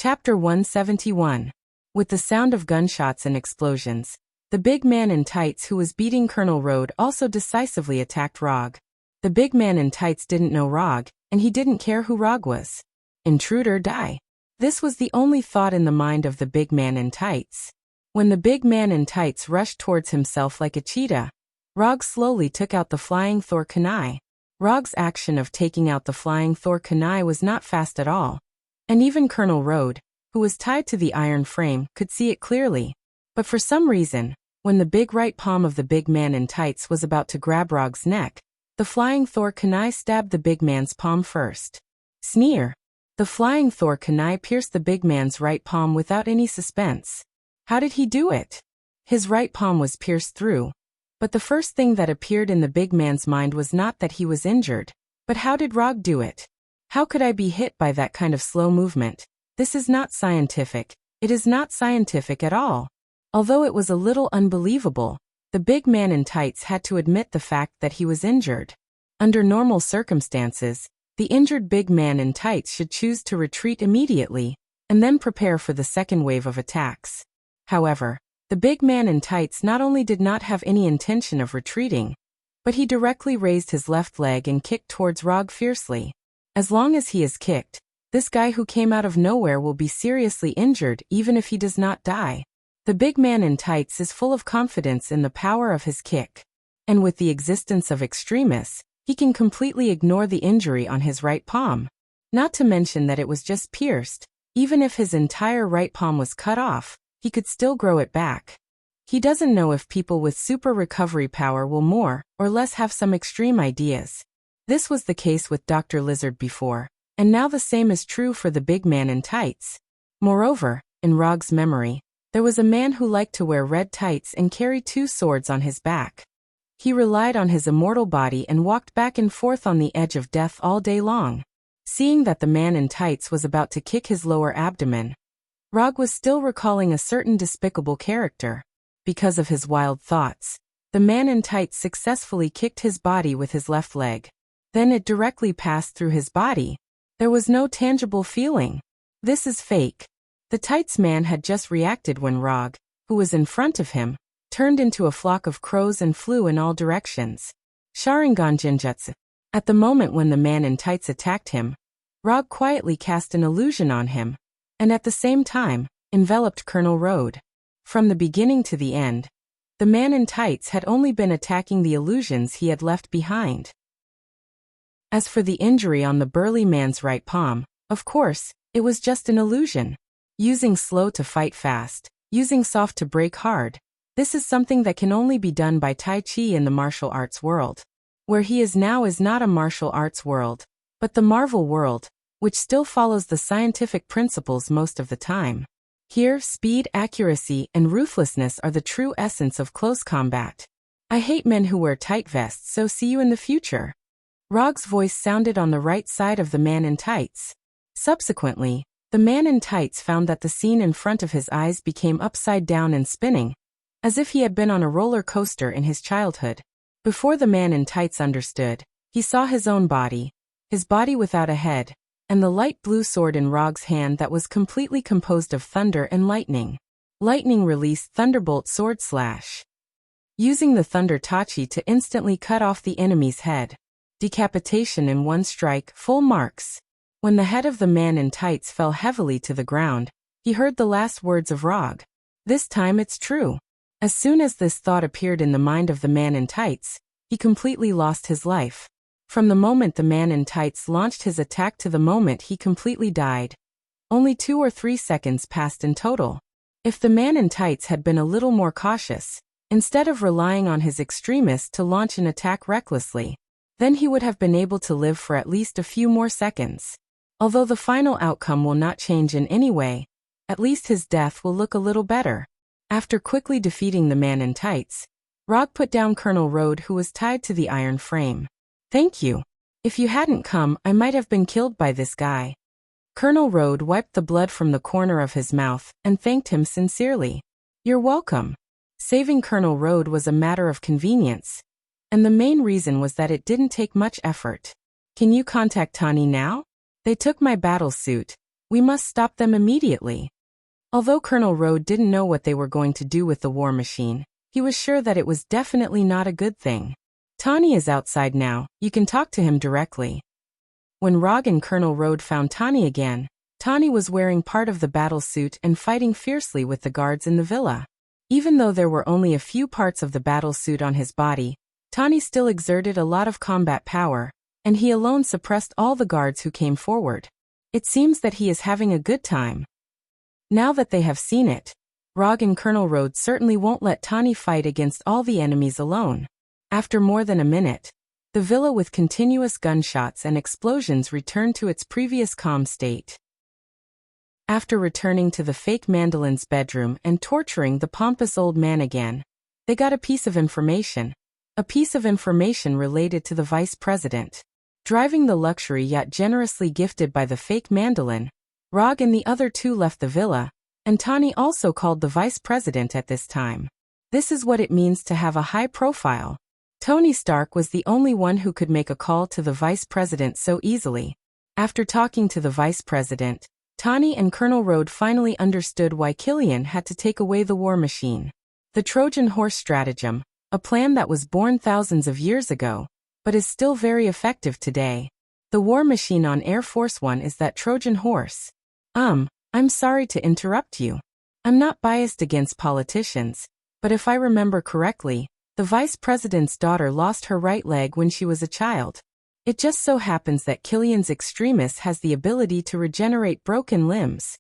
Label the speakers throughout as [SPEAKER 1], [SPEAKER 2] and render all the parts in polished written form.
[SPEAKER 1] Chapter 171. With the sound of gunshots and explosions, the big man in tights who was beating Colonel Road also decisively attacked Rog. The big man in tights didn't know Rog, and he didn't care who Rog was. Intruder die. This was the only thought in the mind of the big man in tights. When the big man in tights rushed towards himself like a cheetah, Rog slowly took out the flying Thor kunai. Rog's action of taking out the flying Thor kunai was not fast at all. And even Colonel Road, who was tied to the iron frame, could see it clearly. But for some reason, when the big right palm of the big man in tights was about to grab Rog's neck, the flying Thor kunai stabbed the big man's palm first. Sneer. The flying Thor kunai pierced the big man's right palm without any suspense. How did he do it? His right palm was pierced through. But the first thing that appeared in the big man's mind was not that he was injured, but how did Rog do it? How could I be hit by that kind of slow movement? This is not scientific. It is not scientific at all. Although it was a little unbelievable, the big man in tights had to admit the fact that he was injured. Under normal circumstances, the injured big man in tights should choose to retreat immediately, and then prepare for the second wave of attacks. However, the big man in tights not only did not have any intention of retreating, but he directly raised his left leg and kicked towards Rog fiercely. As long as he is kicked, this guy who came out of nowhere will be seriously injured even if he does not die. The big man in tights is full of confidence in the power of his kick. And with the existence of extremists, he can completely ignore the injury on his right palm. Not to mention that it was just pierced. Even if his entire right palm was cut off, he could still grow it back. He doesn't know if people with super recovery power will more or less have some extreme ideas. This was the case with Dr. Lizard before, and now the same is true for the big man in tights. Moreover, in Rog's memory, there was a man who liked to wear red tights and carry 2 swords on his back. He relied on his immortal body and walked back and forth on the edge of death all day long. Seeing that the man in tights was about to kick his lower abdomen, Rog was still recalling a certain despicable character. Because of his wild thoughts, the man in tights successfully kicked his body with his left leg. Then it directly passed through his body. There was no tangible feeling. This is fake. The tights man had just reacted when Rog, who was in front of him, turned into a flock of crows and flew in all directions. Sharingan Jinjutsu. At the moment when the man in tights attacked him, Rog quietly cast an illusion on him, and at the same time, enveloped Colonel Road. From the beginning to the end, the man in tights had only been attacking the illusions he had left behind. As for the injury on the burly man's right palm, of course, it was just an illusion. Using slow to fight fast, using soft to break hard, this is something that can only be done by Tai Chi in the martial arts world. Where he is now is not a martial arts world, but the Marvel world, which still follows the scientific principles most of the time. Here, speed, accuracy, and ruthlessness are the true essence of close combat. I hate men who wear tight vests, so see you in the future. Rog's voice sounded on the right side of the man in tights. Subsequently, the man in tights found that the scene in front of his eyes became upside down and spinning, as if he had been on a roller coaster in his childhood. Before the man in tights understood, he saw his own body, his body without a head, and the light blue sword in Rog's hand that was completely composed of thunder and lightning. Lightning released Thunderbolt Sword Slash, using the Thunder Tachi to instantly cut off the enemy's head. Decapitation in one strike, full marks. When the head of the man in tights fell heavily to the ground, he heard the last words of Rog. This time it's true. As soon as this thought appeared in the mind of the man in tights, he completely lost his life. From the moment the man in tights launched his attack to the moment he completely died, only 2 or 3 seconds passed in total. If the man in tights had been a little more cautious, instead of relying on his extremists to launch an attack recklessly, then he would have been able to live for at least a few more seconds. Although the final outcome will not change in any way, at least his death will look a little better. After quickly defeating the man in tights, Rog put down Colonel Road, who was tied to the iron frame. Thank you. If you hadn't come, I might have been killed by this guy. Colonel Road wiped the blood from the corner of his mouth and thanked him sincerely. You're welcome. Saving Colonel Road was a matter of convenience, and the main reason was that it didn't take much effort. Can you contact Tani now? They took my battle suit, We must stop them immediately. Although Colonel Road didn't know what they were going to do with the war machine, he was sure that it was definitely not a good thing. Tani is outside now, you can talk to him directly. When Rog and Colonel Road found Tani again, Tani was wearing part of the battle suit and fighting fiercely with the guards in the villa. Even though there were only a few parts of the battle suit on his body, Tani still exerted a lot of combat power, and he alone suppressed all the guards who came forward. It seems that he is having a good time. Now that they have seen it, Rog and Colonel Road certainly won't let Tani fight against all the enemies alone. After more than a minute, the villa with continuous gunshots and explosions returned to its previous calm state. After returning to the fake Mandolin's bedroom and torturing the pompous old man again, they got a piece of information. A piece of information related to the vice president. Driving the luxury yacht generously gifted by the fake Mandolin, Rog and the other two left the villa, and Tani also called the vice president at this time. This is what it means to have a high profile. Tony Stark was the only one who could make a call to the vice president so easily. After talking to the vice president, Tani and Colonel Road finally understood why Killian had to take away the war machine. The Trojan horse stratagem, a plan that was born thousands of years ago, but is still very effective today. The war machine on Air Force One is that Trojan horse. I'm sorry to interrupt you. I'm not biased against politicians, but if I remember correctly, the vice president's daughter lost her right leg when she was a child. It just so happens that Killian's extremis has the ability to regenerate broken limbs.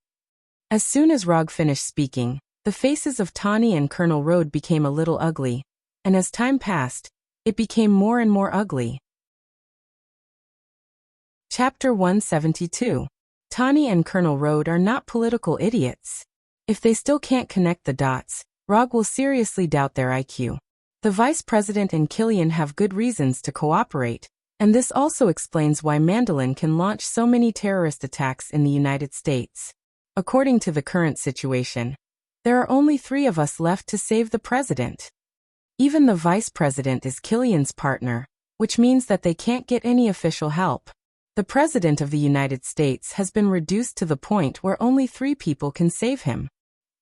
[SPEAKER 1] As soon as Rog finished speaking, the faces of Tani and Colonel Road became a little ugly, and as time passed, it became more and more ugly. Chapter 172. Tani and Colonel Road are not political idiots. If they still can't connect the dots, Rog will seriously doubt their IQ. The vice president and Killian have good reasons to cooperate, and this also explains why Mandolin can launch so many terrorist attacks in the United States. According to the current situation, there are only 3 of us left to save the president. Even the vice president is Killian's partner, which means that they can't get any official help. The president of the United States has been reduced to the point where only 3 people can save him.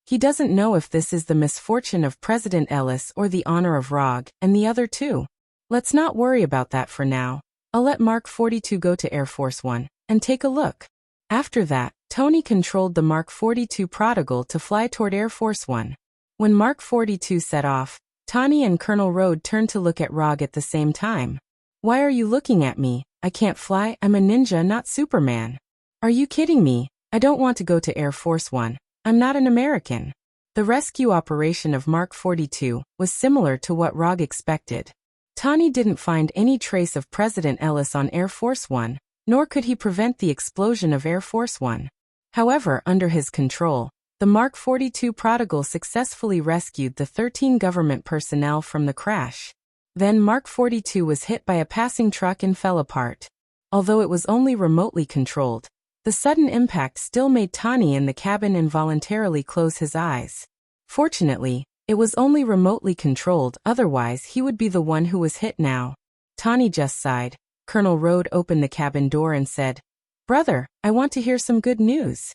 [SPEAKER 1] He doesn't know if this is the misfortune of President Ellis or the honor of Rog and the other 2. Let's not worry about that for now. I'll let Mark 42 go to Air Force One and take a look. After that, Tony controlled the Mark 42 Prodigal to fly toward Air Force One. When Mark 42 set off, Tani and Colonel Road turned to look at Rog at the same time. Why are you looking at me? I can't fly, I'm a ninja, not Superman. Are you kidding me? I don't want to go to Air Force One. I'm not an American. The rescue operation of Mark 42 was similar to what Rog expected. Tani didn't find any trace of President Ellis on Air Force One, nor could he prevent the explosion of Air Force One. However, under his control, the Mark 42 Prodigal successfully rescued the 13 government personnel from the crash. Then Mark 42 was hit by a passing truck and fell apart. Although it was only remotely controlled, the sudden impact still made Tani in the cabin involuntarily close his eyes. Fortunately, it was only remotely controlled, otherwise he would be the one who was hit now. Tani just sighed. Colonel Road opened the cabin door and said, "Brother, I want to hear some good news."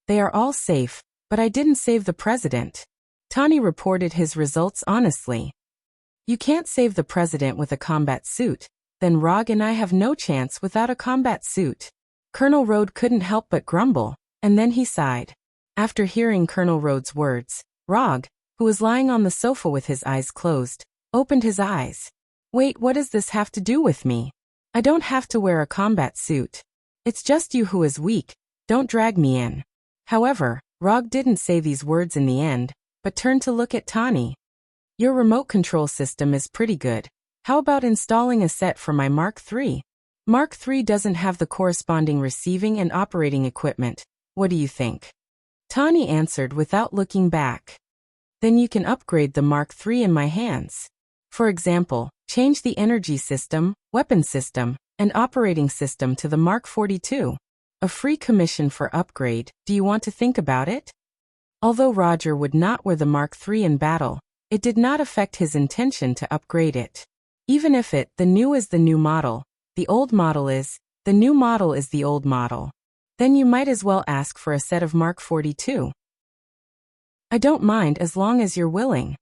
[SPEAKER 1] "They are all safe, but I didn't save the president." Tani reported his results honestly. "You can't save the president with a combat suit, then Rog and I have no chance without a combat suit." Colonel Road couldn't help but grumble, and then he sighed. After hearing Colonel Road's words, Rog, who was lying on the sofa with his eyes closed, opened his eyes. "Wait, what does this have to do with me? I don't have to wear a combat suit. It's just you who is weak, don't drag me in." However, Rog didn't say these words in the end, but turned to look at Tani. "Your remote control system is pretty good. How about installing a set for my Mark III? Mark III doesn't have the corresponding receiving and operating equipment. What do you think?" Tani answered without looking back. "Then you can upgrade the Mark III in my hands. For example, change the energy system, weapon system, and operating system to the Mark 42. A free commission for upgrade. Do you want to think about it?" Although Roger would not wear the Mark III in battle, it did not affect his intention to upgrade it. Even if the new is the new model, the old model is, the new model is the old model. Then you might as well ask for a set of Mark 42. I don't mind as long as you're willing.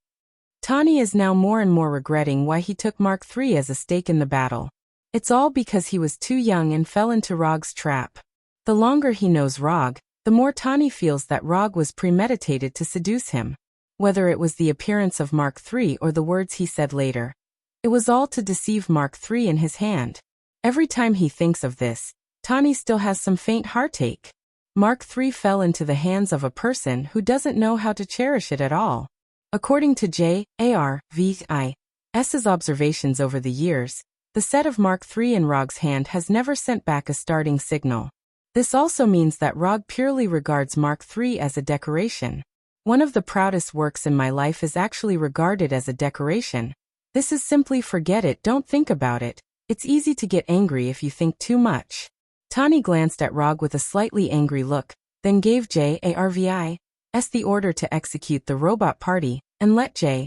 [SPEAKER 1] Tani is now more and more regretting why he took Mark III as a stake in the battle. It's all because he was too young and fell into Rog's trap. The longer he knows Rog, the more Tani feels that Rog was premeditated to seduce him. Whether it was the appearance of Mark III or the words he said later, it was all to deceive Mark III in his hand. Every time he thinks of this, Tani still has some faint heartache. Mark III fell into the hands of a person who doesn't know how to cherish it at all. According to J.A.R.V.I.'s observations over the years, the set of Mark III in Rog's hand has never sent back a starting signal. This also means that Rog purely regards Mark III as a decoration. One of the proudest works in my life is actually regarded as a decoration. This is simply forget it, don't think about it. It's easy to get angry if you think too much. Tani glanced at Rog with a slightly angry look, then gave J.A.R.V.I.'s the order to execute the robot party, and let J.A.R.V.I.'s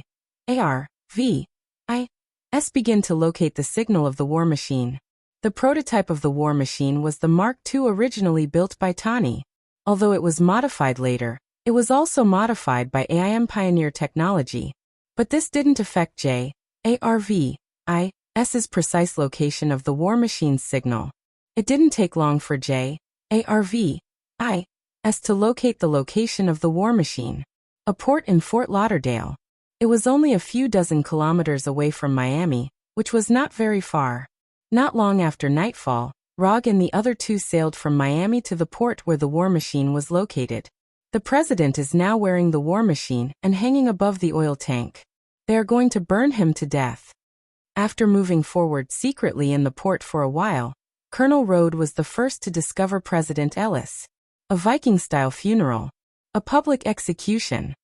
[SPEAKER 1] begin to locate the signal of the war machine. The prototype of the war machine was the Mark II originally built by Tani. Although it was modified later, it was also modified by AIM Pioneer technology. But this didn't affect J.A.R.V.I.'s precise location of the war machine's signal. It didn't take long for J.A.R.V.I.'s to locate the location of the war machine, a port in Fort Lauderdale. It was only a few dozen kilometers away from Miami, which was not very far. Not long after nightfall, Rog and the other two sailed from Miami to the port where the war machine was located. The president is now wearing the war machine and hanging above the oil tank. They are going to burn him to death. After moving forward secretly in the port for a while, Colonel Road was the first to discover President Ellis. A Viking-style funeral. A public execution.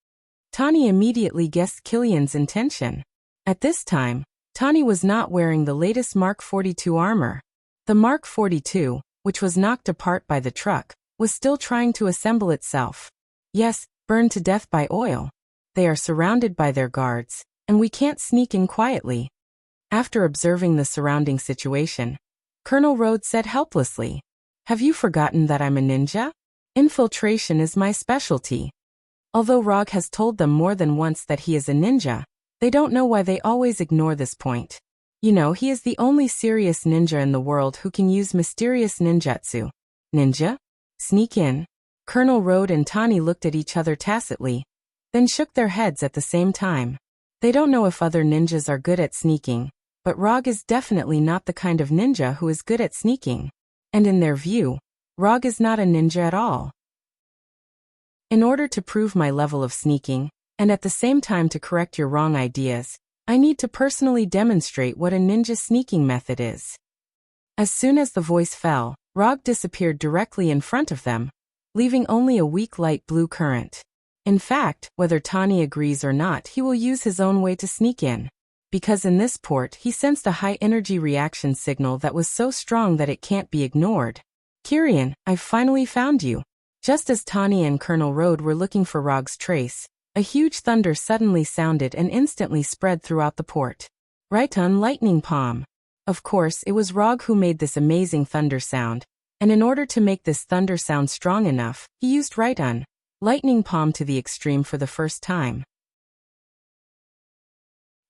[SPEAKER 1] Tani immediately guessed Killian's intention. At this time, Tani was not wearing the latest Mark 42 armor. The Mark 42, which was knocked apart by the truck, was still trying to assemble itself. Yes, burned to death by oil. They are surrounded by their guards, and we can't sneak in quietly. After observing the surrounding situation, Colonel Rhodes said helplessly, "Have you forgotten that I'm a ninja? Infiltration is my specialty." Although Rog has told them more than once that he is a ninja, they don't know why they always ignore this point. You know, he is the only serious ninja in the world who can use mysterious ninjutsu. Ninja? Sneak in? Colonel Rhodes and Tani looked at each other tacitly, then shook their heads at the same time. They don't know if other ninjas are good at sneaking, but Rog is definitely not the kind of ninja who is good at sneaking. And in their view, Rog is not a ninja at all. In order to prove my level of sneaking, and at the same time to correct your wrong ideas, I need to personally demonstrate what a ninja sneaking method is. As soon as the voice fell, Rog disappeared directly in front of them, leaving only a weak light blue current. In fact, whether Tani agrees or not, he will use his own way to sneak in. Because in this port he sensed a high-energy reaction signal that was so strong that it can't be ignored. "Kirian, I've finally found you." Just as Tani and Colonel Rhodes were looking for Rog's trace, a huge thunder suddenly sounded and instantly spread throughout the port. Right on lightning palm. Of course, it was Rog who made this amazing thunder sound, and in order to make this thunder sound strong enough, he used right on lightning palm to the extreme for the first time.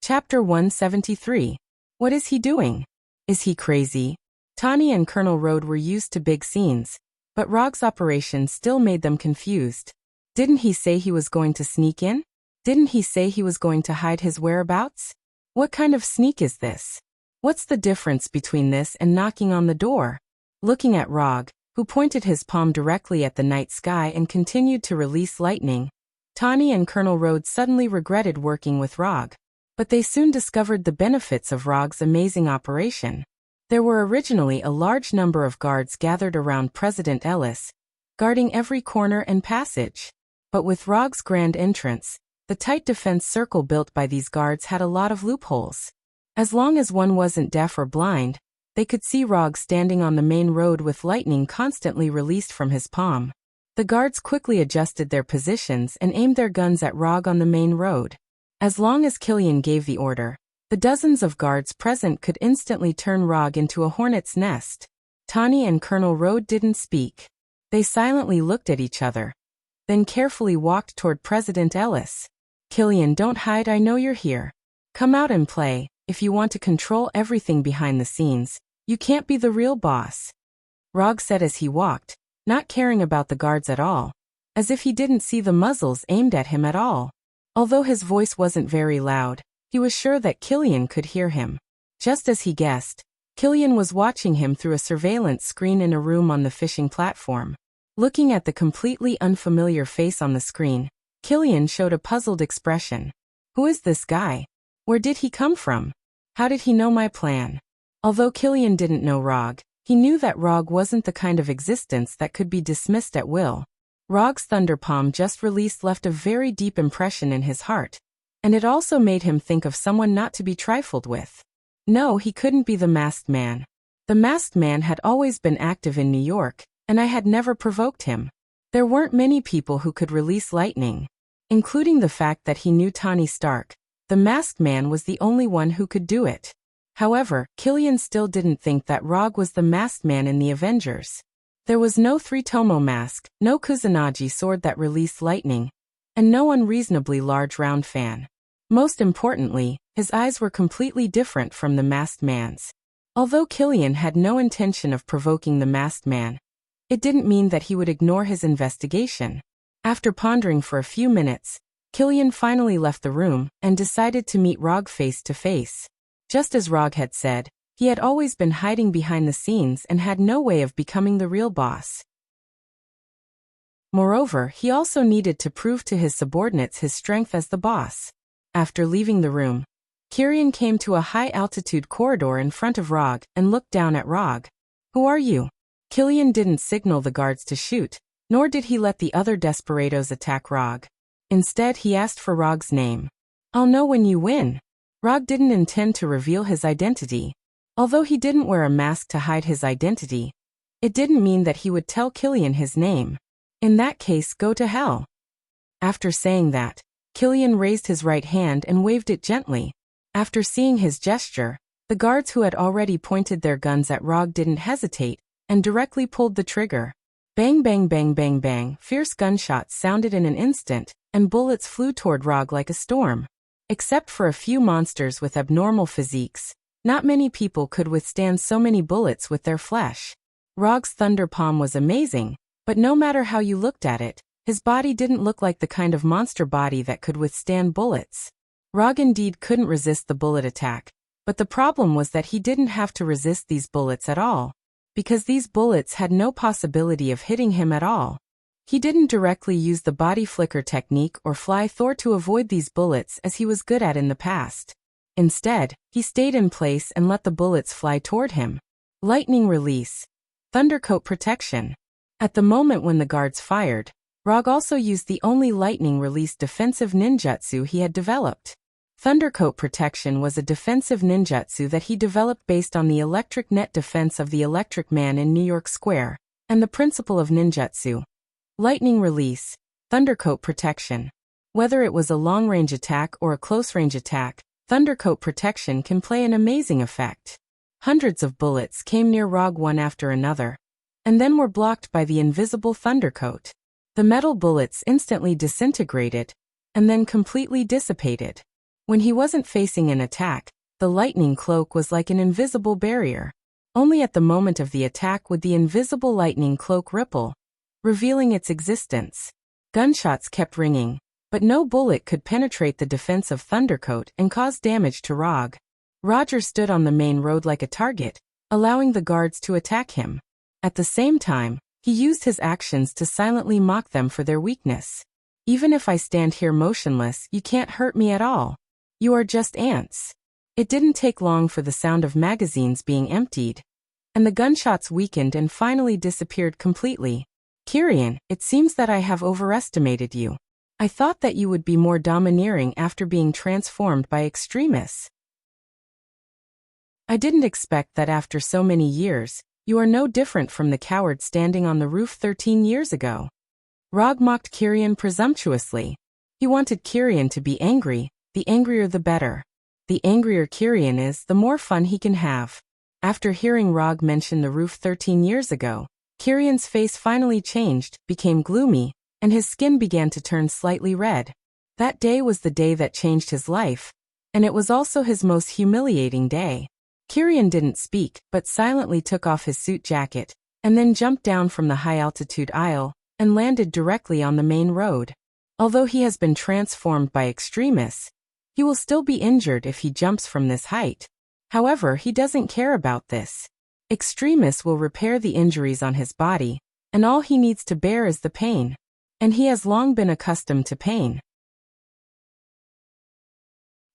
[SPEAKER 1] Chapter 173. What is he doing? Is he crazy? Tani and Colonel Rhodes were used to big scenes, but Rog's operation still made them confused. Didn't he say he was going to sneak in? Didn't he say he was going to hide his whereabouts? What kind of sneak is this? What's the difference between this and knocking on the door? Looking at Rog, who pointed his palm directly at the night sky and continued to release lightning, Tani and Colonel Rhodes suddenly regretted working with Rog. But they soon discovered the benefits of Rog's amazing operation. There were originally a large number of guards gathered around President Ellis, guarding every corner and passage. But with Rog's grand entrance, the tight defense circle built by these guards had a lot of loopholes. As long as one wasn't deaf or blind, they could see Rog standing on the main road with lightning constantly released from his palm. The guards quickly adjusted their positions and aimed their guns at Rog on the main road. As long as Killian gave the order, the dozens of guards present could instantly turn Rog into a hornet's nest. Tani and Colonel Rhodes didn't speak. They silently looked at each other, then carefully walked toward President Ellis. Killian, don't hide, I know you're here. Come out and play. If you want to control everything behind the scenes, you can't be the real boss. Rog said as he walked, not caring about the guards at all, as if he didn't see the muzzles aimed at him at all. Although his voice wasn't very loud, he was sure that Killian could hear him. Just as he guessed, Killian was watching him through a surveillance screen in a room on the fishing platform. Looking at the completely unfamiliar face on the screen, Killian showed a puzzled expression. Who is this guy? Where did he come from? How did he know my plan? Although Killian didn't know Rog, he knew that Rog wasn't the kind of existence that could be dismissed at will. Rog's thunder palm just released left a very deep impression in his heart, and it also made him think of someone not to be trifled with. No, he couldn't be the masked man. The masked man had always been active in New York, and I had never provoked him. There weren't many people who could release lightning. Including the fact that he knew Tony Stark, the masked man was the only one who could do it. However, Killian still didn't think that Rog was the masked man in the Avengers. There was no three-tomo mask, no Kusanagi sword that released lightning, and no unreasonably large round fan. Most importantly, his eyes were completely different from the masked man's. Although Killian had no intention of provoking the masked man, it didn't mean that he would ignore his investigation. After pondering for a few minutes, Killian finally left the room and decided to meet Rog face to face. Just as Rog had said, he had always been hiding behind the scenes and had no way of becoming the real boss. Moreover, he also needed to prove to his subordinates his strength as the boss. After leaving the room, Killian came to a high-altitude corridor in front of Rog and looked down at Rog. Who are you? Killian didn't signal the guards to shoot, nor did he let the other desperados attack Rog. Instead, he asked for Rog's name. I'll know when you win. Rog didn't intend to reveal his identity. Although he didn't wear a mask to hide his identity, it didn't mean that he would tell Killian his name. In that case, go to hell. After saying that, Killian raised his right hand and waved it gently. After seeing his gesture, the guards who had already pointed their guns at Rog didn't hesitate and directly pulled the trigger. Bang bang bang bang bang, fierce gunshots sounded in an instant, and bullets flew toward Rog like a storm. Except for a few monsters with abnormal physiques, not many people could withstand so many bullets with their flesh. Rog's thunder palm was amazing, but no matter how you looked at it, his body didn't look like the kind of monster body that could withstand bullets. Rog indeed couldn't resist the bullet attack, but the problem was that he didn't have to resist these bullets at all, because these bullets had no possibility of hitting him at all. He didn't directly use the body flicker technique or fly Thor to avoid these bullets as he was good at in the past. Instead, he stayed in place and let the bullets fly toward him. Lightning release. Thundercoat protection. At the moment when the guards fired, Rog also used the only lightning release defensive ninjutsu he had developed. Thundercoat protection was a defensive ninjutsu that he developed based on the electric net defense of the Electric Man in New York Square, and the principle of ninjutsu. Lightning release. Thundercoat protection. Whether it was a long-range attack or a close-range attack, Thundercoat protection can play an amazing effect. Hundreds of bullets came near Rog one after another, and then were blocked by the invisible Thundercoat. The metal bullets instantly disintegrated, and then completely dissipated. When he wasn't facing an attack, the lightning cloak was like an invisible barrier. Only at the moment of the attack would the invisible lightning cloak ripple, revealing its existence. Gunshots kept ringing, but no bullet could penetrate the defense of Thundercoat and cause damage to Rog. Roger stood on the main road like a target, allowing the guards to attack him. At the same time, he used his actions to silently mock them for their weakness. Even if I stand here motionless, you can't hurt me at all. You are just ants. It didn't take long for the sound of magazines being emptied, and the gunshots weakened and finally disappeared completely. Killian, it seems that I have overestimated you. I thought that you would be more domineering after being transformed by extremists. I didn't expect that after so many years, you are no different from the coward standing on the roof 13 years ago. Rog mocked Killian presumptuously. He wanted Killian to be angry, the angrier the better. The angrier Killian is, the more fun he can have. After hearing Rog mention the roof 13 years ago, Kirian's face finally changed, became gloomy, and his skin began to turn slightly red. That day was the day that changed his life, and it was also his most humiliating day. Kirian didn't speak, but silently took off his suit jacket, and then jumped down from the high-altitude aisle, and landed directly on the main road. Although he has been transformed by extremists, he will still be injured if he jumps from this height. However, he doesn't care about this. Extremists will repair the injuries on his body, and all he needs to bear is the pain. And he has long been accustomed to pain.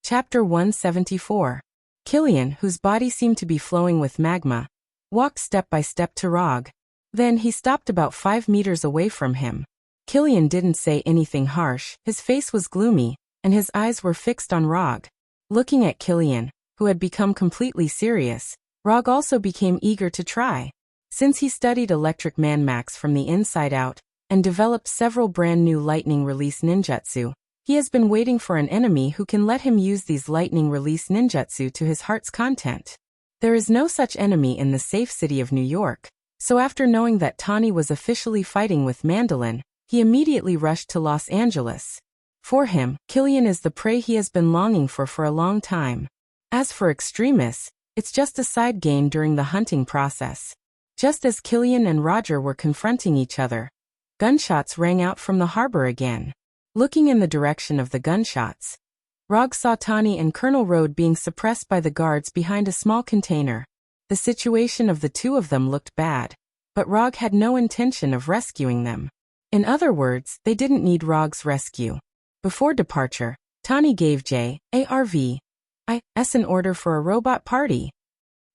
[SPEAKER 1] Chapter 174. Kilian, whose body seemed to be flowing with magma, walked step by step to Rog. Then he stopped about 5 meters away from him. Kilian didn't say anything harsh, his face was gloomy, and his eyes were fixed on Rog. Looking at Kilian, who had become completely serious, Rog also became eager to try. Since he studied Electric Man Max from the inside out, and developed several brand new lightning release ninjutsu, he has been waiting for an enemy who can let him use these lightning release ninjutsu to his heart's content. There is no such enemy in the safe city of New York, so after knowing that Tani was officially fighting with Mandolin, he immediately rushed to Los Angeles. For him, Kilian is the prey he has been longing for a long time. As for extremists, it's just a side gain during the hunting process. Just as Kilian and Roger were confronting each other, gunshots rang out from the harbor again. Looking in the direction of the gunshots, Rog saw Tani and Colonel Road being suppressed by the guards behind a small container. The situation of the two of them looked bad, but Rog had no intention of rescuing them. In other words, they didn't need Rog's rescue. Before departure, Tani gave J.A.R.V. I.S. an order for a robot party.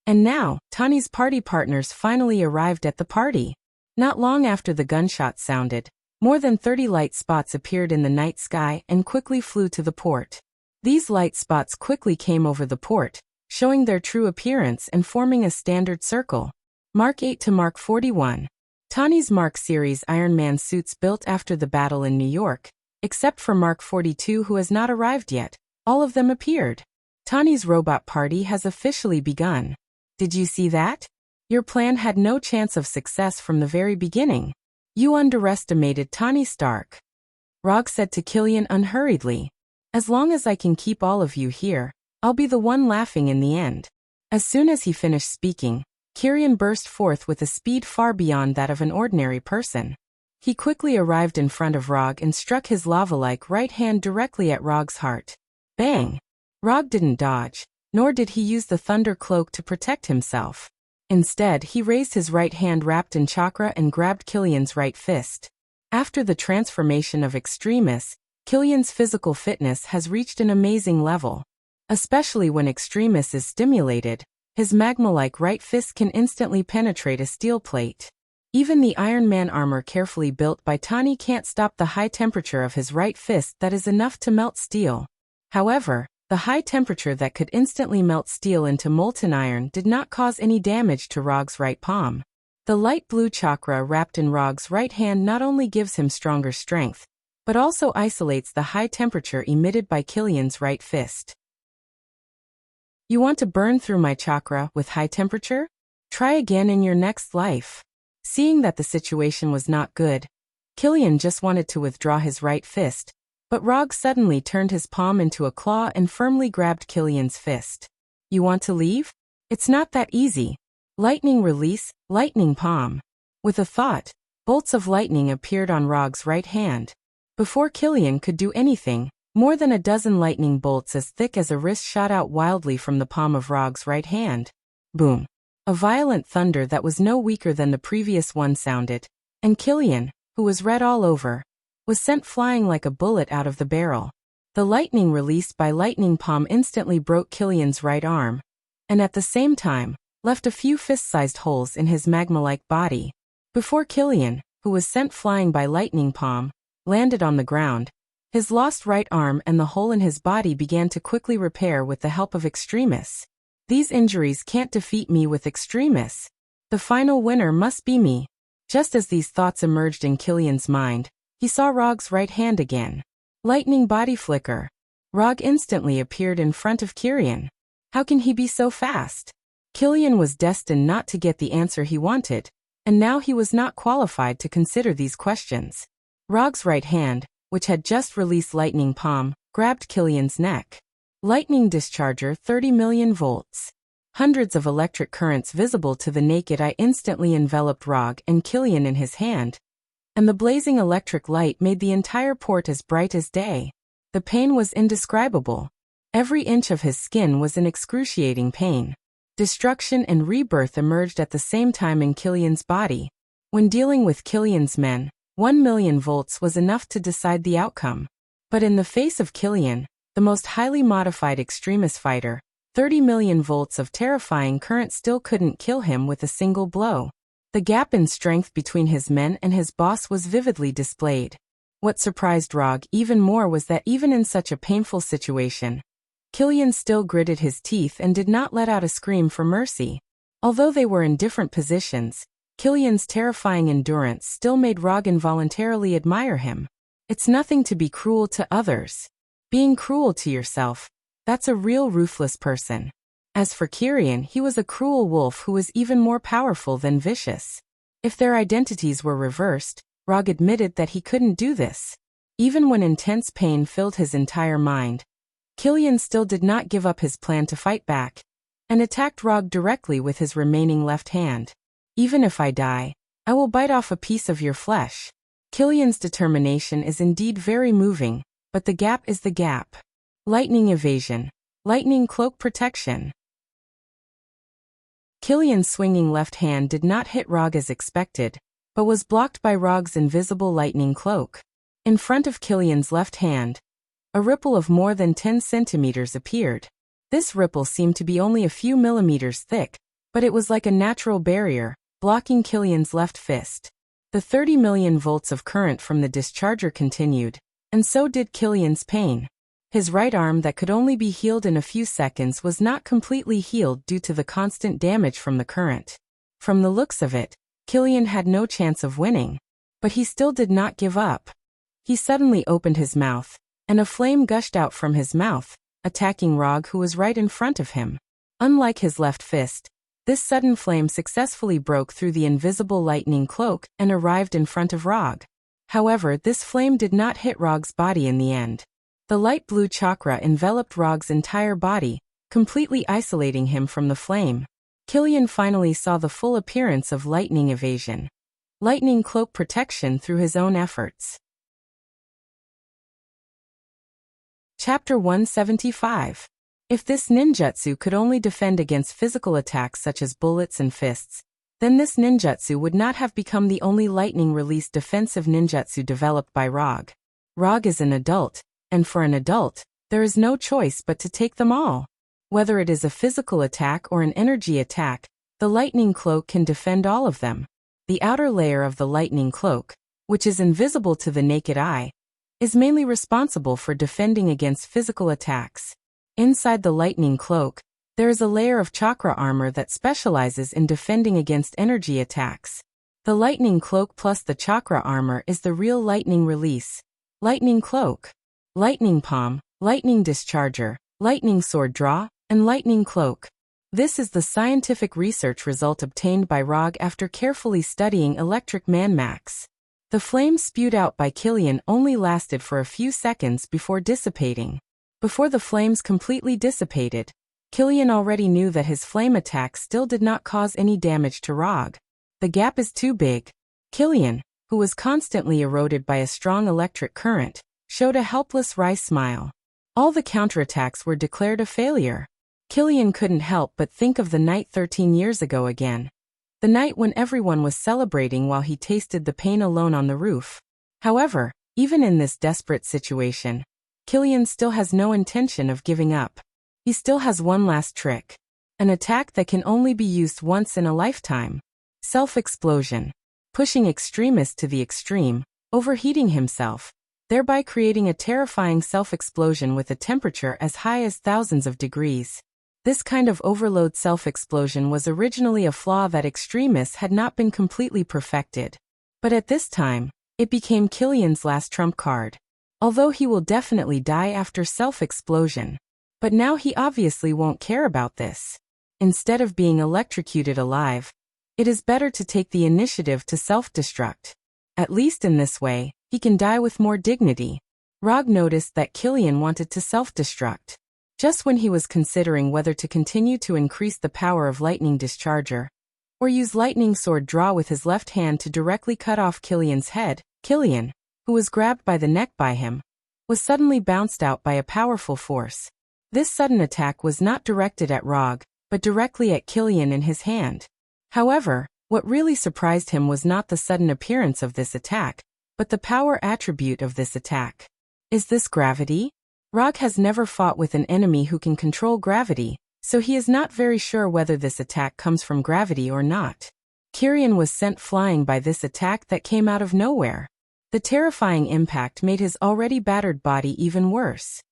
[SPEAKER 1] And now, Tani's party partners finally arrived at the party. Not long after the gunshots sounded, more than 30 light spots appeared in the night sky and quickly flew to the port. These light spots quickly came over the port, showing their true appearance and forming a standard circle. Mark 8 to Mark 41. Tani's Mark series Iron Man suits built after the battle in New York, except for Mark 42 who has not arrived yet, all of them appeared. Tani's robot party has officially begun. Did you see that? Your plan had no chance of success from the very beginning. You underestimated Tani Stark. Rog said to Kilian unhurriedly. As long as I can keep all of you here, I'll be the one laughing in the end. As soon as he finished speaking, Kilian burst forth with a speed far beyond that of an ordinary person. He quickly arrived in front of Rog and struck his lava-like right hand directly at Rog's heart. Bang! Rog didn't dodge, nor did he use the thunder cloak to protect himself. Instead, he raised his right hand wrapped in chakra and grabbed Kilian's right fist. After the transformation of Extremis, Kilian's physical fitness has reached an amazing level. Especially when Extremis is stimulated, his magma-like right fist can instantly penetrate a steel plate. Even the Iron Man armor carefully built by Tani can't stop the high temperature of his right fist that is enough to melt steel. However, the high temperature that could instantly melt steel into molten iron did not cause any damage to Rog's right palm. The light blue chakra wrapped in Rog's right hand not only gives him stronger strength, but also isolates the high temperature emitted by Kilian's right fist. You want to burn through my chakra with high temperature? Try again in your next life. Seeing that the situation was not good, Kilian just wanted to withdraw his right fist, but Rog suddenly turned his palm into a claw and firmly grabbed Kilian's fist. You want to leave? It's not that easy. Lightning release, lightning palm. With a thought, bolts of lightning appeared on Rog's right hand. Before Kilian could do anything, more than a dozen lightning bolts as thick as a wrist shot out wildly from the palm of Rog's right hand. Boom. A violent thunder that was no weaker than the previous one sounded, and Kilian, who was red all over, was sent flying like a bullet out of the barrel. The lightning released by Lightning Palm instantly broke Kilian's right arm, and at the same time, left a few fist-sized holes in his magma-like body. Before Kilian, who was sent flying by Lightning Palm, landed on the ground, his lost right arm and the hole in his body began to quickly repair with the help of Extremis. These injuries can't defeat me with Extremis. The final winner must be me. Just as these thoughts emerged in Kilian's mind, he saw Rog's right hand again. Lightning body flicker. Rog instantly appeared in front of Kilian. How can he be so fast? Kilian was destined not to get the answer he wanted, and now he was not qualified to consider these questions. Rog's right hand, which had just released lightning palm, grabbed Killian's neck. Lightning discharger, 30 million volts. Hundreds of electric currents visible to the naked eye instantly enveloped Rog and Killian in his hand, and the blazing electric light made the entire port as bright as day. The pain was indescribable. Every inch of his skin was in excruciating pain. Destruction and rebirth emerged at the same time in Killian's body. When dealing with Killian's men, 1 million volts was enough to decide the outcome. But in the face of Killian, the most highly modified extremist fighter, 30 million volts of terrifying current still couldn't kill him with a single blow. The gap in strength between his men and his boss was vividly displayed. What surprised Rog even more was that even in such a painful situation, Killian still gritted his teeth and did not let out a scream for mercy. Although they were in different positions, Killian's terrifying endurance still made Rog involuntarily admire him. It's nothing to be cruel to others. Being cruel to yourself, that's a real ruthless person. As for Killian, he was a cruel wolf who was even more powerful than vicious. If their identities were reversed, Rog admitted that he couldn't do this. Even when intense pain filled his entire mind, Killian still did not give up his plan to fight back, and attacked Rog directly with his remaining left hand. Even if I die, I will bite off a piece of your flesh. Killian's determination is indeed very moving, but the gap is the gap. Lightning evasion. Lightning cloak protection. Killian's swinging left hand did not hit Rog as expected, but was blocked by Rog's invisible lightning cloak. In front of Killian's left hand, a ripple of more than 10 centimeters appeared. This ripple seemed to be only a few millimeters thick, but it was like a natural barrier, blocking Killian's left fist. The 30 million volts of current from the discharger continued, and so did Killian's pain. His right arm that could only be healed in a few seconds was not completely healed due to the constant damage from the current. From the looks of it, Killian had no chance of winning. But he still did not give up. He suddenly opened his mouth, and a flame gushed out from his mouth, attacking Rog, who was right in front of him. Unlike his left fist, this sudden flame successfully broke through the invisible lightning cloak and arrived in front of Rog. However, this flame did not hit Rog's body in the end. The light blue chakra enveloped Rog's entire body, completely isolating him from the flame. Killian finally saw the full appearance of lightning evasion. Lightning cloak protection through his own efforts. Chapter 175. If this ninjutsu could only defend against physical attacks such as bullets and fists, then this ninjutsu would not have become the only lightning-released defensive ninjutsu developed by Rog. Rog is an adult, and for an adult, there is no choice but to take them all. Whether it is a physical attack or an energy attack, the lightning cloak can defend all of them. The outer layer of the lightning cloak, which is invisible to the naked eye, is mainly responsible for defending against physical attacks. Inside the lightning cloak, there is a layer of chakra armor that specializes in defending against energy attacks. The lightning cloak plus the chakra armor is the real lightning release. Lightning cloak, lightning palm, lightning discharger, lightning sword draw, and lightning cloak. This is the scientific research result obtained by Rog after carefully studying electric man-max. The flame spewed out by Killian only lasted for a few seconds before dissipating. Before the flames completely dissipated, Killian already knew that his flame attack still did not cause any damage to Rog. The gap is too big. Killian, who was constantly eroded by a strong electric current, showed a helpless wry smile. All the counterattacks were declared a failure. Killian couldn't help but think of the night 13 years ago again. The night when everyone was celebrating while he tasted the pain alone on the roof. However, even in this desperate situation, Killian still has no intention of giving up. He still has one last trick. An attack that can only be used once in a lifetime. Self-explosion. Pushing extremist to the extreme, overheating himself, thereby creating a terrifying self-explosion with a temperature as high as thousands of degrees. This kind of overload self-explosion was originally a flaw that extremists had not been completely perfected. But at this time, it became Killian's last trump card. Although he will definitely die after self-explosion. But now he obviously won't care about this. Instead of being electrocuted alive, It is better to take the initiative to self-destruct. At least in this way, he can die with more dignity. Rog noticed that Killian wanted to self-destruct. Just when he was considering whether to continue to increase the power of lightning discharger, or use lightning sword draw with his left hand to directly cut off Killian's head, Killian, who was grabbed by the neck by him, was suddenly bounced out by a powerful force. This sudden attack was not directed at Rog, but directly at Killian in his hand. However, what really surprised him was not the sudden appearance of this attack, but the power attribute of this attack. Is this gravity? Rog has never fought with an enemy who can control gravity, so he is not very sure whether this attack comes from gravity or not. Killian was sent flying by this attack that came out of nowhere. The terrifying impact made his already battered body even worse.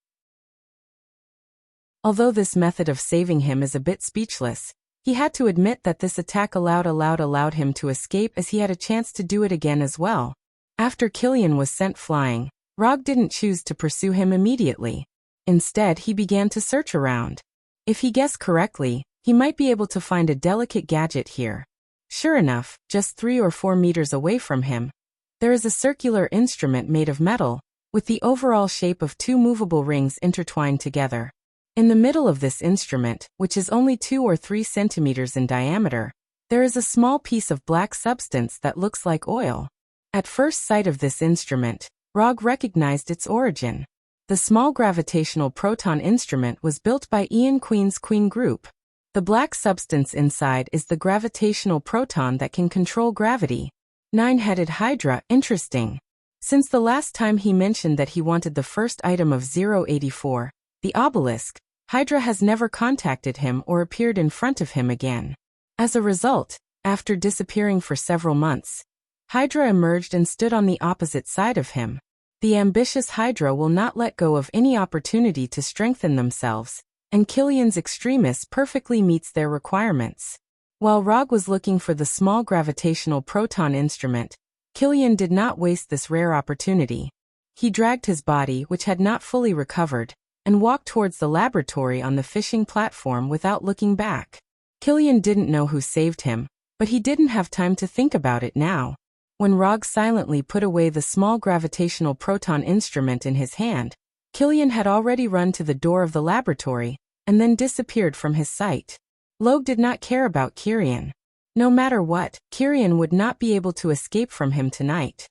[SPEAKER 1] Although this method of saving him is a bit speechless, he had to admit that this attack allowed him to escape, as he had a chance to do it again as well. After Killian was sent flying, Rog didn't choose to pursue him immediately. Instead, he began to search around. If he guessed correctly, he might be able to find a delicate gadget here. Sure enough, just 3 or 4 meters away from him, there is a circular instrument made of metal, with the overall shape of 2 movable rings intertwined together. In the middle of this instrument, which is only 2 or 3 centimeters in diameter, there is a small piece of black substance that looks like oil. At first sight of this instrument, Rog recognized its origin. The small gravitational proton instrument was built by Ian Queen's Queen Group. The black substance inside is the gravitational proton that can control gravity. 9-headed Hydra, interesting. Since the last time he mentioned that he wanted the first item of 084, the obelisk, Hydra has never contacted him or appeared in front of him again. As a result, after disappearing for several months, Hydra emerged and stood on the opposite side of him. The ambitious Hydra will not let go of any opportunity to strengthen themselves, and Killian's extremis perfectly meets their requirements. While Rog was looking for the small gravitational proton instrument, Killian did not waste this rare opportunity. He dragged his body, which had not fully recovered, and walked towards the laboratory on the fishing platform without looking back. Killian didn't know who saved him, but he didn't have time to think about it now. When Rog silently put away the small gravitational proton instrument in his hand, Killian had already run to the door of the laboratory, and then disappeared from his sight. Logue did not care about Killian. No matter what, Killian would not be able to escape from him tonight.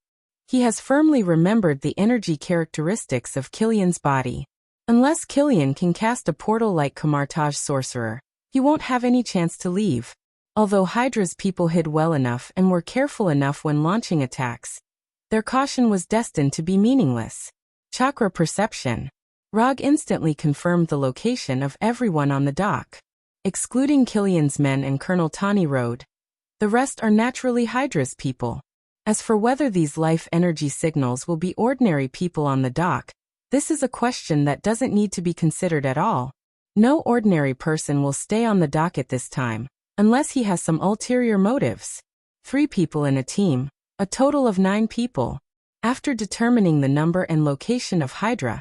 [SPEAKER 1] He has firmly remembered the energy characteristics of Killian's body. Unless Killian can cast a portal like Kamartaj Sorcerer, he won't have any chance to leave. Although Hydra's people hid well enough and were careful enough when launching attacks, their caution was destined to be meaningless. Chakra perception. Rog instantly confirmed the location of everyone on the dock. Excluding Killian's men and Colonel Tawny Road, the rest are naturally Hydra's people. As for whether these life energy signals will be ordinary people on the dock, this is a question that doesn't need to be considered at all. No ordinary person will stay on the dock at this time, unless he has some ulterior motives. 3 people in a team, a total of 9 people. After determining the number and location of Hydra,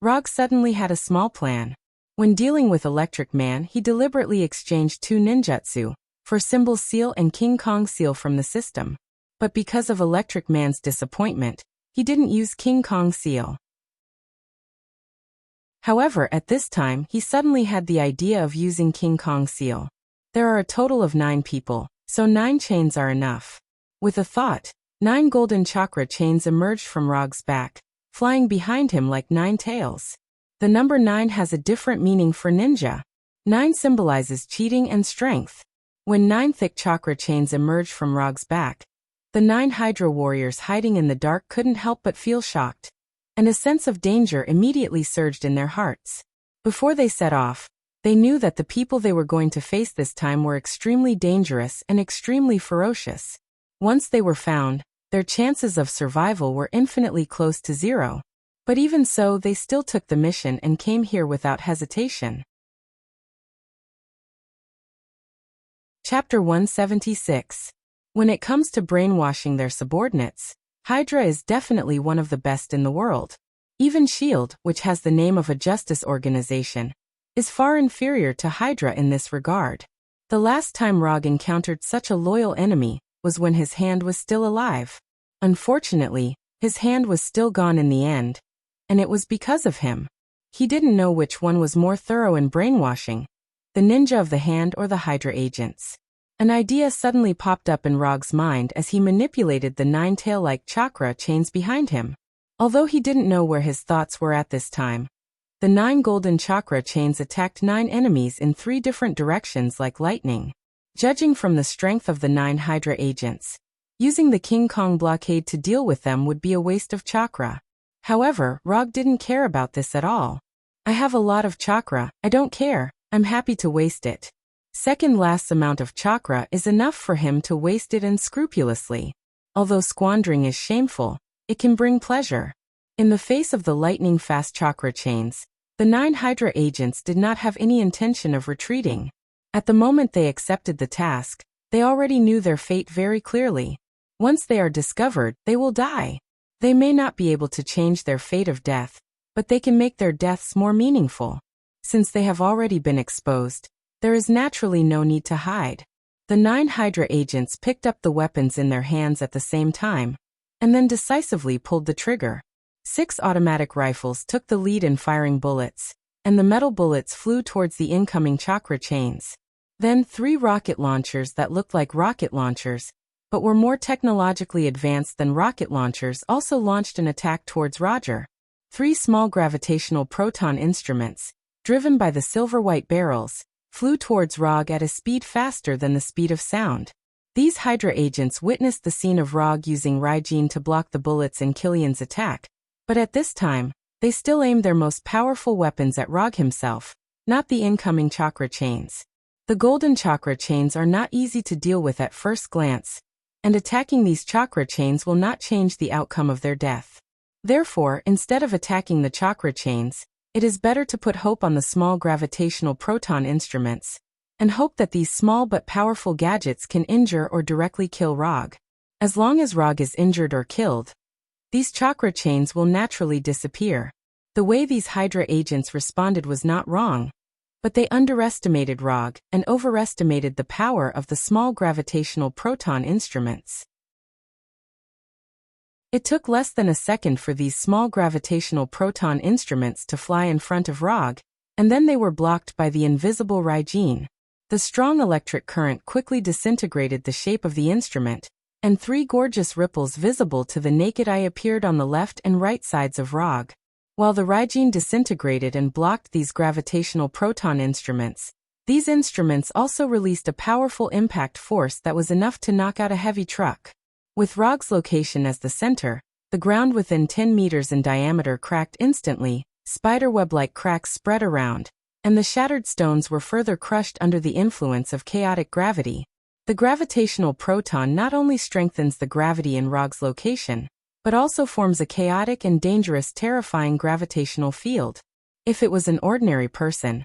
[SPEAKER 1] Rog suddenly had a small plan. When dealing with Electric Man, he deliberately exchanged 2 ninjutsu for Symbol Seal and King Kong Seal from the system. But because of Electric Man's disappointment, he didn't use King Kong Seal. However, at this time, he suddenly had the idea of using King Kong Seal. There are a total of 9 people, so 9 chains are enough. With a thought, 9 golden chakra chains emerged from Rog's back, flying behind him like 9 tails. The number 9 has a different meaning for ninja. 9 symbolizes cheating and strength. When 9 thick chakra chains emerged from Rog's back, the 9 Hydra warriors hiding in the dark couldn't help but feel shocked, and a sense of danger immediately surged in their hearts. Before they set off, they knew that the people they were going to face this time were extremely dangerous and extremely ferocious. Once they were found, their chances of survival were infinitely close to 0. But even so, they still took the mission and came here without hesitation. Chapter 176. When it comes to brainwashing their subordinates, Hydra is definitely one of the best in the world. Even S.H.I.E.L.D., which has the name of a justice organization, is far inferior to Hydra in this regard. The last time Rog encountered such a loyal enemy was when his hand was still alive. Unfortunately, his hand was still gone in the end, and it was because of him. He didn't know which one was more thorough in brainwashing, the ninja of the hand or the Hydra agents. An idea suddenly popped up in Rog's mind as he manipulated the 9 tail-like chakra chains behind him. Although he didn't know where his thoughts were at this time, the 9 golden chakra chains attacked 9 enemies in 3 different directions like lightning. Judging from the strength of the 9 Hydra agents, using the King Kong blockade to deal with them would be a waste of chakra. However, Rog didn't care about this at all. I have a lot of chakra, I don't care, I'm happy to waste it. Second last amount of chakra is enough for him to waste it unscrupulously. Although squandering is shameful, it can bring pleasure. In the face of the lightning-fast chakra chains, the 9 Hydra agents did not have any intention of retreating. At the moment they accepted the task, they already knew their fate very clearly. Once they are discovered, they will die. They may not be able to change their fate of death, but they can make their deaths more meaningful. Since they have already been exposed, there is naturally no need to hide. The 9 Hydra agents picked up the weapons in their hands at the same time, and then decisively pulled the trigger. 6 automatic rifles took the lead in firing bullets, and the metal bullets flew towards the incoming chakra chains. Then 3 rocket launchers that looked like rocket launchers, but were more technologically advanced than rocket launchers also launched an attack towards Roger. 3 small gravitational proton instruments, driven by the silver-white barrels, flew towards Rog at a speed faster than the speed of sound. These Hydra agents witnessed the scene of Rog using Raijin to block the bullets in Killian's attack, but at this time, they still aimed their most powerful weapons at Rog himself, not the incoming chakra chains. The golden chakra chains are not easy to deal with at first glance, and attacking these chakra chains will not change the outcome of their death. Therefore, instead of attacking the chakra chains, it is better to put hope on the small gravitational proton instruments, and hope that these small but powerful gadgets can injure or directly kill Rog. As long as Rog is injured or killed, these chakra chains will naturally disappear. The way these Hydra agents responded was not wrong, but they underestimated Rog and overestimated the power of the small gravitational proton instruments. It took less than a second for these small gravitational proton instruments to fly in front of Rog, and then they were blocked by the invisible Raijin. The strong electric current quickly disintegrated the shape of the instrument, and 3 gorgeous ripples visible to the naked eye appeared on the left and right sides of Rog. While the Raijin disintegrated and blocked these gravitational proton instruments, these instruments also released a powerful impact force that was enough to knock out a heavy truck. With Rog's location as the center, the ground within 10 meters in diameter cracked instantly, spiderweb-like cracks spread around, and the shattered stones were further crushed under the influence of chaotic gravity. The gravitational proton not only strengthens the gravity in Rog's location, but also forms a chaotic and dangerous terrifying gravitational field. If it was an ordinary person,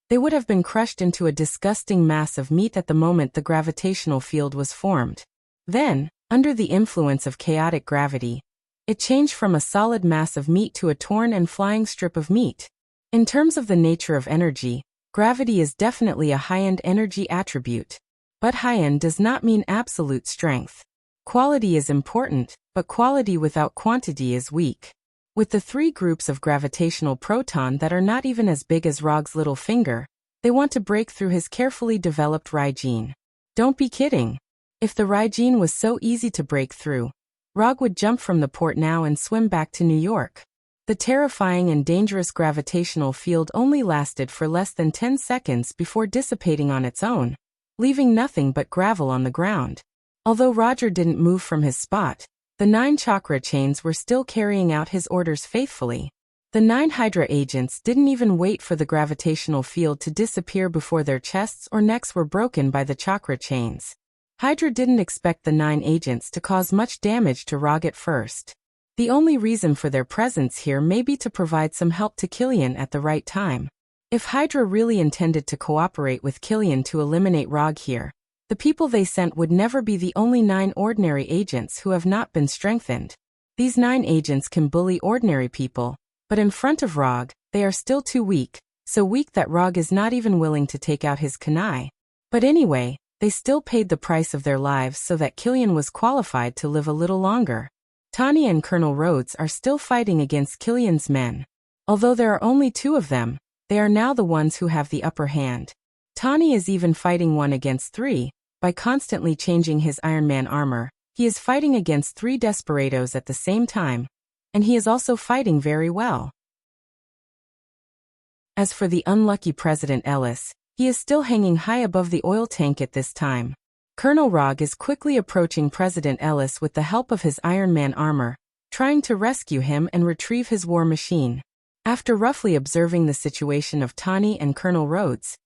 [SPEAKER 1] they would have been crushed into a disgusting mass of meat at the moment the gravitational field was formed. Then, under the influence of chaotic gravity, it changed from a solid mass of meat to a torn and flying strip of meat. In terms of the nature of energy, gravity is definitely a high-end energy attribute. But high-end does not mean absolute strength. Quality is important, but quality without quantity is weak. With the 3 groups of gravitational proton that are not even as big as Rog's little finger, they want to break through his carefully developed Raijin. Don't be kidding. If the Raijin was so easy to break through, Rog would jump from the port now and swim back to New York. The terrifying and dangerous gravitational field only lasted for less than 10 seconds before dissipating on its own, leaving nothing but gravel on the ground. Although Roger didn't move from his spot, the 9 chakra chains were still carrying out his orders faithfully. The 9 Hydra agents didn't even wait for the gravitational field to disappear before their chests or necks were broken by the chakra chains. Hydra didn't expect the 9 agents to cause much damage to Rog at first. The only reason for their presence here may be to provide some help to Killian at the right time. If Hydra really intended to cooperate with Killian to eliminate Rog here, the people they sent would never be the only 9 ordinary agents who have not been strengthened. These 9 agents can bully ordinary people, but in front of Rog, they are still too weak, so weak that Rog is not even willing to take out his kunai. But anyway, they still paid the price of their lives so that Killian was qualified to live a little longer. Tawny and Colonel Rhodes are still fighting against Killian's men. Although there are only 2 of them, they are now the ones who have the upper hand. Tawny is even fighting 1 against 3, by constantly changing his Iron Man armor. He is fighting against 3 desperados at the same time, and he is also fighting very well. As for the unlucky President Ellis, he is still hanging high above the oil tank at this time. Colonel Rogg is quickly approaching President Ellis with the help of his Iron Man armor, trying to rescue him and retrieve his war machine. After roughly observing the situation of Tawny and Colonel Rhodes,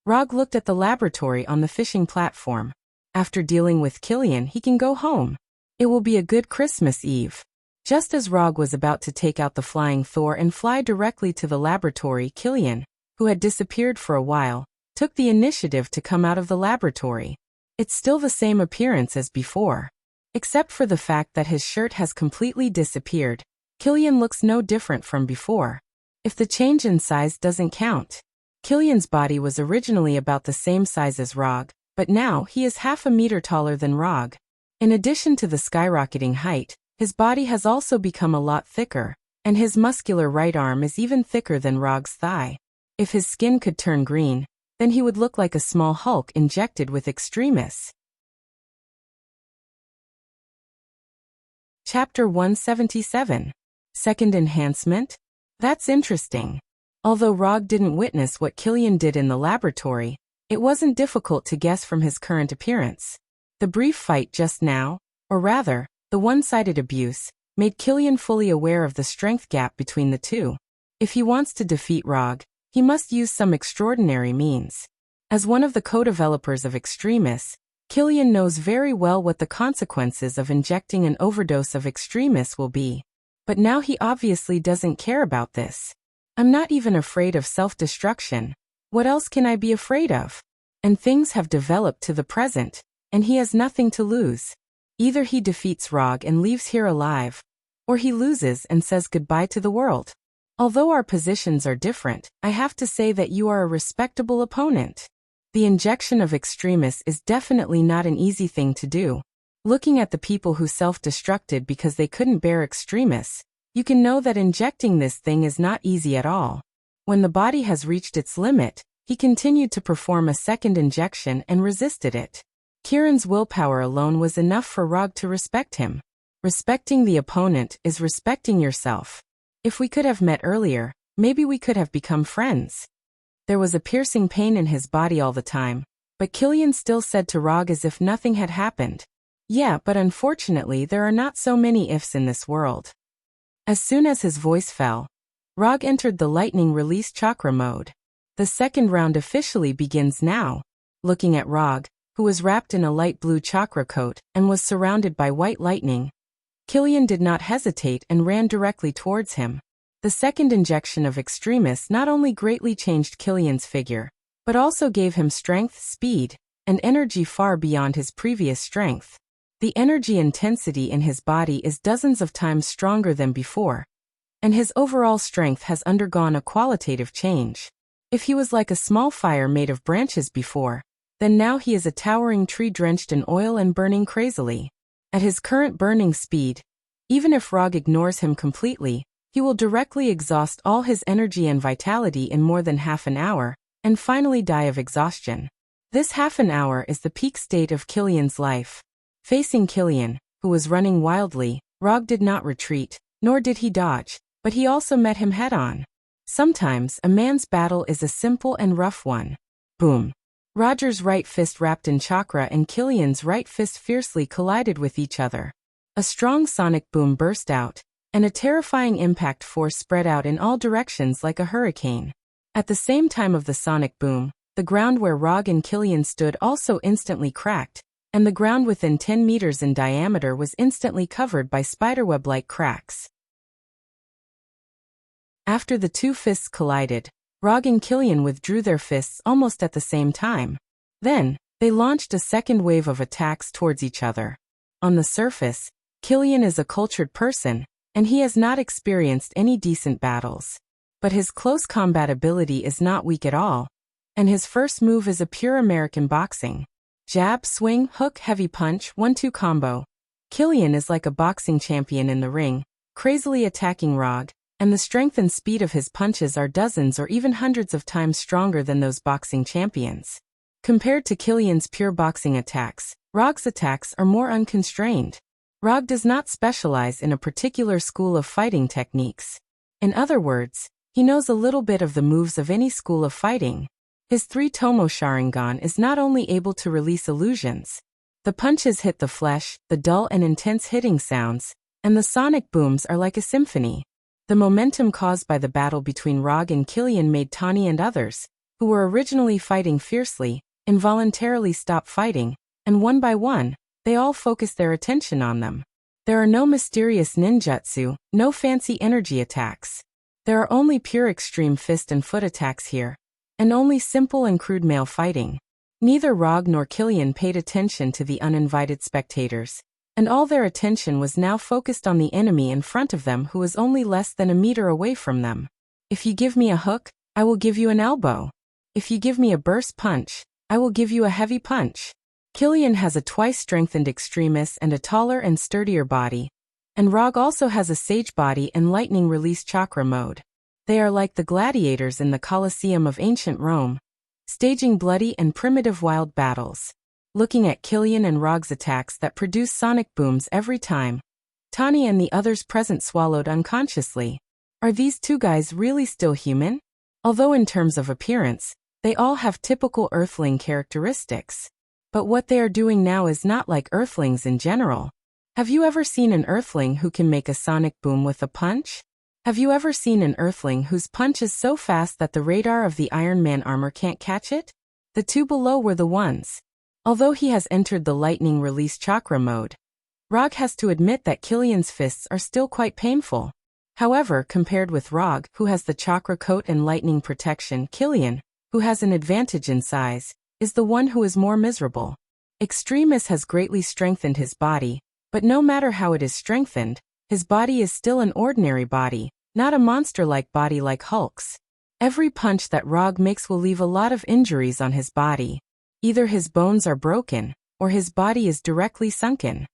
[SPEAKER 1] Rogg looked at the laboratory on the fishing platform. After dealing with Killian, he can go home. It will be a good Christmas Eve. Just as Rogg was about to take out the flying Thor and fly directly to the laboratory, Killian, who had disappeared for a while, took the initiative to come out of the laboratory. It's still the same appearance as before. Except for the fact that his shirt has completely disappeared, Killian looks no different from before. If the change in size doesn't count. Killian's body was originally about the same size as Rogg, but now he is half a meter taller than Rogg. In addition to the skyrocketing height, his body has also become a lot thicker, and his muscular right arm is even thicker than Rogg's thigh. If his skin could turn green, then he would look like a small Hulk injected with extremis. Chapter 177. Second Enhancement? That's interesting. Although Rogg didn't witness what Killian did in the laboratory, it wasn't difficult to guess from his current appearance. The brief fight just now, or rather, the one-sided abuse, made Killian fully aware of the strength gap between the 2. If he wants to defeat Rogg, he must use some extraordinary means. As one of the co-developers of extremis, Killian knows very well what the consequences of injecting an overdose of extremis will be. But now he obviously doesn't care about this. I'm not even afraid of self-destruction. What else can I be afraid of? And things have developed to the present, and he has nothing to lose. Either he defeats Rogg and leaves here alive, or he loses and says goodbye to the world. Although our positions are different, I have to say that you are a respectable opponent. The injection of extremis is definitely not an easy thing to do. Looking at the people who self-destructed because they couldn't bear extremis, you can know that injecting this thing is not easy at all. When the body has reached its limit, he continued to perform a second injection and resisted it. Kieran's willpower alone was enough for Rogg to respect him. Respecting the opponent is respecting yourself. If we could have met earlier, maybe we could have become friends. There was a piercing pain in his body all the time, but Killian still said to Rogg as if nothing had happened. Yeah, but unfortunately there are not so many ifs in this world. As soon as his voice fell, Rogg entered the lightning release chakra mode. The second round officially begins now. Looking at Rogg, who was wrapped in a light blue chakra coat and was surrounded by white lightning, Killian did not hesitate and ran directly towards him. The second injection of extremis not only greatly changed Killian's figure, but also gave him strength, speed, and energy far beyond his previous strength. The energy intensity in his body is dozens of times stronger than before, and his overall strength has undergone a qualitative change. If he was like a small fire made of branches before, then now he is a towering tree drenched in oil and burning crazily. At his current burning speed, even if Rogg ignores him completely, he will directly exhaust all his energy and vitality in more than half an hour, and finally die of exhaustion. This half an hour is the peak state of Killian's life. Facing Killian, who was running wildly, Rogg did not retreat, nor did he dodge, but he also met him head-on. Sometimes a man's battle is a simple and rough one. Boom. Roger's right fist wrapped in chakra and Killian's right fist fiercely collided with each other. A strong sonic boom burst out, and a terrifying impact force spread out in all directions like a hurricane. At the same time of the sonic boom, the ground where Rogg and Killian stood also instantly cracked, and the ground within 10 meters in diameter was instantly covered by spiderweb-like cracks. After the two fists collided, Rogg and Killian withdrew their fists almost at the same time. Then, they launched a second wave of attacks towards each other. On the surface, Killian is a cultured person, and he has not experienced any decent battles. But his close combat ability is not weak at all. And his first move is a pure American boxing. Jab, swing, hook, heavy punch, 1-2 combo. Killian is like a boxing champion in the ring, crazily attacking Rog, and the strength and speed of his punches are dozens or even hundreds of times stronger than those boxing champions. Compared to Killian's pure boxing attacks, Rog's attacks are more unconstrained. Rog does not specialize in a particular school of fighting techniques. In other words, he knows a little bit of the moves of any school of fighting. His 3-tomo Sharingan is not only able to release illusions. The punches hit the flesh, the dull and intense hitting sounds, and the sonic booms are like a symphony. The momentum caused by the battle between Rog and Killian made Tani and others, who were originally fighting fiercely, involuntarily stop fighting, and one by one, they all focused their attention on them. There are no mysterious ninjutsu, no fancy energy attacks. There are only pure extreme fist and foot attacks here, and only simple and crude male fighting. Neither Rog nor Killian paid attention to the uninvited spectators, and all their attention was now focused on the enemy in front of them who was only less than a meter away from them. If you give me a hook, I will give you an elbow. If you give me a burst punch, I will give you a heavy punch. Killian has a twice-strengthened extremis and a taller and sturdier body, and Rog also has a sage body and lightning release chakra mode. They are like the gladiators in the Colosseum of ancient Rome, staging bloody and primitive wild battles. Looking at Killian and Rog's attacks that produce sonic booms every time, Tani and the others present swallowed unconsciously. Are these two guys really still human? Although in terms of appearance, they all have typical Earthling characteristics. But what they are doing now is not like Earthlings in general. Have you ever seen an Earthling who can make a sonic boom with a punch? Have you ever seen an Earthling whose punch is so fast that the radar of the Iron Man armor can't catch it? The two below were the ones. Although he has entered the lightning release chakra mode, Rog has to admit that Killian's fists are still quite painful. However, compared with Rog, who has the chakra coat and lightning protection, Killian, who has an advantage in size, is the one who is more miserable. Extremis has greatly strengthened his body, but no matter how it is strengthened, his body is still an ordinary body, not a monster-like body like Hulk's. Every punch that Rog makes will leave a lot of injuries on his body. Either his bones are broken, or his body is directly sunken.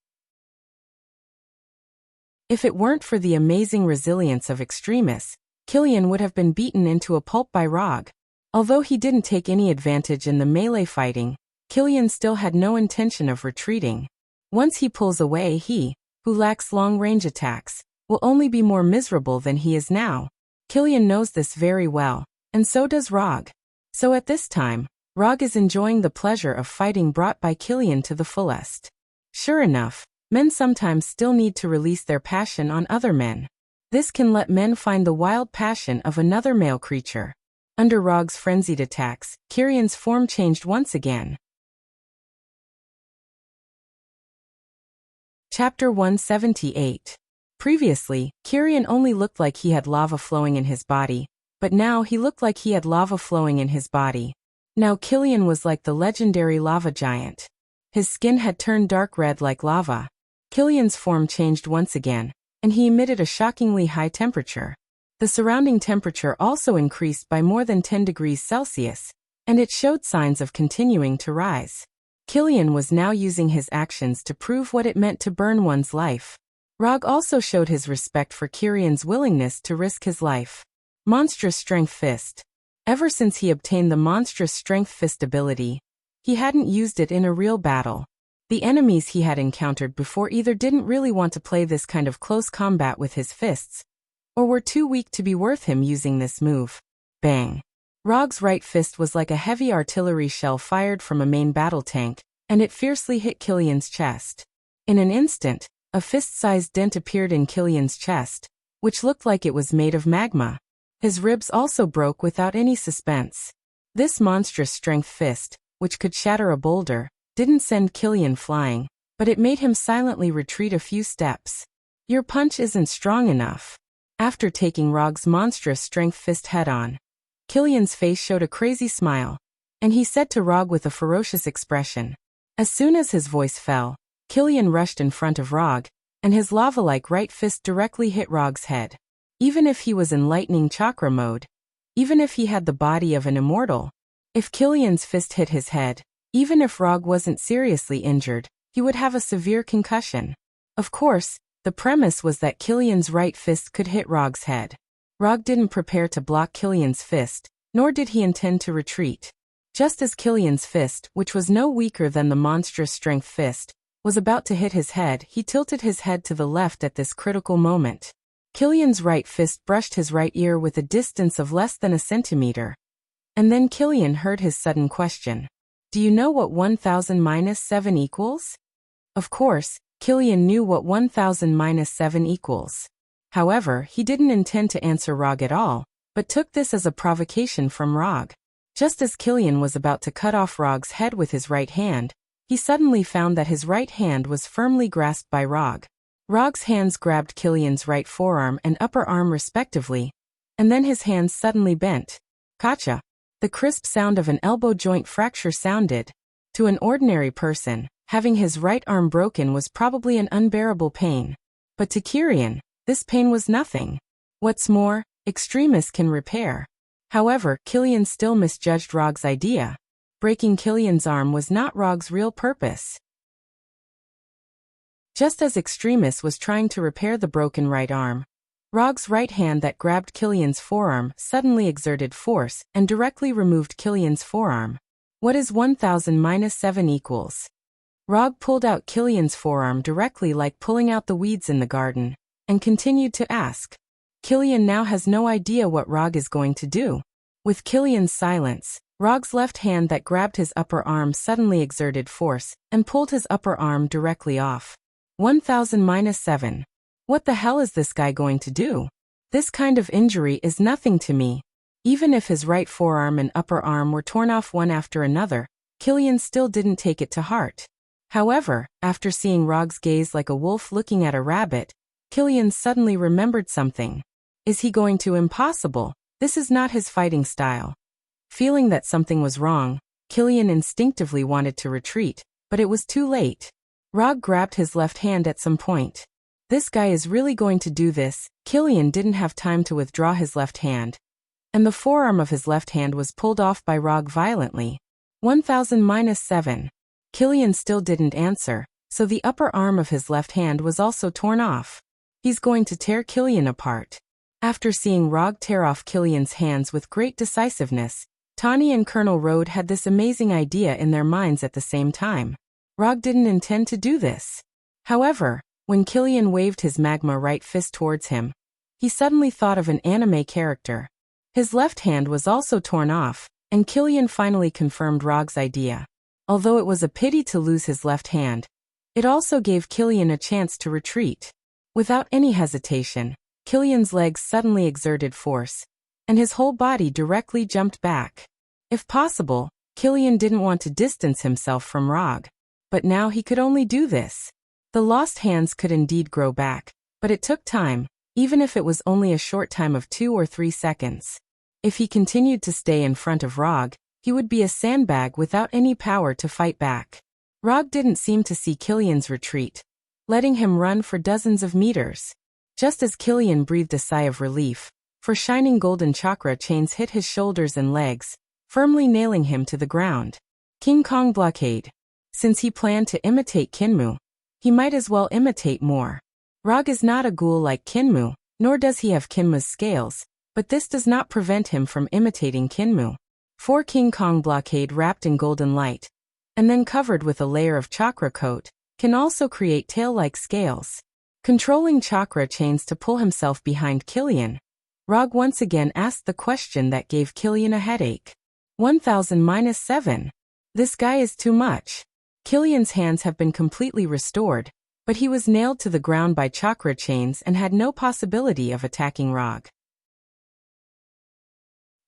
[SPEAKER 1] If it weren't for the amazing resilience of Extremis, Killian would have been beaten into a pulp by Rog. Although he didn't take any advantage in the melee fighting, Killian still had no intention of retreating. Once he pulls away, he, who lacks long-range attacks, will only be more miserable than he is now. Killian knows this very well, and so does Rog. So at this time, Rog is enjoying the pleasure of fighting brought by Killian to the fullest. Sure enough, men sometimes still need to release their passion on other men. This can let men find the wild passion of another male creature. Under Rog's frenzied attacks, Killian's form changed once again. Chapter 178. Previously, Killian only looked like he had lava flowing in his body, but now he looked like he had lava flowing in his body. Now Killian was like the legendary lava giant. His skin had turned dark red like lava. Killian's form changed once again, and he emitted a shockingly high temperature. The surrounding temperature also increased by more than 10 degrees Celsius, and it showed signs of continuing to rise. Killian was now using his actions to prove what it meant to burn one's life. Rog also showed his respect for Killian's willingness to risk his life. Monstrous Strength Fist. Ever since he obtained the Monstrous Strength Fist ability, he hadn't used it in a real battle. The enemies he had encountered before either didn't really want to play this kind of close combat with his fists, or were too weak to be worth him using this move. Bang! Rog's right fist was like a heavy artillery shell fired from a main battle tank, and it fiercely hit Killian's chest. In an instant, a fist-sized dent appeared in Killian's chest, which looked like it was made of magma. His ribs also broke without any suspense. This monstrous strength fist, which could shatter a boulder, didn't send Killian flying, but it made him silently retreat a few steps. Your punch isn't strong enough. After taking Rog's monstrous strength fist head-on, Killian's face showed a crazy smile, and he said to Rog with a ferocious expression. As soon as his voice fell, Killian rushed in front of Rog, and his lava-like right fist directly hit Rog's head. Even if he was in lightning chakra mode, even if he had the body of an immortal, If Killian's fist hit his head, even if Rog wasn't seriously injured, he would have a severe concussion. Of course, the premise was that Killian's right fist could hit Rog's head. Rog didn't prepare to block Killian's fist, nor did he intend to retreat. Just as Killian's fist, which was no weaker than the monstrous strength fist, was about to hit his head, he tilted his head to the left at this critical moment. Killian's right fist brushed his right ear with a distance of less than a centimeter. And then Killian heard his sudden question. Do you know what 1000 minus 7 equals? Of course, Killian knew what 1000 minus 7 equals. However, he didn't intend to answer Rog at all, but took this as a provocation from Rog. Just as Killian was about to cut off Rog's head with his right hand, he suddenly found that his right hand was firmly grasped by Rog. Rog's hands grabbed Killian's right forearm and upper arm respectively, and then his hands suddenly bent. Gotcha! The crisp sound of an elbow joint fracture sounded. To an ordinary person, having his right arm broken was probably an unbearable pain. But to Killian, this pain was nothing. What's more, extremists can repair. However, Killian still misjudged Rog's idea. Breaking Killian's arm was not Rog's real purpose. Just as Extremis was trying to repair the broken right arm, Rog's right hand that grabbed Killian's forearm suddenly exerted force and directly removed Killian's forearm. What is 1000 minus 7 equals? Rog pulled out Killian's forearm directly like pulling out the weeds in the garden, and continued to ask. Killian now has no idea what Rog is going to do. With Killian's silence, Rog's left hand that grabbed his upper arm suddenly exerted force and pulled his upper arm directly off. 1000 minus 7. What the hell is this guy going to do? This kind of injury is nothing to me. Even if his right forearm and upper arm were torn off one after another, Killian still didn't take it to heart. However, after seeing Rog's gaze like a wolf looking at a rabbit, Killian suddenly remembered something. Is he going to impossible? This is not his fighting style. Feeling that something was wrong, Killian instinctively wanted to retreat, but it was too late. Rog grabbed his left hand at some point. This guy is really going to do this. Killian didn't have time to withdraw his left hand, and the forearm of his left hand was pulled off by Rog violently. 1000 minus 7. Killian still didn't answer, so the upper arm of his left hand was also torn off. He's going to tear Killian apart. After seeing Rog tear off Killian's hands with great decisiveness, Tawny and Colonel Road had this amazing idea in their minds at the same time. Rog didn't intend to do this. However, when Killian waved his magma right fist towards him, he suddenly thought of an anime character. His left hand was also torn off, and Killian finally confirmed Rog's idea. Although it was a pity to lose his left hand, it also gave Killian a chance to retreat. Without any hesitation, Killian's legs suddenly exerted force, and his whole body directly jumped back. If possible, Killian didn't want to distance himself from Rog. But now he could only do this. The lost hands could indeed grow back, but it took time, even if it was only a short time of 2 or 3 seconds. If he continued to stay in front of Rog, he would be a sandbag without any power to fight back. Rog didn't seem to see Killian's retreat, letting him run for dozens of meters. Just as Killian breathed a sigh of relief, for shining golden chakra chains hit his shoulders and legs, firmly nailing him to the ground. King Kong blockade. Since he planned to imitate Kinmu, he might as well imitate more. Rog is not a ghoul like Kinmu, nor does he have Kinmu's scales, but this does not prevent him from imitating Kinmu. 4 King Kong blockade wrapped in golden light, and then covered with a layer of chakra coat, can also create tail-like scales. Controlling chakra chains to pull himself behind Killian, Rog once again asked the question that gave Killian a headache. 1000 minus 7. This guy is too much. Killian's hands have been completely restored, but he was nailed to the ground by chakra chains and had no possibility of attacking Rog.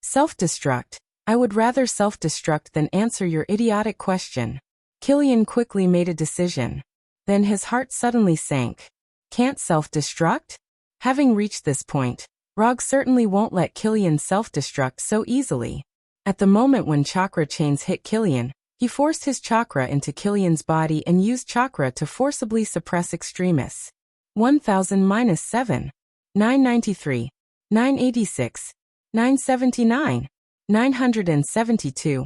[SPEAKER 1] Self-destruct. I would rather self-destruct than answer your idiotic question. Killian quickly made a decision. Then his heart suddenly sank. Can't self-destruct? Having reached this point, Rog certainly won't let Killian self-destruct so easily. At the moment when chakra chains hit Killian, he forced his chakra into Killian's body and used chakra to forcibly suppress Extremis. 1000 minus 7. 993. 986. 979. 972.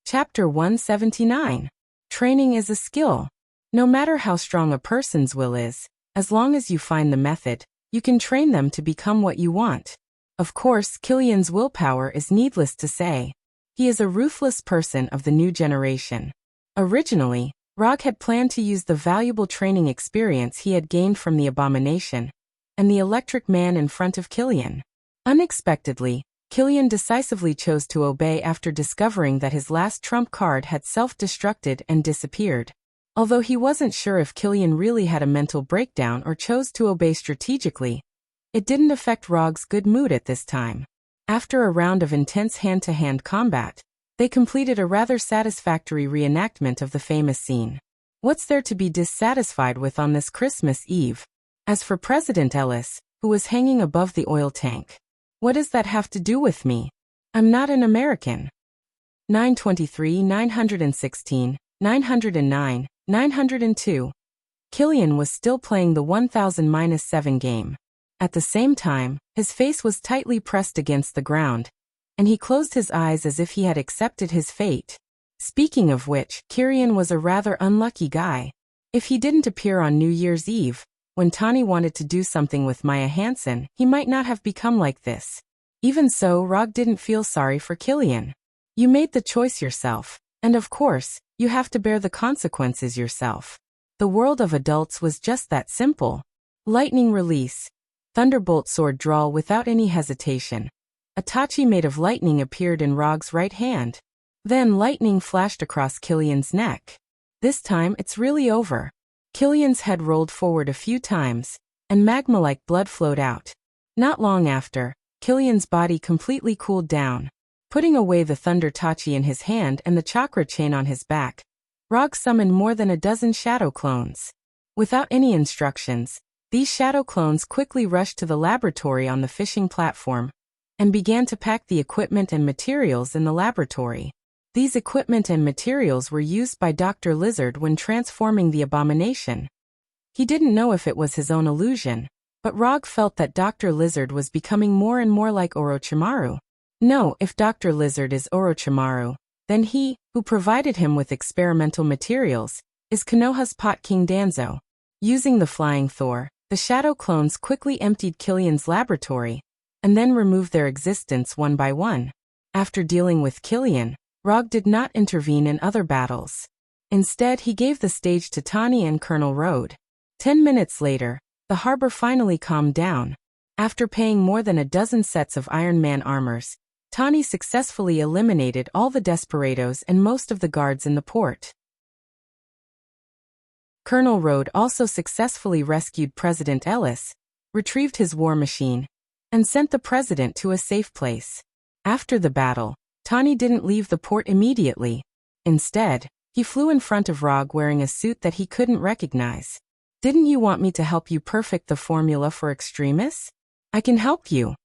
[SPEAKER 1] Chapter 179. Training is a skill. No matter how strong a person's will is, as long as you find the method, you can train them to become what you want. Of course, Killian's willpower is needless to say. He is a ruthless person of the new generation. Originally, Rog had planned to use the valuable training experience he had gained from the abomination and the electric man in front of Killian. Unexpectedly, Killian decisively chose to obey after discovering that his last trump card had self-destructed and disappeared. Although he wasn't sure if Killian really had a mental breakdown or chose to obey strategically, it didn't affect Rog's good mood at this time. After a round of intense hand-to-hand combat, they completed a rather satisfactory reenactment of the famous scene. What's there to be dissatisfied with on this Christmas Eve? As for President Ellis, who was hanging above the oil tank, what does that have to do with me? I'm not an American. 923, 916, 909, 902. Killian was still playing the 1000-7 game. At the same time, his face was tightly pressed against the ground, and he closed his eyes as if he had accepted his fate. Speaking of which, Killian was a rather unlucky guy. If he didn't appear on New Year's Eve, when Tani wanted to do something with Maya Hansen, he might not have become like this. Even so, Rog didn't feel sorry for Killian. You made the choice yourself, and of course, you have to bear the consequences yourself. The world of adults was just that simple. Lightning release. Thunderbolt sword draw without any hesitation. A tachi made of lightning appeared in Rog's right hand. Then lightning flashed across Killian's neck. This time it's really over. Killian's head rolled forward a few times, and magma-like blood flowed out. Not long after, Killian's body completely cooled down. Putting away the thunder tachi in his hand and the chakra chain on his back, Rog summoned more than a dozen shadow clones. Without any instructions, these shadow clones quickly rushed to the laboratory on the fishing platform and began to pack the equipment and materials in the laboratory. These equipment and materials were used by Dr. Lizard when transforming the abomination. He didn't know if it was his own illusion, but Rog felt that Dr. Lizard was becoming more and more like Orochimaru. No, if Dr. Lizard is Orochimaru, then he, who provided him with experimental materials, is Konoha's Pot King Danzo. Using the Flying Thor, the shadow clones quickly emptied Killian's laboratory, and then removed their existence one by one. After dealing with Killian, Rog did not intervene in other battles. Instead, he gave the stage to Tani and Colonel Road. 10 minutes later, the harbor finally calmed down. After paying more than a dozen sets of Iron Man armors, Tani successfully eliminated all the desperados and most of the guards in the port. Colonel Road also successfully rescued President Ellis, retrieved his war machine, and sent the president to a safe place. After the battle, Tani didn't leave the port immediately. Instead, he flew in front of Rog wearing a suit that he couldn't recognize. Didn't you want me to help you perfect the formula for extremists? I can help you.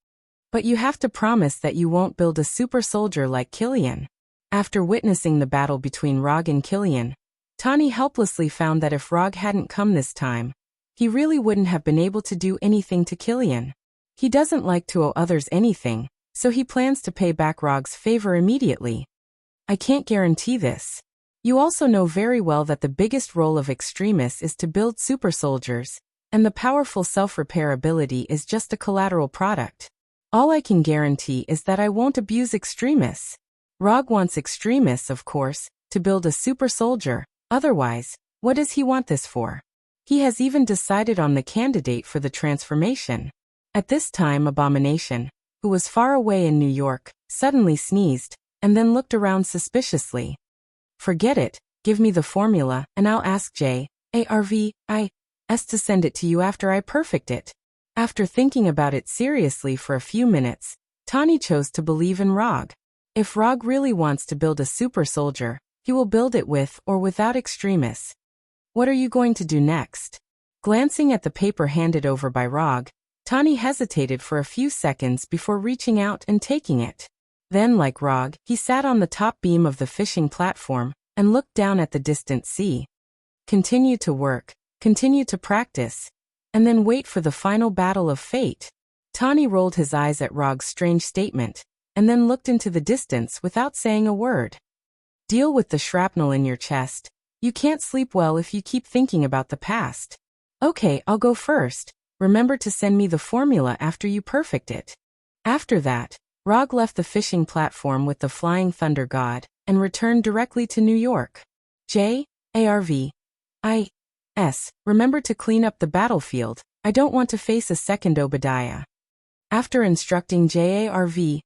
[SPEAKER 1] But you have to promise that you won't build a super soldier like Killian. After witnessing the battle between Rog and Killian, Tani helplessly found that if Rog hadn't come this time, he really wouldn't have been able to do anything to Killian. He doesn't like to owe others anything, so he plans to pay back Rog's favor immediately. I can't guarantee this. You also know very well that the biggest role of extremists is to build super soldiers, and the powerful self-repair ability is just a collateral product. All I can guarantee is that I won't abuse extremists. Rog wants extremists, of course, to build a super soldier. Otherwise, what does he want this for? He has even decided on the candidate for the transformation. At this time, Abomination, who was far away in New York, suddenly sneezed, and then looked around suspiciously. Forget it, give me the formula, and I'll ask J.A.R.V.I.S. to send it to you after I perfect it. After thinking about it seriously for a few minutes, Tani chose to believe in Rog. If Rog really wants to build a super soldier, he will build it with or without extremists. What are you going to do next? Glancing at the paper handed over by Rog, Tani hesitated for a few seconds before reaching out and taking it. Then, like Rog, he sat on the top beam of the fishing platform and looked down at the distant sea. Continue to work, continue to practice, and then wait for the final battle of fate. Tani rolled his eyes at Rog's strange statement, and then looked into the distance without saying a word. Deal with the shrapnel in your chest. You can't sleep well if you keep thinking about the past. Okay, I'll go first. Remember to send me the formula after you perfect it. After that, Rog left the fishing platform with the Flying Thunder God and returned directly to New York. J.A.R.V.I.S. Remember to clean up the battlefield. I don't want to face a second Obadiah. After instructing J.A.R.V.I.S.,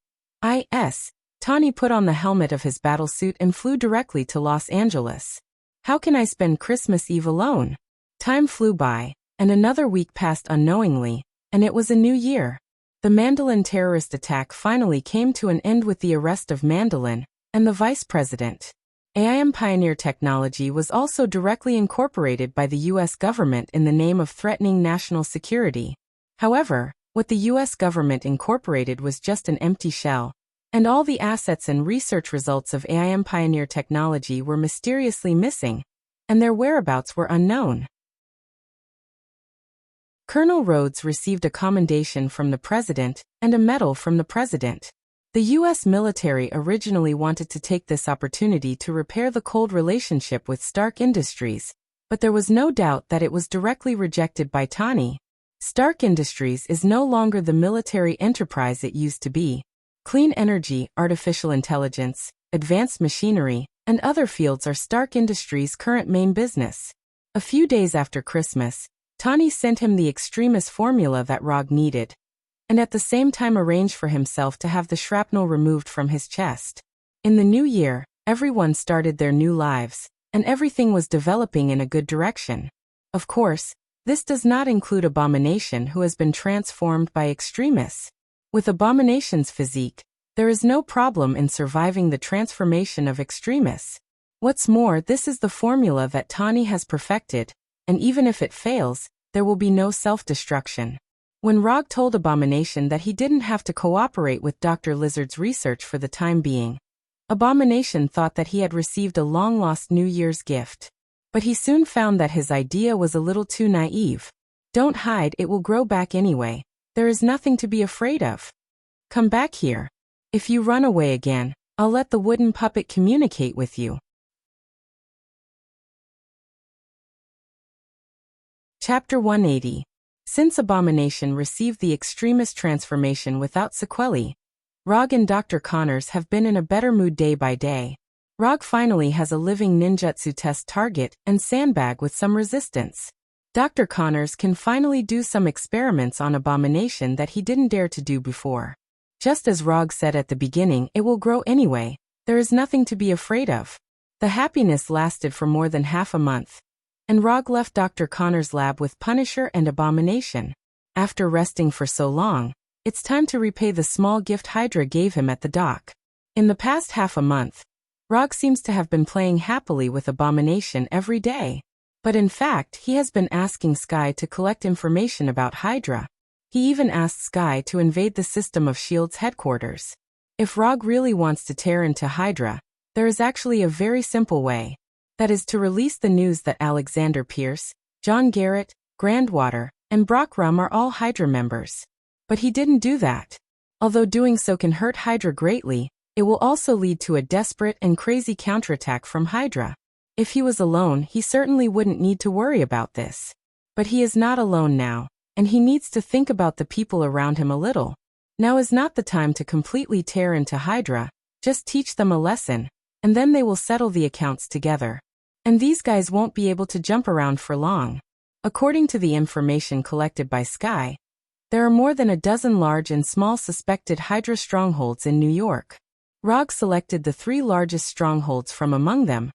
[SPEAKER 1] Tawny put on the helmet of his battlesuit and flew directly to Los Angeles. How can I spend Christmas Eve alone? Time flew by, and another week passed unknowingly, and it was a new year. The Mandolin terrorist attack finally came to an end with the arrest of Mandolin and the vice president. AIM Pioneer technology was also directly incorporated by the U.S. government in the name of threatening national security. However, what the U.S. government incorporated was just an empty shell, and all the assets and research results of AIM Pioneer technology were mysteriously missing, and their whereabouts were unknown. Colonel Rhodes received a commendation from the president and a medal from the president. The U.S. military originally wanted to take this opportunity to repair the cold relationship with Stark Industries, but there was no doubt that it was directly rejected by Tawny. Stark Industries is no longer the military enterprise it used to be. Clean energy, artificial intelligence, advanced machinery, and other fields are Stark Industries' current main business. A few days after Christmas, Tawny sent him the extremis formula that Rog needed, and at the same time arranged for himself to have the shrapnel removed from his chest. In the new year, everyone started their new lives, and everything was developing in a good direction. Of course, this does not include Abomination, who has been transformed by extremis. With Abomination's physique, there is no problem in surviving the transformation of extremis. What's more, this is the formula that Tawny has perfected, and even if it fails, there will be no self-destruction. When Rog told Abomination that he didn't have to cooperate with Dr. Lizard's research for the time being, Abomination thought that he had received a long-lost New Year's gift. But he soon found that his idea was a little too naive. Don't hide, it will grow back anyway. There is nothing to be afraid of. Come back here. If you run away again, I'll let the wooden puppet communicate with you. Chapter 180. Since Abomination received the extremis transformation without sequelae, Rog and Dr. Connors have been in a better mood day by day. Rog finally has a living ninjutsu test target and sandbag with some resistance. Dr. Connors can finally do some experiments on Abomination that he didn't dare to do before. Just as Rog said at the beginning, it will grow anyway. There is nothing to be afraid of. The happiness lasted for more than half a month, and Rog left Dr. Connors' lab with Punisher and Abomination. After resting for so long, it's time to repay the small gift Hydra gave him at the dock. In the past half a month, Rog seems to have been playing happily with Abomination every day. But in fact, he has been asking Sky to collect information about Hydra. He even asked Sky to invade the system of S.H.I.E.L.D.'s headquarters. If Rog really wants to tear into Hydra, there is actually a very simple way. That is to release the news that Alexander Pierce, John Garrett, Grandwater, and Brock Rum are all Hydra members. But he didn't do that. Although doing so can hurt Hydra greatly, it will also lead to a desperate and crazy counterattack from Hydra. If he was alone, he certainly wouldn't need to worry about this. But he is not alone now, and he needs to think about the people around him a little. Now is not the time to completely tear into Hydra, just teach them a lesson, and then they will settle the accounts together. And these guys won't be able to jump around for long. According to the information collected by Sky, there are more than a dozen large and small suspected Hydra strongholds in New York. Rog selected the 3 largest strongholds from among them,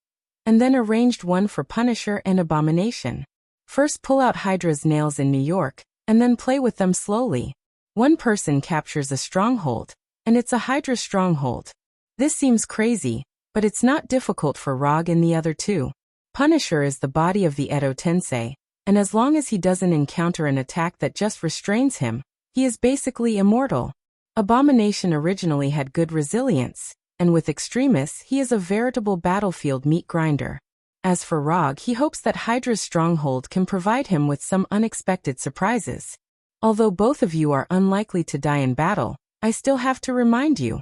[SPEAKER 1] and then arranged one for Punisher and Abomination. First pull out Hydra's nails in New York, and then play with them slowly. One person captures a stronghold, and it's a Hydra stronghold. This seems crazy, but it's not difficult for Rog and the other 2. Punisher is the body of the Edo Tensei, and as long as he doesn't encounter an attack that just restrains him, he is basically immortal. Abomination originally had good resilience, and with extremis he is a veritable battlefield meat grinder. As for Rog, he hopes that Hydra's stronghold can provide him with some unexpected surprises. Although both of you are unlikely to die in battle, I still have to remind you.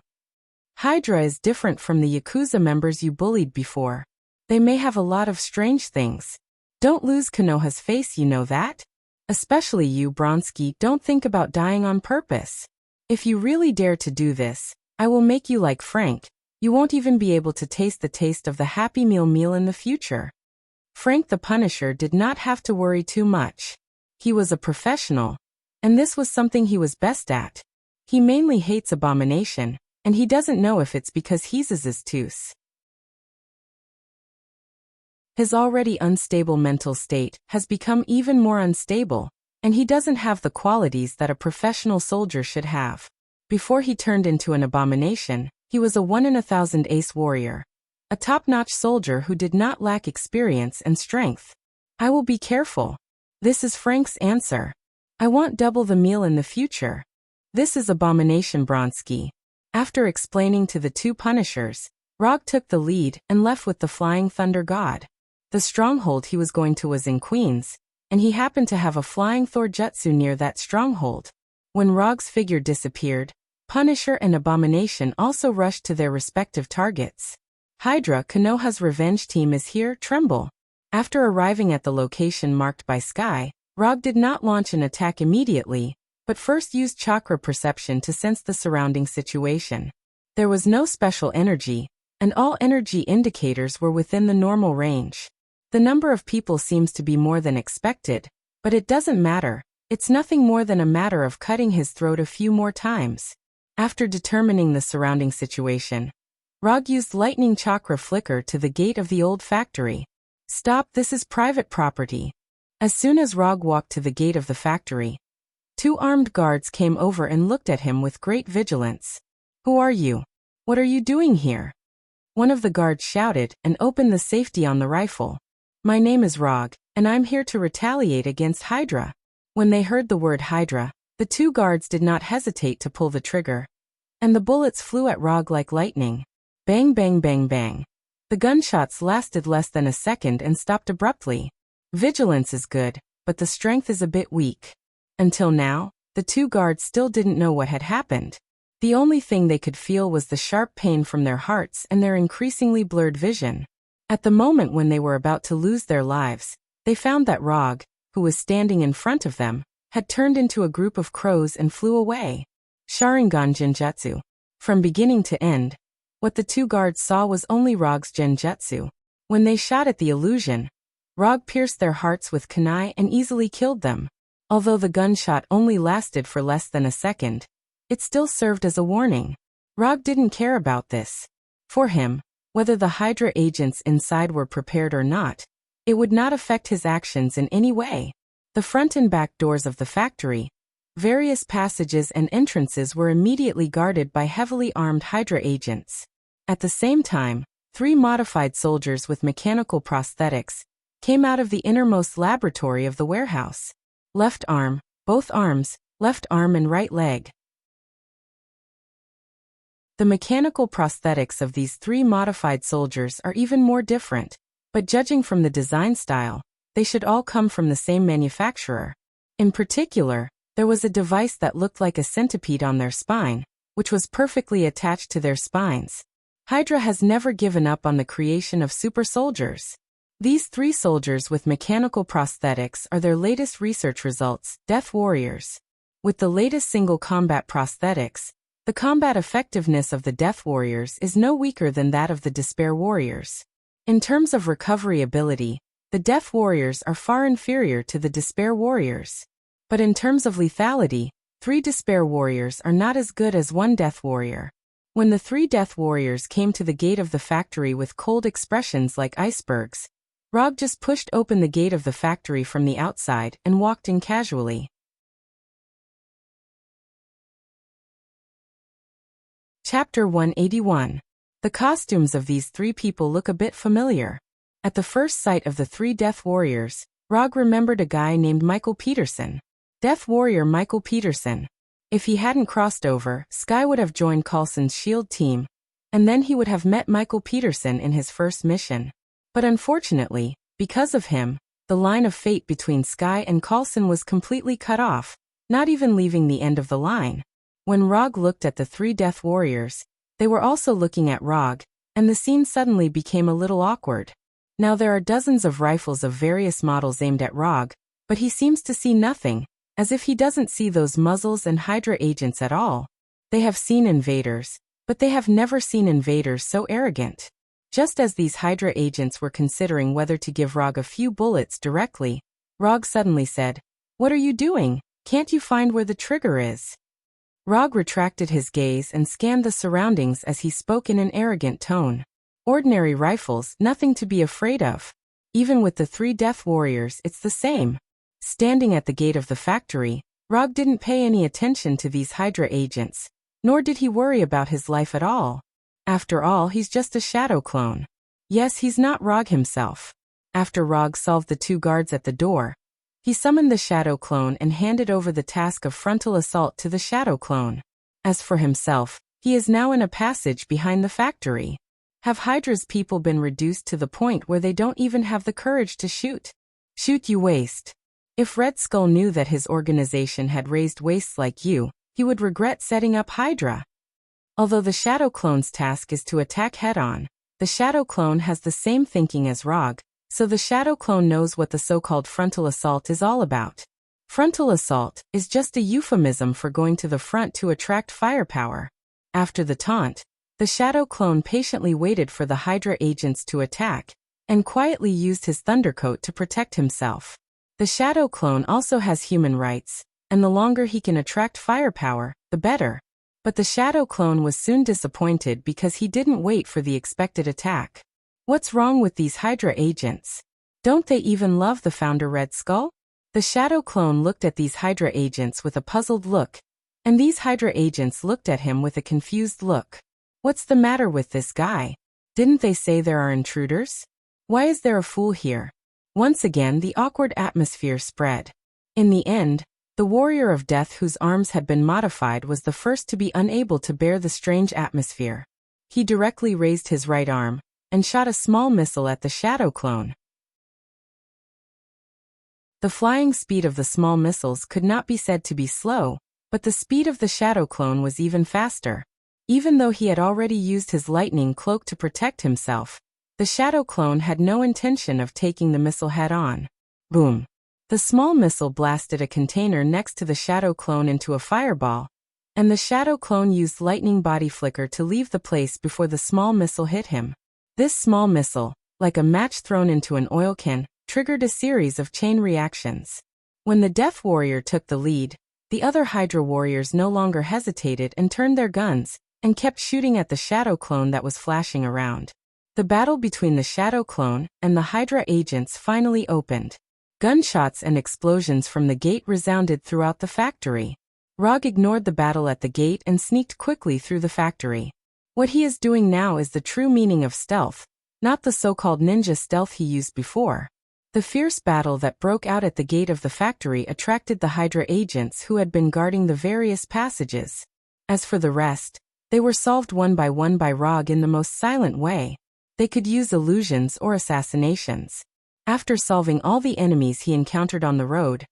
[SPEAKER 1] Hydra is different from the Yakuza members you bullied before. They may have a lot of strange things. Don't lose Konoha's face, you know that? Especially you, Bronski, don't think about dying on purpose. If you really dare to do this, I will make you like Frank. You won't even be able to taste the taste of the Happy Meal in the future. Frank the Punisher did not have to worry too much. He was a professional, and this was something he was best at. He mainly hates Abomination, and he doesn't know if it's because he's his tooth. His already unstable mental state has become even more unstable, and he doesn't have the qualities that a professional soldier should have. Before he turned into an Abomination, he was a 1 in 1,000 ace warrior. A top-notch soldier who did not lack experience and strength. I will be careful. This is Frank's answer. I want double the meal in the future. This is Abomination Bronski. After explaining to the two Punishers, Rog took the lead and left with the Flying Thunder God. The stronghold he was going to was in Queens, and he happened to have a Flying Thor jutsu near that stronghold. When Rog's figure disappeared, Punisher and Abomination also rushed to their respective targets. Hydra, Konoha's revenge team is here, tremble. After arriving at the location marked by Sky, Rog did not launch an attack immediately, but first used chakra perception to sense the surrounding situation. There was no special energy, and all energy indicators were within the normal range. The number of people seems to be more than expected, but it doesn't matter. It's nothing more than a matter of cutting his throat a few more times. After determining the surrounding situation, Rog used lightning chakra flicker to the gate of the old factory. Stop, this is private property. As soon as Rog walked to the gate of the factory, two armed guards came over and looked at him with great vigilance. Who are you? What are you doing here? One of the guards shouted and opened the safety on the rifle. My name is Rog, and I'm here to retaliate against Hydra. When they heard the word Hydra, the two guards did not hesitate to pull the trigger, and the bullets flew at Rog like lightning. Bang bang bang bang. The gunshots lasted less than a second and stopped abruptly. Vigilance is good, but the strength is a bit weak. Until now, the two guards still didn't know what had happened. The only thing they could feel was the sharp pain from their hearts and their increasingly blurred vision. At the moment when they were about to lose their lives, they found that Rog, who was standing in front of them, had turned into a group of crows and flew away. Sharingan Genjutsu. From beginning to end, what the two guards saw was only Rog's Genjutsu. When they shot at the illusion, Rog pierced their hearts with kunai and easily killed them. Although the gunshot only lasted for less than a second, it still served as a warning. Rog didn't care about this. For him, whether the Hydra agents inside were prepared or not, it would not affect his actions in any way. The front and back doors of the factory, various passages and entrances were immediately guarded by heavily armed Hydra agents. At the same time, 3 modified soldiers with mechanical prosthetics came out of the innermost laboratory of the warehouse. Left arm, both arms, left arm and right leg. The mechanical prosthetics of these 3 modified soldiers are even more different, but judging from the design style, they should all come from the same manufacturer. In particular, there was a device that looked like a centipede on their spine, which was perfectly attached to their spines. Hydra has never given up on the creation of super soldiers. These 3 soldiers with mechanical prosthetics are their latest research results, Death Warriors. With the latest single combat prosthetics, the combat effectiveness of the Death Warriors is no weaker than that of the Despair Warriors. In terms of recovery ability, the Death Warriors are far inferior to the Despair Warriors. But in terms of lethality, 3 Despair Warriors are not as good as 1 Death Warrior. When the 3 Death Warriors came to the gate of the factory with cold expressions like icebergs, Rog just pushed open the gate of the factory from the outside and walked in casually. Chapter 181. The costumes of these 3 people look a bit familiar. At the first sight of the 3 Death Warriors, Rog remembered a guy named Michael Peterson. Death Warrior Michael Peterson. If he hadn't crossed over, Sky would have joined Coulson's SHIELD team, and then he would have met Michael Peterson in his first mission. But unfortunately, because of him, the line of fate between Sky and Coulson was completely cut off, not even leaving the end of the line. When Rog looked at the 3 Death Warriors, They were also looking at Rog, and the scene suddenly became a little awkward. Now there are dozens of rifles of various models aimed at Rog, but he seems to see nothing, as if he doesn't see those muzzles and Hydra agents at all. They have seen invaders, but they have never seen invaders so arrogant. Just as these Hydra agents were considering whether to give Rog a few bullets directly, Rog suddenly said, "What are you doing? Can't you find where the trigger is?" Rog retracted his gaze and scanned the surroundings as he spoke in an arrogant tone. Ordinary rifles, nothing to be afraid of. Even with the 3 Death Warriors, it's the same. Standing at the gate of the factory, Rog didn't pay any attention to these Hydra agents, nor did he worry about his life at all. After all, he's just a shadow clone. Yes, he's not Rog himself. After Rog solved the 2 guards at the door, he summoned the shadow clone and handed over the task of frontal assault to the shadow clone. As for himself, he is now in a passage behind the factory. Have Hydra's people been reduced to the point where they don't even have the courage to shoot? Shoot, you waste. If Red Skull knew that his organization had raised wastes like you, he would regret setting up Hydra. Although the shadow clone's task is to attack head-on, the shadow clone has the same thinking as Rog, so the shadow clone knows what the so-called frontal assault is all about. Frontal assault is just a euphemism for going to the front to attract firepower. After the taunt, the shadow clone patiently waited for the Hydra agents to attack, and quietly used his thundercoat to protect himself. The shadow clone also has human rights, and the longer he can attract firepower, the better. But the shadow clone was soon disappointed because he didn't wait for the expected attack. What's wrong with these Hydra agents? Don't they even love the founder Red Skull? The shadow clone looked at these Hydra agents with a puzzled look, and these Hydra agents looked at him with a confused look. What's the matter with this guy? Didn't they say there are intruders? Why is there a fool here? Once again, the awkward atmosphere spread. In the end, the warrior of death whose arms had been modified was the first to be unable to bear the strange atmosphere. He directly raised his right arm and shot a small missile at the shadow clone. The flying speed of the small missiles could not be said to be slow, but the speed of the shadow clone was even faster. Even though he had already used his lightning cloak to protect himself, the shadow clone had no intention of taking the missile head-on. Boom! The small missile blasted a container next to the shadow clone into a fireball, and the shadow clone used lightning body flicker to leave the place before the small missile hit him. This small missile, like a match thrown into an oil can, triggered a series of chain reactions. When the Death Warrior took the lead, the other Hydra warriors no longer hesitated and turned their guns, and kept shooting at the shadow clone that was flashing around. The battle between the shadow clone and the Hydra agents finally opened. Gunshots and explosions from the gate resounded throughout the factory. Rog ignored the battle at the gate and sneaked quickly through the factory. What he is doing now is the true meaning of stealth, not the so-called ninja stealth he used before. The fierce battle that broke out at the gate of the factory attracted the Hydra agents who had been guarding the various passages. As for the rest, they were solved one by Rog in the most silent way. They could use illusions or assassinations. After solving all the enemies he encountered on the road,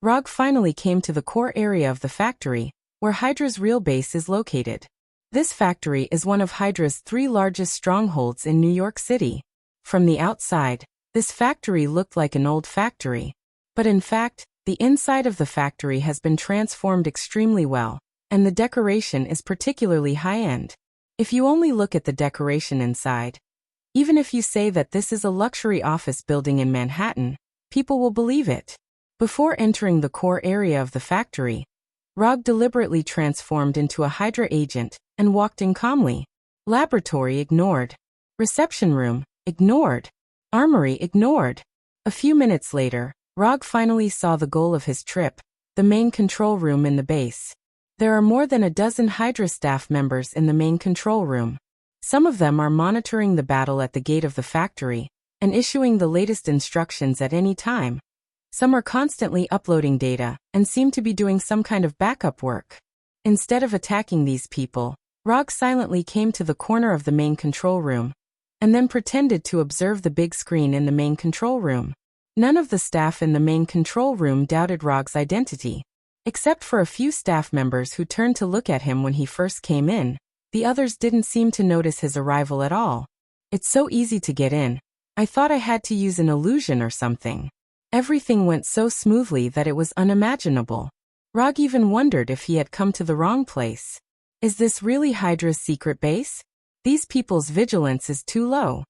[SPEAKER 1] Rog finally came to the core area of the factory, where Hydra's real base is located. This factory is one of Hydra's 3 largest strongholds in New York City. From the outside, this factory looked like an old factory. But in fact, the inside of the factory has been transformed extremely well, and the decoration is particularly high-end. If you only look at the decoration inside, even if you say that this is a luxury office building in Manhattan, people will believe it. Before entering the core area of the factory, Rog deliberately transformed into a Hydra agent and walked in calmly. Laboratory ignored. Reception room ignored. Armory ignored. A few minutes later, Rog finally saw the goal of his trip, the main control room in the base. There are more than a dozen Hydra staff members in the main control room. Some of them are monitoring the battle at the gate of the factory and issuing the latest instructions at any time. Some are constantly uploading data and seem to be doing some kind of backup work. Instead of attacking these people, Rog silently came to the corner of the main control room and then pretended to observe the big screen in the main control room. None of the staff in the main control room doubted Rog's identity. Except for a few staff members who turned to look at him when he first came in, The others didn't seem to notice his arrival at all. It's so easy to get in. I thought I had to use an illusion or something. Everything went so smoothly that it was unimaginable. Rog even wondered if he had come to the wrong place. Is this really Hydra's secret base? These people's vigilance is too low.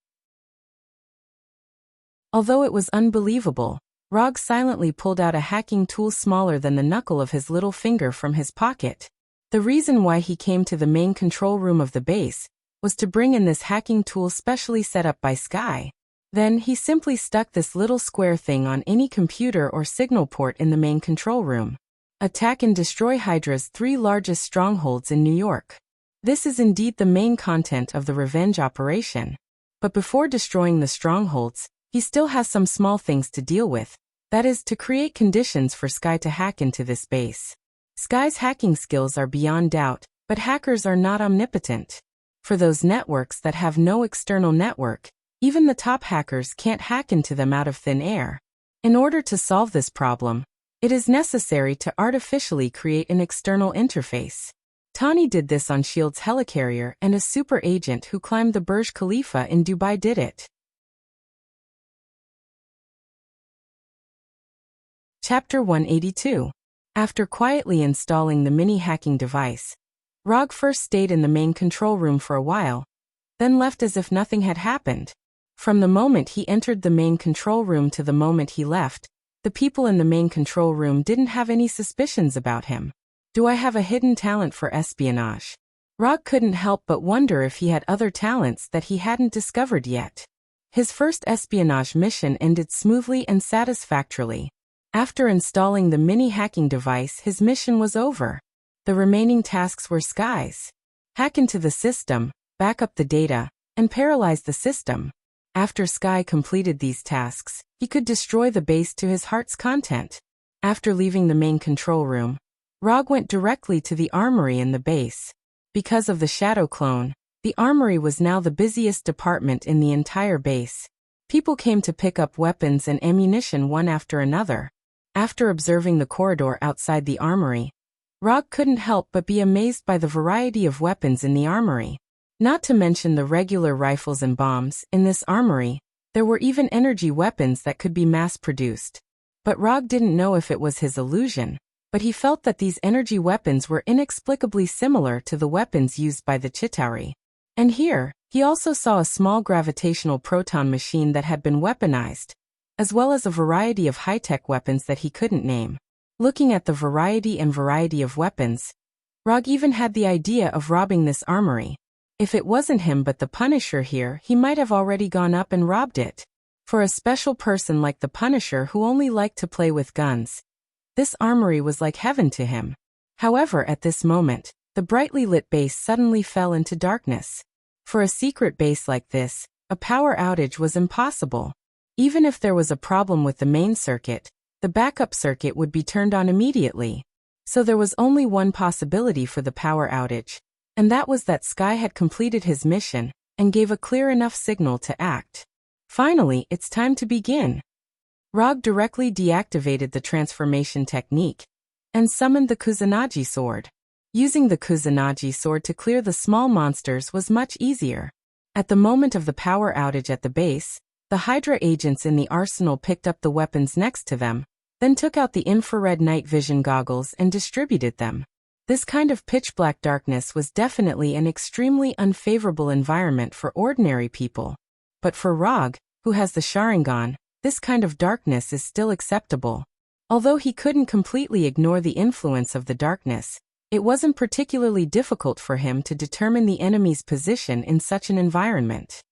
[SPEAKER 1] Although it was unbelievable, Rog silently pulled out a hacking tool smaller than the knuckle of his little finger from his pocket. The reason why he came to the main control room of the base was to bring in this hacking tool specially set up by Sky. Then he simply stuck this little square thing on any computer or signal port in the main control room. Attack and destroy Hydra's 3 largest strongholds in New York. This is indeed the main content of the revenge operation. But before destroying the strongholds, he still has some small things to deal with. That is, to create conditions for Sky to hack into this base. Sky's hacking skills are beyond doubt, but hackers are not omnipotent. For those networks that have no external network, even the top hackers can't hack into them out of thin air. In order to solve this problem, it is necessary to artificially create an external interface. Tawny did this on S.H.I.E.L.D.'s helicarrier, and a super agent who climbed the Burj Khalifa in Dubai did it. Chapter 182. After quietly installing the mini-hacking device, Rog first stayed in the main control room for a while, then left as if nothing had happened. From the moment he entered the main control room to the moment he left, the people in the main control room didn't have any suspicions about him. Do I have a hidden talent for espionage? Rog couldn't help but wonder if he had other talents that he hadn't discovered yet. His first espionage mission ended smoothly and satisfactorily. After installing the mini-hacking device, his mission was over. The remaining tasks were Sky's. Hack into the system, back up the data, and paralyze the system. After Sky completed these tasks, he could destroy the base to his heart's content. After leaving the main control room, Rog went directly to the armory in the base. Because of the shadow clone, the armory was now the busiest department in the entire base. People came to pick up weapons and ammunition one after another. After observing the corridor outside the armory, Rog couldn't help but be amazed by the variety of weapons in the armory. Not to mention the regular rifles and bombs, in this armory, there were even energy weapons that could be mass-produced. But Rog didn't know if it was his illusion, but he felt that these energy weapons were inexplicably similar to the weapons used by the Chitauri. And here, he also saw a small gravitational proton machine that had been weaponized, as well as a variety of high-tech weapons that he couldn't name. Looking at the variety of weapons, Rog even had the idea of robbing this armory. If it wasn't him but the Punisher here, he might have already gone up and robbed it. For a special person like the Punisher who only liked to play with guns, this armory was like heaven to him. However, at this moment, the brightly lit base suddenly fell into darkness. For a secret base like this, a power outage was impossible. Even if there was a problem with the main circuit, the backup circuit would be turned on immediately. So there was only one possibility for the power outage, and that was that Sky had completed his mission and gave a clear enough signal to act. Finally, it's time to begin. Rog directly deactivated the transformation technique and summoned the Kusanagi sword. Using the Kusanagi sword to clear the small monsters was much easier. At the moment of the power outage at the base, the Hydra agents in the arsenal picked up the weapons next to them, then took out the infrared night vision goggles and distributed them. This kind of pitch-black darkness was definitely an extremely unfavorable environment for ordinary people. But for Rog, who has the Sharingan, this kind of darkness is still acceptable. Although he couldn't completely ignore the influence of the darkness, it wasn't particularly difficult for him to determine the enemy's position in such an environment.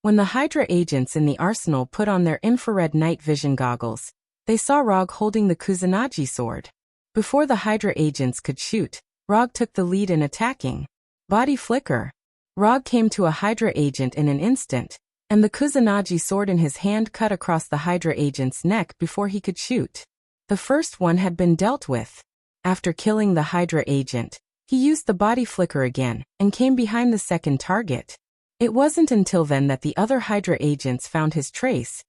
[SPEAKER 1] When the Hydra agents in the arsenal put on their infrared night vision goggles, they saw Rog holding the Kusanagi sword. Before the Hydra agents could shoot, Rog took the lead in attacking. Body flicker. Rog came to a Hydra agent in an instant, and the Kusanagi sword in his hand cut across the Hydra agent's neck before he could shoot. The first one had been dealt with. After killing the Hydra agent, he used the body flicker again and came behind the second target. It wasn't until then that the other Hydra agents found his trace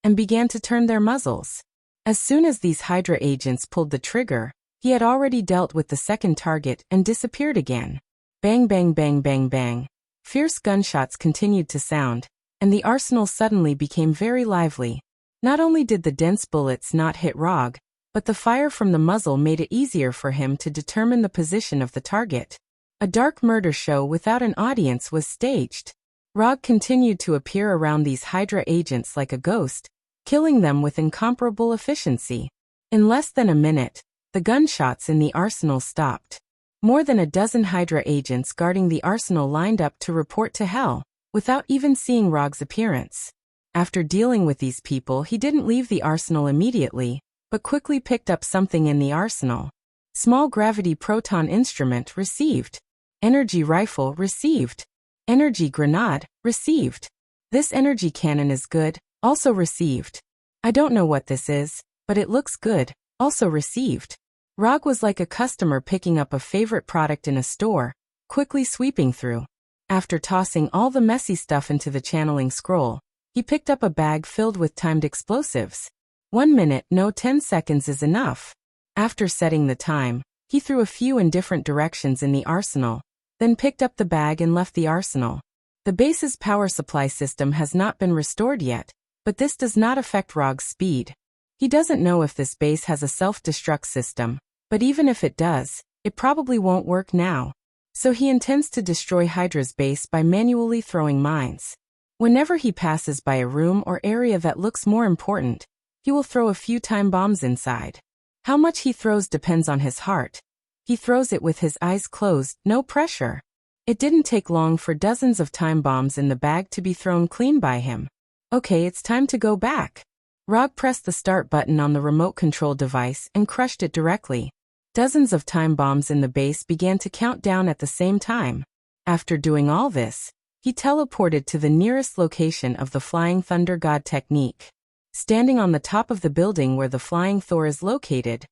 [SPEAKER 1] and began to turn their muzzles. As soon as these Hydra agents pulled the trigger, He had already dealt with the second target and disappeared again. Bang bang bang bang bang. Fierce gunshots continued to sound, and the arsenal suddenly became very lively. Not only did the dense bullets not hit Rog, but the fire from the muzzle made it easier for him to determine the position of the target. A dark murder show without an audience was staged. Rog continued to appear around these Hydra agents like a ghost, killing them with incomparable efficiency. In less than a minute, the gunshots in the arsenal stopped. More than a dozen Hydra agents guarding the arsenal lined up to report to Hell, without even seeing Rog's appearance. After dealing with these people, he didn't leave the arsenal immediately, but quickly picked up something in the arsenal. Small gravity proton instrument received. Energy rifle received. Energy grenade received. This energy cannon is good, also received. I don't know what this is, but it looks good, also received. Rog was like a customer picking up a favorite product in a store, quickly sweeping through. After tossing all the messy stuff into the channeling scroll, he picked up a bag filled with timed explosives. 1 minute, no 10 seconds is enough. After setting the time, he threw a few in different directions in the arsenal, then picked up the bag and left the arsenal. The base's power supply system has not been restored yet, but this does not affect Rog's speed. He doesn't know if this base has a self-destruct system, but even if it does, it probably won't work now. So he intends to destroy Hydra's base by manually throwing mines. Whenever he passes by a room or area that looks more important, he will throw a few time bombs inside. How much he throws depends on his heart. He throws it with his eyes closed, no pressure. It didn't take long for dozens of time bombs in the bag to be thrown clean by him. Okay, it's time to go back. Rog pressed the start button on the remote control device and crushed it directly. Dozens of time bombs in the base began to count down at the same time. After doing all this, he teleported to the nearest location of the Flying Thunder God technique. Standing on the top of the building where the Flying Thor is located,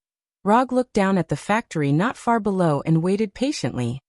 [SPEAKER 1] Rog looked down at the factory not far below and waited patiently.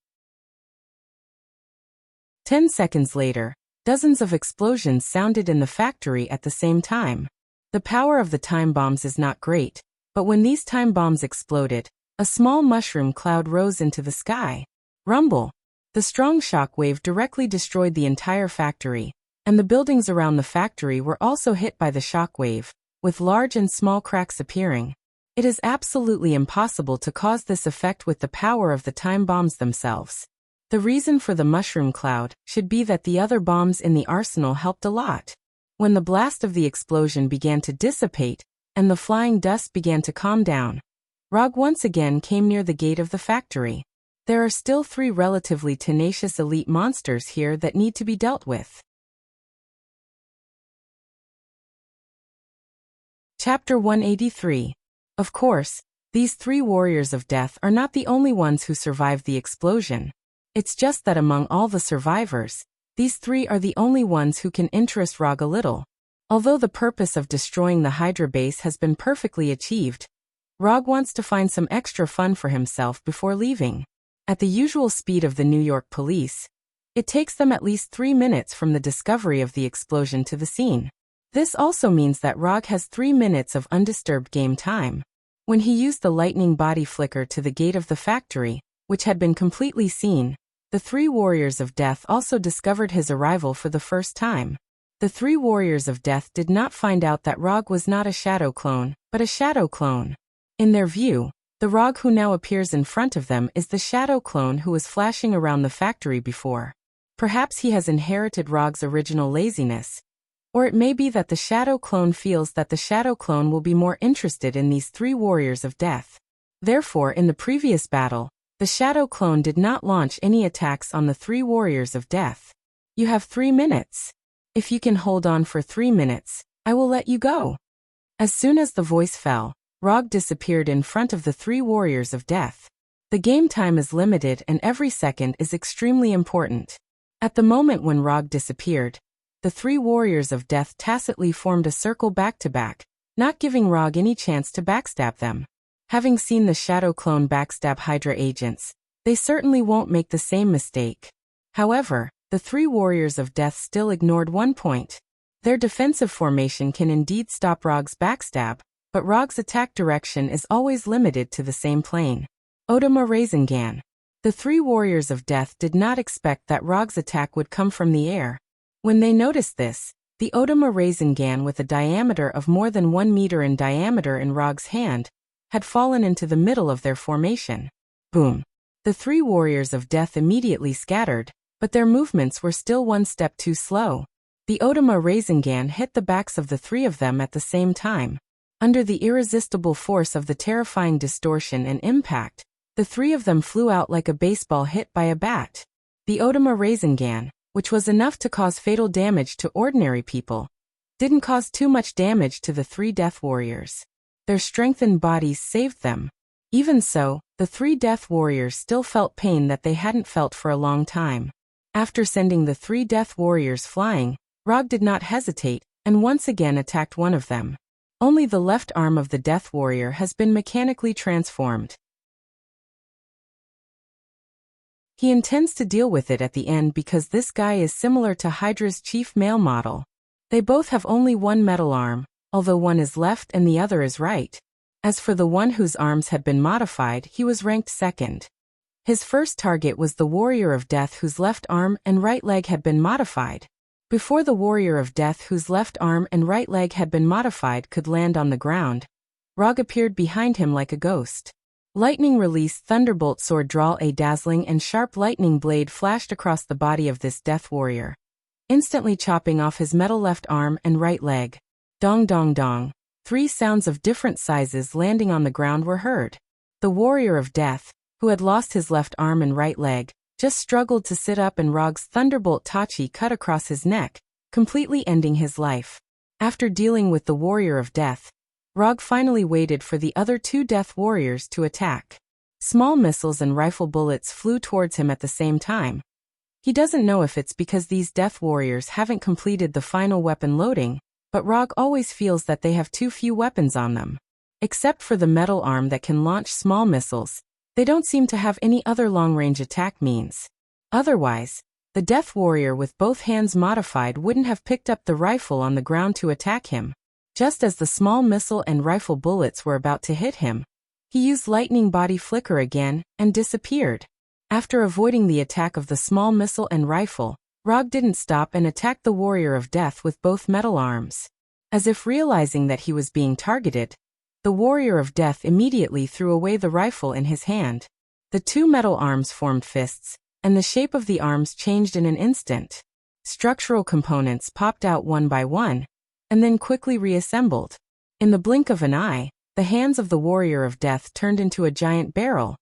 [SPEAKER 1] 10 seconds later, dozens of explosions sounded in the factory at the same time. The power of the time bombs is not great, but when these time bombs exploded, a small mushroom cloud rose into the sky. Rumble! The strong shock wave directly destroyed the entire factory, and the buildings around the factory were also hit by the shock wave, with large and small cracks appearing. It is absolutely impossible to cause this effect with the power of the time bombs themselves. The reason for the mushroom cloud should be that the other bombs in the arsenal helped a lot. When the blast of the explosion began to dissipate, and the flying dust began to calm down, Rog once again came near the gate of the factory. There are still 3 relatively tenacious elite monsters here that need to be dealt with. Chapter 183. Of course, these 3 warriors of death are not the only ones who survived the explosion. It's just that among all the survivors, these 3 are the only ones who can interest Rog a little. Although the purpose of destroying the Hydra base has been perfectly achieved, Rog wants to find some extra fun for himself before leaving. At the usual speed of the New York police, it takes them at least 3 minutes from the discovery of the explosion to the scene. This also means that Rog has 3 minutes of undisturbed game time. When he used the lightning body flicker to the gate of the factory, which had been completely seen, the 3 warriors of death also discovered his arrival for the first time. The 3 warriors of death did not find out that Rog was not a shadow clone, but a shadow clone. In their view, the Rog who now appears in front of them is the shadow clone who was flashing around the factory before. Perhaps he has inherited Rog's original laziness. Or it may be that the shadow clone feels that the shadow clone will be more interested in these 3 warriors of death. Therefore, in the previous battle, the shadow clone did not launch any attacks on the 3 warriors of death. You have 3 minutes. If you can hold on for 3 minutes, I will let you go. As soon as the voice fell, Rog disappeared in front of the 3 warriors of death. The game time is limited and every second is extremely important. At the moment when Rog disappeared, the 3 warriors of death tacitly formed a circle back-to-back, not giving Rog any chance to backstab them. Having seen the shadow clone backstab Hydra agents, they certainly won't make the same mistake. However, the 3 warriors of death still ignored one point. Their defensive formation can indeed stop Rog's backstab, but Rog's attack direction is always limited to the same plane. Odama Rasengan. The three warriors of death did not expect that Rog's attack would come from the air. When they noticed this, the Odama Rasengan with a diameter of more than 1 meter in diameter in Rog's hand had fallen into the middle of their formation. Boom! The three warriors of death immediately scattered, but their movements were still one step too slow. The Odama Rasengan hit the backs of the three of them at the same time. Under the irresistible force of the terrifying distortion and impact, the three of them flew out like a baseball hit by a bat. The Odama Rasengan, which was enough to cause fatal damage to ordinary people, didn't cause too much damage to the three death warriors. Their strengthened bodies saved them. Even so, the three death warriors still felt pain that they hadn't felt for a long time. After sending the three death warriors flying, Rog did not hesitate, and once again attacked one of them. Only the left arm of the death warrior has been mechanically transformed. He intends to deal with it at the end because this guy is similar to Hydra's chief male model. They both have only one metal arm, although one is left and the other is right. As for the one whose arms had been modified, he was ranked second. His first target was the warrior of death whose left arm and right leg had been modified. Before the warrior of death whose left arm and right leg had been modified could land on the ground, Rog appeared behind him like a ghost. Lightning released Thunderbolt Sword draw a dazzling and sharp lightning blade flashed across the body of this death warrior, instantly chopping off his metal left arm and right leg. Dong dong dong. 3 sounds of different sizes landing on the ground were heard. The warrior of death, who had lost his left arm and right leg, just struggled to sit up and Rog's Thunderbolt Tachi cut across his neck, completely ending his life. After dealing with the warrior of death, Rog finally waited for the other 2 death warriors to attack. Small missiles and rifle bullets flew towards him at the same time. He doesn't know if it's because these death warriors haven't completed the final weapon loading, but Rog always feels that they have too few weapons on them. Except for the metal arm that can launch small missiles, they don't seem to have any other long-range attack means. Otherwise, the death warrior with both hands modified wouldn't have picked up the rifle on the ground to attack him. Just as the small missile and rifle bullets were about to hit him, he used lightning body flicker again and disappeared. After avoiding the attack of the small missile and rifle, Rog didn't stop and attacked the warrior of death with both metal arms. As if realizing that he was being targeted, the warrior of death immediately threw away the rifle in his hand. The 2 metal arms formed fists, and the shape of the arms changed in an instant. Structural components popped out one by one, and then quickly reassembled. In the blink of an eye, the hands of the warrior of death turned into a giant barrel.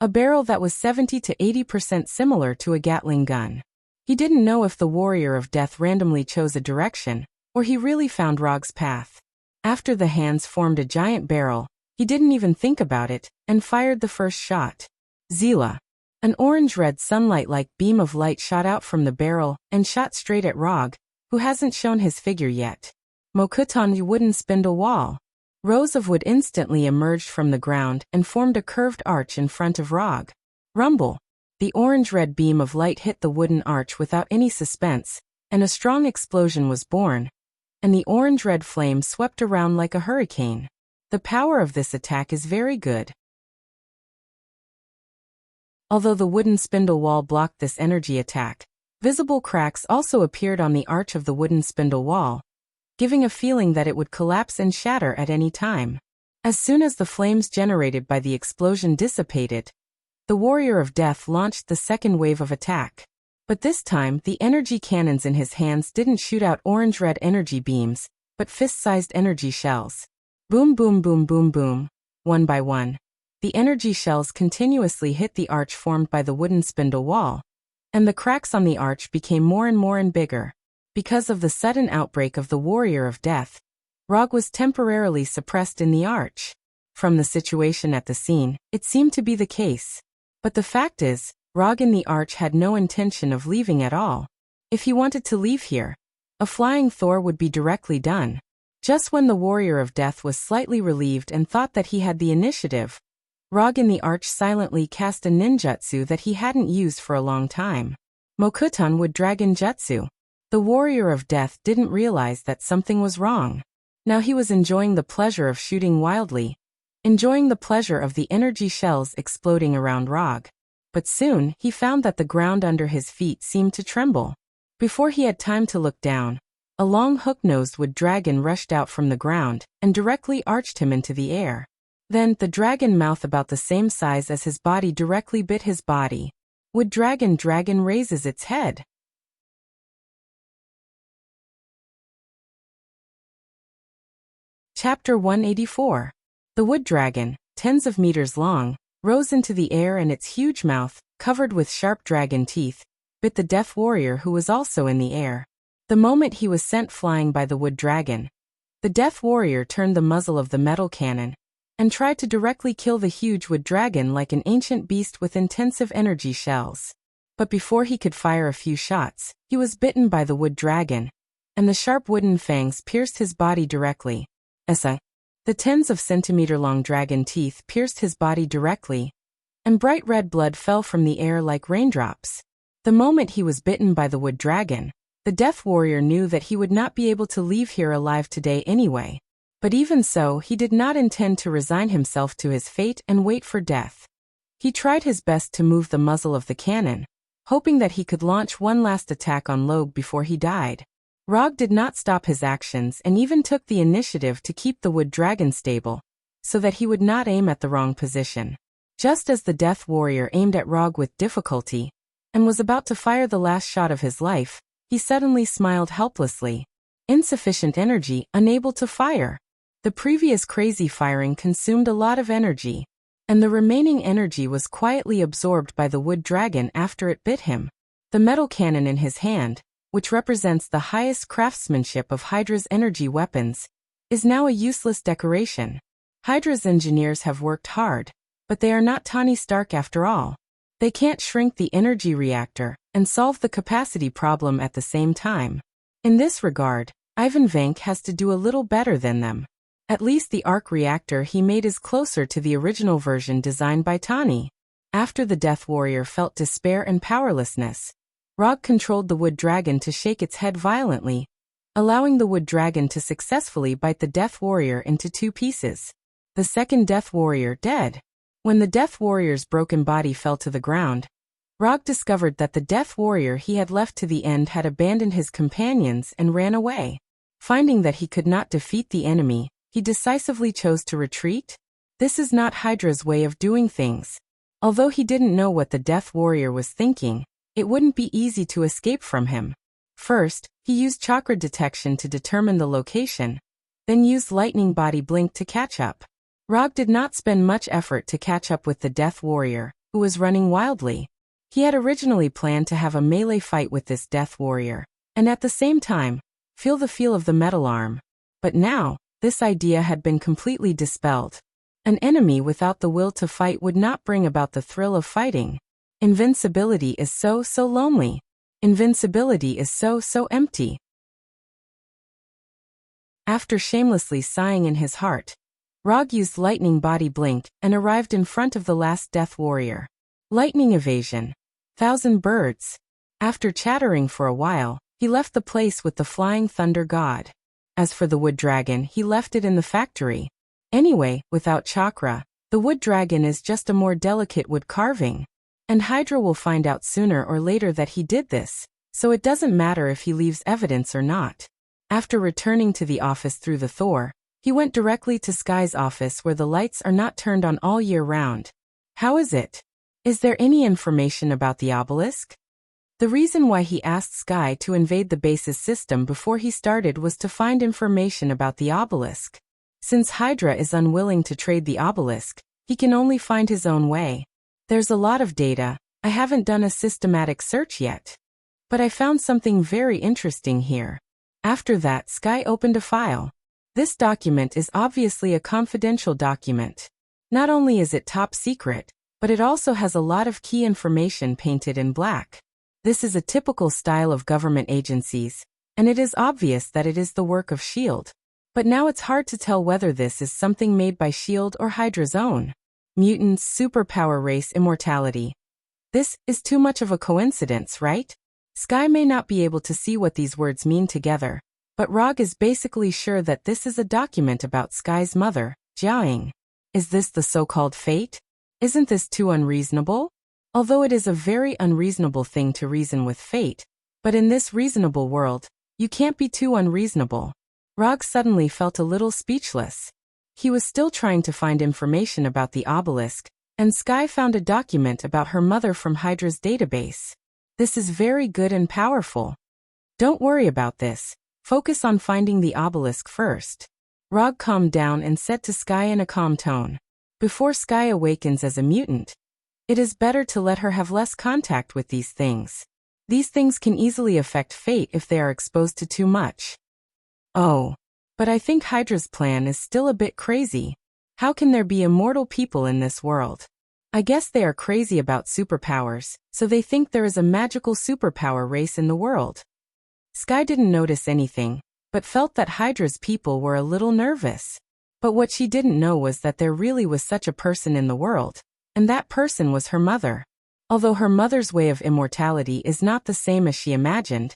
[SPEAKER 1] A barrel that was 70 to 80% similar to a Gatling gun. He didn't know if the warrior of death randomly chose a direction, or he really found Rog's path. After the hands formed a giant barrel, he didn't even think about it, and fired the first shot. Zila. An orange-red sunlight-like beam of light shot out from the barrel and shot straight at Rog, who hasn't shown his figure yet. Mokutan wooden spindle wall. Rows of wood instantly emerged from the ground and formed a curved arch in front of Rog. Rumble. The orange-red beam of light hit the wooden arch without any suspense, and a strong explosion was born, and the orange-red flame swept around like a hurricane. The power of this attack is very good. Although the wooden spindle wall blocked this energy attack, visible cracks also appeared on the arch of the wooden spindle wall, giving a feeling that it would collapse and shatter at any time. As soon as the flames generated by the explosion dissipated, the warrior of death launched the second wave of attack. But this time, the energy cannons in his hands didn't shoot out orange-red energy beams, but fist-sized energy shells. Boom boom boom boom boom. One by one, the energy shells continuously hit the arch formed by the wooden spindle wall, and the cracks on the arch became more and bigger. Because of the sudden outbreak of the warrior of death, Rog was temporarily suppressed in the arch. From the situation at the scene, it seemed to be the case. But the fact is, Rog in the arch had no intention of leaving at all. If he wanted to leave here, a flying Thor would be directly done. Just when the warrior of death was slightly relieved and thought that he had the initiative, Rog in the arch silently cast a ninjutsu that he hadn't used for a long time. Mokutan would Dragon Jutsu. The warrior of death didn't realize that something was wrong. Now he was enjoying the pleasure of shooting wildly, enjoying the pleasure of the energy shells exploding around Rog. But soon, he found that the ground under his feet seemed to tremble. Before he had time to look down, a long hook-nosed wood dragon rushed out from the ground and directly arched him into the air. Then, the dragon mouth about the same size as his body directly bit his body. Wood dragon raises its head. Chapter 184. The wood dragon, tens of meters long, rose into the air, and its huge mouth, covered with sharp dragon teeth, bit the death warrior who was also in the air. The moment he was sent flying by the wood dragon, the death warrior turned the muzzle of the metal cannon and tried to directly kill the huge wood dragon like an ancient beast with intensive energy shells. But before he could fire a few shots, he was bitten by the wood dragon, and the sharp wooden fangs pierced his body directly. The tens of centimeter-long dragon teeth pierced his body directly, and bright red blood fell from the air like raindrops. The moment he was bitten by the wood dragon, the death warrior knew that he would not be able to leave here alive today anyway. But even so, he did not intend to resign himself to his fate and wait for death. He tried his best to move the muzzle of the cannon, hoping that he could launch one last attack on Logue before he died. Rog did not stop his actions and even took the initiative to keep the wood dragon stable, so that he would not aim at the wrong position. Just as the death warrior aimed at Rog with difficulty, and was about to fire the last shot of his life, he suddenly smiled helplessly. Insufficient energy, unable to fire. The previous crazy firing consumed a lot of energy, and the remaining energy was quietly absorbed by the wood dragon after it bit him. The metal cannon in his hand, which represents the highest craftsmanship of Hydra's energy weapons, is now a useless decoration. Hydra's engineers have worked hard, but they are not Tony Stark after all. They can't shrink the energy reactor and solve the capacity problem at the same time. In this regard, Ivan Vank has to do a little better than them. At least the arc reactor he made is closer to the original version designed by Tani. After the Death Warrior felt despair and powerlessness, Rog controlled the wood dragon to shake its head violently, allowing the wood dragon to successfully bite the Death Warrior into two pieces. The second Death Warrior dead. When the Death Warrior's broken body fell to the ground, Rog discovered that the Death Warrior he had left to the end had abandoned his companions and ran away. Finding that he could not defeat the enemy, he decisively chose to retreat. This is not Hydra's way of doing things. Although he didn't know what the Death Warrior was thinking, it wouldn't be easy to escape from him. First, he used chakra detection to determine the location, then used lightning body blink to catch up. Rog did not spend much effort to catch up with the Death Warrior, who was running wildly. He had originally planned to have a melee fight with this Death Warrior, and at the same time, feel the feel of the metal arm. But now, this idea had been completely dispelled. An enemy without the will to fight would not bring about the thrill of fighting. Invincibility is so lonely. Invincibility is so empty. After shamelessly sighing in his heart, Rog used lightning body blink and arrived in front of the last Death Warrior. Lightning evasion. 1,000 birds. After chattering for a while, he left the place with the flying thunder god. As for the wood dragon, he left it in the factory. Anyway, without chakra, the wood dragon is just a more delicate wood carving. And Hydra will find out sooner or later that he did this, so it doesn't matter if he leaves evidence or not. After returning to the office through the Thor, he went directly to Sky's office where the lights are not turned on all year round. How is it? Is there any information about the obelisk? The reason why he asked Sky to invade the base's system before he started was to find information about the obelisk. Since Hydra is unwilling to trade the obelisk, he can only find his own way. There's a lot of data. I haven't done a systematic search yet. But I found something very interesting here. After that, Sky opened a file. This document is obviously a confidential document. Not only is it top secret, but it also has a lot of key information painted in black. This is a typical style of government agencies, and it is obvious that it is the work of S.H.I.E.L.D. But now it's hard to tell whether this is something made by S.H.I.E.L.D. or Hydra's own. Mutants, superpower race, immortality. This is too much of a coincidence, right? Sky may not be able to see what these words mean together, But Rog is basically sure that this is a document about Sky's mother, Jiaoying. Is this the so-called fate? Isn't this too unreasonable? Although it is a very unreasonable thing to reason with fate, but in this reasonable world, you can't be too unreasonable. Rog suddenly felt a little speechless. He was still trying to find information about the obelisk, and Sky found a document about her mother from Hydra's database. This is very good and powerful. Don't worry about this. Focus on finding the obelisk first. Rog calmed down and said to Sky in a calm tone. Before Sky awakens as a mutant, it is better to let her have less contact with these things. These things can easily affect fate if they are exposed to too much. Oh. But I think Hydra's plan is still a bit crazy. How can there be immortal people in this world? I guess they are crazy about superpowers, so they think there is a magical superpower race in the world. Sky didn't notice anything, but felt that Hydra's people were a little nervous. But what she didn't know was that there really was such a person in the world, and that person was her mother. Although her mother's way of immortality is not the same as she imagined,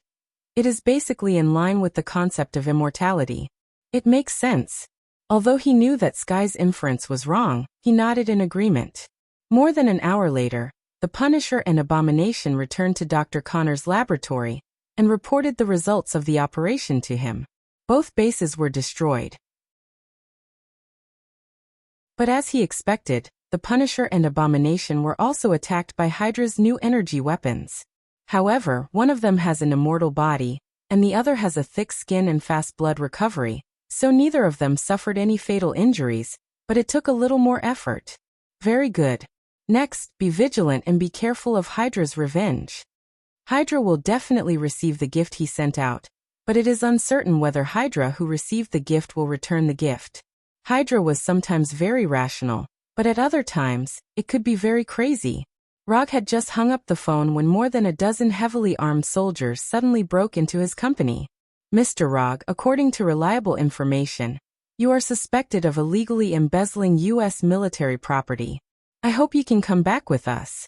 [SPEAKER 1] it is basically in line with the concept of immortality. It makes sense. Although he knew that Sky's inference was wrong, he nodded in agreement. More than an hour later, the Punisher and Abomination returned to Dr. Connor's laboratory and reported the results of the operation to him. Both bases were destroyed. But as he expected, the Punisher and Abomination were also attacked by Hydra's new energy weapons. However, one of them has an immortal body, and the other has a thick skin and fast blood recovery, so neither of them suffered any fatal injuries, but it took a little more effort. Very good. Next, be vigilant and be careful of Hydra's revenge. Hydra will definitely receive the gift he sent out, but it is uncertain whether Hydra who received the gift will return the gift. Hydra was sometimes very rational, but at other times, it could be very crazy. Rog had just hung up the phone when more than a dozen heavily armed soldiers suddenly broke into his company. Mr. Rog, according to reliable information, you are suspected of illegally embezzling U.S. military property. I hope you can come back with us.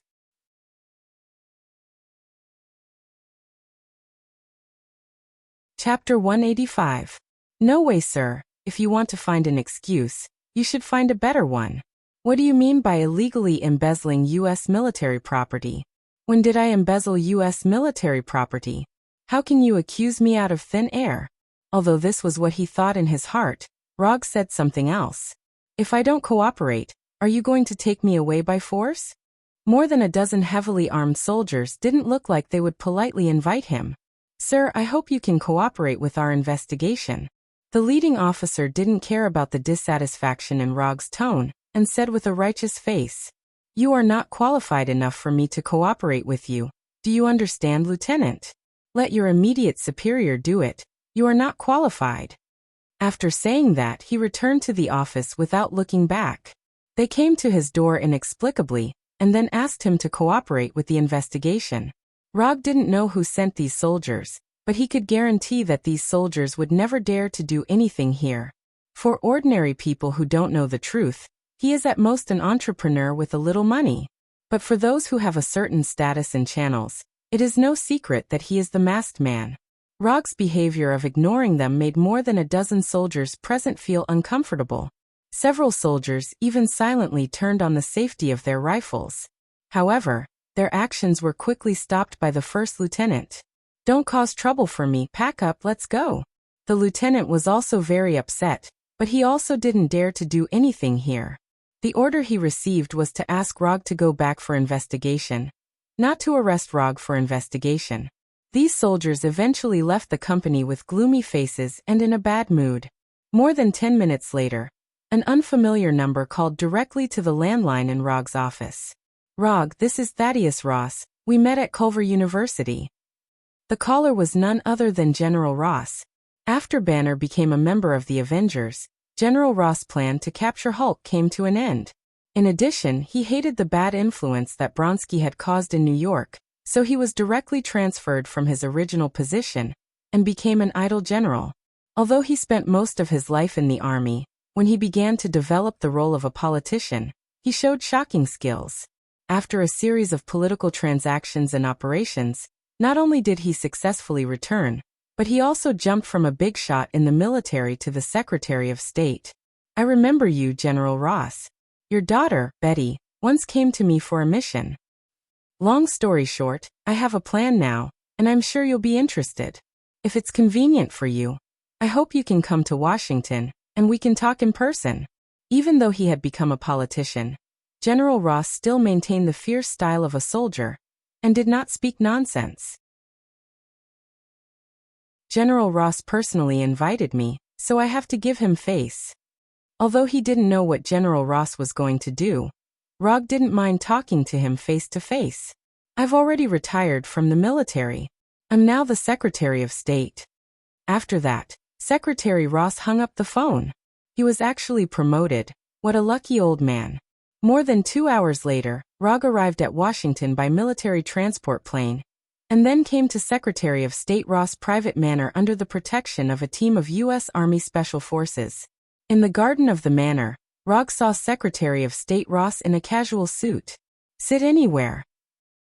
[SPEAKER 1] Chapter 185. No way, sir. If you want to find an excuse, you should find a better one. What do you mean by illegally embezzling U.S. military property? When did I embezzle U.S. military property? How can you accuse me out of thin air? Although this was what he thought in his heart, Rog said something else. If I don't cooperate, are you going to take me away by force? More than a dozen heavily armed soldiers didn't look like they would politely invite him. Sir, I hope you can cooperate with our investigation. The leading officer didn't care about the dissatisfaction in Rog's tone, and said with a righteous face, "You are not qualified enough for me to cooperate with you. Do you understand, Lieutenant? Let your immediate superior do it. You are not qualified." After saying that, he returned to the office without looking back. They came to his door inexplicably, and then asked him to cooperate with the investigation. Rog didn't know who sent these soldiers, but he could guarantee that these soldiers would never dare to do anything here. For ordinary people who don't know the truth, he is at most an entrepreneur with a little money. But for those who have a certain status and channels, it is no secret that he is the masked man. Rog's behavior of ignoring them made more than a dozen soldiers present feel uncomfortable. Several soldiers even silently turned on the safety of their rifles. However, their actions were quickly stopped by the first lieutenant. "Don't cause trouble for me, pack up, let's go." The lieutenant was also very upset, but he also didn't dare to do anything here. The order he received was to ask Rog to go back for investigation, not to arrest Rog for investigation. These soldiers eventually left the company with gloomy faces and in a bad mood. More than 10 minutes later, an unfamiliar number called directly to the landline in Rog's office. "Rog, this is Thaddeus Ross. We met at Culver University." The caller was none other than General Ross. After Banner became a member of the Avengers, General Ross' plan to capture Hulk came to an end. In addition, he hated the bad influence that Bronsky had caused in New York, so he was directly transferred from his original position and became an idle general. Although he spent most of his life in the army, when he began to develop the role of a politician, he showed shocking skills. After a series of political transactions and operations, not only did he successfully return, But he also jumped from a big shot in the military to the Secretary of State. I remember you, General Ross. Your daughter, Betty, once came to me for a mission. Long story short, I have a plan now, and I'm sure you'll be interested. If it's convenient for you, I hope you can come to Washington, and we can talk in person. Even though he had become a politician, General Ross still maintained the fierce style of a soldier, and did not speak nonsense. General Ross personally invited me, so I have to give him face. Although he didn't know what General Ross was going to do, Rog didn't mind talking to him face to face. I've already retired from the military. I'm now the Secretary of State. After that, Secretary Ross hung up the phone. He was actually promoted. What a lucky old man. More than 2 hours later, Rog arrived at Washington by military transport plane, and then came to Secretary of State Ross' private manor under the protection of a team of U.S. Army Special Forces. In the garden of the manor, Rog saw Secretary of State Ross in a casual suit. Sit anywhere.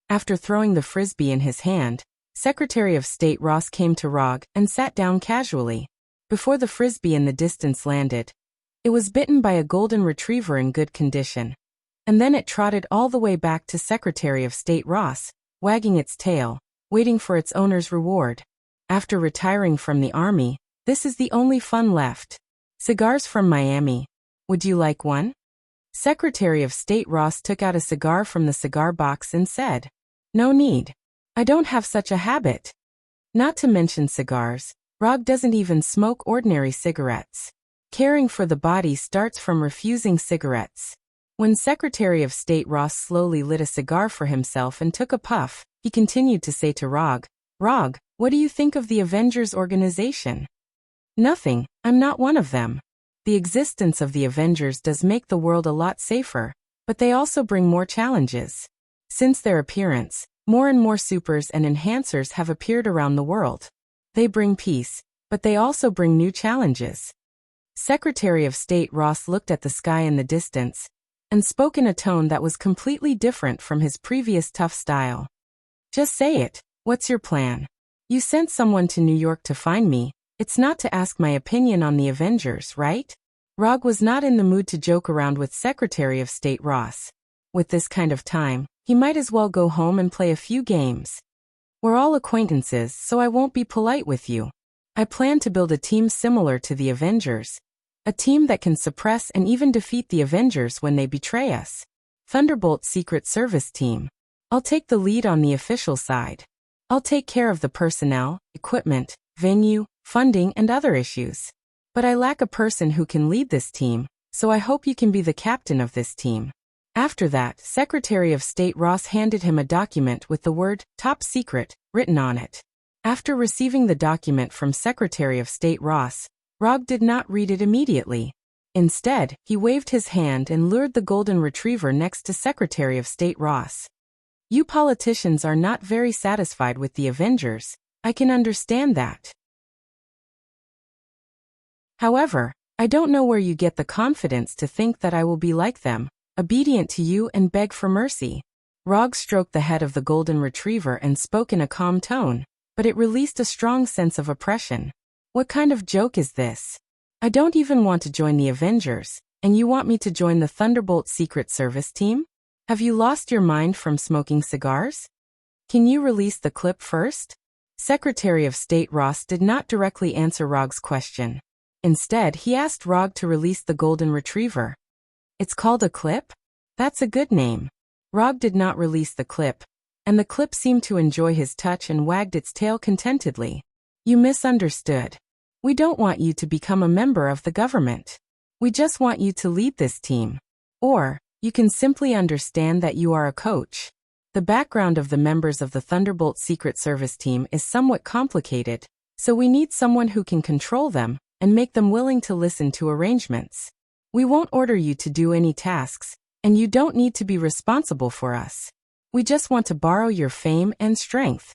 [SPEAKER 1] After throwing the frisbee in his hand, Secretary of State Ross came to Rog and sat down casually. Before the frisbee in the distance landed, it was bitten by a golden retriever in good condition. And then it trotted all the way back to Secretary of State Ross, wagging its tail, waiting for its owner's reward. After retiring from the Army, this is the only fun left. Cigars from Miami. Would you like one? Secretary of State Ross took out a cigar from the cigar box and said, No need. I don't have such a habit. Not to mention cigars, Rog doesn't even smoke ordinary cigarettes. Caring for the body starts from refusing cigarettes. When Secretary of State Ross slowly lit a cigar for himself and took a puff, he continued to say to Rog, Rog, what do you think of the Avengers organization? Nothing, I'm not one of them. The existence of the Avengers does make the world a lot safer, but they also bring more challenges. Since their appearance, more and more supers and enhancers have appeared around the world. They bring peace, but they also bring new challenges. Secretary of State Ross looked at the sky in the distance, and spoke in a tone that was completely different from his previous tough style. Just say it, what's your plan? You sent someone to New York to find me. It's not to ask my opinion on the Avengers, right? Rog was not in the mood to joke around with Secretary of State Ross. With this kind of time, he might as well go home and play a few games. We're all acquaintances, so I won't be polite with you. I plan to build a team similar to the Avengers. A team that can suppress and even defeat the Avengers when they betray us. Thunderbolt Secret Service Team. I'll take the lead on the official side. I'll take care of the personnel, equipment, venue, funding, and other issues. But I lack a person who can lead this team, so I hope you can be the captain of this team. After that, Secretary of State Ross handed him a document with the word, Top Secret, written on it. After receiving the document from Secretary of State Ross, Rog did not read it immediately. Instead, he waved his hand and lured the golden retriever next to Secretary of State Ross. You politicians are not very satisfied with the Avengers. I can understand that. However, I don't know where you get the confidence to think that I will be like them, obedient to you and beg for mercy. Rog stroked the head of the golden retriever and spoke in a calm tone, but it released a strong sense of oppression. What kind of joke is this? I don't even want to join the Avengers, and you want me to join the Thunderbolt Secret Service team? Have you lost your mind from smoking cigars? Can you release the clip first? Secretary of State Ross did not directly answer Rog's question. Instead, he asked Rog to release the golden retriever. It's called a clip? That's a good name. Rog did not release the clip, and the clip seemed to enjoy his touch and wagged its tail contentedly. You misunderstood. We don't want you to become a member of the government. We just want you to lead this team. Or, you can simply understand that you are a coach. The background of the members of the Thunderbolt Secret Service team is somewhat complicated, so we need someone who can control them and make them willing to listen to arrangements. We won't order you to do any tasks, and you don't need to be responsible for us. We just want to borrow your fame and strength.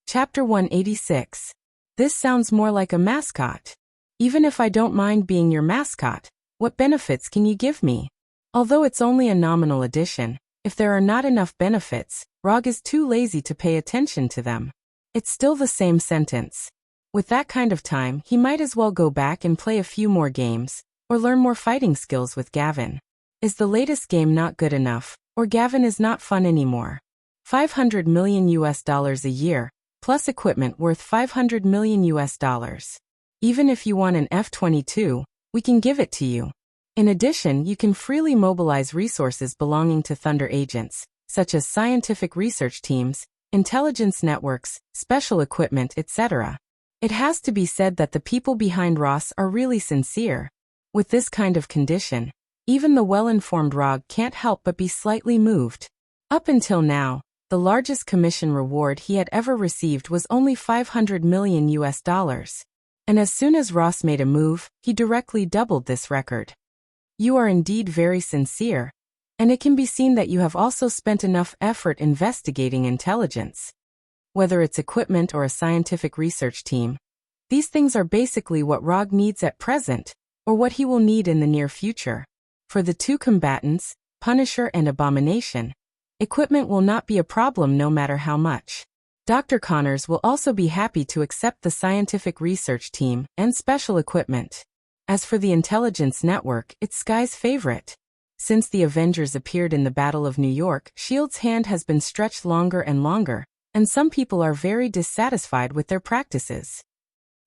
[SPEAKER 1] Chapter 186. This sounds more like a mascot. Even if I don't mind being your mascot, what benefits can you give me? Although it's only a nominal addition, If there are not enough benefits, Rog is too lazy to pay attention to them. It's still the same sentence. With that kind of time, he might as well go back and play a few more games, or learn more fighting skills with Gavin. Is the latest game not good enough, or Gavin is not fun anymore? $500 million a year, plus equipment worth $500 million. Even if you want an F-22, we can give it to you. In addition, you can freely mobilize resources belonging to Thunder agents, such as scientific research teams, intelligence networks, special equipment, etc. It has to be said that the people behind Ross are really sincere. With this kind of condition, even the well-informed Rog can't help but be slightly moved. Up until now, the largest commission reward he had ever received was only $500 million. And as soon as Ross made a move, he directly doubled this record. You are indeed very sincere, and it can be seen that you have also spent enough effort investigating intelligence. Whether it's equipment or a scientific research team, these things are basically what Rog needs at present, or what he will need in the near future. For the two combatants, Punisher and Abomination, equipment will not be a problem no matter how much. Dr. Connors will also be happy to accept the scientific research team and special equipment. As for the intelligence network, it's Sky's favorite. Since the Avengers appeared in the Battle of New York, S.H.I.E.L.D.'s hand has been stretched longer and longer, and some people are very dissatisfied with their practices.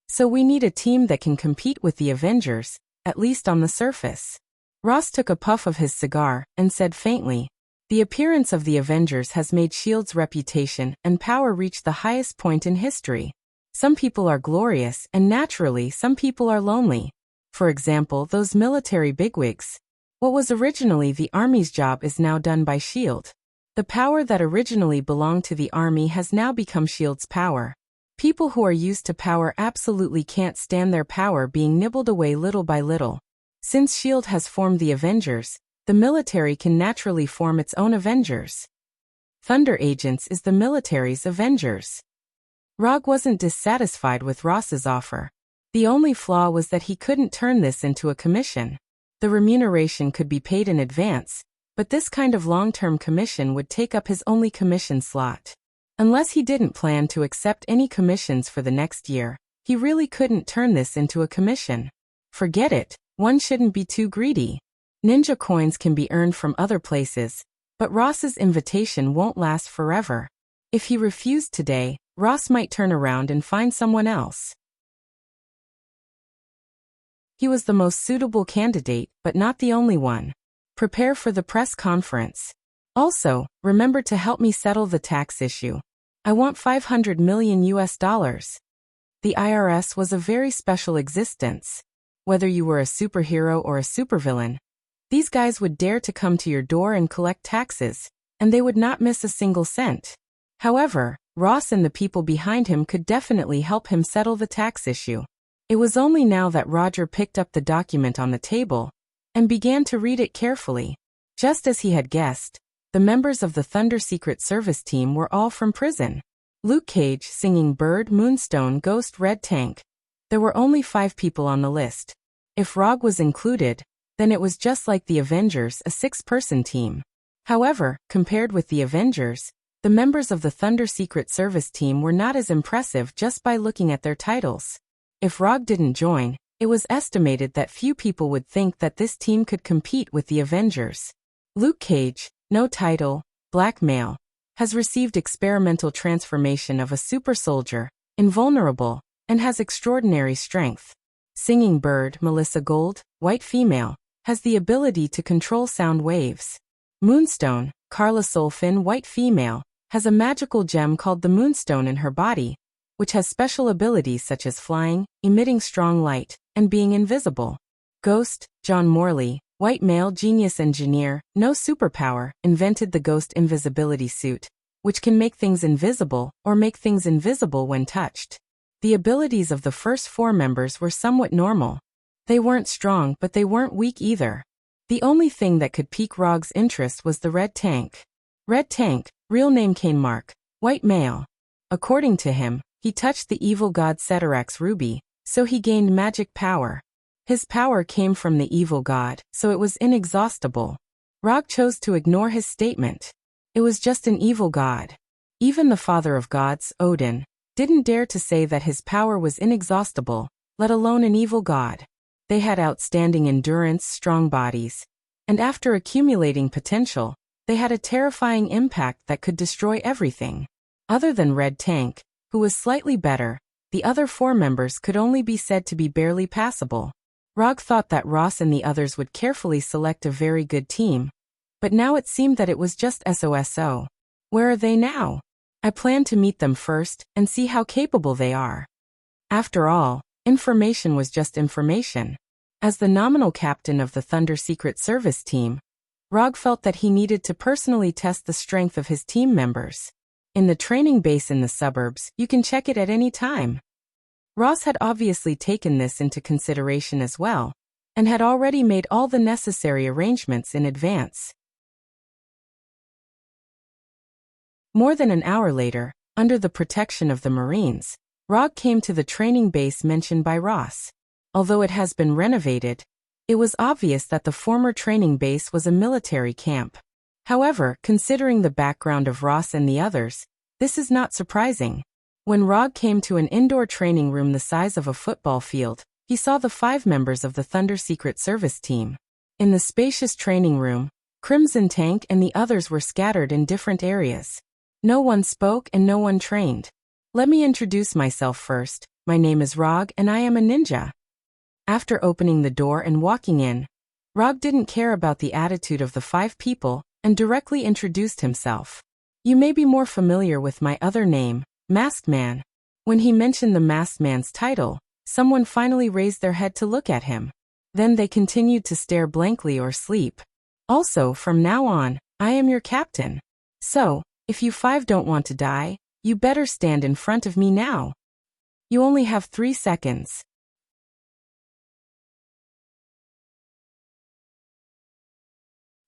[SPEAKER 1] So we need a team that can compete with the Avengers, at least on the surface. Ross took a puff of his cigar and said faintly, "The appearance of the Avengers has made S.H.I.E.L.D.'s reputation and power reach the highest point in history. Some people are glorious, and naturally some people are lonely. For example, those military bigwigs. What was originally the Army's job is now done by S.H.I.E.L.D. The power that originally belonged to the Army has now become S.H.I.E.L.D.'s power. People who are used to power absolutely can't stand their power being nibbled away little by little. Since S.H.I.E.L.D. has formed the Avengers, the military can naturally form its own Avengers. Thunder Agents is the military's Avengers." Rog wasn't dissatisfied with Ross's offer. The only flaw was that he couldn't turn this into a commission. The remuneration could be paid in advance, but this kind of long-term commission would take up his only commission slot. Unless he didn't plan to accept any commissions for the next year, he really couldn't turn this into a commission. Forget it, one shouldn't be too greedy. Ninja coins can be earned from other places, but Ross's invitation won't last forever. If he refused today, Ross might turn around and find someone else. He was the most suitable candidate, but not the only one. Prepare for the press conference. Also, remember to help me settle the tax issue. I want $500 million. The IRS was a very special existence. Whether you were a superhero or a supervillain, these guys would dare to come to your door and collect taxes, and they would not miss a single cent. However, Ross and the people behind him could definitely help him settle the tax issue. It was only now that Roger picked up the document on the table and began to read it carefully. Just as he had guessed, the members of the Thunder Secret Service team were all from prison. Luke Cage, Singing Bird, Moonstone, Ghost, Red Tank. There were only 5 people on the list. If Rog was included, then it was just like the Avengers, a 6-person team. However, compared with the Avengers, the members of the Thunder Secret Service team were not as impressive just by looking at their titles. If Rog didn't join, it was estimated that few people would think that this team could compete with the Avengers. Luke Cage, no title, black male, has received experimental transformation of a super soldier, invulnerable, and has extraordinary strength. Singing Bird, Melissa Gold, white female, has the ability to control sound waves. Moonstone, Carla Solfin, white female, has a magical gem called the Moonstone in her body, which has special abilities such as flying, emitting strong light, and being invisible. Ghost, John Morley, white male genius engineer, no superpower, invented the Ghost invisibility suit, which can make things invisible or make things invisible when touched. The abilities of the first 4 members were somewhat normal. They weren't strong, but they weren't weak either. The only thing that could pique Rog's interest was the Red Tank. Red Tank, real name Kane Mark, white male. According to him, he touched the evil god Ceterax's ruby, so he gained magic power. His power came from the evil god, so it was inexhaustible. Rog chose to ignore his statement. It was just an evil god. Even the father of gods, Odin, didn't dare to say that his power was inexhaustible, let alone an evil god. They had outstanding endurance, strong bodies, and after accumulating potential, they had a terrifying impact that could destroy everything. Other than Red Tank, who was slightly better, the other 4 members could only be said to be barely passable. Rog thought that Ross and the others would carefully select a very good team, but now it seemed that it was just SOSO. Where are they now? I plan to meet them first and see how capable they are. After all, information was just information. As the nominal captain of the Thunder Secret Service team, Rog felt that he needed to personally test the strength of his team members. In the training base in the suburbs, you can check it at any time. Ross had obviously taken this into consideration as well, and had already made all the necessary arrangements in advance. More than an hour later, under the protection of the Marines, Rog came to the training base mentioned by Ross. Although it has been renovated, it was obvious that the former training base was a military camp. However, considering the background of Ross and the others, this is not surprising. When Rog came to an indoor training room the size of a football field, he saw the 5 members of the Thunder Secret Service team. In the spacious training room, Crimson Tank and the others were scattered in different areas. No one spoke and no one trained. Let me introduce myself first. My name is Rog and I am a ninja. After opening the door and walking in, Rog didn't care about the attitude of the 5 people and directly introduced himself. You may be more familiar with my other name, Masked Man. When he mentioned the Masked Man's title, someone finally raised their head to look at him. Then they continued to stare blankly or sleep. Also, from now on, I am your captain. So, if you 5 don't want to die, you better stand in front of me now. You only have 3 seconds.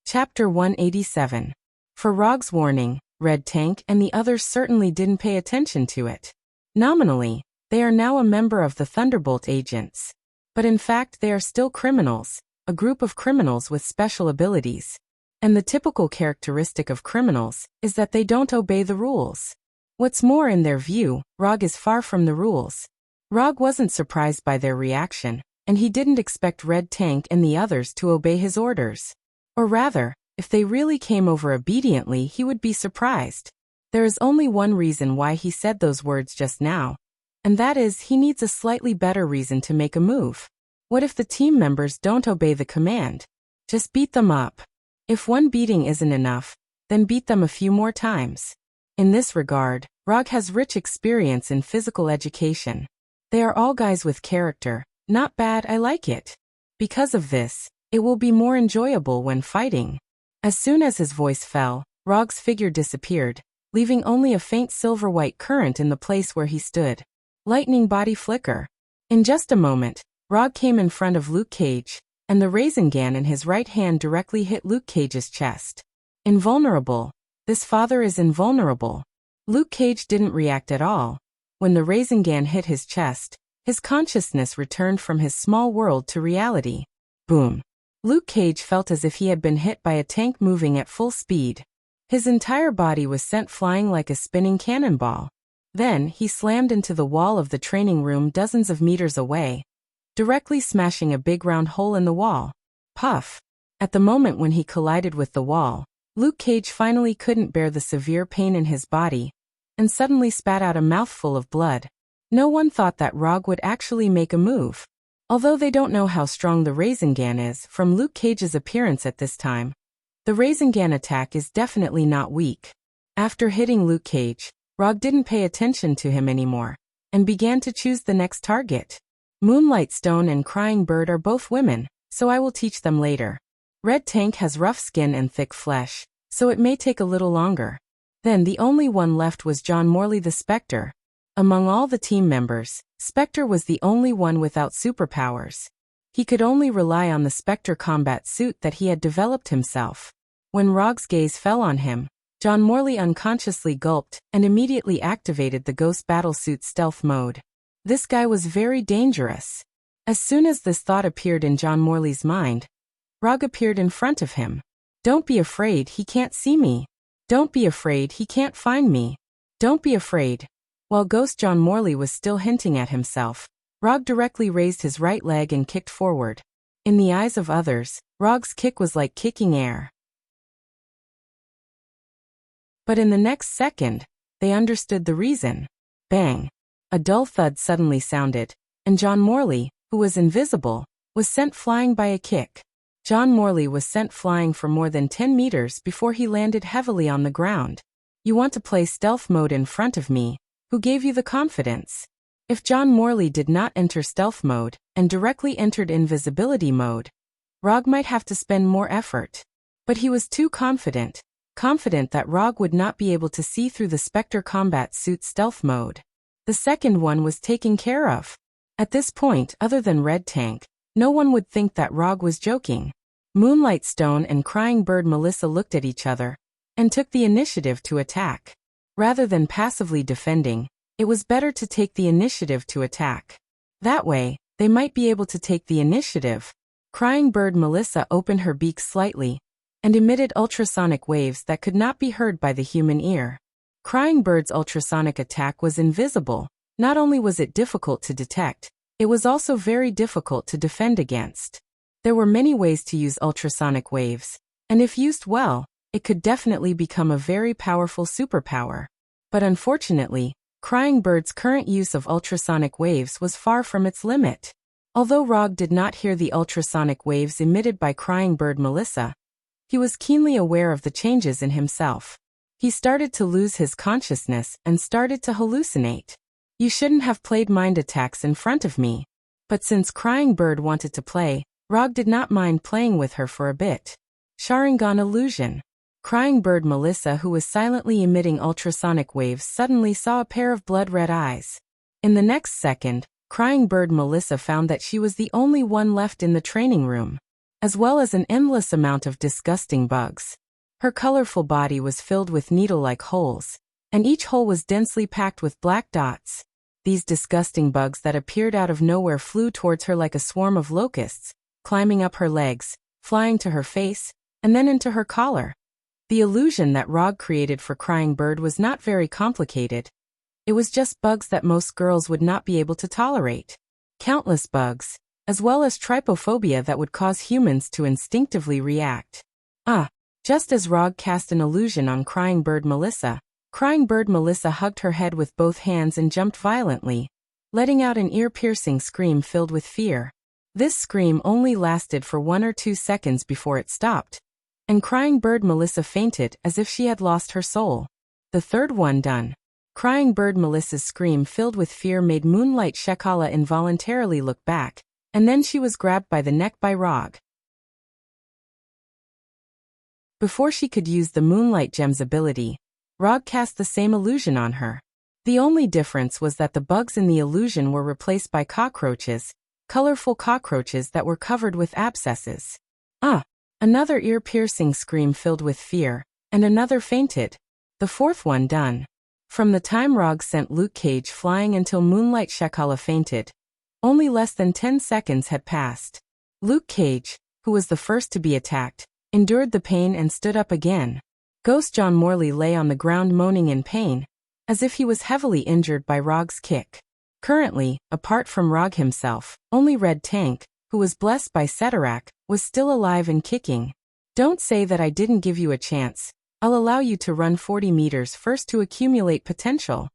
[SPEAKER 1] Chapter 187. For Rog's warning, Red Tank and the others certainly didn't pay attention to it. Nominally, they are now a member of the Thunderbolt agents. But in fact they are still criminals, a group of criminals with special abilities. And the typical characteristic of criminals is that they don't obey the rules. What's more, in their view, Rog is far from the rules. Rog wasn't surprised by their reaction, and he didn't expect Red Tank and the others to obey his orders. Or rather, if they really came over obediently, he would be surprised. There is only one reason why he said those words just now, and that is he needs a slightly better reason to make a move. What if the team members don't obey the command? Just beat them up. If one beating isn't enough, then beat them a few more times. In this regard, Rog has rich experience in physical education. They are all guys with character. Not bad, I like it. Because of this, it will be more enjoyable when fighting. As soon as his voice fell, Rog's figure disappeared, leaving only a faint silver-white current in the place where he stood. Lightning body flicker. In just a moment, Rog came in front of Luke Cage, and the Rasengan in his right hand directly hit Luke Cage's chest. Invulnerable. This father is invulnerable. Luke Cage didn't react at all. When the Rasengan hit his chest, his consciousness returned from his small world to reality. Boom. Luke Cage felt as if he had been hit by a tank moving at full speed. His entire body was sent flying like a spinning cannonball. Then, he slammed into the wall of the training room dozens of meters away, directly smashing a big round hole in the wall. Puff. At the moment when he collided with the wall, Luke Cage finally couldn't bear the severe pain in his body, and suddenly spat out a mouthful of blood. No one thought that Rog would actually make a move. Although they don't know how strong the Rasengan is from Luke Cage's appearance at this time, the Rasengan attack is definitely not weak. After hitting Luke Cage, Rog didn't pay attention to him anymore, and began to choose the next target. Moonlight Stone and Crying Bird are both women, so I will teach them later. Red Tank has rough skin and thick flesh, so it may take a little longer. Then the only one left was John Morley the Spectre. Among all the team members, Spectre was the only one without superpowers. He could only rely on the Spectre combat suit that he had developed himself. When Rog's gaze fell on him, John Morley unconsciously gulped and immediately activated the Ghost Battlesuit stealth mode. This guy was very dangerous. As soon as this thought appeared in John Morley's mind, Rog appeared in front of him. Don't be afraid, he can't see me. Don't be afraid, he can't find me. Don't be afraid. While Ghost John Morley was still hinting at himself, Rog directly raised his right leg and kicked forward. In the eyes of others, Rog's kick was like kicking air. But in the next second, they understood the reason. Bang! A dull thud suddenly sounded, and John Morley, who was invisible, was sent flying by a kick. John Morley was sent flying for more than 10 meters before he landed heavily on the ground. You want to play stealth mode in front of me? Who gave you the confidence? If John Morley did not enter stealth mode and directly entered invisibility mode, Rog might have to spend more effort. But he was too confident that Rog would not be able to see through the Spectre combat suit's stealth mode. The second one was taken care of. At this point, other than Red Tank, no one would think that Rog was joking. Moonlight Stone and Crying Bird Melissa looked at each other and took the initiative to attack. Rather than passively defending, it was better to take the initiative to attack. That way, they might be able to take the initiative. Crying Bird Melissa opened her beak slightly and emitted ultrasonic waves that could not be heard by the human ear. Crying Bird's ultrasonic attack was invisible. Not only was it difficult to detect, it was also very difficult to defend against. There were many ways to use ultrasonic waves, and if used well, it could definitely become a very powerful superpower. But unfortunately, Crying Bird's current use of ultrasonic waves was far from its limit. Although Rog did not hear the ultrasonic waves emitted by Crying Bird Melissa, he was keenly aware of the changes in himself. He started to lose his consciousness and started to hallucinate. You shouldn't have played mind attacks in front of me. But since Crying Bird wanted to play, Rog did not mind playing with her for a bit. Sharingan illusion. Crying Bird Melissa, who was silently emitting ultrasonic waves, suddenly saw a pair of blood-red eyes. In the next second, Crying Bird Melissa found that she was the only one left in the training room, as well as an endless amount of disgusting bugs. Her colorful body was filled with needle-like holes, and each hole was densely packed with black dots. These disgusting bugs that appeared out of nowhere flew towards her like a swarm of locusts, climbing up her legs, flying to her face, and then into her collar. The illusion that Rog created for Crying Bird was not very complicated. It was just bugs that most girls would not be able to tolerate. Countless bugs, as well as trypophobia that would cause humans to instinctively react. Just as Rog cast an illusion on Crying Bird Melissa, Crying Bird Melissa hugged her head with both hands and jumped violently, letting out an ear-piercing scream filled with fear. This scream only lasted for 1 or 2 seconds before it stopped, and Crying Bird Melissa fainted as if she had lost her soul. The third one done. Crying Bird Melissa's scream filled with fear made Moonlight Shekala involuntarily look back, and then she was grabbed by the neck by Rog. Before she could use the Moonlight Gem's ability, Rog cast the same illusion on her. The only difference was that the bugs in the illusion were replaced by cockroaches, colorful cockroaches that were covered with abscesses. Another ear-piercing scream filled with fear, and another fainted. The fourth one done. From the time Rog sent Luke Cage flying until Moonlight Shekala fainted, only less than 10 seconds had passed. Luke Cage, who was the first to be attacked, endured the pain and stood up again. Ghost John Morley lay on the ground moaning in pain, as if he was heavily injured by Rog's kick. Currently, apart from Rog himself, only Red Tank, who was blessed by Setarak, was still alive and kicking. Don't say that I didn't give you a chance. I'll allow you to run 40 meters first to accumulate potential.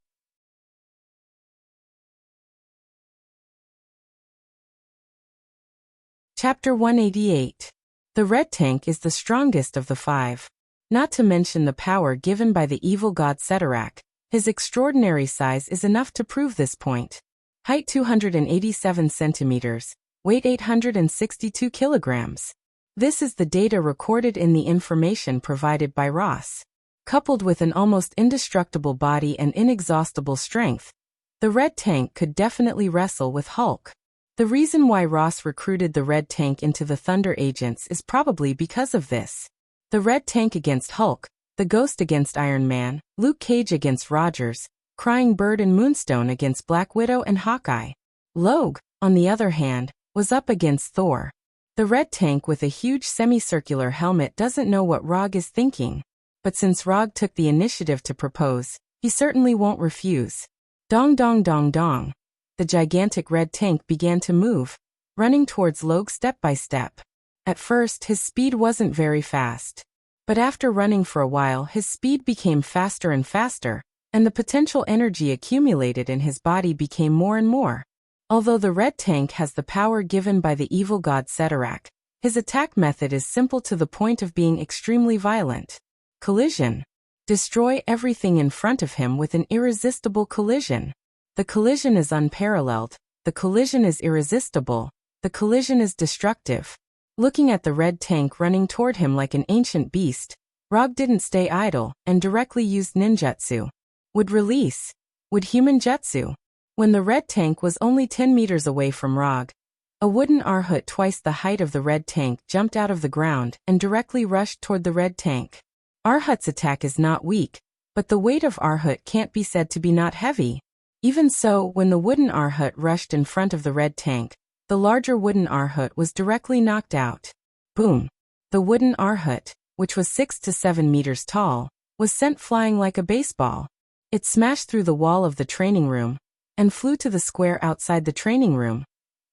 [SPEAKER 1] Chapter 188. The Red Tank is the strongest of the 5. Not to mention the power given by the evil god Setarak, his extraordinary size is enough to prove this point. Height 287 centimeters, weight 862 kilograms. This is the data recorded in the information provided by Ross. Coupled with an almost indestructible body and inexhaustible strength, the Red Tank could definitely wrestle with Hulk. The reason why Ross recruited the Red Tank into the Thunder Agents is probably because of this. The Red Tank against Hulk, the Ghost against Iron Man, Luke Cage against Rogers, Crying Bird and Moonstone against Black Widow and Hawkeye. Logue, on the other hand, was up against Thor. The red tank with a huge semicircular helmet doesn't know what Rog is thinking. But since Rog took the initiative to propose, he certainly won't refuse. Dong dong dong dong. The gigantic red tank began to move, running towards Log step by step. At first, his speed wasn't very fast. But after running for a while, his speed became faster and faster, and the potential energy accumulated in his body became more and more. Although the red tank has the power given by the evil god Ceterak, his attack method is simple to the point of being extremely violent. Collision. Destroy everything in front of him with an irresistible collision. The collision is unparalleled, the collision is irresistible, the collision is destructive. Looking at the red tank running toward him like an ancient beast, Rog didn't stay idle and directly used ninjutsu. Would release. Would human jutsu. When the red tank was only 10 meters away from Rog, a wooden Arhut twice the height of the red tank jumped out of the ground and directly rushed toward the red tank. Arhut's attack is not weak, but the weight of Arhut can't be said to be not heavy. Even so, when the wooden Arhut rushed in front of the red tank, the larger wooden Arhut was directly knocked out. Boom! The wooden Arhut, which was 6 to 7 meters tall, was sent flying like a baseball. It smashed through the wall of the training room and flew to the square outside the training room,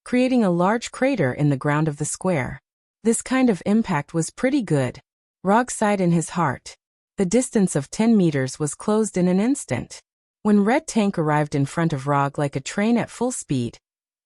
[SPEAKER 1] creating a large crater in the ground of the square. This kind of impact was pretty good. Rog sighed in his heart. The distance of 10 meters was closed in an instant. When Red Tank arrived in front of Rog like a train at full speed,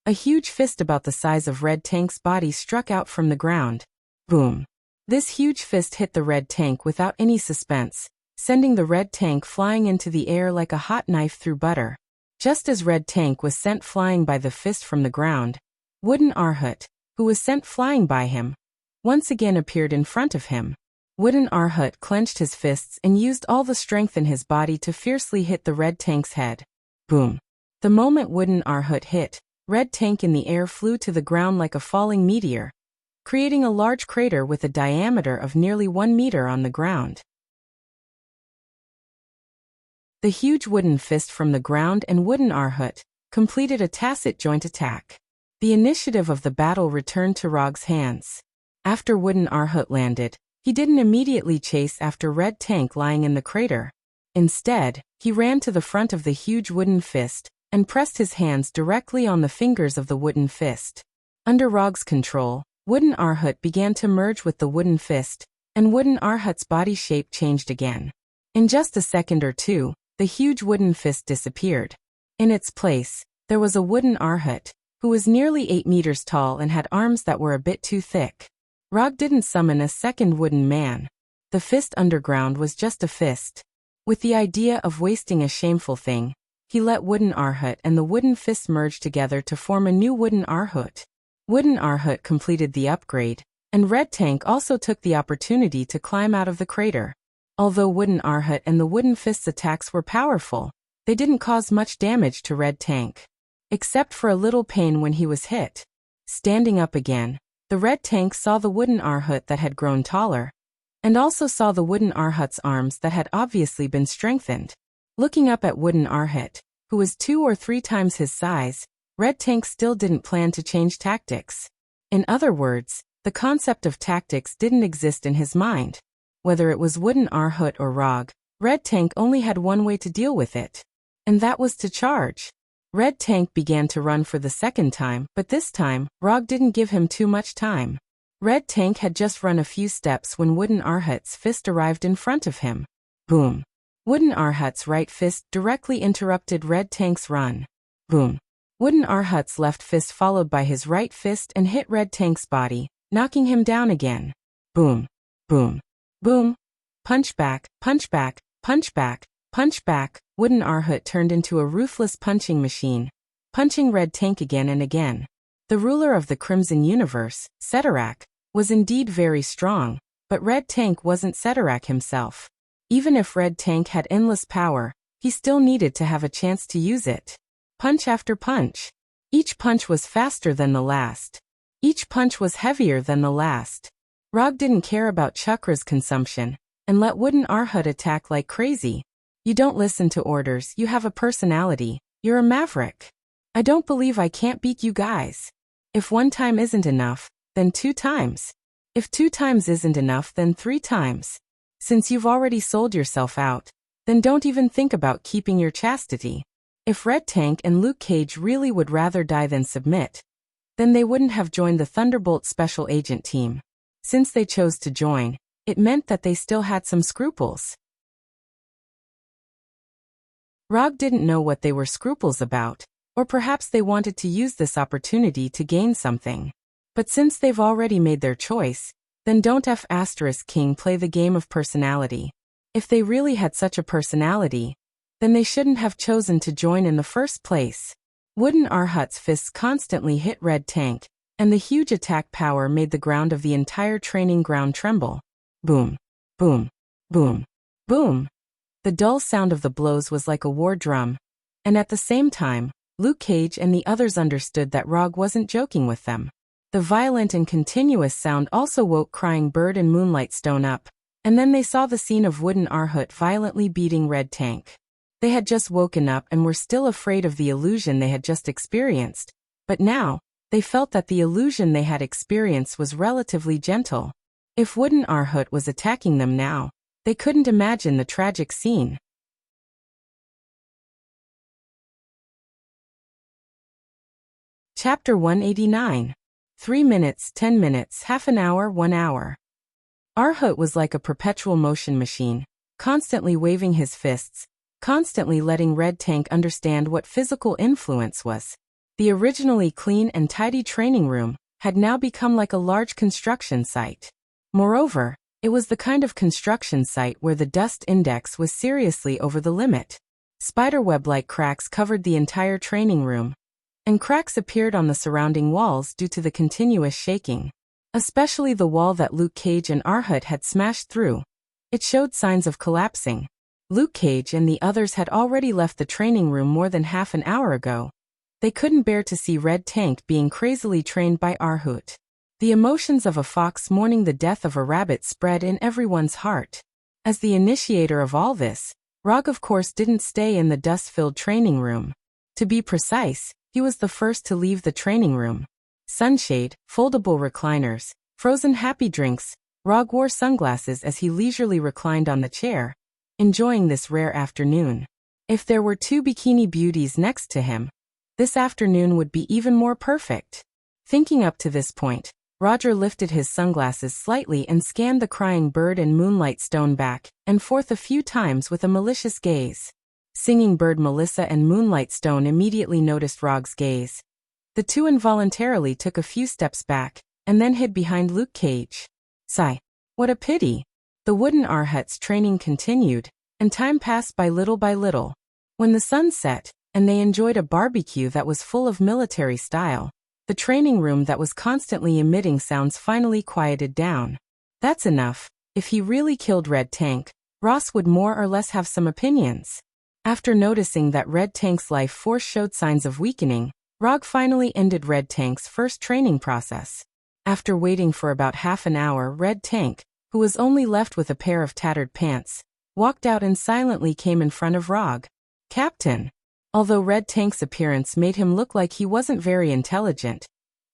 [SPEAKER 1] a huge fist about the size of Red Tank's body struck out from the ground. Boom! This huge fist hit the Red Tank without any suspense, sending the Red Tank flying into the air like a hot knife through butter. Just as Red Tank was sent flying by the fist from the ground, Wooden Arhut, who was sent flying by him, once again appeared in front of him. Wooden Arhut clenched his fists and used all the strength in his body to fiercely hit the Red Tank's head. Boom! The moment Wooden Arhut hit, Red Tank in the air flew to the ground like a falling meteor, creating a large crater with a diameter of nearly 1 meter on the ground. The huge wooden fist from the ground and Wooden Arhut completed a tacit joint attack. The initiative of the battle returned to Rog's hands. After Wooden Arhut landed, he didn't immediately chase after Red Tank lying in the crater. Instead, he ran to the front of the huge wooden fist and pressed his hands directly on the fingers of the wooden fist. Under Rog's control, Wooden Arhut began to merge with the wooden fist, and Wooden Arhut's body shape changed again. In just a second or two, the huge wooden fist disappeared. In its place, there was a Wooden Arhut, who was nearly 8 meters tall and had arms that were a bit too thick. Rog didn't summon a second wooden man. The fist underground was just a fist. With the idea of wasting a shameful thing, he let Wooden Arhut and the wooden fist merge together to form a new Wooden Arhut. Wooden Arhut completed the upgrade, and Red Tank also took the opportunity to climb out of the crater. Although Wooden Arhut and the wooden fist's attacks were powerful, they didn't cause much damage to Red Tank, except for a little pain when he was hit. Standing up again, the Red Tank saw the Wooden Arhut that had grown taller, and also saw the Wooden Arhut's arms that had obviously been strengthened. Looking up at Wooden Arhut, who was 2 or 3 times his size, Red Tank still didn't plan to change tactics. In other words, the concept of tactics didn't exist in his mind. Whether it was Wooden Arhut or Rog, Red Tank only had one way to deal with it, and that was to charge. Red Tank began to run for the second time, but this time, Rog didn't give him too much time. Red Tank had just run a few steps when Wooden Arhut's fist arrived in front of him. Boom! Wooden Arhut's right fist directly interrupted Red Tank's run. Boom! Wooden Arhut's left fist followed by his right fist and hit Red Tank's body, knocking him down again. Boom! Boom! Boom! Punch back, punch back, punch back, punch back. Wooden Arhut turned into a ruthless punching machine, punching Red Tank again and again. The ruler of the Crimson Universe, Ceterak, was indeed very strong, but Red Tank wasn't Ceterak himself. Even if Red Tank had endless power, he still needed to have a chance to use it. Punch after punch. Each punch was faster than the last. Each punch was heavier than the last. Rog didn't care about chakra's consumption, and let Wooden Arhut attack like crazy. You don't listen to orders, you have a personality, you're a maverick. I don't believe I can't beat you guys. If one time isn't enough, Then 2 times. If 2 times isn't enough, then 3 times. Since you've already sold yourself out, then don't even think about keeping your chastity. If Red Tank and Luke Cage really would rather die than submit, then they wouldn't have joined the Thunderbolt Special Agent team. Since they chose to join, it meant that they still had some scruples. Rog didn't know what they were scruples about, or perhaps they wanted to use this opportunity to gain something. But since they've already made their choice, then don't King play the game of personality. If they really had such a personality, then they shouldn't have chosen to join in the first place. Wooden Arhut's fists constantly hit Red Tank, and the huge attack power made the ground of the entire training ground tremble. Boom, boom, boom, boom. The dull sound of the blows was like a war drum, and at the same time, Luke Cage and the others understood that Rog wasn't joking with them. The violent and continuous sound also woke Crying Bird and Moonlight Stone up, and then they saw the scene of Wooden Arhut violently beating Red Tank. They had just woken up and were still afraid of the illusion they had just experienced, but now, they felt that the illusion they had experienced was relatively gentle. If Wooden Arhut was attacking them now, they couldn't imagine the tragic scene. Chapter 189. 3 minutes, 10 minutes, half an hour, 1 hour. Arhut was like a perpetual motion machine, constantly waving his fists, constantly letting Red Tank understand what physical influence was. The originally clean and tidy training room had now become like a large construction site. Moreover, it was the kind of construction site where the dust index was seriously over the limit. Spiderweb-like cracks covered the entire training room, and cracks appeared on the surrounding walls due to the continuous shaking. Especially the wall that Luke Cage and Arhut had smashed through. It showed signs of collapsing. Luke Cage and the others had already left the training room more than half an hour ago. They couldn't bear to see Red Tank being crazily trained by Arhut. The emotions of a fox mourning the death of a rabbit spread in everyone's heart. As the initiator of all this, Rog of course didn't stay in the dust-filled training room. To be precise, he was the first to leave the training room. Sunshade, foldable recliners, frozen happy drinks. Rog wore sunglasses as he leisurely reclined on the chair, enjoying this rare afternoon. If there were 2 bikini beauties next to him, this afternoon would be even more perfect. Thinking up to this point, Roger lifted his sunglasses slightly and scanned the Crying Bird and Moonlight Stone back and forth a few times with a malicious gaze. Singing Bird Melissa and Moonlight Stone immediately noticed Rog's gaze. The two involuntarily took a few steps back, and then hid behind Luke Cage. Sigh. What a pity. The Wooden Arhut's training continued, and time passed by little by little. When the sun set, and they enjoyed a barbecue that was full of military style, the training room that was constantly emitting sounds finally quieted down. That's enough. If he really killed Red Tank, Ross would more or less have some opinions. After noticing that Red Tank's life force showed signs of weakening, Rog finally ended Red Tank's first training process. After waiting for about half an hour, Red Tank, who was only left with a pair of tattered pants, walked out and silently came in front of Rog. Captain. Although Red Tank's appearance made him look like he wasn't very intelligent,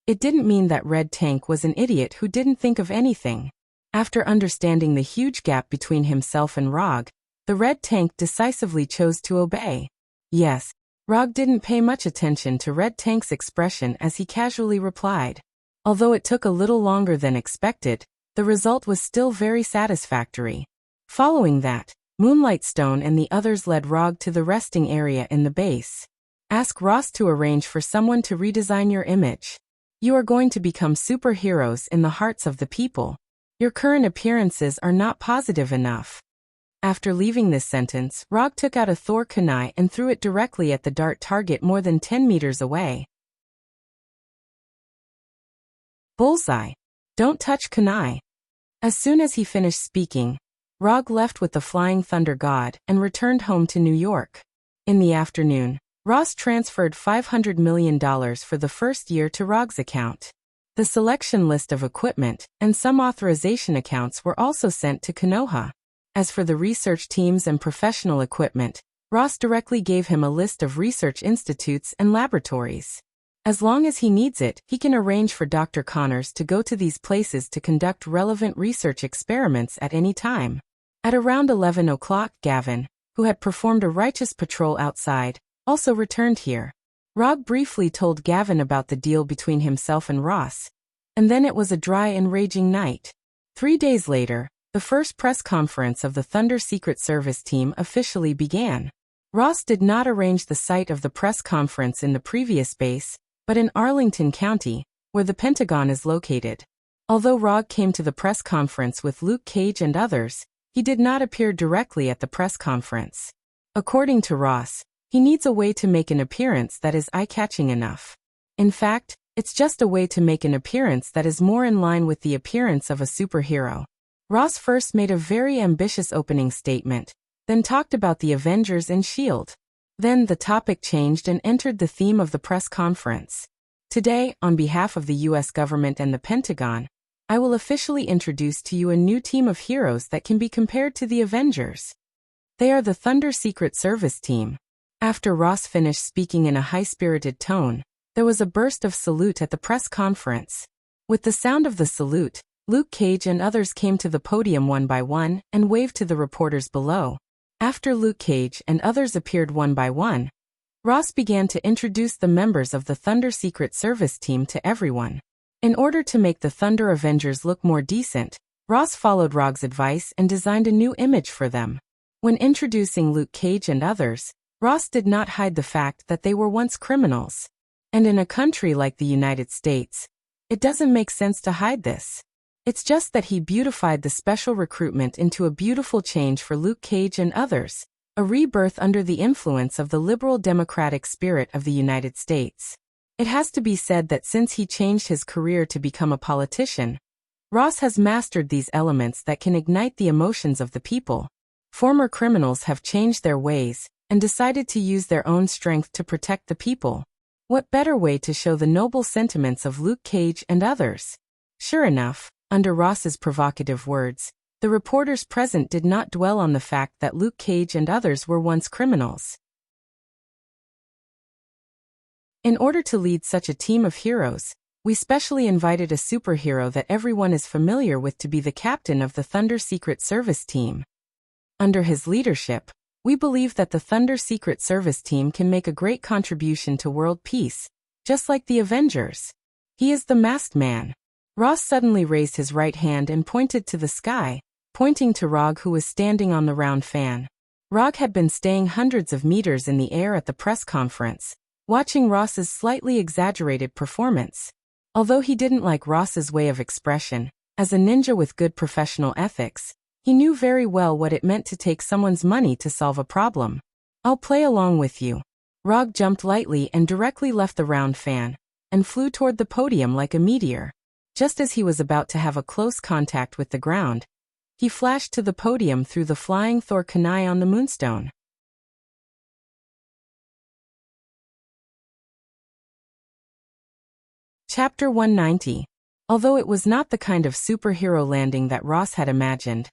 [SPEAKER 1] it didn't mean that Red Tank was an idiot who didn't think of anything. After understanding the huge gap between himself and Rog, the Red Tank decisively chose to obey. Yes. Rog didn't pay much attention to Red Tank's expression as he casually replied. Although it took a little longer than expected, the result was still very satisfactory. Following that, Moonlight Stone and the others led Rog to the resting area in the base. Ask Ross to arrange for someone to redesign your image. You are going to become superheroes in the hearts of the people. Your current appearances are not positive enough. After leaving this sentence, Rog took out a Thor kunai and threw it directly at the dart target more than 10 meters away. Bullseye. Don't touch kunai. As soon as he finished speaking, Rog left with the Flying Thunder God and returned home to New York. In the afternoon, Ross transferred $500 million for the first year to Rog's account. The selection list of equipment and some authorization accounts were also sent to Konoha. As for the research teams and professional equipment, Ross directly gave him a list of research institutes and laboratories. As long as he needs it, he can arrange for Dr. Connors to go to these places to conduct relevant research experiments at any time. At around 11 o'clock, Gavin, who had performed a righteous patrol outside, also returned here. Rog briefly told Gavin about the deal between himself and Ross. And then it was a dry and raging night. 3 days later, the first press conference of the Thunder Secret Service team officially began. Ross did not arrange the site of the press conference in the previous base, but in Arlington County, where the Pentagon is located. Although Rog came to the press conference with Luke Cage and others, he did not appear directly at the press conference. According to Ross, he needs a way to make an appearance that is eye-catching enough. In fact, it's just a way to make an appearance that is more in line with the appearance of a superhero. Ross first made a very ambitious opening statement, then talked about the Avengers and S.H.I.E.L.D. Then the topic changed and entered the theme of the press conference. Today, on behalf of the U.S. government and the Pentagon, I will officially introduce to you a new team of heroes that can be compared to the Avengers. They are the Thunder Secret Service team. After Ross finished speaking in a high-spirited tone, there was a burst of salute at the press conference. With the sound of the salute, Luke Cage and others came to the podium one by one and waved to the reporters below. After Luke Cage and others appeared one by one, Ross began to introduce the members of the Thunder Secret Service team to everyone. In order to make the Thunder Avengers look more decent, Ross followed Rog's advice and designed a new image for them. When introducing Luke Cage and others, Ross did not hide the fact that they were once criminals. And in a country like the United States, it doesn't make sense to hide this. It's just that he beautified the special recruitment into a beautiful change for Luke Cage and others, a rebirth under the influence of the liberal democratic spirit of the United States. It has to be said that since he changed his career to become a politician, Ross has mastered these elements that can ignite the emotions of the people. Former criminals have changed their ways and decided to use their own strength to protect the people. What better way to show the noble sentiments of Luke Cage and others? Sure enough, under Ross's provocative words, the reporters present did not dwell on the fact that Luke Cage and others were once criminals. In order to lead such a team of heroes, we specially invited a superhero that everyone is familiar with to be the captain of the Thunder Secret Service team. Under his leadership, we believe that the Thunder Secret Service team can make a great contribution to world peace, just like the Avengers. He is the Masked Man. Ross suddenly raised his right hand and pointed to the sky, pointing to Rog, who was standing on the round fan. Rog had been staying hundreds of meters in the air at the press conference, watching Ross's slightly exaggerated performance. Although he didn't like Ross's way of expression, as a ninja with good professional ethics, he knew very well what it meant to take someone's money to solve a problem. I'll play along with you. Rog jumped lightly and directly left the round fan, and flew toward the podium like a meteor. Just as he was about to have a close contact with the ground, he flashed to the podium through the flying Thor kunai on the moonstone. Chapter 190. Although it was not the kind of superhero landing that Ross had imagined,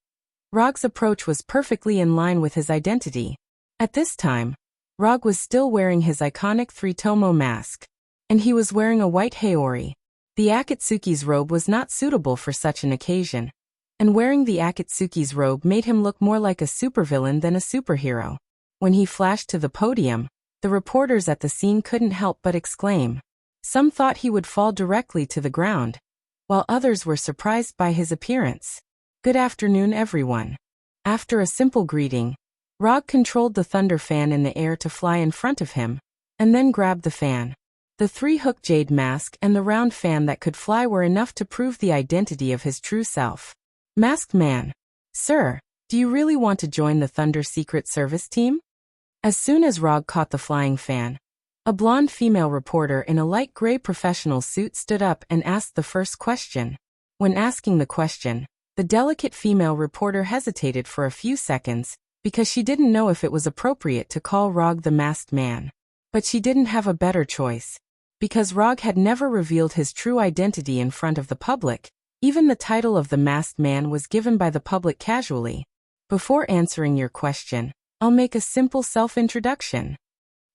[SPEAKER 1] Rog's approach was perfectly in line with his identity. At this time, Rog was still wearing his iconic three-tomo mask, and he was wearing a white haori. The Akatsuki's robe was not suitable for such an occasion, and wearing the Akatsuki's robe made him look more like a supervillain than a superhero. When he flashed to the podium, the reporters at the scene couldn't help but exclaim. Some thought he would fall directly to the ground, while others were surprised by his appearance. Good afternoon, everyone. After a simple greeting, Rog controlled the thunder fan in the air to fly in front of him, and then grabbed the fan. The three-hook jade mask and the round fan that could fly were enough to prove the identity of his true self. Masked Man. Sir, do you really want to join the Thunder Secret Service team? As soon as Rog caught the flying fan, a blonde female reporter in a light gray professional suit stood up and asked the first question. When asking the question, the delicate female reporter hesitated for a few seconds because she didn't know if it was appropriate to call Rog the Masked Man. But she didn't have a better choice. Because Rog had never revealed his true identity in front of the public, even the title of the Masked Man was given by the public casually. Before answering your question, I'll make a simple self-introduction.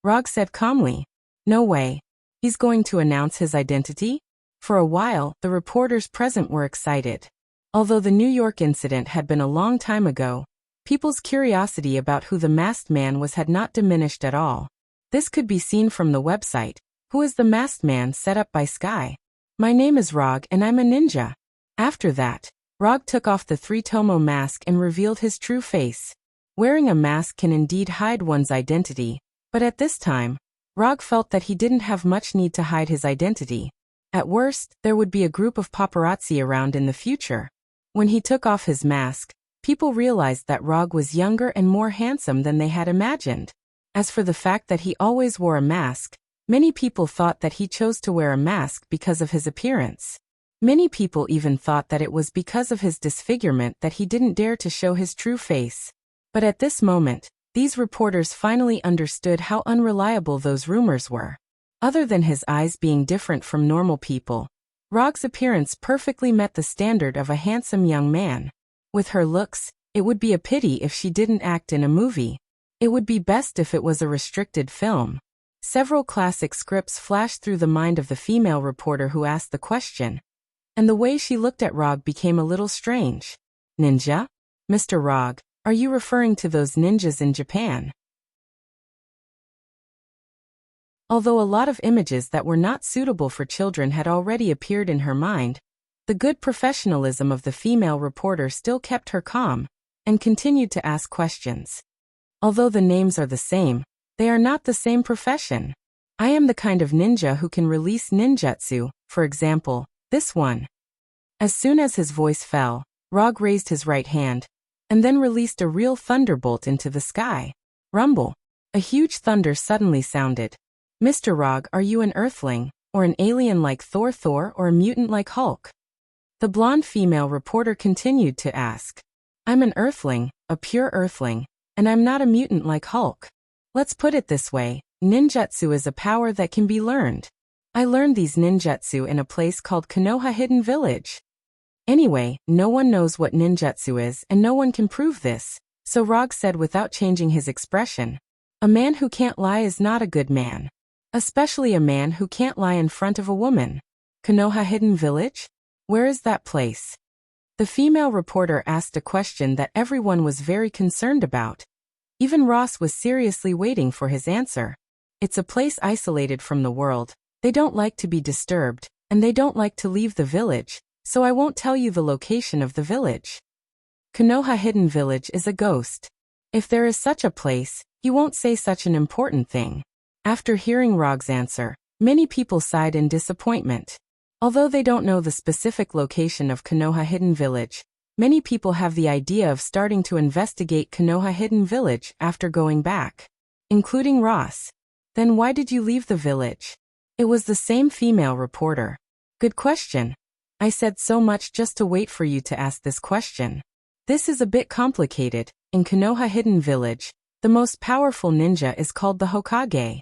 [SPEAKER 1] Rog said calmly. No way. He's going to announce his identity? For a while, the reporters present were excited. Although the New York incident had been a long time ago, people's curiosity about who the masked man was had not diminished at all. This could be seen from the website, Who is the Masked Man, set up by Sky. My name is Rog and I'm a ninja. After that, Rog took off the 3-tomo mask and revealed his true face. Wearing a mask can indeed hide one's identity, but at this time, Rog felt that he didn't have much need to hide his identity. At worst, there would be a group of paparazzi around in the future. When he took off his mask, people realized that Rog was younger and more handsome than they had imagined. As for the fact that he always wore a mask, many people thought that he chose to wear a mask because of his appearance. Many people even thought that it was because of his disfigurement that he didn't dare to show his true face. But at this moment, these reporters finally understood how unreliable those rumors were. Other than his eyes being different from normal people, Rog's appearance perfectly met the standard of a handsome young man. With her looks, it would be a pity if she didn't act in a movie. It would be best if it was a restricted film. Several classic scripts flashed through the mind of the female reporter who asked the question, and the way she looked at Rog became a little strange. Ninja? Mr. Rog, are you referring to those ninjas in Japan? Although a lot of images that were not suitable for children had already appeared in her mind, the good professionalism of the female reporter still kept her calm, and continued to ask questions. Although the names are the same, they are not the same profession. I am the kind of ninja who can release ninjutsu, for example, this one. As soon as his voice fell, Rog raised his right hand, and then released a real thunderbolt into the sky. Rumble. A huge thunder suddenly sounded. Mr. Rog, are you an earthling, or an alien like Thor, or a mutant like Hulk? The blonde female reporter continued to ask. I'm an earthling, a pure earthling, and I'm not a mutant like Hulk. Let's put it this way, ninjutsu is a power that can be learned. I learned these ninjutsu in a place called Konoha Hidden Village. Anyway, no one knows what ninjutsu is and no one can prove this, so Rog said without changing his expression. A man who can't lie is not a good man. Especially a man who can't lie in front of a woman. Konoha Hidden Village? Where is that place? The female reporter asked a question that everyone was very concerned about. Even Ross was seriously waiting for his answer. It's a place isolated from the world. They don't like to be disturbed, and they don't like to leave the village, so I won't tell you the location of the village. Konoha Hidden Village is a ghost. If there is such a place, you won't say such an important thing. After hearing Rog's answer, many people sighed in disappointment. Although they don't know the specific location of Konoha Hidden Village, many people have the idea of starting to investigate Konoha Hidden Village after going back, including Ross. Then why did you leave the village? It was the same female reporter. Good question. I said so much just to wait for you to ask this question. This is a bit complicated. In Konoha Hidden Village, the most powerful ninja is called the Hokage.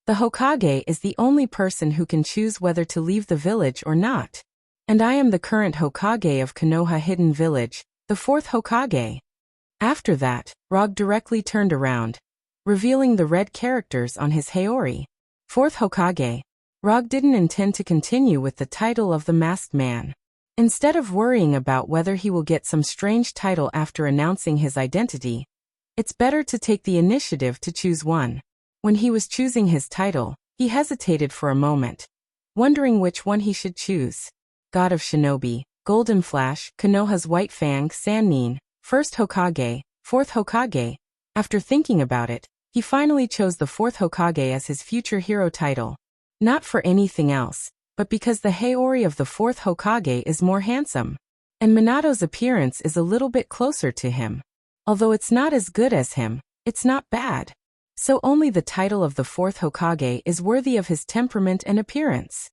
[SPEAKER 1] The Hokage is the only person who can choose whether to leave the village or not. And I am the current Hokage of Konoha Hidden Village, the 4th Hokage. After that, Rog directly turned around, revealing the red characters on his Haori. 4th Hokage. Rog didn't intend to continue with the title of the Masked Man. Instead of worrying about whether he will get some strange title after announcing his identity, it's better to take the initiative to choose one. When he was choosing his title, he hesitated for a moment, wondering which one he should choose. God of Shinobi, Golden Flash, Konoha's White Fang, Sannin, 1st Hokage, 4th Hokage. After thinking about it, he finally chose the 4th Hokage as his future hero title. Not for anything else, but because the Haori of the 4th Hokage is more handsome. And Minato's appearance is a little bit closer to him. Although it's not as good as him, it's not bad. So only the title of the 4th Hokage is worthy of his temperament and appearance.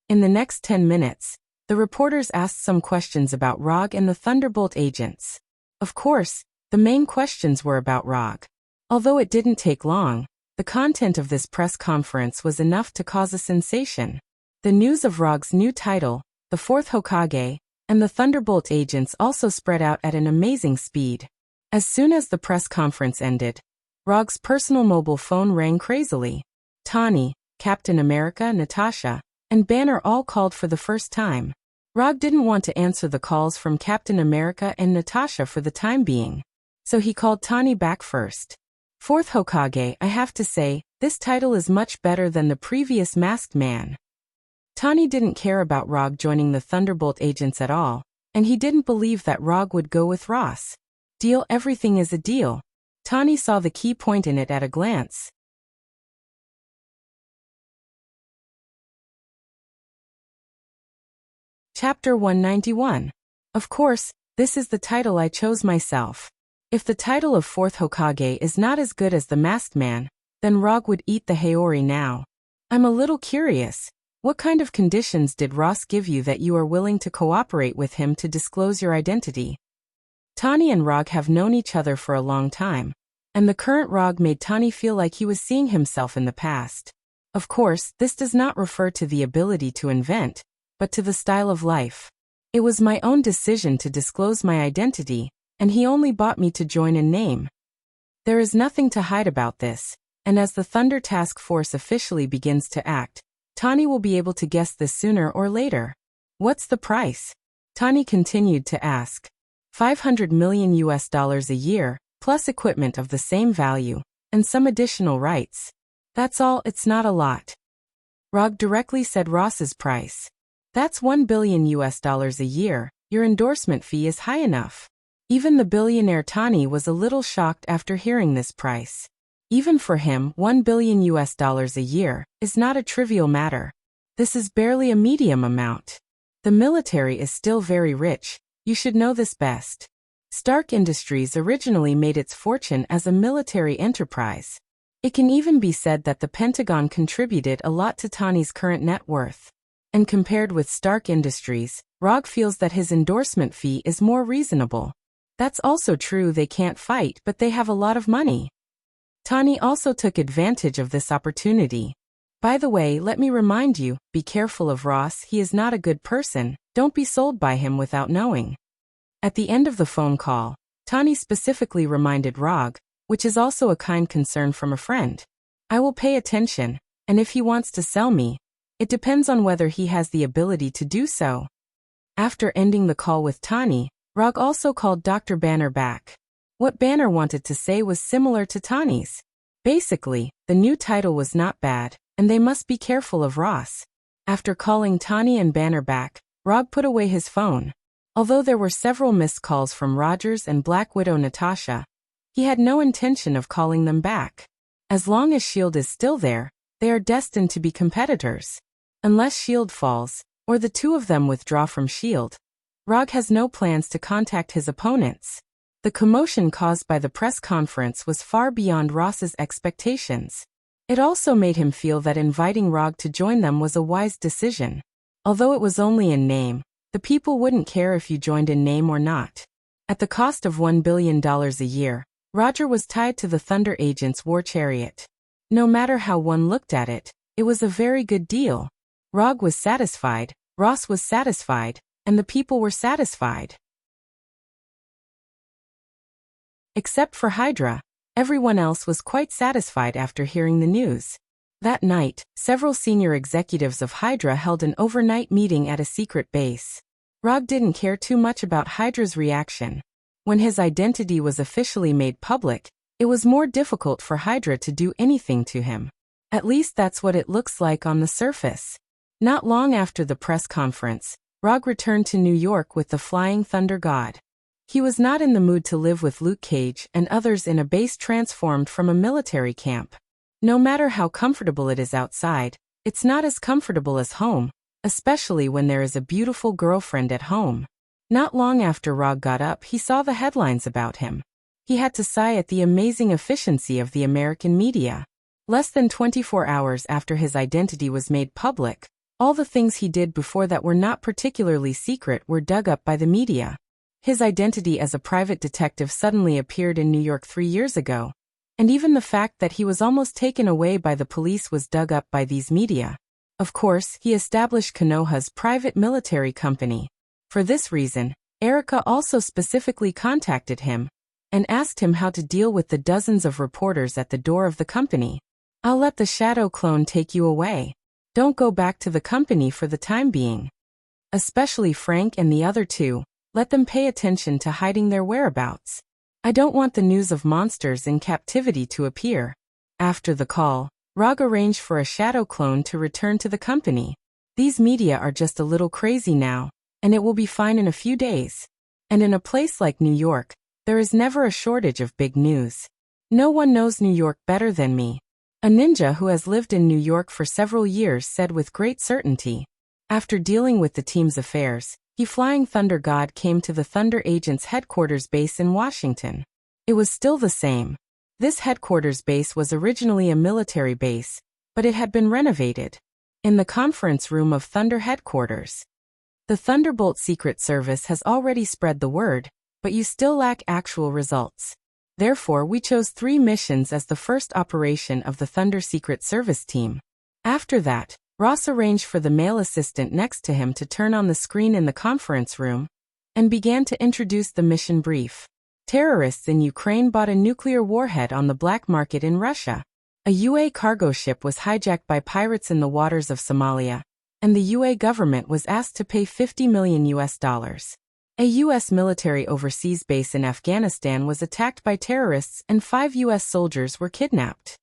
[SPEAKER 1] In the next 10 minutes, the reporters asked some questions about Rog and the Thunderbolt agents. Of course, the main questions were about Rog. Although it didn't take long, the content of this press conference was enough to cause a sensation. The news of Rog's new title, the 4th Hokage, and the Thunderbolt agents also spread out at an amazing speed. As soon as the press conference ended, Rog's personal mobile phone rang crazily. Tawny, Captain America, Natasha, and Banner all called for the first time. Rog didn't want to answer the calls from Captain America and Natasha for the time being, so he called Tawny back first. Fourth Hokage, I have to say, this title is much better than the previous Masked Man. Tawny didn't care about Rog joining the Thunderbolt agents at all, and he didn't believe that Rog would go with Ross. Deal, everything is a deal. Tawny saw the key point in it at a glance. Chapter 191. Of course, this is the title I chose myself. If the title of Fourth Hokage is not as good as the Masked Man, then Rog would eat the Haori now. I'm a little curious. What kind of conditions did Ross give you that you are willing to cooperate with him to disclose your identity? Tawny and Rog have known each other for a long time, and the current Rog made Tawny feel like he was seeing himself in the past. Of course, this does not refer to the ability to invent, but to the style of life. It was my own decision to disclose my identity, and he only bought me to join in name. There is nothing to hide about this, and as the Thunder Task Force officially begins to act, Tawny will be able to guess this sooner or later. What's the price? Tawny continued to ask. $500 million a year, plus equipment of the same value, and some additional rights. That's all, it's not a lot. Rog directly said Ross's price. That's $1 billion a year, your endorsement fee is high enough. Even the billionaire Tawny was a little shocked after hearing this price. Even for him, $1 billion a year is not a trivial matter. This is barely a medium amount. The military is still very rich, you should know this best. Stark Industries originally made its fortune as a military enterprise. It can even be said that the Pentagon contributed a lot to Tawny's current net worth. And compared with Stark Industries, Rog feels that his endorsement fee is more reasonable. That's also true, they can't fight, but they have a lot of money. Tawny also took advantage of this opportunity. By the way, let me remind you, be careful of Ross, he is not a good person, don't be sold by him without knowing. At the end of the phone call, Tawny specifically reminded Rog, which is also a kind concern from a friend. I will pay attention, and if he wants to sell me, it depends on whether he has the ability to do so. After ending the call with Tawny, Rog also called Dr. Banner back. What Banner wanted to say was similar to Tawny's. Basically, the new title was not bad, and they must be careful of Ross. After calling Tawny and Banner back, Rog put away his phone. Although there were several missed calls from Rogers and Black Widow Natasha, he had no intention of calling them back. As long as S.H.I.E.L.D. is still there, they are destined to be competitors. Unless S.H.I.E.L.D. falls, or the two of them withdraw from S.H.I.E.L.D., Rog has no plans to contact his opponents. The commotion caused by the press conference was far beyond Ross's expectations. It also made him feel that inviting Rog to join them was a wise decision. Although it was only in name, the people wouldn't care if you joined in name or not. At the cost of $1 billion a year, Roger was tied to the Thunder Agent's war chariot. No matter how one looked at it, it was a very good deal. Rog was satisfied, Ross was satisfied, and the people were satisfied. Except for Hydra, everyone else was quite satisfied after hearing the news. That night, several senior executives of Hydra held an overnight meeting at a secret base. Rog didn't care too much about Hydra's reaction. When his identity was officially made public, it was more difficult for Hydra to do anything to him. At least that's what it looks like on the surface. Not long after the press conference, Rog returned to New York with the Flying Thunder God. He was not in the mood to live with Luke Cage and others in a base transformed from a military camp. No matter how comfortable it is outside, it's not as comfortable as home, especially when there is a beautiful girlfriend at home. Not long after Rog got up, he saw the headlines about him. He had to sigh at the amazing efficiency of the American media. Less than 24 hours after his identity was made public, all the things he did before that were not particularly secret were dug up by the media. His identity as a private detective suddenly appeared in New York 3 years ago, and even the fact that he was almost taken away by the police was dug up by these media. Of course, he established Konoha's private military company. For this reason, Erica also specifically contacted him, and asked him how to deal with the dozens of reporters at the door of the company. "I'll let the shadow clone take you away. Don't go back to the company for the time being. Especially Frank and the other two, let them pay attention to hiding their whereabouts. I don't want the news of monsters in captivity to appear." After the call, Rog arranged for a shadow clone to return to the company. "These media are just a little crazy now, and it will be fine in a few days. And in a place like New York, there is never a shortage of big news. No one knows New York better than me." A ninja who has lived in New York for several years said with great certainty. After dealing with the team's affairs, the Flying Thunder God came to the Thunder Agent's headquarters base in Washington. It was still the same. This headquarters base was originally a military base, but it had been renovated. In the conference room of Thunder headquarters, the Thunderbolt Secret Service has already spread the word, but you still lack actual results. Therefore, we chose 3 missions as the first operation of the Thunder Secret Service team. After that, Ross arranged for the male assistant next to him to turn on the screen in the conference room and began to introduce the mission brief. Terrorists in Ukraine bought a nuclear warhead on the black market in Russia. A UA cargo ship was hijacked by pirates in the waters of Somalia, and the UA government was asked to pay $50 million. A U.S. military overseas base in Afghanistan was attacked by terrorists and 5 U.S. soldiers were kidnapped.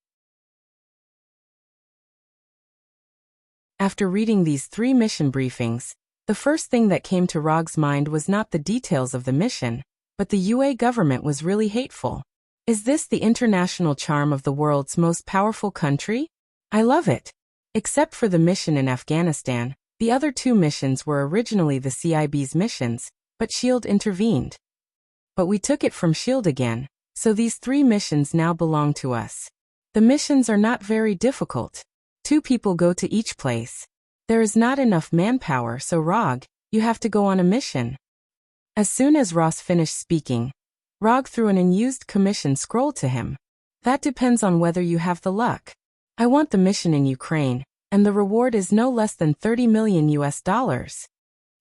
[SPEAKER 1] After reading these 3 mission briefings, the first thing that came to Rog's mind was not the details of the mission, but the UA government was really hateful. Is this the international charm of the world's most powerful country? I love it. Except for the mission in Afghanistan, the other 2 missions were originally the CIB's missions, but S.H.I.E.L.D. intervened. But we took it from S.H.I.E.L.D. again, so these 3 missions now belong to us. The missions are not very difficult. 2 people go to each place. There is not enough manpower, so Rog, you have to go on a mission. As soon as Ross finished speaking, Rog threw an unused commission scroll to him. That depends on whether you have the luck. I want the mission in Ukraine, and the reward is no less than $30 million.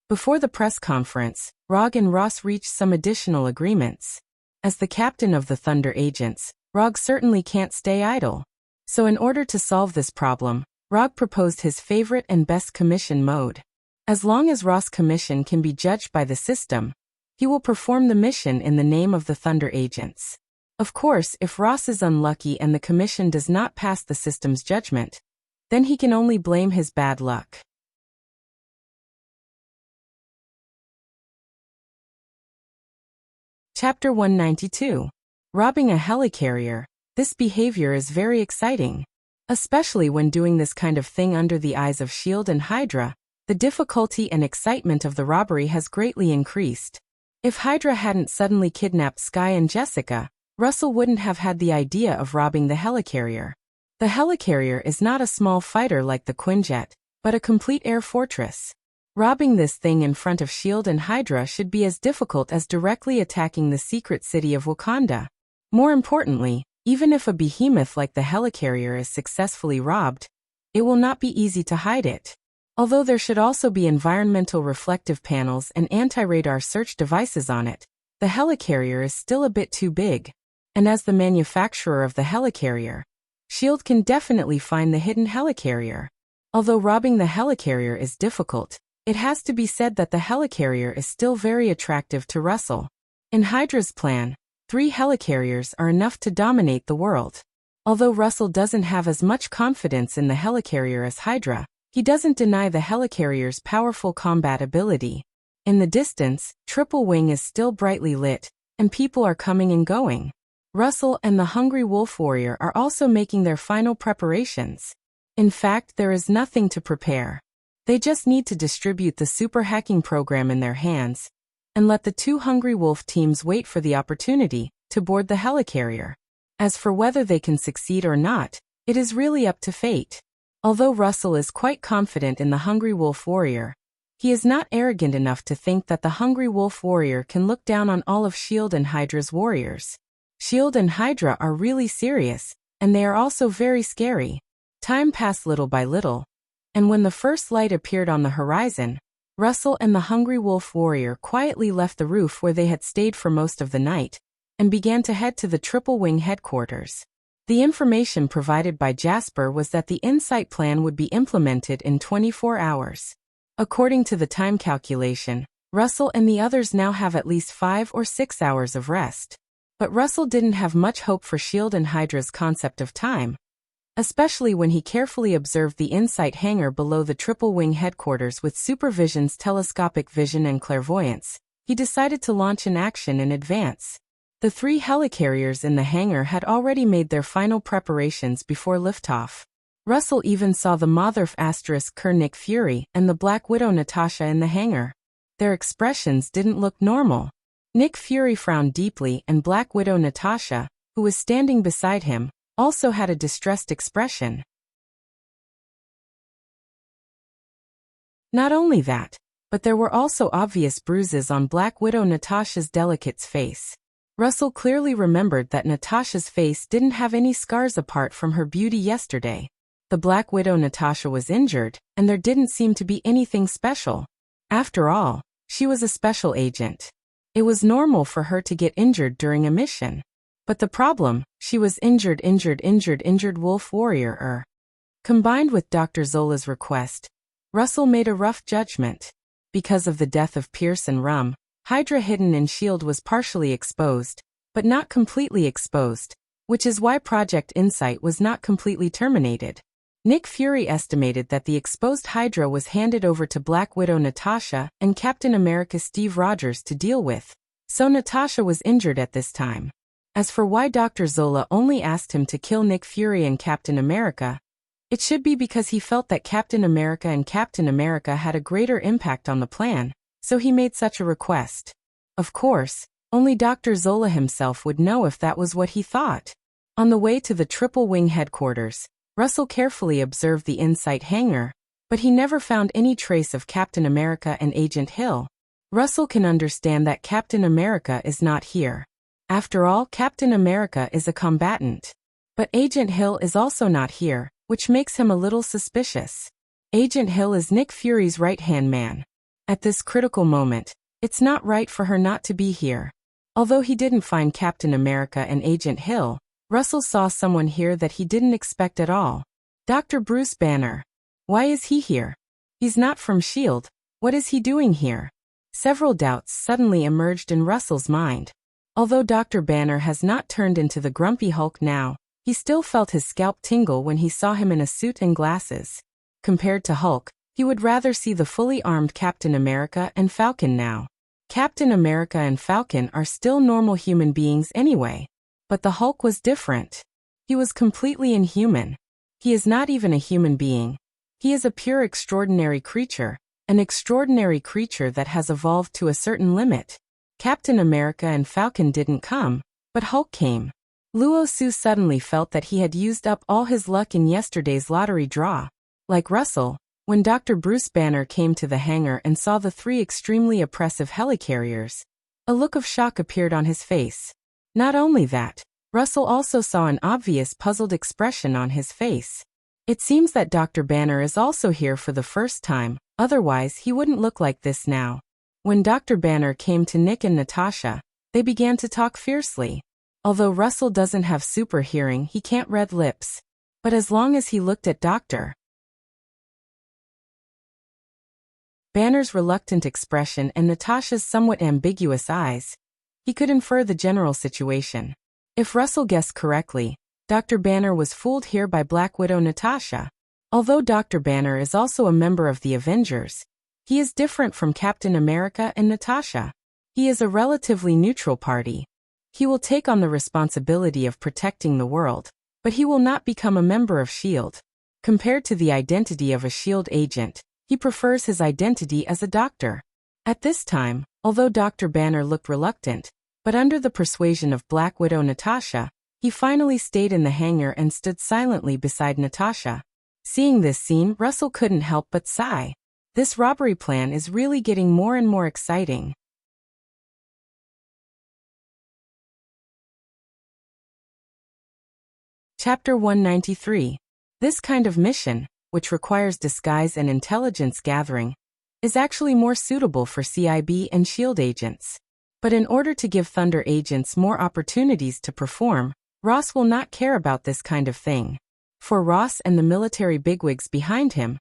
[SPEAKER 1] Before the press conference, Rog and Ross reached some additional agreements. As the captain of the Thunder Agents, Rog certainly can't stay idle. So in order to solve this problem, Rog proposed his favorite and best commission mode. As long as Ross' commission can be judged by the system, he will perform the mission in the name of the Thunder Agents. Of course, if Ross is unlucky and the commission does not pass the system's judgment, then he can only blame his bad luck. Chapter 192. Robbing a helicarrier. This behavior is very exciting. Especially when doing this kind of thing under the eyes of S.H.I.E.L.D. and Hydra, the difficulty and excitement of the robbery has greatly increased. If Hydra hadn't suddenly kidnapped Skye and Jessica, Russell wouldn't have had the idea of robbing the helicarrier. The helicarrier is not a small fighter like the Quinjet, but a complete air fortress. Robbing this thing in front of S.H.I.E.L.D. and Hydra should be as difficult as directly attacking the secret city of Wakanda. More importantly, even if a behemoth like the helicarrier is successfully robbed, it will not be easy to hide it. Although there should also be environmental reflective panels and anti-radar search devices on it, the helicarrier is still a bit too big. And as the manufacturer of the helicarrier, S.H.I.E.L.D. can definitely find the hidden helicarrier. Although robbing the helicarrier is difficult, it has to be said that the helicarrier is still very attractive to Russell. In Hydra's plan, 3 helicarriers are enough to dominate the world. Although Russell doesn't have as much confidence in the helicarrier as Hydra, he doesn't deny the helicarrier's powerful combat ability. In the distance, Triple Wing is still brightly lit, and people are coming and going. Russell and the Hungry Wolf Warrior are also making their final preparations. In fact, there is nothing to prepare. They just need to distribute the super hacking program in their hands, and let the 2 Hungry Wolf teams wait for the opportunity to board the helicarrier. As for whether they can succeed or not, it is really up to fate. Although Russell is quite confident in the Hungry Wolf Warrior, he is not arrogant enough to think that the Hungry Wolf Warrior can look down on all of S.H.I.E.L.D. and Hydra's warriors. S.H.I.E.L.D. and Hydra are really serious, and they are also very scary. Time passed little by little, and when the first light appeared on the horizon, Russell and the Hungry Wolf Warrior quietly left the roof where they had stayed for most of the night, and began to head to the Triple Wing headquarters. The information provided by Jasper was that the Insight plan would be implemented in 24 hours. According to the time calculation, Russell and the others now have at least 5 or 6 hours of rest. But Russell didn't have much hope for S.H.I.E.L.D. and Hydra's concept of time, especially when he carefully observed the Insight hangar below the Triple Wing headquarters with Supervision's telescopic vision and clairvoyance. He decided to launch an action in advance. The 3 helicarriers in the hangar had already made their final preparations before liftoff. Russell even saw the Motherf *Ker Nick Fury and the Black Widow Natasha in the hangar. Their expressions didn't look normal. Nick Fury frowned deeply, and Black Widow Natasha, who was standing beside him, also had a distressed expression. Not only that, but there were also obvious bruises on Black Widow Natasha's delicate face. Russell clearly remembered that Natasha's face didn't have any scars apart from her beauty yesterday. The Black Widow Natasha was injured, and there didn't seem to be anything special. After all, she was a special agent. It was normal for her to get injured during a mission. But the problem, she was injured wolf warrior. Combined with Dr. Zola's request, Russell made a rough judgment. Because of the death of Pierce and Rum, Hydra hidden in S.H.I.E.L.D. was partially exposed, but not completely exposed, which is why Project Insight was not completely terminated. Nick Fury estimated that the exposed Hydra was handed over to Black Widow Natasha and Captain America Steve Rogers to deal with, so Natasha was injured at this time. As for why Dr. Zola only asked him to kill Nick Fury and Captain America, it should be because he felt that Captain America had a greater impact on the plan, so he made such a request. Of course, only Dr. Zola himself would know if that was what he thought. On the way to the Triple Wing headquarters, Russell carefully observed the Insight hangar, but he never found any trace of Captain America and Agent Hill. Russell can understand that Captain America is not here. After all, Captain America is a combatant. But Agent Hill is also not here, which makes him a little suspicious. Agent Hill is Nick Fury's right-hand man. At this critical moment, it's not right for her not to be here. Although he didn't find Captain America and Agent Hill, Russell saw someone here that he didn't expect at all. Dr. Bruce Banner. Why is he here? He's not from S.H.I.E.L.D. What is he doing here? Several doubts suddenly emerged in Russell's mind. Although Dr. Banner has not turned into the Grumpy Hulk now, he still felt his scalp tingle when he saw him in a suit and glasses. Compared to Hulk, he would rather see the fully armed Captain America and Falcon now. Captain America and Falcon are still normal human beings anyway. But the Hulk was different. He was completely inhuman. He is not even a human being. He is a pure extraordinary creature, an extraordinary creature that has evolved to a certain limit. Captain America and Falcon didn't come, but Hulk came. Luo Su suddenly felt that he had used up all his luck in yesterday's lottery draw. Like Russell, when Dr. Bruce Banner came to the hangar and saw the 3 extremely oppressive helicarriers, a look of shock appeared on his face. Not only that, Russell also saw an obvious puzzled expression on his face. It seems that Dr. Banner is also here for the first time, otherwise he wouldn't look like this now. When Dr. Banner came to Nick and Natasha, they began to talk fiercely. Although Russell doesn't have super hearing, he can't read lips. But as long as he looked at Dr. Banner's reluctant expression and Natasha's somewhat ambiguous eyes, he could infer the general situation. If Russell guessed correctly, Dr. Banner was fooled here by Black Widow Natasha. Although Dr. Banner is also a member of the Avengers, he is different from Captain America and Natasha. He is a relatively neutral party. He will take on the responsibility of protecting the world, but he will not become a member of S.H.I.E.L.D. Compared to the identity of a S.H.I.E.L.D. agent, he prefers his identity as a doctor. At this time, although Dr. Banner looked reluctant, but under the persuasion of Black Widow Natasha, he finally stayed in the hangar and stood silently beside Natasha. Seeing this scene, Russell couldn't help but sigh. This robbery plan is really getting more and more exciting. Chapter 193. This kind of mission, which requires disguise and intelligence gathering, is actually more suitable for CIB and S.H.I.E.L.D. agents. But in order to give Thunder agents more opportunities to perform, Ross will not care about this kind of thing. For Ross and the military bigwigs behind him,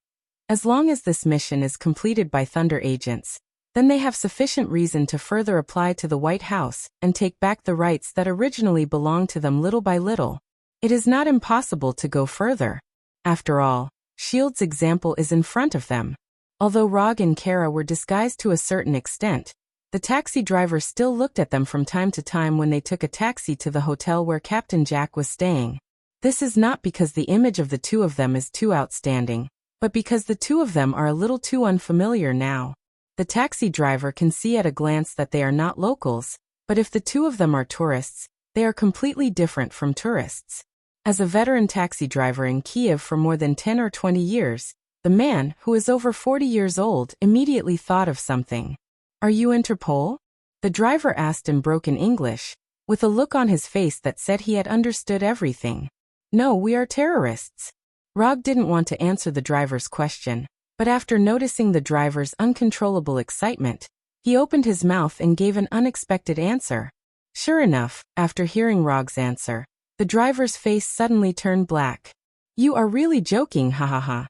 [SPEAKER 1] as long as this mission is completed by Thunder agents, then they have sufficient reason to further apply to the White House and take back the rights that originally belonged to them little by little. It is not impossible to go further. After all, S.H.I.E.L.D.'s example is in front of them. Although Rog and Kara were disguised to a certain extent, the taxi driver still looked at them from time to time when they took a taxi to the hotel where Captain Jack was staying. This is not because the image of the two of them is too outstanding, but because the two of them are a little too unfamiliar now. The taxi driver can see at a glance that they are not locals, but if the two of them are tourists, they are completely different from tourists. As a veteran taxi driver in Kiev for more than 10 or 20 years, the man, who is over 40 years old, immediately thought of something. "Are you Interpol?" the driver asked in broken English, with a look on his face that said he had understood everything. "No, we are terrorists." Rog didn't want to answer the driver's question, but after noticing the driver's uncontrollable excitement, he opened his mouth and gave an unexpected answer. Sure enough, after hearing Rog's answer, the driver's face suddenly turned black. "You are really joking, ha ha ha."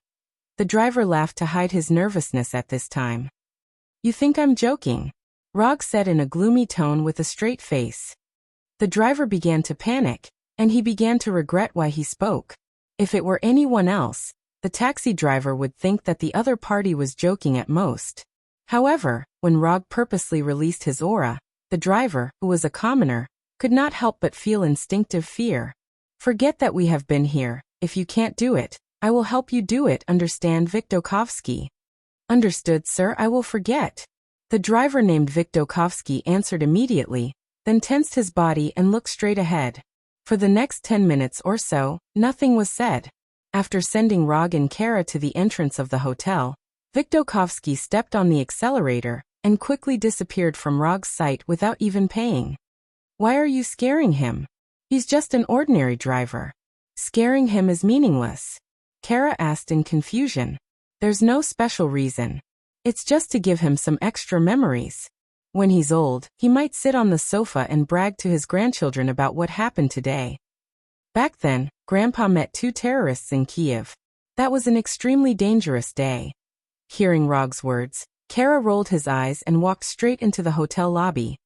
[SPEAKER 1] The driver laughed to hide his nervousness at this time. "You think I'm joking?" Rog said in a gloomy tone with a straight face. The driver began to panic, and he began to regret why he spoke. If it were anyone else, the taxi driver would think that the other party was joking at most. However, when Rog purposely released his aura, the driver, who was a commoner, could not help but feel instinctive fear. "Forget that we have been here. If you can't do it, I will help you do it, understand, Viktokovsky?" "Understood, sir, I will forget." The driver named Viktokovsky answered immediately, then tensed his body and looked straight ahead. For the next 10 minutes or so, nothing was said. After sending Rog and Kara to the entrance of the hotel, Viktokovsky stepped on the accelerator and quickly disappeared from Rog's sight without even paying. "Why are you scaring him? He's just an ordinary driver." "Scaring him is meaningless," Kara asked in confusion. "There's no special reason. It's just to give him some extra memories. When he's old, he might sit on the sofa and brag to his grandchildren about what happened today." Back then, Grandpa met 2 terrorists in Kiev. That was an extremely dangerous day. Hearing Rog's words, Kara rolled his eyes and walked straight into the hotel lobby.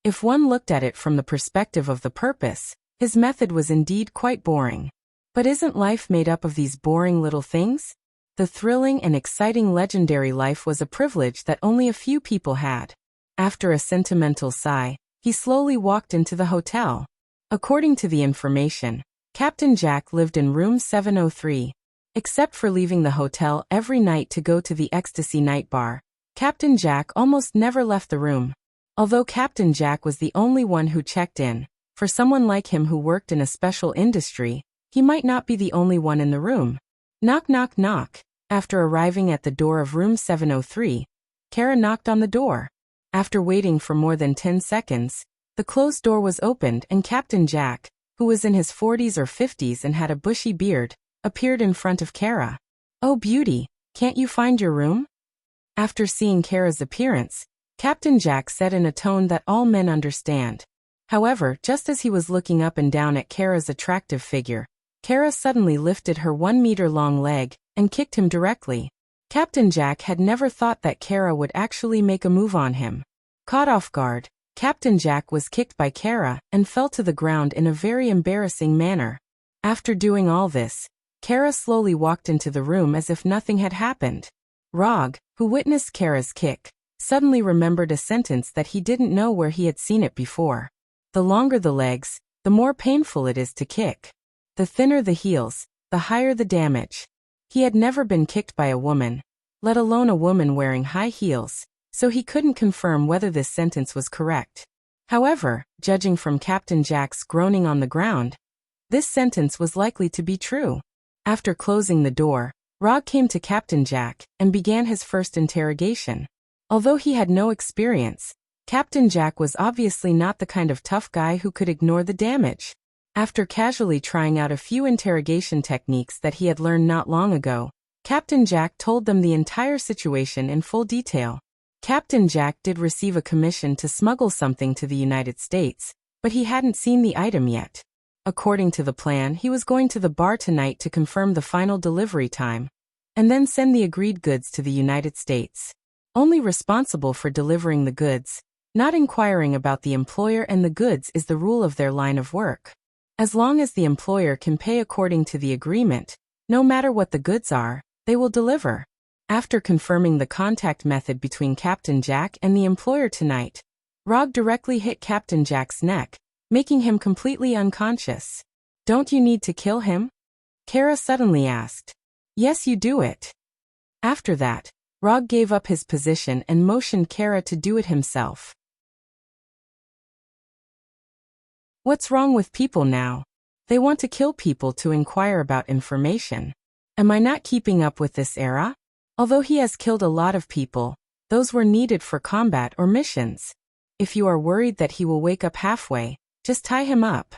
[SPEAKER 1] If one looked at it from the perspective of the purpose, his method was indeed quite boring. But isn't life made up of these boring little things? The thrilling and exciting legendary life was a privilege that only a few people had. After a sentimental sigh, he slowly walked into the hotel. According to the information, Captain Jack lived in room 703. Except for leaving the hotel every night to go to the Ecstasy night bar, Captain Jack almost never left the room. Although Captain Jack was the only one who checked in, for someone like him who worked in a special industry, he might not be the only one in the room. Knock knock knock. After arriving at the door of room 703, Kara knocked on the door. After waiting for more than 10 seconds, the closed door was opened and Captain Jack, who was in his 40s or 50s and had a bushy beard, appeared in front of Kara. "Oh beauty, can't you find your room?" After seeing Kara's appearance, Captain Jack said in a tone that all men understand. However, just as he was looking up and down at Kara's attractive figure, Kara suddenly lifted her 1-meter-long leg and kicked him directly. Captain Jack had never thought that Kara would actually make a move on him. Caught off guard, Captain Jack was kicked by Kara and fell to the ground in a very embarrassing manner. After doing all this, Kara slowly walked into the room as if nothing had happened. Rog, who witnessed Kara's kick, suddenly remembered a sentence that he didn't know where he had seen it before. "The longer the legs, the more painful it is to kick. The thinner the heels, the higher the damage." He had never been kicked by a woman, let alone a woman wearing high heels, so he couldn't confirm whether this sentence was correct. However, judging from Captain Jack's groaning on the ground, this sentence was likely to be true. After closing the door, Rog came to Captain Jack and began his first interrogation. Although he had no experience, Captain Jack was obviously not the kind of tough guy who could ignore the damage. After casually trying out a few interrogation techniques that he had learned not long ago, Captain Jack told them the entire situation in full detail. Captain Jack did receive a commission to smuggle something to the United States, but he hadn't seen the item yet. According to the plan, he was going to the bar tonight to confirm the final delivery time, and then send the agreed goods to the United States. Only responsible for delivering the goods, not inquiring about the employer and the goods is the rule of their line of work. As long as the employer can pay according to the agreement, no matter what the goods are, they will deliver. After confirming the contact method between Captain Jack and the employer tonight, Rog directly hit Captain Jack's neck, making him completely unconscious. "Don't you need to kill him?" Kara suddenly asked. "Yes, you do it." After that, Rog gave up his position and motioned Kara to do it himself. What's wrong with people now? They want to kill people to inquire about information. Am I not keeping up with this era? Although he has killed a lot of people, those were needed for combat or missions. If you are worried that he will wake up halfway, just tie him up.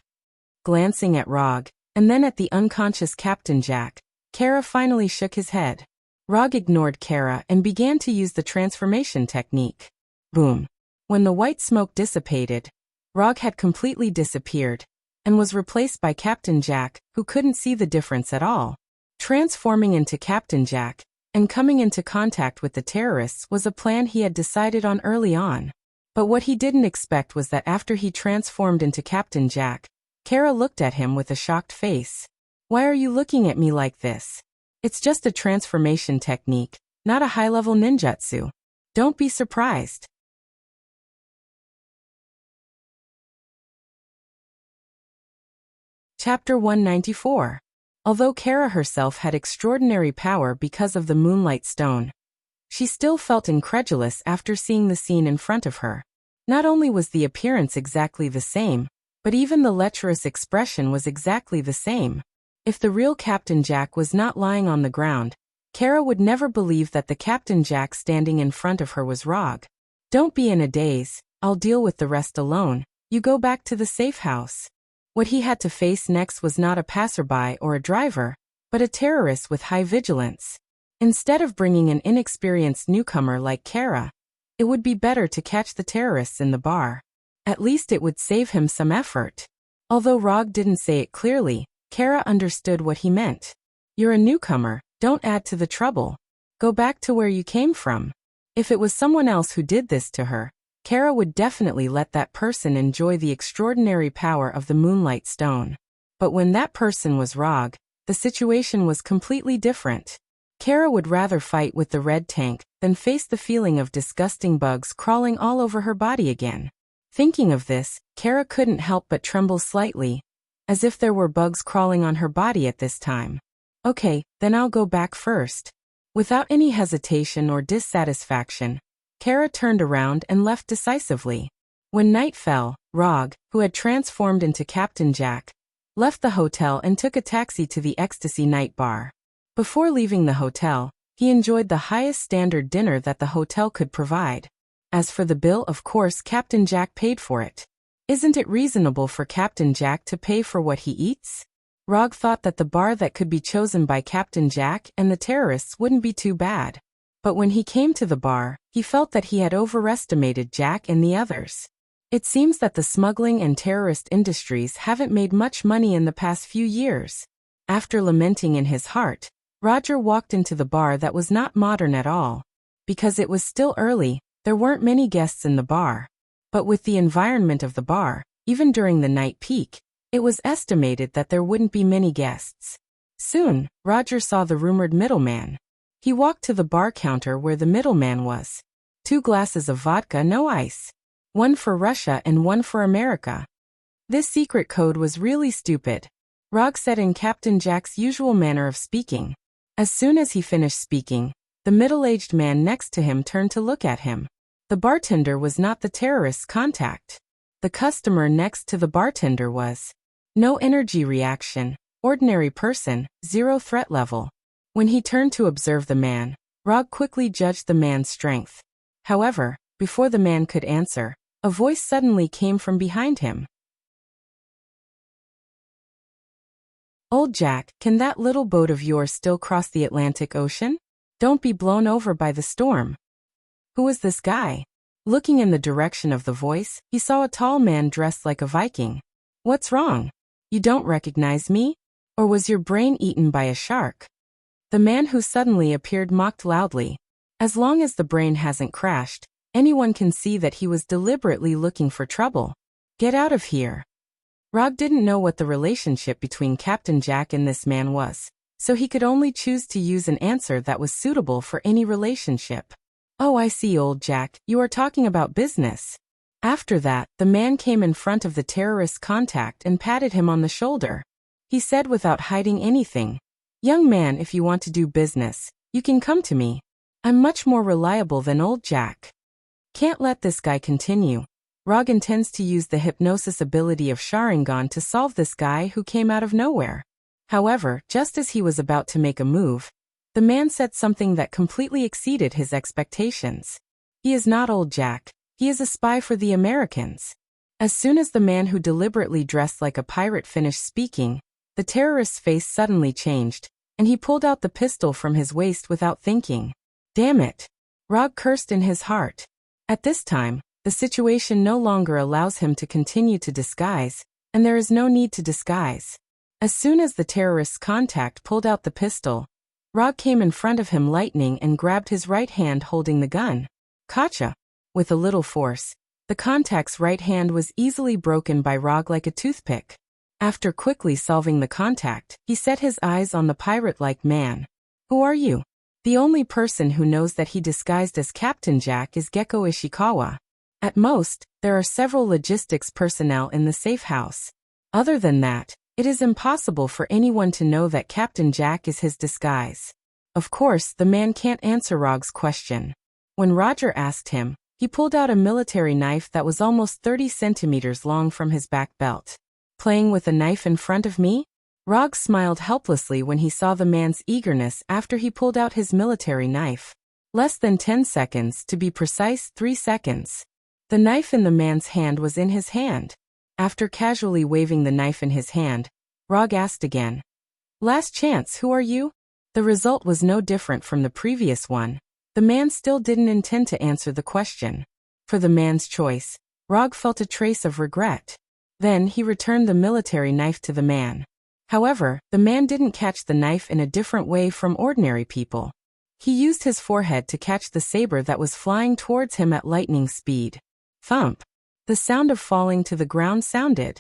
[SPEAKER 1] Glancing at Rog, and then at the unconscious Captain Jack, Kara finally shook his head. Rog ignored Kara and began to use the transformation technique. Boom. When the white smoke dissipated, Rog had completely disappeared, and was replaced by Captain Jack, who couldn't see the difference at all. Transforming into Captain Jack, and coming into contact with the terrorists was a plan he had decided on early on. But what he didn't expect was that after he transformed into Captain Jack, Kara looked at him with a shocked face. "Why are you looking at me like this? It's just a transformation technique, not a high-level ninjutsu. Don't be surprised." Chapter 194. Although Kara herself had extraordinary power because of the Moonlight Stone, she still felt incredulous after seeing the scene in front of her. Not only was the appearance exactly the same, but even the lecherous expression was exactly the same. If the real Captain Jack was not lying on the ground, Kara would never believe that the Captain Jack standing in front of her was Rog. "Don't be in a daze, I'll deal with the rest alone. You go back to the safe house." What he had to face next was not a passerby or a driver, but a terrorist with high vigilance. Instead of bringing an inexperienced newcomer like Kara, it would be better to catch the terrorists in the bar. At least it would save him some effort. Although Rog didn't say it clearly, Kara understood what he meant. "You're a newcomer, don't add to the trouble. Go back to where you came from." If it was someone else who did this to her, Kara would definitely let that person enjoy the extraordinary power of the Moonlight Stone. But when that person was Rog, the situation was completely different. Kara would rather fight with the red tank than face the feeling of disgusting bugs crawling all over her body again. Thinking of this, Kara couldn't help but tremble slightly, as if there were bugs crawling on her body at this time. "Okay, then I'll go back first." Without any hesitation or dissatisfaction, Kara turned around and left decisively. When night fell, Rog, who had transformed into Captain Jack, left the hotel and took a taxi to the Ecstasy Night Bar. Before leaving the hotel, he enjoyed the highest standard dinner that the hotel could provide. As for the bill, of course Captain Jack paid for it. Isn't it reasonable for Captain Jack to pay for what he eats? Rog thought that the bar that could be chosen by Captain Jack and the terrorists wouldn't be too bad. But when he came to the bar, he felt that he had overestimated Jack and the others. It seems that the smuggling and terrorist industries haven't made much money in the past few years. After lamenting in his heart, Roger walked into the bar that was not modern at all. Because it was still early, there weren't many guests in the bar. But with the environment of the bar, even during the night peak, it was estimated that there wouldn't be many guests. Soon, Roger saw the rumored middleman. He walked to the bar counter where the middleman was. 2 glasses of vodka, no ice. 1 for Russia and 1 for America. This secret code was really stupid. Rog said in Captain Jack's usual manner of speaking. As soon as he finished speaking, the middle-aged man next to him turned to look at him. The bartender was not the terrorist's contact. The customer next to the bartender was. No energy reaction, ordinary person, 0 threat level. When he turned to observe the man, Rog quickly judged the man's strength. However, before the man could answer, a voice suddenly came from behind him. "Old Jack, can that little boat of yours still cross the Atlantic Ocean? Don't be blown over by the storm." Who was this guy? Looking in the direction of the voice, he saw a tall man dressed like a Viking. What's wrong? You don't recognize me? Or was your brain eaten by a shark? The man who suddenly appeared mocked loudly. As long as the brain hasn't crashed, anyone can see that he was deliberately looking for trouble. Get out of here. Rog didn't know what the relationship between Captain Jack and this man was, so he could only choose to use an answer that was suitable for any relationship. Oh, I see, old Jack, you are talking about business. After that, the man came in front of the terrorist's contact and patted him on the shoulder. He said without hiding anything, "Young man, if you want to do business, you can come to me. I'm much more reliable than old Jack." Can't let this guy continue. Rog intends to use the hypnosis ability of Sharingan to solve this guy who came out of nowhere. However, just as he was about to make a move, the man said something that completely exceeded his expectations. He is not old Jack. He is a spy for the Americans. As soon as the man who deliberately dressed like a pirate finished speaking, the terrorist's face suddenly changed, and he pulled out the pistol from his waist without thinking. Damn it! Rog cursed in his heart. At this time, the situation no longer allows him to continue to disguise, and there is no need to disguise. As soon as the terrorist's contact pulled out the pistol, Rog came in front of him lightning and grabbed his right hand holding the gun. Gotcha! With a little force, the contact's right hand was easily broken by Rog like a toothpick. After quickly solving the contact, he set his eyes on the pirate-like man. Who are you? The only person who knows that he disguised as Captain Jack is Gecko Ishikawa. At most, there are several logistics personnel in the safe house. Other than that, it is impossible for anyone to know that Captain Jack is his disguise. Of course, the man can't answer Rog's question. When Roger asked him, he pulled out a military knife that was almost 30 centimeters long from his back belt. Playing with a knife in front of me? Rog smiled helplessly when he saw the man's eagerness after he pulled out his military knife. Less than 10 seconds, to be precise, 3 seconds. The knife in the man's hand was in his hand. After casually waving the knife in his hand, Rog asked again. Last chance, who are you? The result was no different from the previous one. The man still didn't intend to answer the question. For the man's choice, Rog felt a trace of regret. Then he returned the military knife to the man. However, the man didn't catch the knife in a different way from ordinary people. He used his forehead to catch the saber that was flying towards him at lightning speed. Thump! The sound of falling to the ground sounded.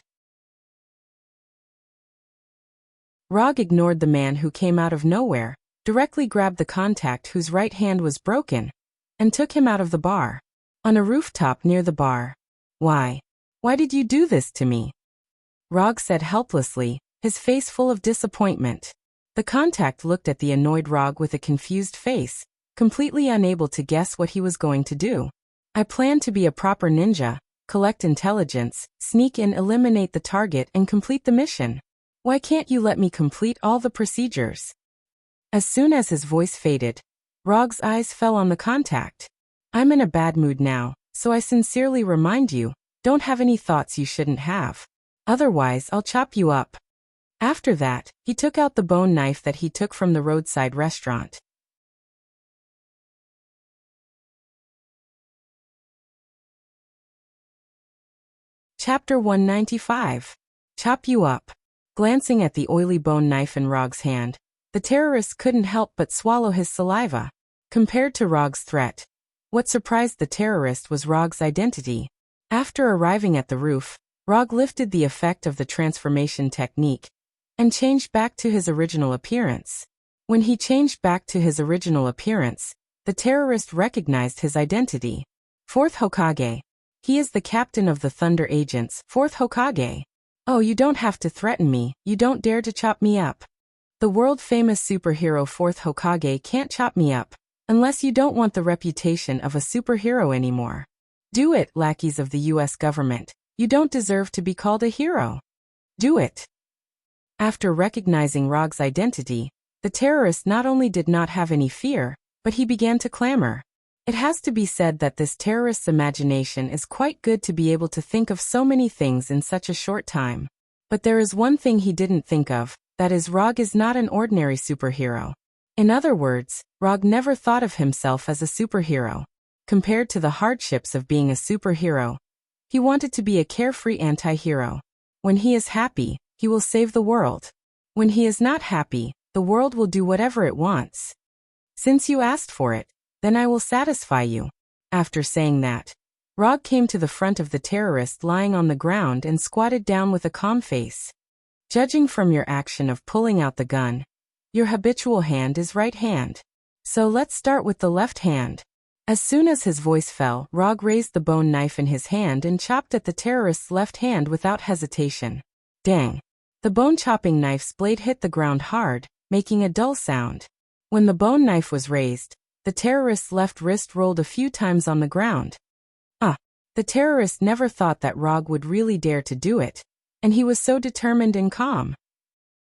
[SPEAKER 1] Rog ignored the man who came out of nowhere, directly grabbed the contact whose right hand was broken, and took him out of the bar. On a rooftop near the bar. Why? Why did you do this to me? Rog said helplessly, his face full of disappointment. The contact looked at the annoyed Rog with a confused face, completely unable to guess what he was going to do. I plan to be a proper ninja, collect intelligence, sneak in, eliminate the target, and complete the mission. Why can't you let me complete all the procedures? As soon as his voice faded, Rog's eyes fell on the contact. I'm in a bad mood now, so I sincerely remind you, don't have any thoughts you shouldn't have. Otherwise, I'll chop you up. After that, he took out the bone knife that he took from the roadside restaurant. Chapter 195. Chop you up. Glancing at the oily bone knife in Rog's hand, the terrorist couldn't help but swallow his saliva. Compared to Rog's threat, what surprised the terrorist was Rog's identity. After arriving at the roof, Rog lifted the effect of the transformation technique and changed back to his original appearance. When he changed back to his original appearance, the terrorist recognized his identity. Fourth Hokage. He is the captain of the Thunder Agents, Fourth Hokage. Oh, you don't have to threaten me, you don't dare to chop me up. The world-famous superhero Fourth Hokage can't chop me up, unless you don't want the reputation of a superhero anymore. Do it, lackeys of the US government. You don't deserve to be called a hero. Do it. After recognizing Rog's identity, the terrorist not only did not have any fear, but he began to clamor. It has to be said that this terrorist's imagination is quite good to be able to think of so many things in such a short time. But there is one thing he didn't think of, that is, Rog is not an ordinary superhero. In other words, Rog never thought of himself as a superhero. compared to the hardships of being a superhero. He wanted to be a carefree anti-hero. When he is happy, he will save the world. When he is not happy, the world will do whatever it wants. Since you asked for it, then I will satisfy you. After saying that, Rog came to the front of the terrorist lying on the ground and squatted down with a calm face. Judging from your action of pulling out the gun, your habitual hand is right hand. So let's start with the left hand. As soon as his voice fell, Rog raised the bone knife in his hand and chopped at the terrorist's left hand without hesitation. Dang! The bone-chopping knife's blade hit the ground hard, making a dull sound. When the bone knife was raised, the terrorist's left wrist rolled a few times on the ground. The terrorist never thought that Rog would really dare to do it, and he was so determined and calm.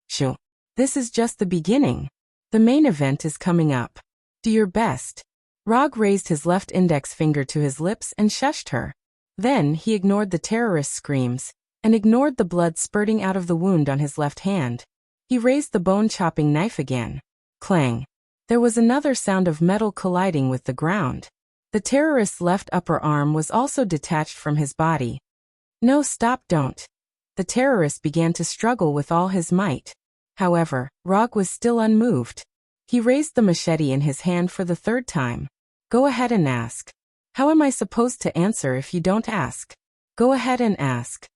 [SPEAKER 1] Shoo! This is just the beginning. The main event is coming up. Do your best. Rog raised his left index finger to his lips and shushed her. Then he ignored the terrorist's screams, and ignored the blood spurting out of the wound on his left hand. He raised the bone-chopping knife again. Clang! There was another sound of metal colliding with the ground. The terrorist's left upper arm was also detached from his body. No, stop, don't. The terrorist began to struggle with all his might. However, Rog was still unmoved. He raised the machete in his hand for the third time. Go ahead and ask. How am I supposed to answer if you don't ask? Go ahead and ask.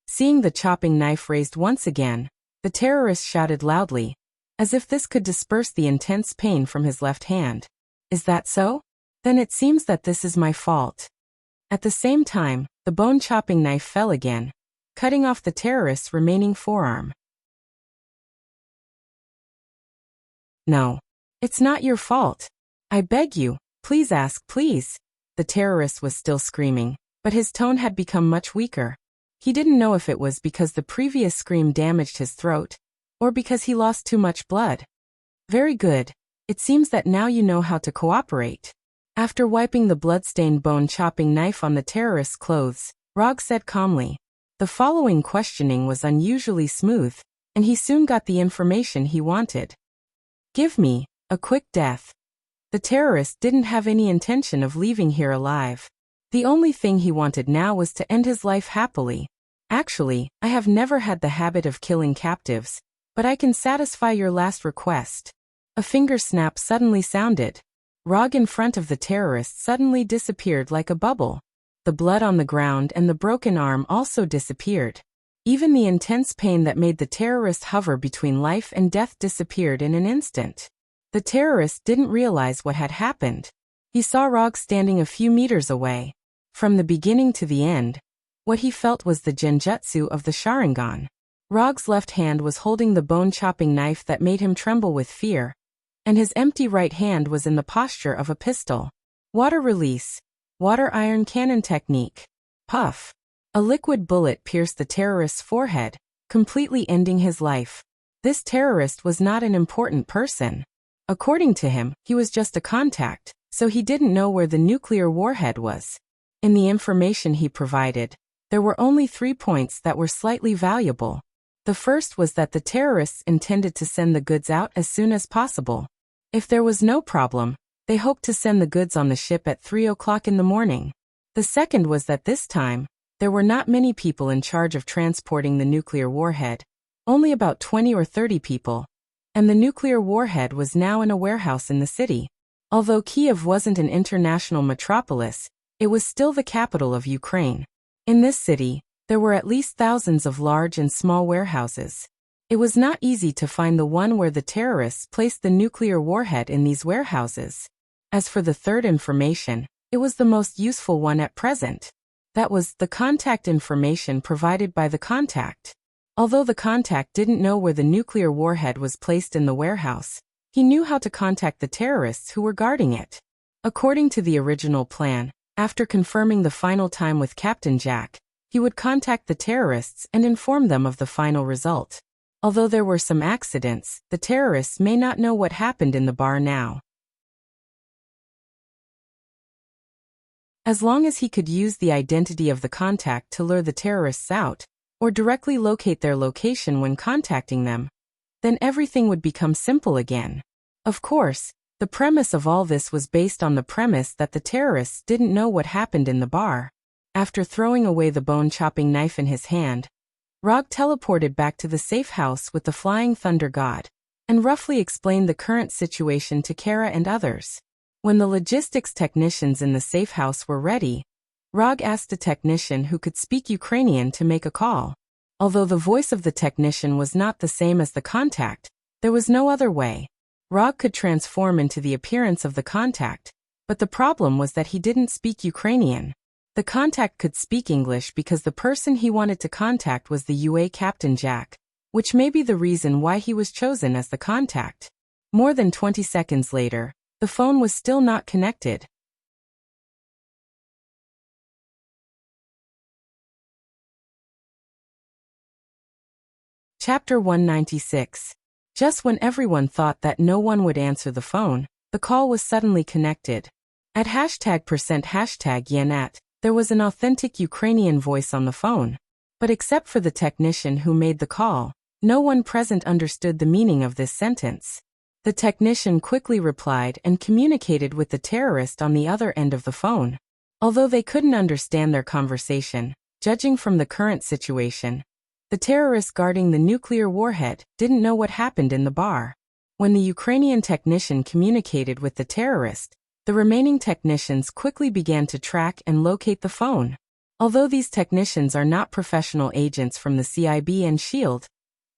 [SPEAKER 1] Seeing the chopping knife raised once again, the terrorist shouted loudly, as if this could disperse the intense pain from his left hand. Is that so? Then it seems that this is my fault. At the same time, the bone-chopping knife fell again, cutting off the terrorist's remaining forearm. No. It's not your fault. I beg you, please ask, please. The terrorist was still screaming, but his tone had become much weaker. He didn't know if it was because the previous scream damaged his throat, or because he lost too much blood. Very good. It seems that now you know how to cooperate. After wiping the blood-stained bone-chopping knife on the terrorist's clothes, Rog said calmly. The following questioning was unusually smooth, and he soon got the information he wanted. Give me a quick death. The terrorist didn't have any intention of leaving here alive. The only thing he wanted now was to end his life happily. Actually, I have never had the habit of killing captives, but I can satisfy your last request. A finger snap suddenly sounded. Rog in front of the terrorist suddenly disappeared like a bubble. The blood on the ground and the broken arm also disappeared. Even the intense pain that made the terrorist hover between life and death disappeared in an instant. The terrorist didn't realize what had happened. He saw Rog standing a few meters away. From the beginning to the end, what he felt was the genjutsu of the Sharingan. Rog's left hand was holding the bone-chopping knife that made him tremble with fear, and his empty right hand was in the posture of a pistol. Water release. Water iron cannon technique. Puff. A liquid bullet pierced the terrorist's forehead, completely ending his life. This terrorist was not an important person. According to him, he was just a contact, so he didn't know where the nuclear warhead was. In the information he provided, there were only 3 points that were slightly valuable. The first was that the terrorists intended to send the goods out as soon as possible. If there was no problem, they hoped to send the goods on the ship at 3 o'clock in the morning. The second was that this time, there were not many people in charge of transporting the nuclear warhead, only about 20 or 30 people, and the nuclear warhead was now in a warehouse in the city. Although Kiev wasn't an international metropolis, it was still the capital of Ukraine. In this city, there were at least thousands of large and small warehouses. It was not easy to find the one where the terrorists placed the nuclear warhead in these warehouses. As for the third information, it was the most useful one at present. That was the contact information provided by the contact. Although the contact didn't know where the nuclear warhead was placed in the warehouse, he knew how to contact the terrorists who were guarding it. According to the original plan, after confirming the final time with Captain Jack, he would contact the terrorists and inform them of the final result. Although there were some accidents, the terrorists may not know what happened in the bar now. As long as he could use the identity of the contact to lure the terrorists out, or directly locate their location when contacting them, then everything would become simple again. Of course, The premise of all this was based on the premise that the terrorists didn't know what happened in the bar. After throwing away the bone-chopping knife in his hand, Rog teleported back to the safe house with the Flying Thunder God, and roughly explained the current situation to Kara and others. When the logistics technicians in the safe house were ready, Rog asked a technician who could speak Ukrainian to make a call. Although the voice of the technician was not the same as the contact, there was no other way. Rog could transform into the appearance of the contact, but the problem was that he didn't speak Ukrainian. The contact could speak English because the person he wanted to contact was the UA Captain Jack, which may be the reason why he was chosen as the contact. More than 20 seconds later, the phone was still not connected. Chapter 196. Just when everyone thought that no one would answer the phone, the call was suddenly connected. At #%#Yenat, there was an authentic Ukrainian voice on the phone. But except for the technician who made the call, no one present understood the meaning of this sentence. The technician quickly replied and communicated with the terrorist on the other end of the phone. Although they couldn't understand their conversation, judging from the current situation, the terrorist guarding the nuclear warhead didn't know what happened in the bar. When the Ukrainian technician communicated with the terrorist, the remaining technicians quickly began to track and locate the phone. Although these technicians are not professional agents from the CIB and SHIELD,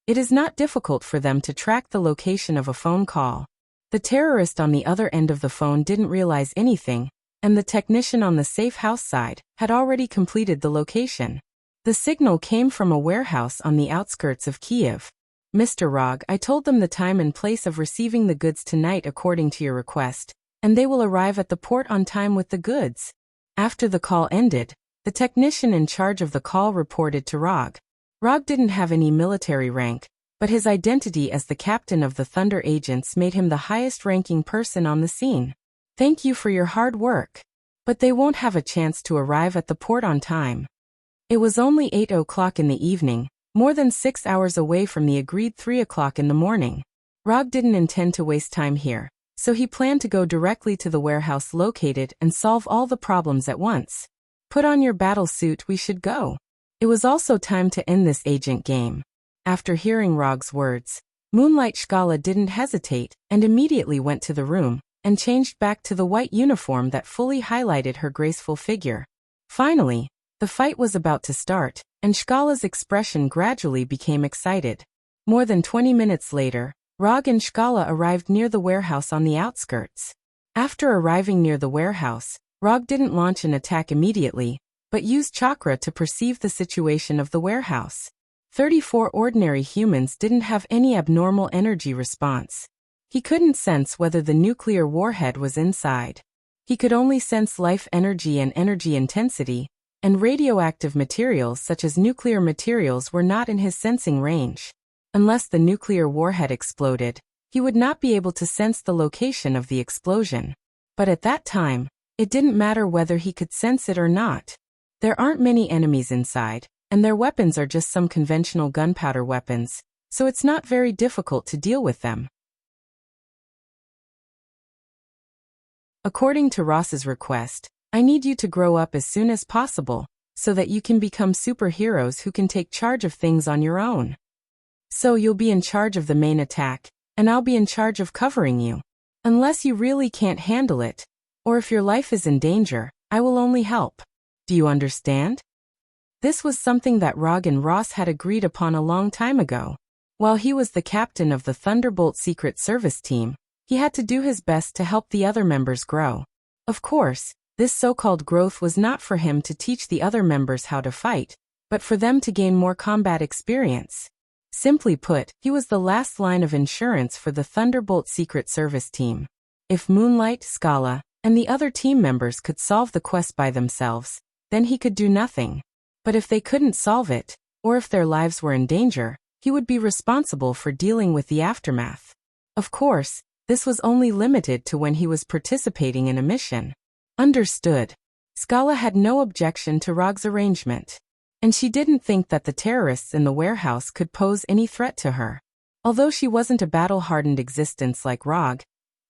[SPEAKER 1] it is not difficult for them to track the location of a phone call. The terrorist on the other end of the phone didn't realize anything, and the technician on the safe house side had already completed the location. The signal came from a warehouse on the outskirts of Kiev. Mr. Rog, I told them the time and place of receiving the goods tonight according to your request, and they will arrive at the port on time with the goods. After the call ended, the technician in charge of the call reported to Rog. Rog didn't have any military rank, but his identity as the captain of the Thunder agents made him the highest-ranking person on the scene. Thank you for your hard work. But they won't have a chance to arrive at the port on time. It was only 8 o'clock in the evening, more than 6 hours away from the agreed 3 o'clock in the morning. Rog didn't intend to waste time here, so he planned to go directly to the warehouse located and solve all the problems at once. Put on your battle suit, we should go. It was also time to end this agent game. After hearing Rog's words, Moonlight Scala didn't hesitate and immediately went to the room and changed back to the white uniform that fully highlighted her graceful figure. Finally, the fight was about to start, and Scala's expression gradually became excited. More than 20 minutes later, Rog and Scala arrived near the warehouse on the outskirts. After arriving near the warehouse, Rog didn't launch an attack immediately, but used chakra to perceive the situation of the warehouse. 34 ordinary humans didn't have any abnormal energy response. He couldn't sense whether the nuclear warhead was inside. He could only sense life energy and energy intensity, and radioactive materials such as nuclear materials were not in his sensing range. Unless the nuclear warhead exploded, he would not be able to sense the location of the explosion. But at that time, it didn't matter whether he could sense it or not. There aren't many enemies inside, and their weapons are just some conventional gunpowder weapons, so it's not very difficult to deal with them. According to Ross's request, I need you to grow up as soon as possible, so that you can become superheroes who can take charge of things on your own. So you'll be in charge of the main attack, and I'll be in charge of covering you. Unless you really can't handle it, or if your life is in danger, I will only help. Do you understand? This was something that Rog and Ross had agreed upon a long time ago. While he was the captain of the Thunderbolt Secret Service team, he had to do his best to help the other members grow. Of course, this so-called growth was not for him to teach the other members how to fight, but for them to gain more combat experience. Simply put, he was the last line of insurance for the Thunderbolt Secret Service team. If Moonlight, Scala, and the other team members could solve the quest by themselves, then he could do nothing. But if they couldn't solve it, or if their lives were in danger, he would be responsible for dealing with the aftermath. Of course, this was only limited to when he was participating in a mission. Understood. Scala had no objection to Rog's arrangement. And she didn't think that the terrorists in the warehouse could pose any threat to her. Although she wasn't a battle-hardened existence like Rog,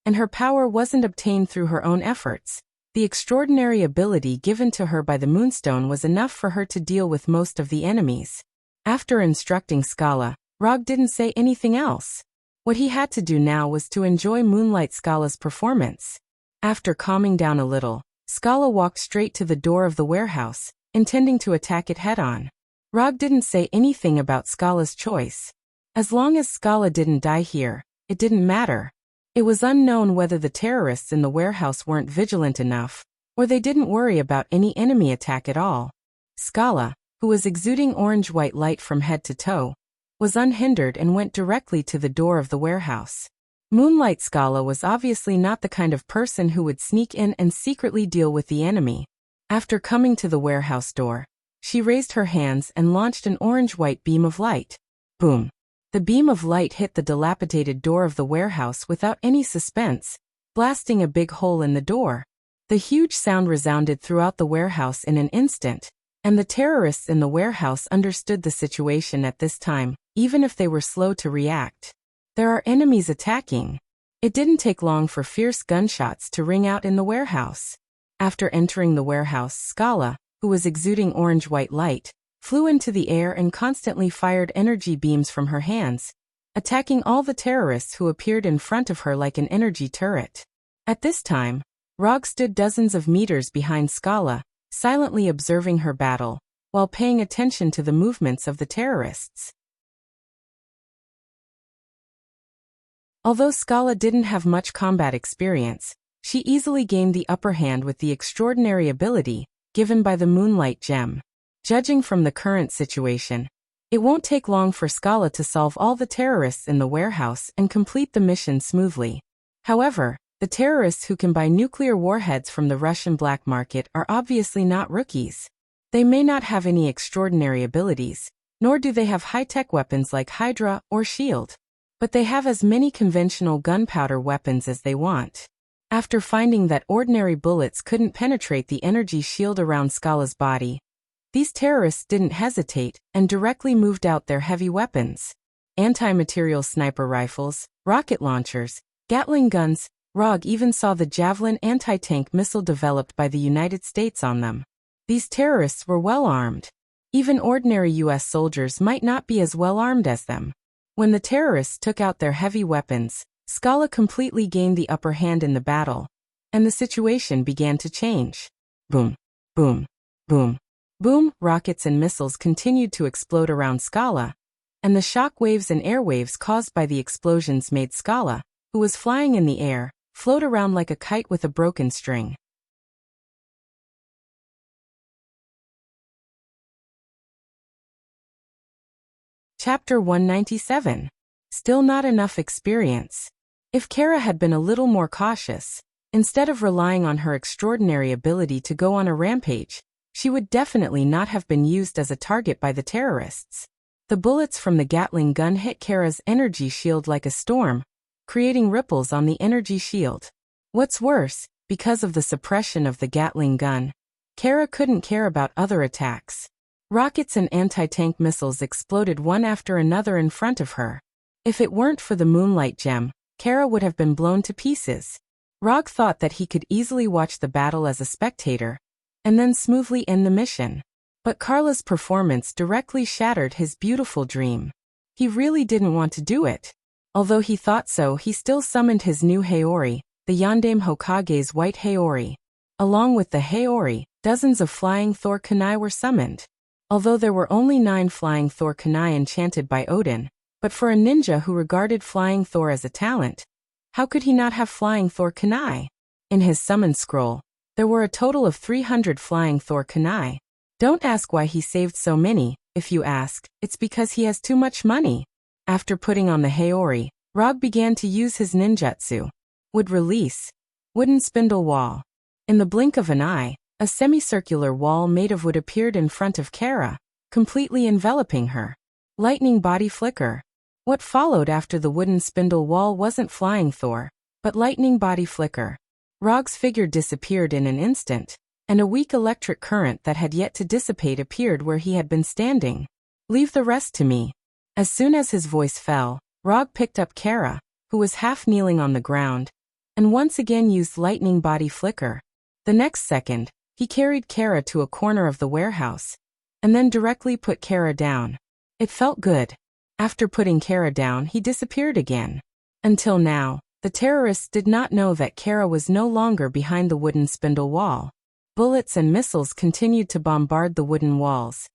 [SPEAKER 1] And her power wasn't obtained through her own efforts. The extraordinary ability given to her by the Moonstone was enough for her to deal with most of the enemies. After instructing Scala, Rog didn't say anything else. What he had to do now was to enjoy Moonlight Scala's performance. After calming down a little, Scala walked straight to the door of the warehouse, intending to attack it head-on. Rog didn't say anything about Scala's choice. As long as Scala didn't die here, it didn't matter. It was unknown whether the terrorists in the warehouse weren't vigilant enough, or they didn't worry about any enemy attack at all. Scala, who was exuding orange-white light from head to toe, was unhindered and went directly to the door of the warehouse. Moonlight Scala was obviously not the kind of person who would sneak in and secretly deal with the enemy. After coming to the warehouse door, she raised her hands and launched an orange-white beam of light. Boom! The beam of light hit the dilapidated door of the warehouse without any suspense, blasting a big hole in the door. The huge sound resounded throughout the warehouse in an instant, and the terrorists in the warehouse understood the situation at this time, even if they were slow to react. There are enemies attacking. It didn't take long for fierce gunshots to ring out in the warehouse. After entering the warehouse, Scala, who was exuding orange-white light, flew into the air and constantly fired energy beams from her hands, attacking all the terrorists who appeared in front of her like an energy turret. At this time, Rog stood dozens of meters behind Scala, silently observing her battle, while paying attention to the movements of the terrorists. Although Scala didn't have much combat experience, she easily gained the upper hand with the extraordinary ability given by the Moonlight Gem. Judging from the current situation, it won't take long for Scala to solve all the terrorists in the warehouse and complete the mission smoothly. However, the terrorists who can buy nuclear warheads from the Russian black market are obviously not rookies. They may not have any extraordinary abilities, nor do they have high-tech weapons like Hydra or SHIELD. But they have as many conventional gunpowder weapons as they want. After finding that ordinary bullets couldn't penetrate the energy shield around Scala's body, these terrorists didn't hesitate and directly moved out their heavy weapons. Anti-material sniper rifles, rocket launchers, Gatling guns. Rog even saw the Javelin anti-tank missile developed by the United States on them. These terrorists were well armed. Even ordinary U.S. soldiers might not be as well armed as them. When the terrorists took out their heavy weapons, Scala completely gained the upper hand in the battle, and the situation began to change. Boom, boom, boom, boom. Rockets and missiles continued to explode around Scala, and the shock waves and air waves caused by the explosions made Scala, who was flying in the air, float around like a kite with a broken string. Chapter 197. Still not enough experience. If Kara had been a little more cautious, instead of relying on her extraordinary ability to go on a rampage, she would definitely not have been used as a target by the terrorists. The bullets from the Gatling gun hit Kara's energy shield like a storm, creating ripples on the energy shield. What's worse, because of the suppression of the Gatling gun, Kara couldn't care about other attacks. Rockets and anti-tank missiles exploded one after another in front of her. If it weren't for the Moonlight Gem, Kara would have been blown to pieces. Rog thought that he could easily watch the battle as a spectator, and then smoothly end the mission. But Carla's performance directly shattered his beautiful dream. He really didn't want to do it. Although he thought so, he still summoned his new Haori, the Yondaime Hokage's white Haori. Along with the Haori, dozens of flying Thor kunai were summoned. Although there were only 9 flying Thor kunai enchanted by Odin, but for a ninja who regarded flying Thor as a talent, how could he not have flying Thor kunai? In his summon scroll, there were a total of 300 flying Thor kunai. Don't ask why he saved so many. If you ask, it's because he has too much money. After putting on the Haori, Rog began to use his ninjutsu. Would release. Wooden spindle wall. In the blink of an eye, a semicircular wall made of wood appeared in front of Kara, completely enveloping her. Lightning body flicker. What followed after the wooden spindle wall wasn't flying Thor, but lightning body flicker. Rog's figure disappeared in an instant, and a weak electric current that had yet to dissipate appeared where he had been standing. Leave the rest to me. As soon as his voice fell, Rog picked up Kara, who was half kneeling on the ground, and once again used lightning body flicker. The next second, he carried Kara to a corner of the warehouse, and then directly put Kara down. It felt good. After putting Kara down, he disappeared again. Until now, the terrorists did not know that Kara was no longer behind the wooden spindle wall. Bullets and missiles continued to bombard the wooden walls,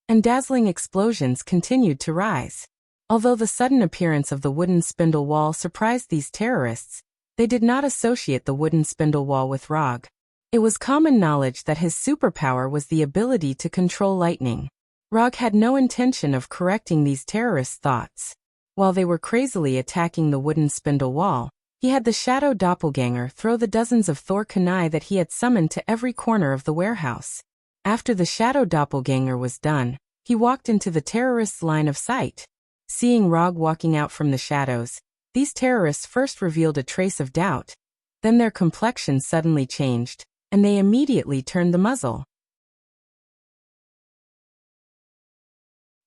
[SPEAKER 1] and dazzling explosions continued to rise. Although the sudden appearance of the wooden spindle wall surprised these terrorists, they did not associate the wooden spindle wall with Rog. It was common knowledge that his superpower was the ability to control lightning. Rog had no intention of correcting these terrorists' thoughts. While they were crazily attacking the wooden spindle wall, he had the shadow doppelganger throw the dozens of Thor kunai that he had summoned to every corner of the warehouse. After the shadow doppelganger was done, he walked into the terrorists' line of sight. Seeing Rog walking out from the shadows, these terrorists first revealed a trace of doubt. Then their complexion suddenly changed, and they immediately turned the muzzle.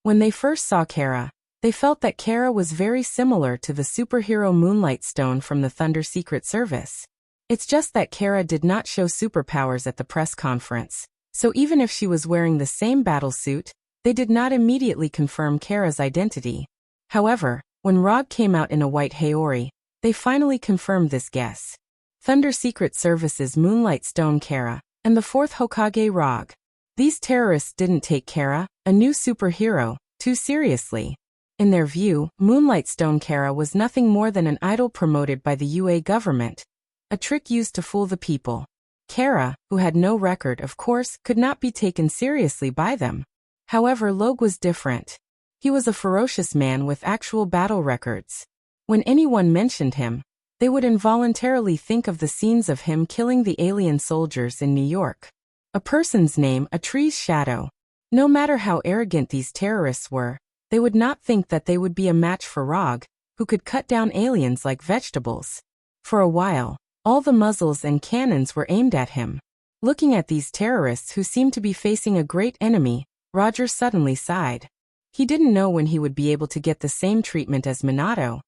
[SPEAKER 1] When they first saw Kara, they felt that Kara was very similar to the superhero Moonlight Stone from the Thunder Secret Service. It's just that Kara did not show superpowers at the press conference, so even if she was wearing the same battle suit, they did not immediately confirm Kara's identity. However, when Rog came out in a white Haori, they finally confirmed this guess. Thunder Secret Service's Moonlight Stone Kara, and the fourth Hokage Rog. These terrorists didn't take Kara, a new superhero, too seriously. In their view, Moonlight Stone Kara was nothing more than an idol promoted by the UA government, a trick used to fool the people. Kara, who had no record of course, could not be taken seriously by them. However, Log was different. He was a ferocious man with actual battle records. When anyone mentioned him, they would involuntarily think of the scenes of him killing the alien soldiers in New York. A person's name, a tree's shadow. No matter how arrogant these terrorists were, they would not think that they would be a match for Rog, who could cut down aliens like vegetables. For a while, all the muzzles and cannons were aimed at him. Looking at these terrorists who seemed to be facing a great enemy, Roger suddenly sighed. He didn't know when he would be able to get the same treatment as Minato.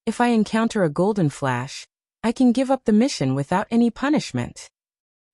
[SPEAKER 1] If I encounter a golden flash, I can give up the mission without any punishment.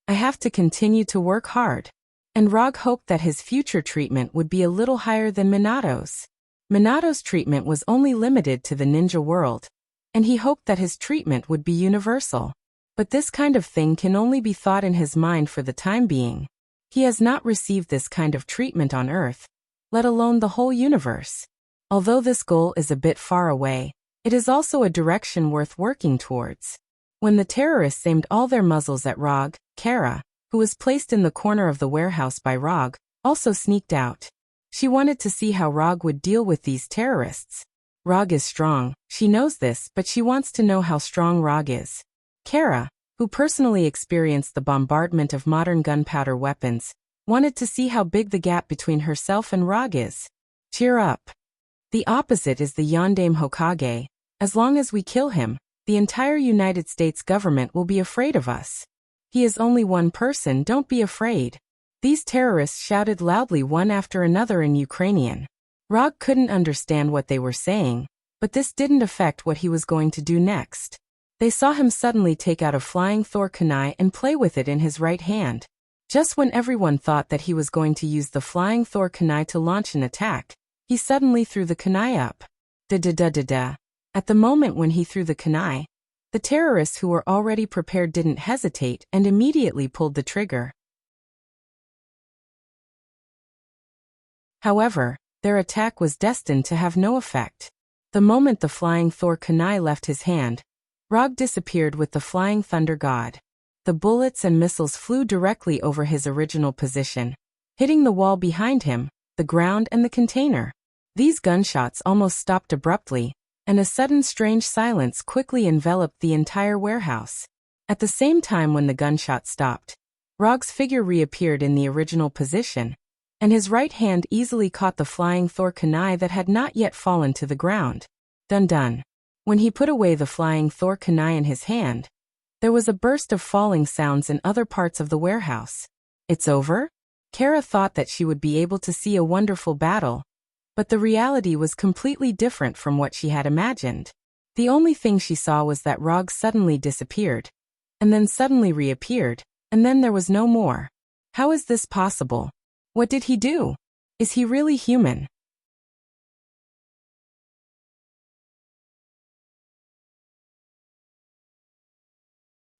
[SPEAKER 1] I have to continue to work hard. And Rog hoped that his future treatment would be a little higher than Minato's. Minato's treatment was only limited to the ninja world, and he hoped that his treatment would be universal. But this kind of thing can only be thought in his mind for the time being. He has not received this kind of treatment on Earth, let alone the whole universe. Although this goal is a bit far away, it is also a direction worth working towards. When the terrorists aimed all their muzzles at Rog, Kara, who was placed in the corner of the warehouse by Rog, also sneaked out. She wanted to see how Rog would deal with these terrorists. Rog is strong, she knows this, but she wants to know how strong Rog is. Kara, who personally experienced the bombardment of modern gunpowder weapons, wanted to see how big the gap between herself and Rog is. Cheer up. The opposite is the Yondaime Hokage. As long as we kill him, the entire United States government will be afraid of us. He is only one person, don't be afraid. These terrorists shouted loudly one after another in Ukrainian. Rog couldn't understand what they were saying, but this didn't affect what he was going to do next. They saw him suddenly take out a flying Thor kunai and play with it in his right hand. Just when everyone thought that he was going to use the flying Thor kunai to launch an attack, he suddenly threw the kunai up. Da-da-da-da-da. At the moment when he threw the kunai, the terrorists who were already prepared didn't hesitate and immediately pulled the trigger. However, their attack was destined to have no effect. The moment the flying Thor kunai left his hand, Rog disappeared with the flying thunder god. The bullets and missiles flew directly over his original position, hitting the wall behind him, the ground and the container. These gunshots almost stopped abruptly, and a sudden strange silence quickly enveloped the entire warehouse. At the same time when the gunshot stopped, Rog's figure reappeared in the original position, and his right hand easily caught the flying Thor kunai that had not yet fallen to the ground. Dun-dun. When he put away the flying Thor kunai in his hand, there was a burst of falling sounds in other parts of the warehouse. It's over? Kara thought that she would be able to see a wonderful battle, but the reality was completely different from what she had imagined. The only thing she saw was that Rog suddenly disappeared, and then suddenly reappeared, and then there was no more. How is this possible? What did he do? Is he really human?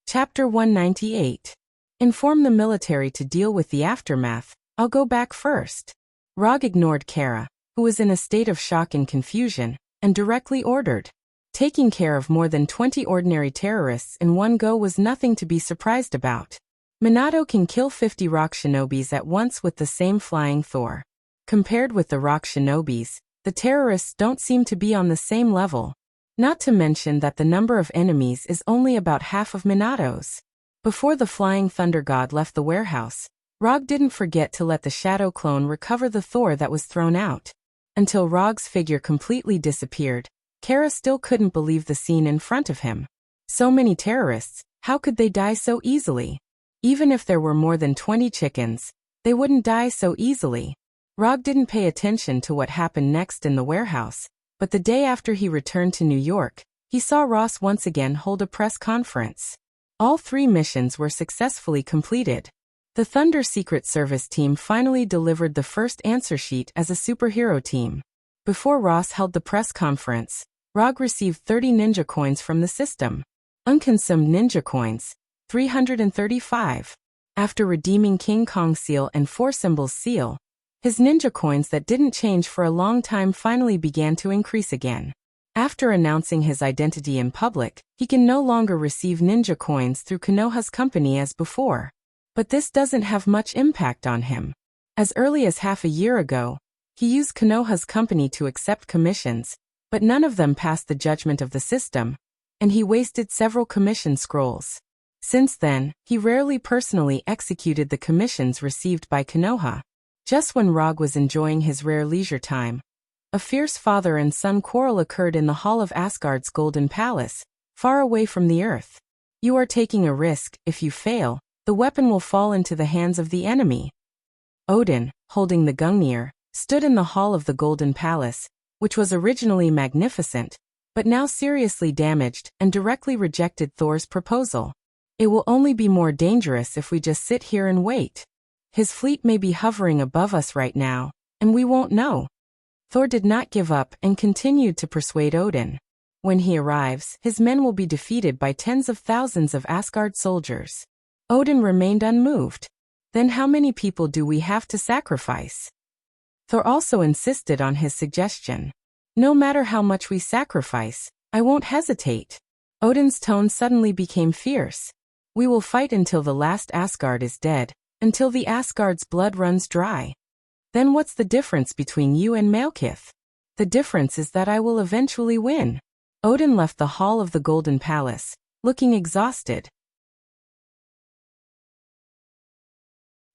[SPEAKER 1] Chapter 198. Inform the military to deal with the aftermath. I'll go back first. Rog ignored Kara, who was in a state of shock and confusion, and directly ordered. Taking care of more than 20 ordinary terrorists in one go was nothing to be surprised about. Minato can kill 50 rock shinobis at once with the same flying Thor. Compared with the rock shinobis, the terrorists don't seem to be on the same level. Not to mention that the number of enemies is only about half of Minato's. Before the Flying Thunder God left the warehouse, Rog didn't forget to let the Shadow Clone recover the Thor that was thrown out. Until Rog's figure completely disappeared, Kara still couldn't believe the scene in front of him. So many terrorists, how could they die so easily? Even if there were more than 20 chickens, they wouldn't die so easily. Rog didn't pay attention to what happened next in the warehouse, but the day after he returned to New York, he saw Ross once again hold a press conference. All 3 missions were successfully completed. The Thunder Secret Service team finally delivered the first answer sheet as a superhero team. Before Ross held the press conference, Rog received 30 ninja coins from the system. Unconsumed ninja coins, 335. After redeeming King Kong seal and 4 symbols seal, his ninja coins that didn't change for a long time finally began to increase again. After announcing his identity in public, he can no longer receive ninja coins through Konoha's company as before. But this doesn't have much impact on him. As early as half a year ago, he used Konoha's company to accept commissions, but none of them passed the judgment of the system, and he wasted several commission scrolls. Since then, he rarely personally executed the commissions received by Konoha. Just when Rog was enjoying his rare leisure time, a fierce father and son quarrel occurred in the hall of Asgard's Golden Palace, far away from the earth. You are taking a risk. If you fail, the weapon will fall into the hands of the enemy. Odin, holding the Gungnir, stood in the hall of the Golden Palace, which was originally magnificent, but now seriously damaged, and directly rejected Thor's proposal. It will only be more dangerous if we just sit here and wait. His fleet may be hovering above us right now, and we won't know. Thor did not give up and continued to persuade Odin. When he arrives, his men will be defeated by tens of thousands of Asgard soldiers. Odin remained unmoved. Then how many people do we have to sacrifice? Thor also insisted on his suggestion. No matter how much we sacrifice, I won't hesitate. Odin's tone suddenly became fierce. We will fight until the last Asgard is dead, until the Asgard's blood runs dry. Then what's the difference between you and Malekith? The difference is that I will eventually win. Odin left the hall of the Golden Palace, looking exhausted.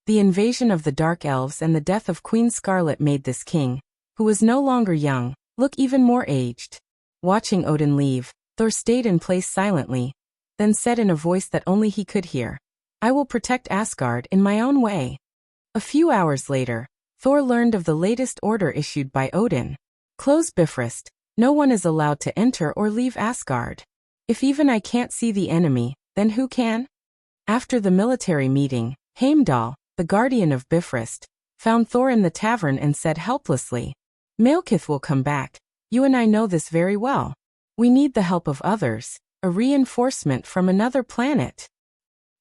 [SPEAKER 1] The invasion of the Dark Elves and the death of Queen Scarlet made this king, who was no longer young, look even more aged. Watching Odin leave, Thor stayed in place silently, then said in a voice that only he could hear, I will protect Asgard in my own way. A few hours later, Thor learned of the latest order issued by Odin. Close Bifrost, no one is allowed to enter or leave Asgard. If even I can't see the enemy, then who can? After the military meeting, Heimdall, the guardian of Bifrost, found Thor in the tavern and said helplessly, Malekith will come back. You and I know this very well. We need the help of others, a reinforcement from another planet.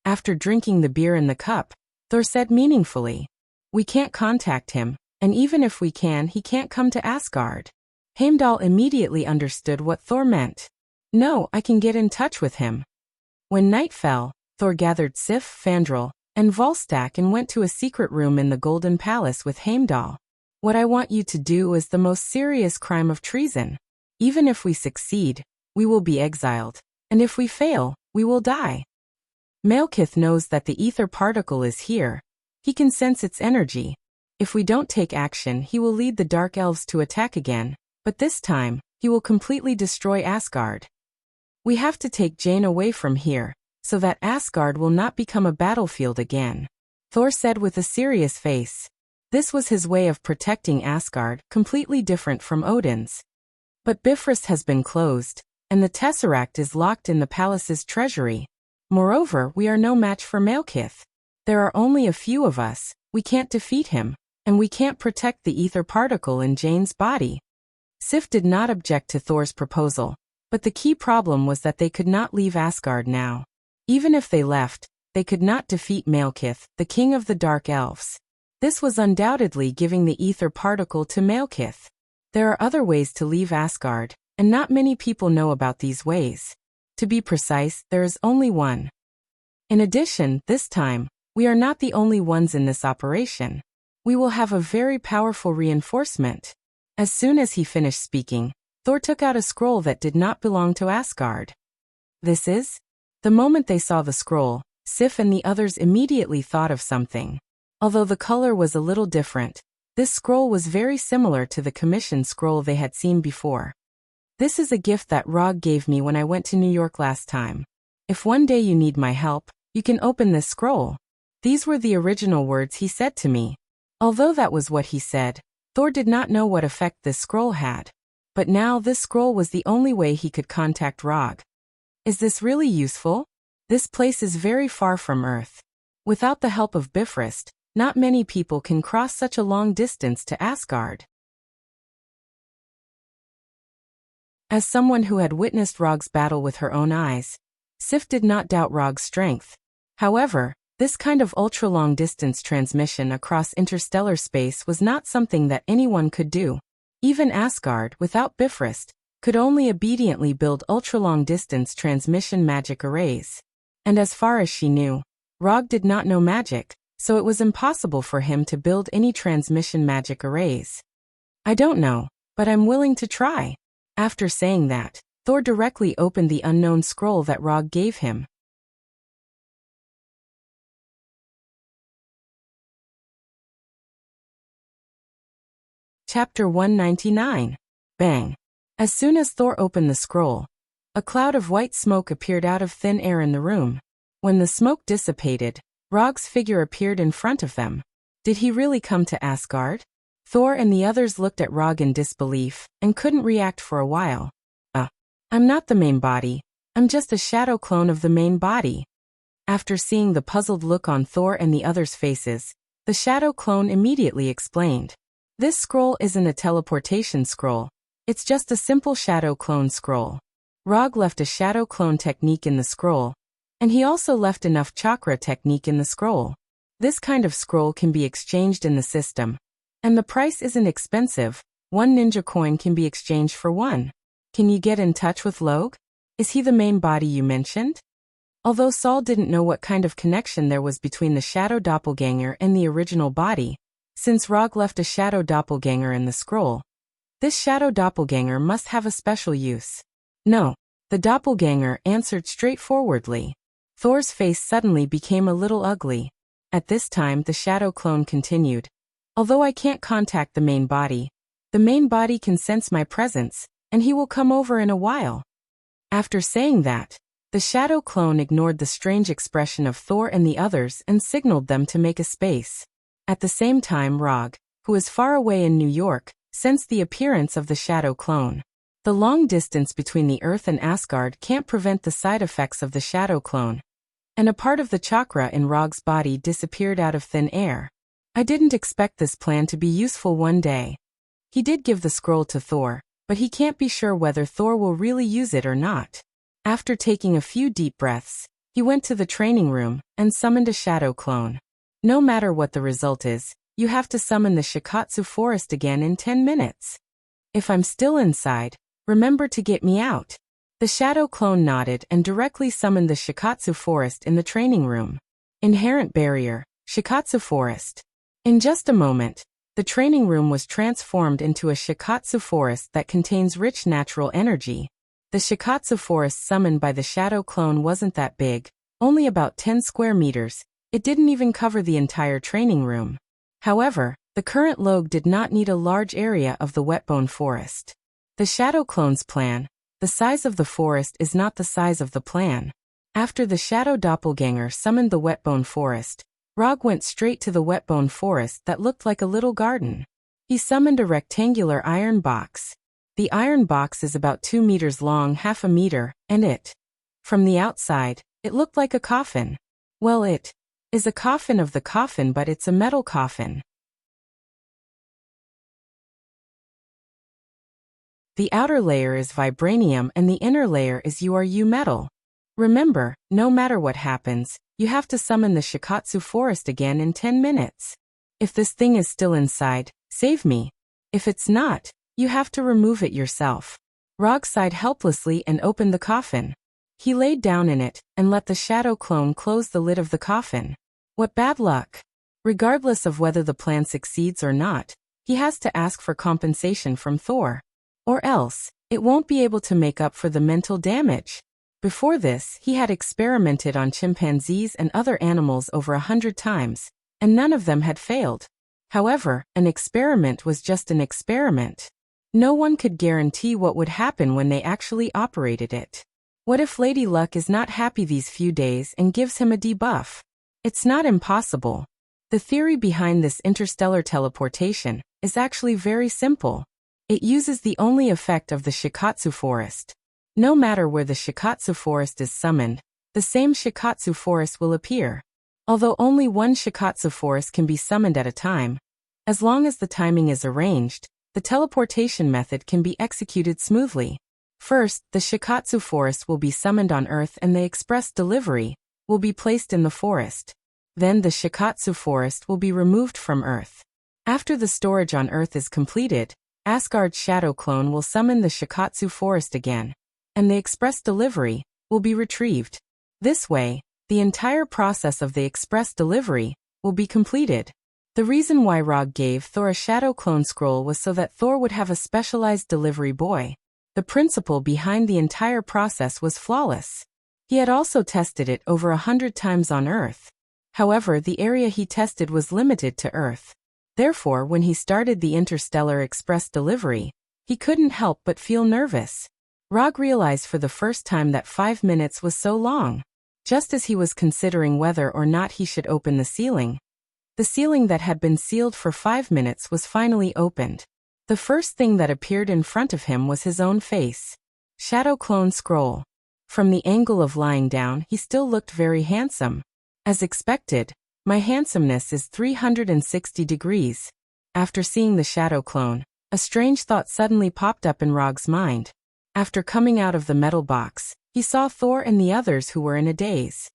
[SPEAKER 1] After drinking the beer in the cup, Thor said meaningfully, we can't contact him, and even if we can, he can't come to Asgard. Heimdall immediately understood what Thor meant. No, I can get in touch with him. When night fell, Thor gathered Sif, Fandral, and Volstagg and went to a secret room in the Golden Palace with Heimdall. What I want you to do is the most serious crime of treason. Even if we succeed, we will be exiled, and if we fail, we will die. Malekith knows that the ether particle is here. He can sense its energy. If we don't take action, he will lead the Dark Elves to attack again, but this time, he will completely destroy Asgard. We have to take Jane away from here, so that Asgard will not become a battlefield again. Thor said with a serious face. This was his way of protecting Asgard, completely different from Odin's. But Bifrost has been closed, and the tesseract is locked in the palace's treasury. Moreover, we are no match for Malekith. There are only a few of us, we can't defeat him, and we can't protect the ether particle in Jane's body. Sif did not object to Thor's proposal, but the key problem was that they could not leave Asgard now. Even if they left, they could not defeat Malekith, the king of the Dark Elves. This was undoubtedly giving the ether particle to Malekith. There are other ways to leave Asgard, and not many people know about these ways. To be precise, there is only one. In addition, this time, we are not the only ones in this operation. We will have a very powerful reinforcement. As soon as he finished speaking, Thor took out a scroll that did not belong to Asgard. This is? The moment they saw the scroll, Sif and the others immediately thought of something. Although the color was a little different, this scroll was very similar to the commission scroll they had seen before. This is a gift that Rog gave me when I went to New York last time. If one day you need my help, you can open this scroll. These were the original words he said to me. Although that was what he said, Thor did not know what effect this scroll had. But now this scroll was the only way he could contact Rog. Is this really useful? This place is very far from Earth. Without the help of Bifrost, not many people can cross such a long distance to Asgard. As someone who had witnessed Rog's battle with her own eyes, Sif did not doubt Rog's strength. However, this kind of ultra-long distance transmission across interstellar space was not something that anyone could do. Even Asgard, without Bifrost, could only obediently build ultra-long distance transmission magic arrays. And as far as she knew, Rog did not know magic, so it was impossible for him to build any transmission magic arrays. I don't know, but I'm willing to try. After saying that, Thor directly opened the unknown scroll that Rog gave him. Chapter 199. Bang. As soon as Thor opened the scroll, a cloud of white smoke appeared out of thin air in the room. When the smoke dissipated, Rog's figure appeared in front of them. Did he really come to Asgard? Thor and the others looked at Rog in disbelief, and couldn't react for a while. I'm not the main body, I'm just a shadow clone of the main body. After seeing the puzzled look on Thor and the others' faces, the shadow clone immediately explained. This scroll isn't a teleportation scroll, it's just a simple shadow clone scroll. Rog left a shadow clone technique in the scroll, and he also left enough chakra technique in the scroll. This kind of scroll can be exchanged in the system, and the price isn't expensive. 1 ninja coin can be exchanged for 1. Can you get in touch with Log? Is he the main body you mentioned? Although Saul didn't know what kind of connection there was between the shadow doppelganger and the original body, since Rog left a shadow doppelganger in the scroll, this shadow doppelganger must have a special use. No, the doppelganger answered straightforwardly. Thor's face suddenly became a little ugly. At this time the shadow clone continued. Although I can't contact the main body can sense my presence, and he will come over in a while. After saying that, the shadow clone ignored the strange expression of Thor and the others and signaled them to make a space. At the same time Rog, who is far away in New York, sensed the appearance of the shadow clone. The long distance between the Earth and Asgard can't prevent the side effects of the shadow clone, and a part of the chakra in Rog's body disappeared out of thin air. I didn't expect this plan to be useful one day. He did give the scroll to Thor, but he can't be sure whether Thor will really use it or not. After taking a few deep breaths, he went to the training room and summoned a shadow clone. No matter what the result is, you have to summon the Shikatsu forest again in 10 minutes. If I'm still inside, remember to get me out. The shadow clone nodded and directly summoned the Shikatsu forest in the training room. Inherent barrier, Shikatsu forest. In just a moment, the training room was transformed into a Shikatsu forest that contains rich natural energy. The Shikatsu forest summoned by the shadow clone wasn't that big, only about 10 square meters. It didn't even cover the entire training room. However, the current Log did not need a large area of the wetbone forest. The shadow clone's plan, the size of the forest is not the size of the plan. After the shadow doppelganger summoned the wetbone forest, Rog went straight to the wetbone forest that looked like a little garden. He summoned a rectangular iron box. The iron box is about 2 meters long, half a meter, and from the outside, it looked like a coffin. Well, it is a coffin of the coffin, but it's a metal coffin. The outer layer is vibranium and the inner layer is URU metal. Remember, no matter what happens, you have to summon the Shikatsu forest again in 10 minutes. If this thing is still inside, save me. If it's not, you have to remove it yourself. Rog sighed helplessly and opened the coffin. He laid down in it and let the shadow clone close the lid of the coffin. What bad luck! Regardless of whether the plan succeeds or not, he has to ask for compensation from Thor. Or else, it won't be able to make up for the mental damage. Before this, he had experimented on chimpanzees and other animals over 100 times, and none of them had failed. However, an experiment was just an experiment. No one could guarantee what would happen when they actually operated it. What if Lady Luck is not happy these few days and gives him a debuff? It's not impossible. The theory behind this interstellar teleportation is actually very simple. It uses the only effect of the Shikatsu forest. No matter where the Shikatsu forest is summoned, the same Shikatsu forest will appear. Although only one Shikatsu forest can be summoned at a time, as long as the timing is arranged, the teleportation method can be executed smoothly. First, the Shikatsu forest will be summoned on Earth and the express delivery will be placed in the forest. Then the Shikatsu forest will be removed from Earth. After the storage on Earth is completed, Asgard's shadow clone will summon the Shikatsu forest again, and the express delivery will be retrieved. This way, the entire process of the express delivery will be completed. The reason why Rog gave Thor a shadow clone scroll was so that Thor would have a specialized delivery boy. The principle behind the entire process was flawless. He had also tested it over 100 times on Earth. However, the area he tested was limited to Earth. Therefore, when he started the interstellar express delivery, he couldn't help but feel nervous. Rog realized for the first time that 5 minutes was so long. Just as he was considering whether or not he should open the ceiling that had been sealed for 5 minutes was finally opened. The first thing that appeared in front of him was his own face. Shadow clone scroll. From the angle of lying down, he still looked very handsome. As expected, my handsomeness is 360 degrees. After seeing the shadow clone, a strange thought suddenly popped up in Rog's mind. After coming out of the metal box, he saw Thor and the others who were in a daze.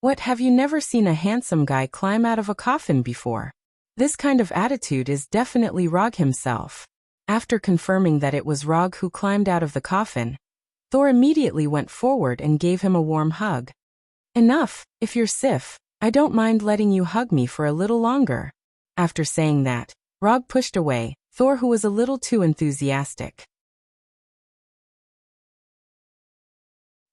[SPEAKER 1] What, have you never seen a handsome guy climb out of a coffin before? This kind of attitude is definitely Rog himself. After confirming that it was Rog who climbed out of the coffin, Thor immediately went forward and gave him a warm hug. Enough, if you're Sif, I don't mind letting you hug me for a little longer. After saying that, Rog pushed away Thor, who was a little too enthusiastic.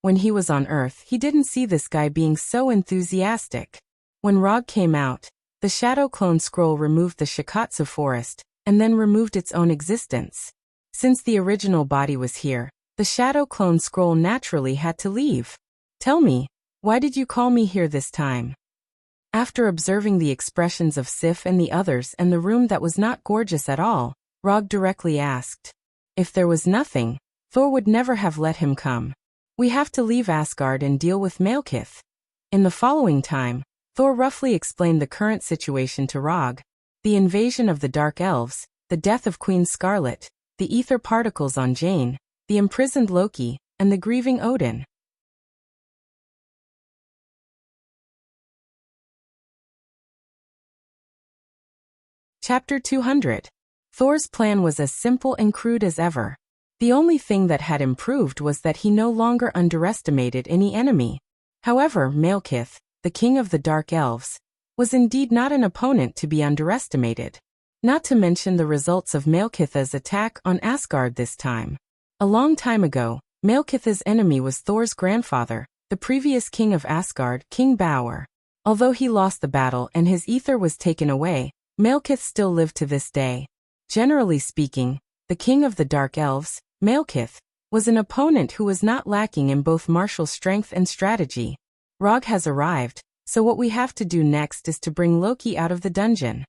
[SPEAKER 1] When he was on Earth, he didn't see this guy being so enthusiastic. When Rog came out, the shadow clone scroll removed the Shikatsu forest, and then removed its own existence. Since the original body was here, the shadow clone scroll naturally had to leave. Tell me, why did you call me here this time? After observing the expressions of Sif and the others and the room that was not gorgeous at all, Rog directly asked. If there was nothing, Thor would never have let him come. We have to leave Asgard and deal with Malekith. In the following time, Thor roughly explained the current situation to Rog. The invasion of the Dark Elves, the death of Queen Scarlet, the ether particles on Jane, the imprisoned Loki, and the grieving Odin. Chapter 200. Thor's plan was as simple and crude as ever. The only thing that had improved was that he no longer underestimated any enemy. However, Malekith, the king of the Dark Elves, was indeed not an opponent to be underestimated. Not to mention the results of Malekith's attack on Asgard this time. A long time ago, Malekith's enemy was Thor's grandfather, the previous king of Asgard, King Bauer. Although he lost the battle and his ether was taken away, Malekith still lived to this day. Generally speaking, the king of the Dark Elves, Malekith, was an opponent who was not lacking in both martial strength and strategy. Rog has arrived, so what we have to do next is to bring Loki out of the dungeon.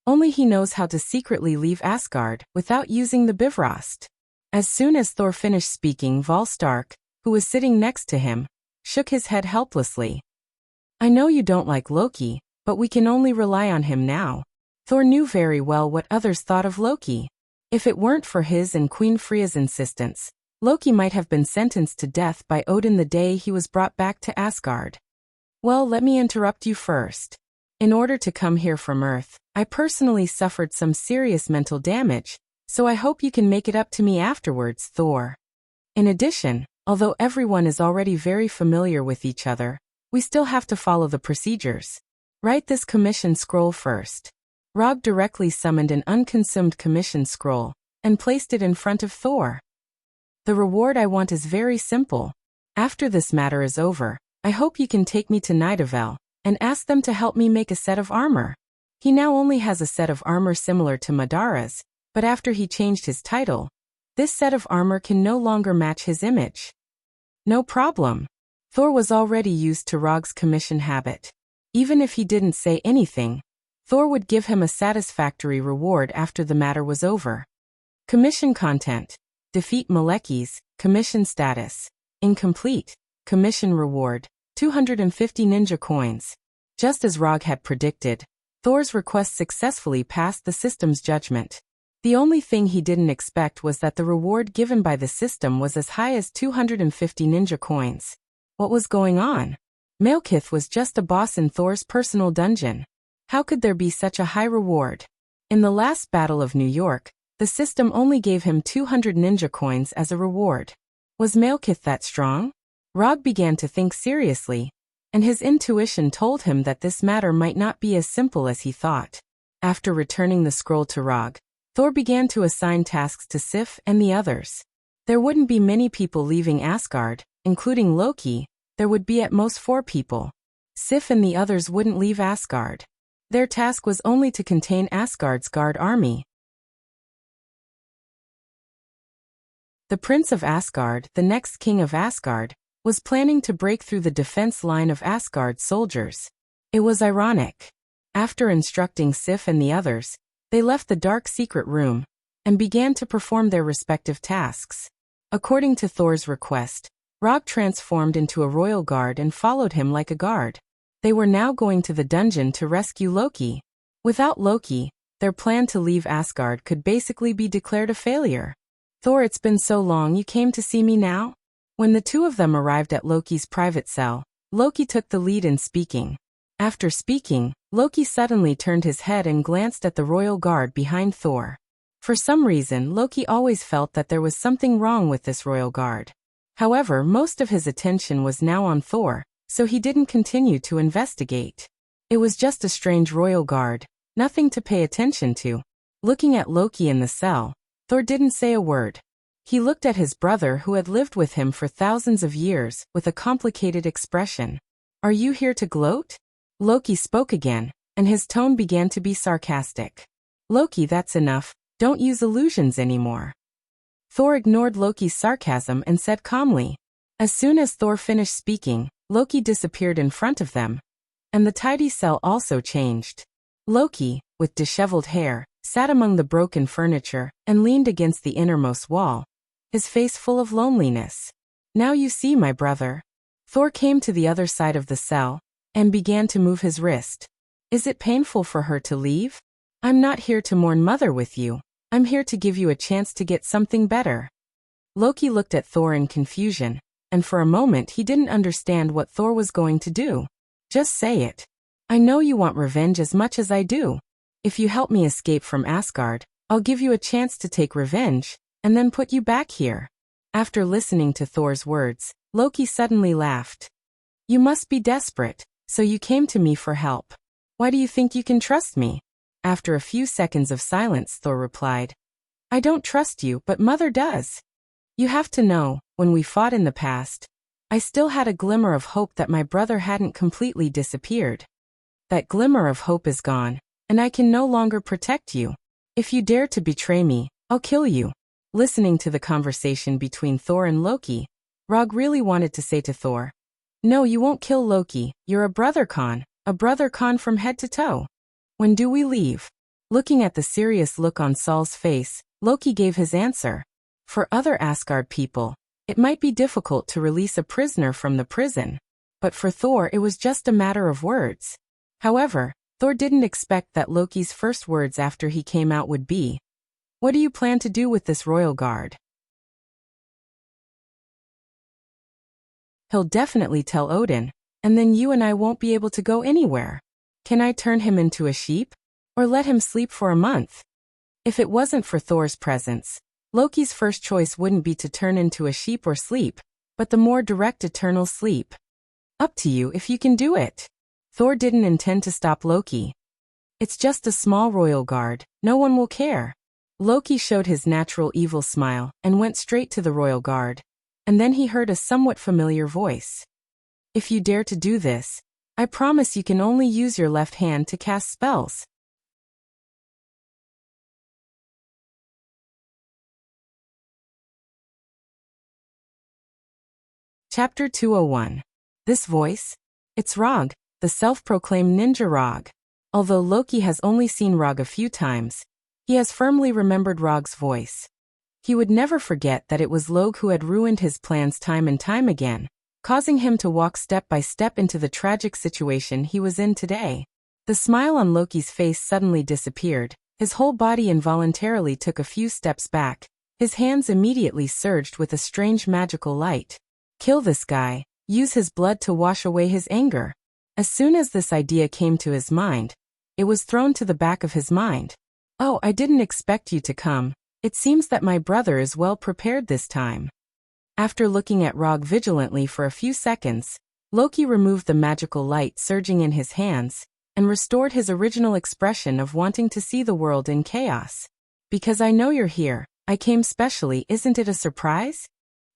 [SPEAKER 1] Only he knows how to secretly leave Asgard without using the Bifrost. As soon as Thor finished speaking, Volstark, who was sitting next to him, shook his head helplessly. I know you don't like Loki, but we can only rely on him now. Thor knew very well what others thought of Loki. If it weren't for his and Queen Freya's insistence, Loki might have been sentenced to death by Odin the day he was brought back to Asgard. Well, let me interrupt you first. In order to come here from Earth, I personally suffered some serious mental damage, so I hope you can make it up to me afterwards, Thor. In addition, although everyone is already very familiar with each other, we still have to follow the procedures. Write this commission scroll first. Rog directly summoned an unconsumed commission scroll and placed it in front of Thor. The reward I want is very simple. After this matter is over, I hope you can take me to Nidavellir and ask them to help me make a set of armor. He now only has a set of armor similar to Madara's, but after he changed his title, this set of armor can no longer match his image. No problem. Thor was already used to Rog's commission habit. Even if he didn't say anything, Thor would give him a satisfactory reward after the matter was over. Commission content. Defeat Malekith. Commission status. Incomplete. Commission reward. 250 ninja coins. Just as Rog had predicted, Thor's request successfully passed the system's judgment. The only thing he didn't expect was that the reward given by the system was as high as 250 ninja coins. What was going on? Malekith was just a boss in Thor's personal dungeon. How could there be such a high reward? In the last Battle of New York, the system only gave him 200 ninja coins as a reward. Was Malekith that strong? Rog began to think seriously, and his intuition told him that this matter might not be as simple as he thought. After returning the scroll to Rog, Thor began to assign tasks to Sif and the others. There wouldn't be many people leaving Asgard, including Loki. There would be at most 4 people. Sif and the others wouldn't leave Asgard. Their task was only to contain Asgard's guard army. The Prince of Asgard, the next king of Asgard, was planning to break through the defense line of Asgard's soldiers. It was ironic. After instructing Sif and the others, they left the dark secret room and began to perform their respective tasks. According to Thor's request, Rog transformed into a royal guard and followed him like a guard. They were now going to the dungeon to rescue Loki. Without Loki, their plan to leave Asgard could basically be declared a failure. Thor, it's been so long, you came to see me now? When the two of them arrived at Loki's private cell, Loki took the lead in speaking. After speaking, Loki suddenly turned his head and glanced at the royal guard behind Thor. For some reason, Loki always felt that there was something wrong with this royal guard. However, most of his attention was now on Thor, so he didn't continue to investigate. It was just a strange royal guard, nothing to pay attention to. Looking at Loki in the cell, Thor didn't say a word. He looked at his brother who had lived with him for thousands of years with a complicated expression. Are you here to gloat? Loki spoke again, and his tone began to be sarcastic. Loki, that's enough, don't use illusions anymore. Thor ignored Loki's sarcasm and said calmly. As soon as Thor finished speaking, Loki disappeared in front of them, and the tidy cell also changed. Loki, with disheveled hair, sat among the broken furniture and leaned against the innermost wall, his face full of loneliness. Now you see, my brother. Thor came to the other side of the cell and began to move his wrist. Is it painful for her to leave? I'm not here to mourn mother with you. I'm here to give you a chance to get something better. Loki looked at Thor in confusion, and for a moment he didn't understand what Thor was going to do. Just say it. I know you want revenge as much as I do. If you help me escape from Asgard, I'll give you a chance to take revenge, and then put you back here. After listening to Thor's words, Loki suddenly laughed. You must be desperate, so you came to me for help. Why do you think you can trust me? After a few seconds of silence, Thor replied. I don't trust you, but Mother does. You have to know, when we fought in the past, I still had a glimmer of hope that my brother hadn't completely disappeared. That glimmer of hope is gone, and I can no longer protect you. If you dare to betray me, I'll kill you. Listening to the conversation between Thor and Loki, Rog really wanted to say to Thor, no, you won't kill Loki, you're a brother Khan from head to toe. When do we leave? Looking at the serious look on Saul's face, Loki gave his answer. For other Asgard people, it might be difficult to release a prisoner from the prison. But for Thor it was just a matter of words. However, Thor didn't expect that Loki's first words after he came out would be, "What do you plan to do with this royal guard?" "He'll definitely tell Odin, and then you and I won't be able to go anywhere. Can I turn him into a sheep? Or let him sleep for a month?" If it wasn't for Thor's presence, Loki's first choice wouldn't be to turn into a sheep or sleep, but the more direct eternal sleep. "Up to you if you can do it." Thor didn't intend to stop Loki. "It's just a small royal guard, no one will care." Loki showed his natural evil smile and went straight to the royal guard. And then he heard a somewhat familiar voice. "If you dare to do this, I promise you can only use your left hand to cast spells." Chapter 201. This voice? It's Rog, the self-proclaimed ninja Rog. Although Loki has only seen Rog a few times, he has firmly remembered Rog's voice. He would never forget that it was Log who had ruined his plans time and time again, causing him to walk step by step into the tragic situation he was in today. The smile on Loki's face suddenly disappeared, his whole body involuntarily took a few steps back, his hands immediately surged with a strange magical light. Kill this guy, use his blood to wash away his anger. As soon as this idea came to his mind, it was thrown to the back of his mind. "Oh, I didn't expect you to come. It seems that my brother is well prepared this time." After looking at Rog vigilantly for a few seconds, Loki removed the magical light surging in his hands, and restored his original expression of wanting to see the world in chaos. "Because I know you're here, I came specially, isn't it a surprise?"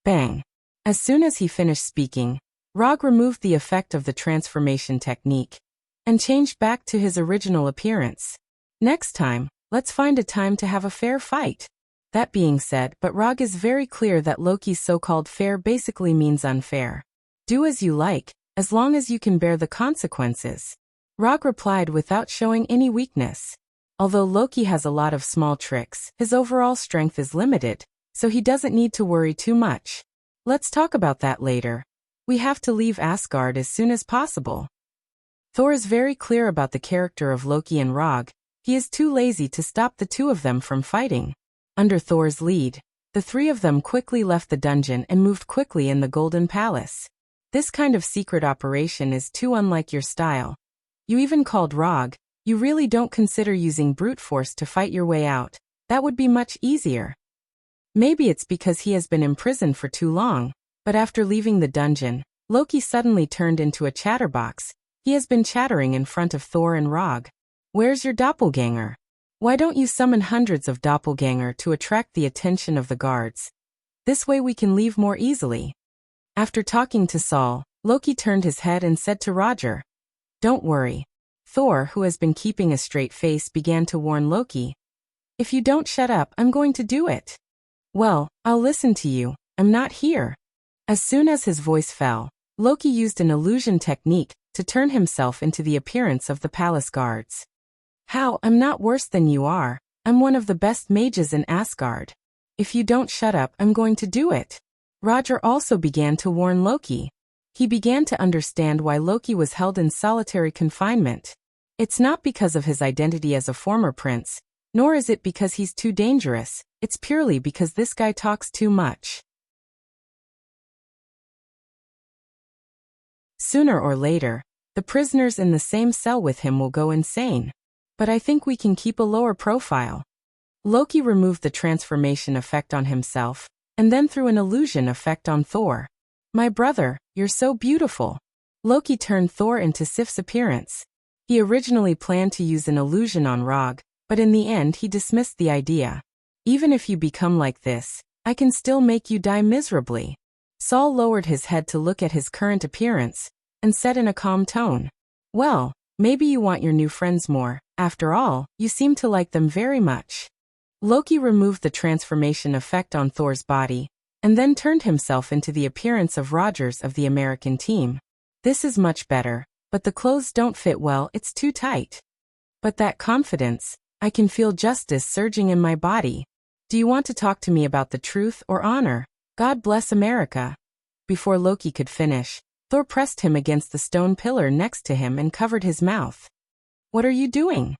[SPEAKER 1] Bang! As soon as he finished speaking, Rog removed the effect of the transformation technique and changed back to his original appearance. "Next time, let's find a time to have a fair fight." That being said, but Rog is very clear that Loki's so-called fair basically means unfair. "Do as you like, as long as you can bear the consequences." Rog replied without showing any weakness. Although Loki has a lot of small tricks, his overall strength is limited, so he doesn't need to worry too much. "Let's talk about that later. We have to leave Asgard as soon as possible." Thor is very clear about the character of Loki and Rog. He is too lazy to stop the two of them from fighting. Under Thor's lead, the three of them quickly left the dungeon and moved quickly in the Golden Palace. This kind of secret operation is too unlike your style. You even called Rog. You really don't consider using brute force to fight your way out. That would be much easier. Maybe it's because he has been imprisoned for too long, but after leaving the dungeon, Loki suddenly turned into a chatterbox. He has been chattering in front of Thor and Rog. "Where's your doppelganger? Why don't you summon hundreds of doppelganger to attract the attention of the guards? This way we can leave more easily." After talking to Saul, Loki turned his head and said to Roger, "Don't worry." Thor, who has been keeping a straight face, began to warn Loki, "If you don't shut up, I'm going to do it." "Well, I'll listen to you. I'm not here." As soon as his voice fell, Loki used an illusion technique to turn himself into the appearance of the palace guards. "How? I'm not worse than you are. I'm one of the best mages in Asgard. If you don't shut up, I'm going to do it." Roger also began to warn Loki. He began to understand why Loki was held in solitary confinement. It's not because of his identity as a former prince, nor is it because he's too dangerous. It's purely because this guy talks too much. Sooner or later, the prisoners in the same cell with him will go insane. But I think we can keep a lower profile. Loki removed the transformation effect on himself, and then threw an illusion effect on Thor. "My brother, you're so beautiful." Loki turned Thor into Sif's appearance. He originally planned to use an illusion on Rog, but in the end he dismissed the idea. "Even if you become like this, I can still make you die miserably." Saul lowered his head to look at his current appearance, and said in a calm tone, "Well, maybe you want your new friends more. After all, you seem to like them very much." Loki removed the transformation effect on Thor's body, and then turned himself into the appearance of Rogers of the American team. "This is much better, but the clothes don't fit well, it's too tight." But that confidence, I can feel justice surging in my body. Do you want to talk to me about the truth or honor? God bless America. Before Loki could finish, Thor pressed him against the stone pillar next to him and covered his mouth. What are you doing?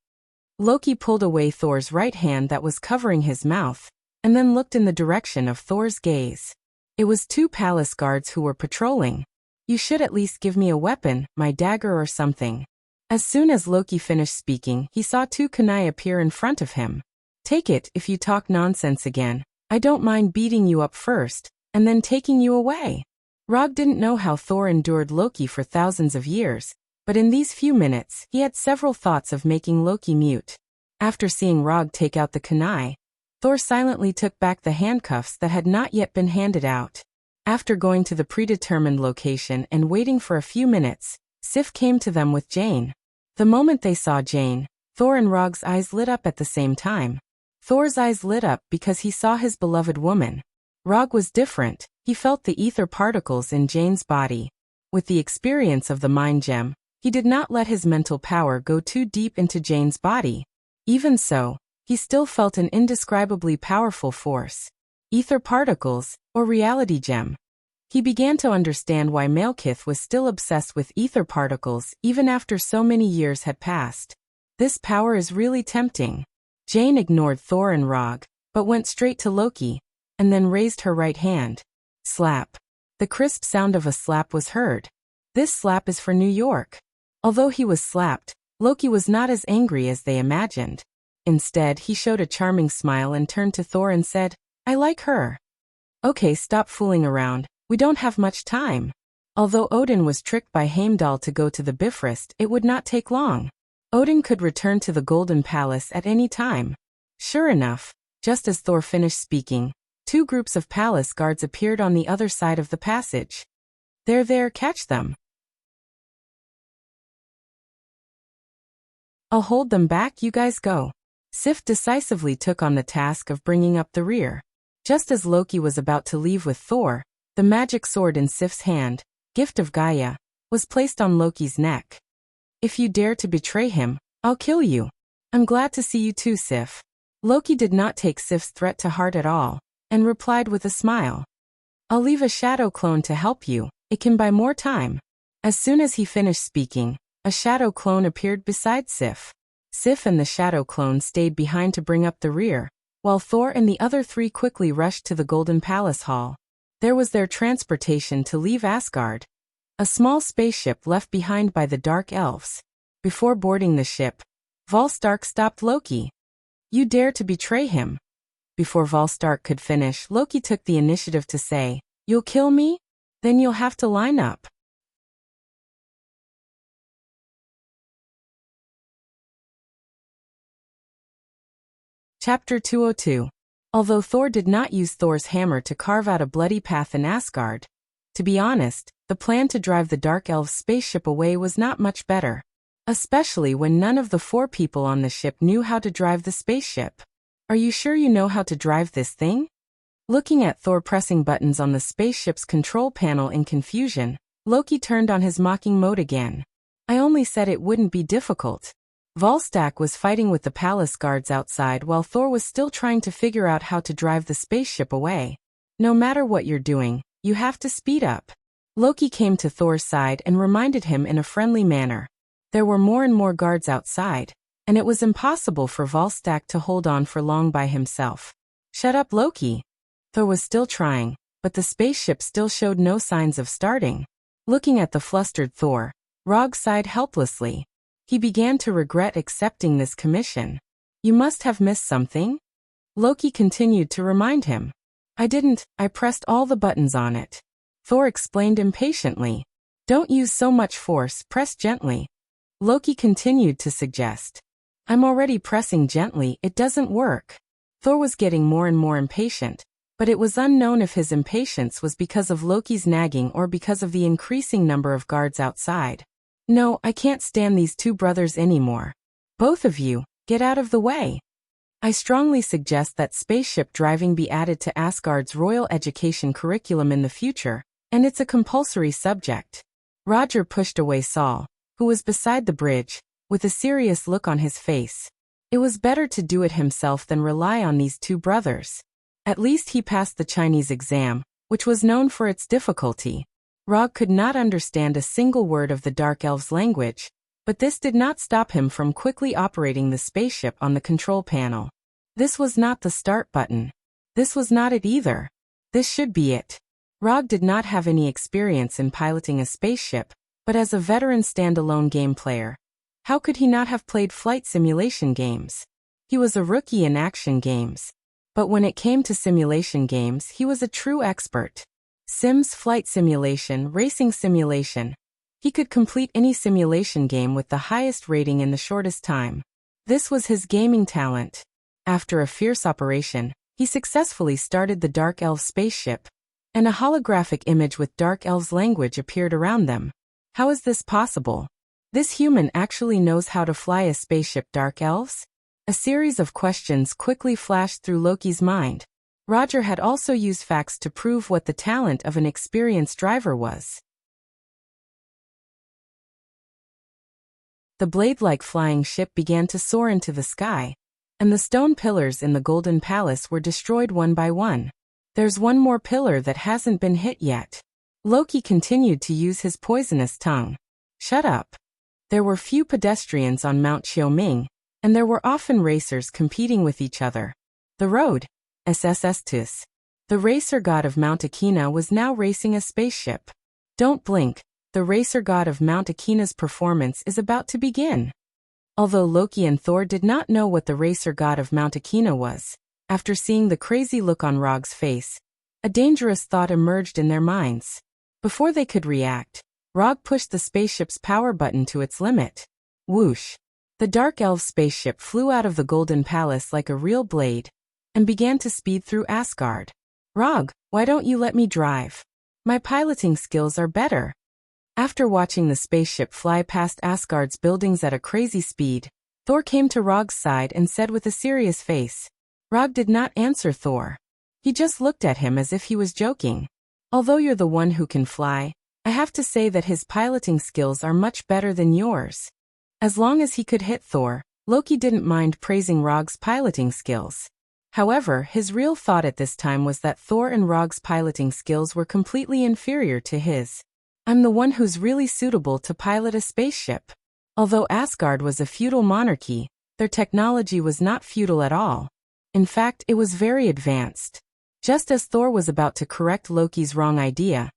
[SPEAKER 1] Loki pulled away Thor's right hand that was covering his mouth, and then looked in the direction of Thor's gaze. It was two palace guards who were patrolling. You should at least give me a weapon, my dagger or something. As soon as Loki finished speaking, he saw two kunai appear in front of him. Take it if you talk nonsense again. I don't mind beating you up first, and then taking you away. Rog didn't know how Thor endured Loki for thousands of years, but in these few minutes, he had several thoughts of making Loki mute. After seeing Rog take out the kunai, Thor silently took back the handcuffs that had not yet been handed out. After going to the predetermined location and waiting for a few minutes, Sif came to them with Jane. The moment they saw Jane, Thor and Rog's eyes lit up at the same time. Thor's eyes lit up because he saw his beloved woman. Rog was different, he felt the ether particles in Jane's body. With the experience of the mind gem, he did not let his mental power go too deep into Jane's body. Even so, he still felt an indescribably powerful force. Ether particles, or reality gem. He began to understand why Malekith was still obsessed with ether particles even after so many years had passed. This power is really tempting. Jane ignored Thor and Rog, but went straight to Loki, and then raised her right hand. Slap. The crisp sound of a slap was heard. This slap is for New York. Although he was slapped, Loki was not as angry as they imagined. Instead, he showed a charming smile and turned to Thor and said, I like her. Okay, stop fooling around, we don't have much time. Although Odin was tricked by Heimdall to go to the Bifrost, it would not take long. Odin could return to the Golden Palace at any time. Sure enough, just as Thor finished speaking, two groups of palace guards appeared on the other side of the passage. They're there, catch them. I'll hold them back, you guys go. Sif decisively took on the task of bringing up the rear. Just as Loki was about to leave with Thor, the magic sword in Sif's hand, gift of Gaia, was placed on Loki's neck. If you dare to betray him, I'll kill you. I'm glad to see you too, Sif. Loki did not take Sif's threat to heart at all, and replied with a smile. I'll leave a shadow clone to help you, it can buy more time. As soon as he finished speaking, a shadow clone appeared beside Sif. Sif and the shadow clone stayed behind to bring up the rear, while Thor and the other three quickly rushed to the Golden Palace Hall. There was their transportation to leave Asgard. A small spaceship left behind by the Dark Elves. Before boarding the ship, Volstagg stopped Loki. You dare to betray him. Before Volstagg could finish, Loki took the initiative to say, You'll kill me? Then you'll have to line up. Chapter 202. Although Thor did not use Thor's hammer to carve out a bloody path in Asgard, to be honest, the plan to drive the Dark Elves' spaceship away was not much better. Especially when none of the four people on the ship knew how to drive the spaceship. Are you sure you know how to drive this thing? Looking at Thor pressing buttons on the spaceship's control panel in confusion, Loki turned on his mocking mode again. I only said it wouldn't be difficult. Volstagg was fighting with the palace guards outside while Thor was still trying to figure out how to drive the spaceship away. No matter what you're doing, you have to speed up. Loki came to Thor's side and reminded him in a friendly manner. There were more and more guards outside, and it was impossible for Volstagg to hold on for long by himself. Shut up, Loki. Thor was still trying, but the spaceship still showed no signs of starting. Looking at the flustered Thor, Rog sighed helplessly. He began to regret accepting this commission. You must have missed something? Loki continued to remind him. I didn't, I pressed all the buttons on it. Thor explained impatiently. Don't use so much force, press gently. Loki continued to suggest. I'm already pressing gently, it doesn't work. Thor was getting more and more impatient, but it was unknown if his impatience was because of Loki's nagging or because of the increasing number of guards outside. No, I can't stand these two brothers anymore. Both of you, get out of the way. I strongly suggest that spaceship driving be added to Asgard's royal education curriculum in the future, and it's a compulsory subject. Roger pushed away Saul, who was beside the bridge, with a serious look on his face. It was better to do it himself than rely on these two brothers. At least he passed the Chinese exam, which was known for its difficulty. Rog could not understand a single word of the Dark Elves' language, but this did not stop him from quickly operating the spaceship on the control panel. This was not the start button. This was not it either. This should be it. Rog did not have any experience in piloting a spaceship, but as a veteran standalone game player, how could he not have played flight simulation games? He was a rookie in action games. But when it came to simulation games, he was a true expert. Sims, flight simulation, racing simulation. He could complete any simulation game with the highest rating in the shortest time. This was his gaming talent. After a fierce operation, he successfully started the Dark Elf spaceship, and a holographic image with Dark Elves' language appeared around them. How is this possible? This human actually knows how to fly a spaceship, Dark Elves? A series of questions quickly flashed through Loki's mind. Roger had also used facts to prove what the talent of an experienced driver was. The blade-like flying ship began to soar into the sky, and the stone pillars in the Golden Palace were destroyed one by one. There's one more pillar that hasn't been hit yet. Loki continued to use his poisonous tongue. Shut up. There were few pedestrians on Mount Xiaoming, and there were often racers competing with each other. The road, SSSTIS. The racer god of Mount Akina was now racing a spaceship. Don't blink, the racer god of Mount Akina's performance is about to begin. Although Loki and Thor did not know what the racer god of Mount Akina was, after seeing the crazy look on Rog's face, a dangerous thought emerged in their minds. Before they could react, Rog pushed the spaceship's power button to its limit. Whoosh! The Dark Elf spaceship flew out of the Golden Palace like a real blade, and began to speed through Asgard. Rog, why don't you let me drive? My piloting skills are better. After watching the spaceship fly past Asgard's buildings at a crazy speed, Thor came to Rog's side and said with a serious face. Rog did not answer Thor. He just looked at him as if he was joking. Although you're the one who can fly, I have to say that his piloting skills are much better than yours. As long as he could hit Thor, Loki didn't mind praising Rog's piloting skills. However, his real thought at this time was that Thor and Rog's piloting skills were completely inferior to his. I'm the one who's really suitable to pilot a spaceship. Although Asgard was a feudal monarchy, their technology was not feudal at all. In fact, it was very advanced. Just as Thor was about to correct Loki's wrong idea,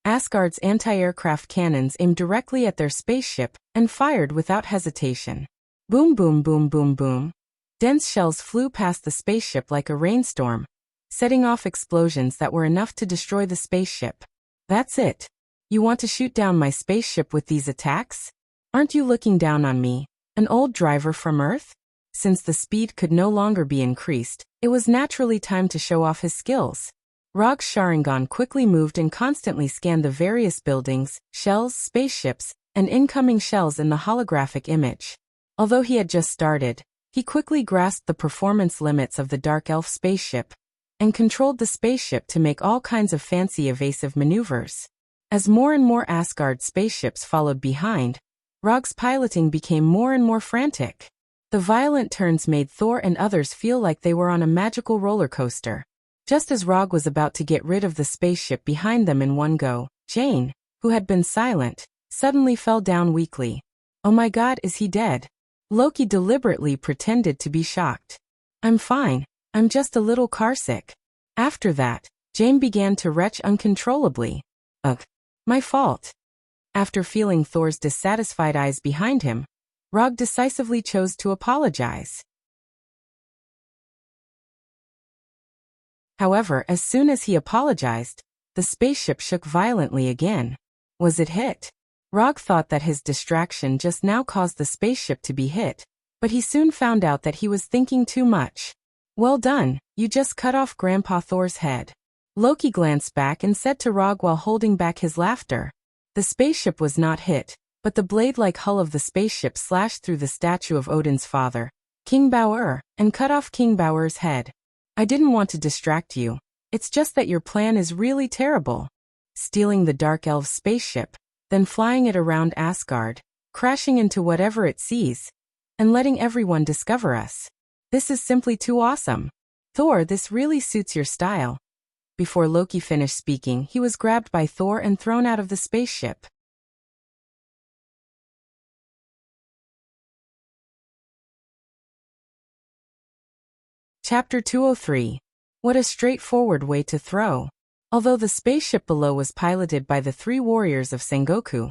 [SPEAKER 1] Asgard's anti-aircraft cannons aimed directly at their spaceship and fired without hesitation. Boom boom boom boom boom. Dense shells flew past the spaceship like a rainstorm, setting off explosions that were enough to destroy the spaceship. That's it. You want to shoot down my spaceship with these attacks? Aren't you looking down on me, an old driver from Earth? Since the speed could no longer be increased, it was naturally time to show off his skills. Rog's Sharingan quickly moved and constantly scanned the various buildings, shells, spaceships, and incoming shells in the holographic image. Although he had just started, he quickly grasped the performance limits of the Dark Elf spaceship, and controlled the spaceship to make all kinds of fancy evasive maneuvers. As more and more Asgard spaceships followed behind, Rog's piloting became more and more frantic. The violent turns made Thor and others feel like they were on a magical roller coaster. Just as Rog was about to get rid of the spaceship behind them in one go, Jane, who had been silent, suddenly fell down weakly. Oh my god, is he dead? Loki deliberately pretended to be shocked. I'm fine, I'm just a little carsick. After that, Jane began to retch uncontrollably. Ugh. My fault. After feeling Thor's dissatisfied eyes behind him, Rog decisively chose to apologize. However, as soon as he apologized, the spaceship shook violently again. Was it hit? Rog thought that his distraction just now caused the spaceship to be hit, but he soon found out that he was thinking too much. Well done, you just cut off Grandpa Thor's head. Loki glanced back and said to Rog while holding back his laughter. The spaceship was not hit, but the blade-like hull of the spaceship slashed through the statue of Odin's father, King Bauer, and cut off King Bauer's head. I didn't want to distract you. It's just that your plan is really terrible. Stealing the Dark Elves' spaceship, then flying it around Asgard, crashing into whatever it sees. and letting everyone discover us. This is simply too awesome. Thor, this really suits your style. Before Loki finished speaking, he was grabbed by Thor and thrown out of the spaceship. Chapter 203. What a straightforward way to throw. Although the spaceship below was piloted by the 3 warriors of Sengoku,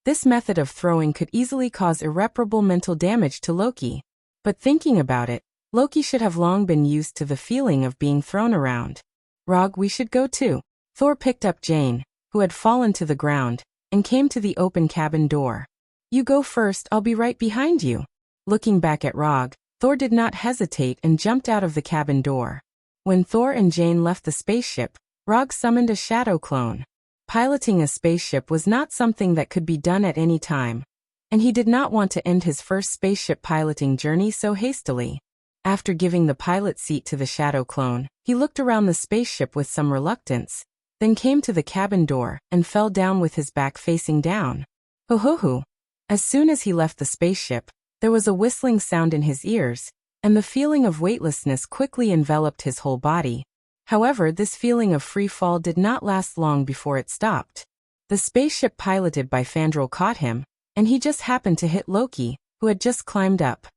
[SPEAKER 1] this method of throwing could easily cause irreparable mental damage to Loki. But thinking about it, Loki should have long been used to the feeling of being thrown around. Rog, we should go too. Thor picked up Jane, who had fallen to the ground, and came to the open cabin door. You go first, I'll be right behind you. Looking back at Rog, Thor did not hesitate and jumped out of the cabin door. When Thor and Jane left the spaceship, Rog summoned a shadow clone. Piloting a spaceship was not something that could be done at any time, and he did not want to end his first spaceship piloting journey so hastily. After giving the pilot seat to the shadow clone, he looked around the spaceship with some reluctance, then came to the cabin door and fell down with his back facing down. Hoo-hoo-hoo. As soon as he left the spaceship, there was a whistling sound in his ears, and the feeling of weightlessness quickly enveloped his whole body. However, this feeling of free fall did not last long before it stopped. The spaceship piloted by Fandral caught him, and he just happened to hit Loki, who had just climbed up.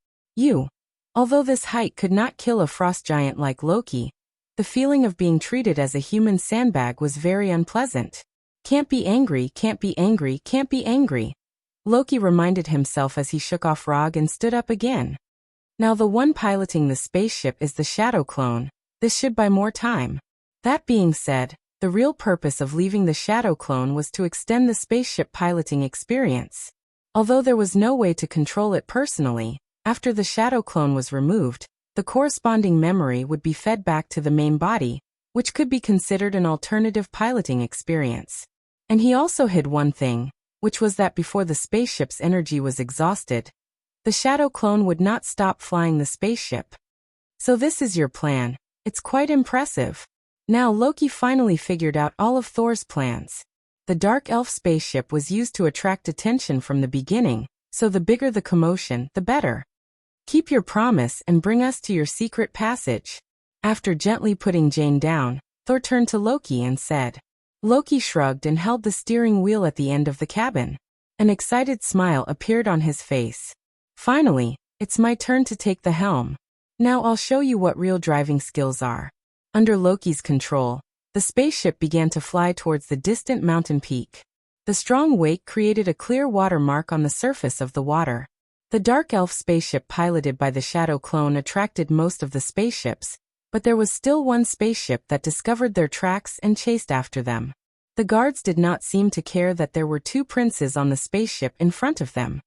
[SPEAKER 1] Although this height could not kill a frost giant like Loki, the feeling of being treated as a human sandbag was very unpleasant. Can't be angry, can't be angry, can't be angry. Loki reminded himself as he shook off Rog and stood up again. Now the one piloting the spaceship is the shadow clone. This should buy more time. That being said, the real purpose of leaving the shadow clone was to extend the spaceship piloting experience. Although there was no way to control it personally, after the shadow clone was removed, the corresponding memory would be fed back to the main body, which could be considered an alternative piloting experience. And he also hid one thing, which was that before the spaceship's energy was exhausted, the shadow clone would not stop flying the spaceship. So this is your plan. It's quite impressive. Now Loki finally figured out all of Thor's plans. The dark elf spaceship was used to attract attention from the beginning, so the bigger the commotion, the better. Keep your promise and bring us to your secret passage. After gently putting Jane down, Thor turned to Loki and said. Loki shrugged and held the steering wheel at the end of the cabin. An excited smile appeared on his face. Finally, it's my turn to take the helm. Now I'll show you what real driving skills are. Under Loki's control, the spaceship began to fly towards the distant mountain peak. The strong wake created a clear water mark on the surface of the water. The dark elf spaceship piloted by the shadow clone attracted most of the spaceships, but there was still one spaceship that discovered their tracks and chased after them. The guards did not seem to care that there were 2 princes on the spaceship in front of them.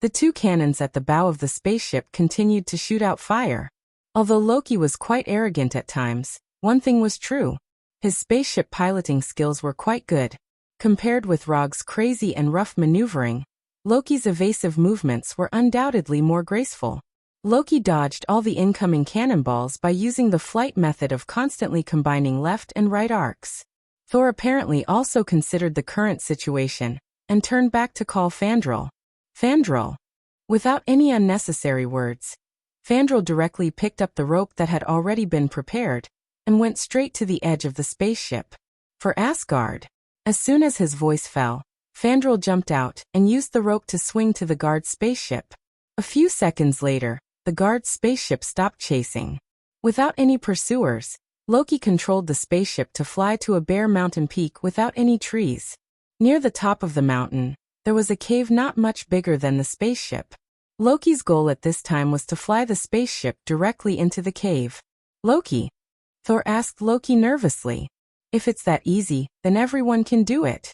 [SPEAKER 1] The 2 cannons at the bow of the spaceship continued to shoot out fire. Although Loki was quite arrogant at times, one thing was true. His spaceship piloting skills were quite good. Compared with Rog's crazy and rough maneuvering, Loki's evasive movements were undoubtedly more graceful. Loki dodged all the incoming cannonballs by using the flight method of constantly combining left and right arcs. Thor apparently also considered the current situation, and turned back to call Fandral. Fandral. Without any unnecessary words, Fandral directly picked up the rope that had already been prepared, and went straight to the edge of the spaceship. For Asgard. As soon as his voice fell, Fandral jumped out and used the rope to swing to the guard's spaceship. A few seconds later, the guard's spaceship stopped chasing. Without any pursuers, Loki controlled the spaceship to fly to a bare mountain peak without any trees. Near the top of the mountain, there was a cave not much bigger than the spaceship. Loki's goal at this time was to fly the spaceship directly into the cave. Loki? Thor asked Loki nervously. If it's that easy, then everyone can do it.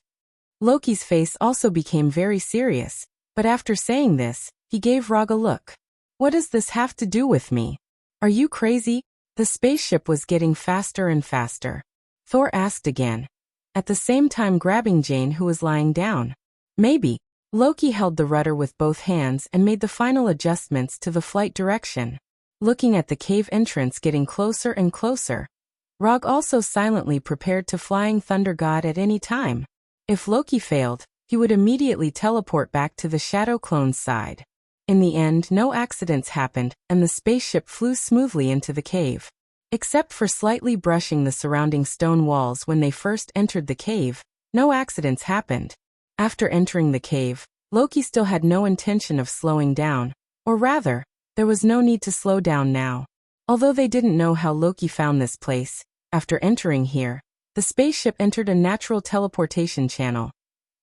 [SPEAKER 1] Loki's face also became very serious, but after saying this, he gave Rog a look. What does this have to do with me? Are you crazy? The spaceship was getting faster and faster. Thor asked again, at the same time grabbing Jane, who was lying down. Maybe. Loki held the rudder with both hands and made the final adjustments to the flight direction. Looking at the cave entrance getting closer and closer, Rog also silently prepared to flying Thunder God at any time. If Loki failed, he would immediately teleport back to the Shadow Clone's side. In the end, no accidents happened, and the spaceship flew smoothly into the cave. Except for slightly brushing the surrounding stone walls when they first entered the cave, no accidents happened. After entering the cave, Loki still had no intention of slowing down, or rather, there was no need to slow down now. Although they didn't know how Loki found this place, after entering here, the spaceship entered a natural teleportation channel,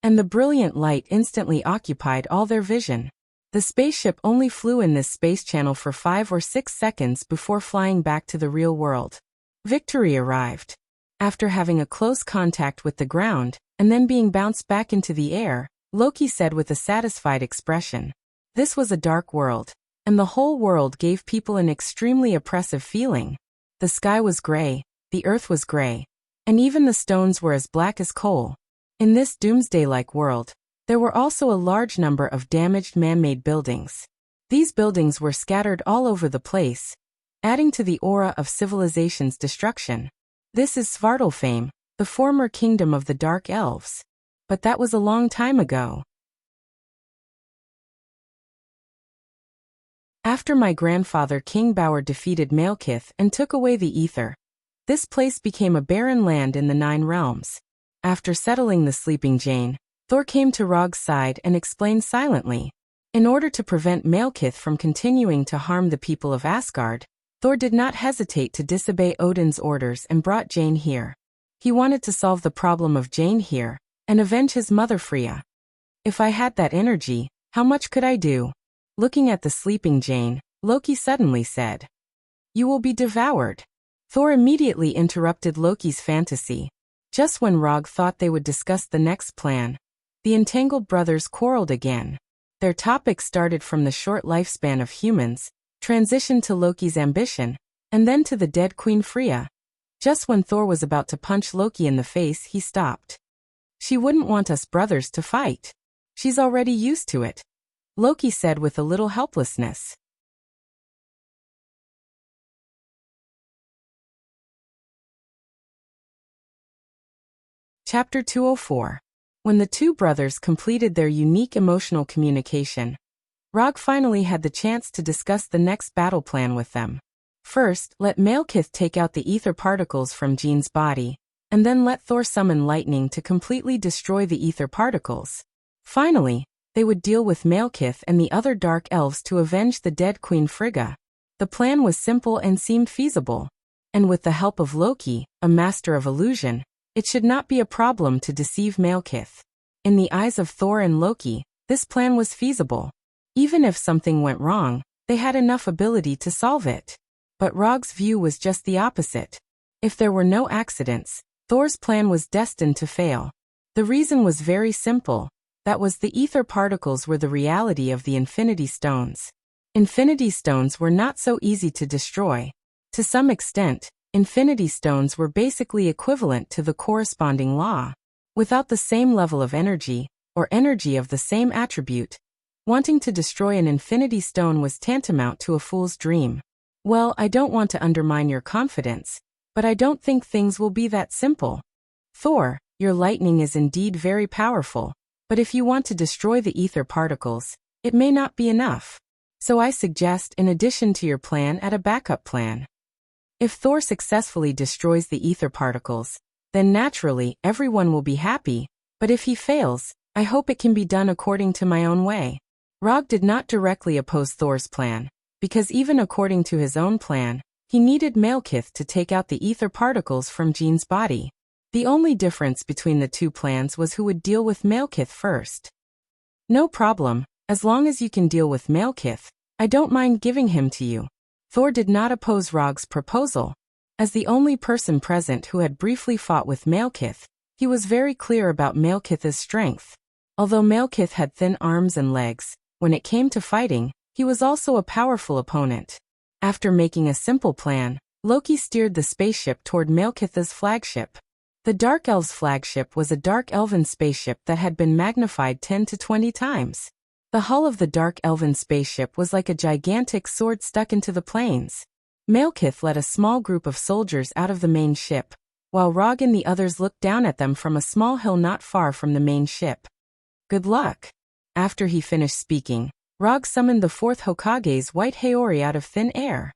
[SPEAKER 1] and the brilliant light instantly occupied all their vision. The spaceship only flew in this space channel for 5 or 6 seconds before flying back to the real world. Victory arrived. After having a close contact with the ground, and then being bounced back into the air, Loki said with a satisfied expression. This was a dark world, and the whole world gave people an extremely oppressive feeling. The sky was gray, the earth was gray, and even the stones were as black as coal. In this doomsday-like world, there were also a large number of damaged man-made buildings. These buildings were scattered all over the place, adding to the aura of civilization's destruction. This is Svartalfheim, the former kingdom of the Dark Elves. But that was a long time ago. After my grandfather King Bauer defeated Malekith and took away the ether, this place became a barren land in the 9 realms. After settling the sleeping Jane, Thor came to Rog's side and explained silently. In order to prevent Malekith from continuing to harm the people of Asgard, Thor did not hesitate to disobey Odin's orders and brought Jane here. He wanted to solve the problem of Jane here, and avenge his mother Freya. If I had that energy, how much could I do? Looking at the sleeping Jane, Loki suddenly said, "You will be devoured." Thor immediately interrupted Loki's fantasy. Just when Rog thought they would discuss the next plan, the entangled brothers quarreled again. Their topic started from the short lifespan of humans, transitioned to Loki's ambition, and then to the dead Queen Freya. Just when Thor was about to punch Loki in the face, he stopped. "She wouldn't want us brothers to fight. She's already used to it," Loki said with a little helplessness. Chapter 204. When the two brothers completed their unique emotional communication, Rog finally had the chance to discuss the next battle plan with them. First, let Malekith take out the ether particles from Jean's body, and then let Thor summon lightning to completely destroy the ether particles. Finally, they would deal with Malekith and the other dark elves to avenge the dead Queen Frigga. The plan was simple and seemed feasible, and with the help of Loki, a master of illusion, it should not be a problem to deceive Malekith. In the eyes of Thor and Loki, this plan was feasible. Even if something went wrong, they had enough ability to solve it. But Rog's view was just the opposite. If there were no accidents, Thor's plan was destined to fail. The reason was very simple. That was the ether particles were the reality of the Infinity Stones. Infinity Stones were not so easy to destroy. To some extent, Infinity Stones were basically equivalent to the corresponding law. Without the same level of energy, or energy of the same attribute, wanting to destroy an Infinity Stone was tantamount to a fool's dream. Well, I don't want to undermine your confidence, but I don't think things will be that simple. Thor, your lightning is indeed very powerful, but if you want to destroy the ether particles, it may not be enough. So I suggest, in addition to your plan, add a backup plan. If Thor successfully destroys the ether particles, then naturally everyone will be happy, but if he fails, I hope it can be done according to my own way. Rog did not directly oppose Thor's plan, because even according to his own plan, he needed Malekith to take out the ether particles from Jean's body. The only difference between the two plans was who would deal with Malekith first. No problem, as long as you can deal with Malekith, I don't mind giving him to you. Thor did not oppose Rog's proposal. As the only person present who had briefly fought with Malekith, he was very clear about Malekith's strength. Although Malekith had thin arms and legs, when it came to fighting, he was also a powerful opponent. After making a simple plan, Loki steered the spaceship toward Malekith's flagship. The Dark Elves' flagship was a dark elven spaceship that had been magnified 10 to 20 times. The hull of the dark elven spaceship was like a gigantic sword stuck into the plains. Malekith led a small group of soldiers out of the main ship, while Rog and the others looked down at them from a small hill not far from the main ship. Good luck. After he finished speaking, Rog summoned the fourth Hokage's white Haori out of thin air.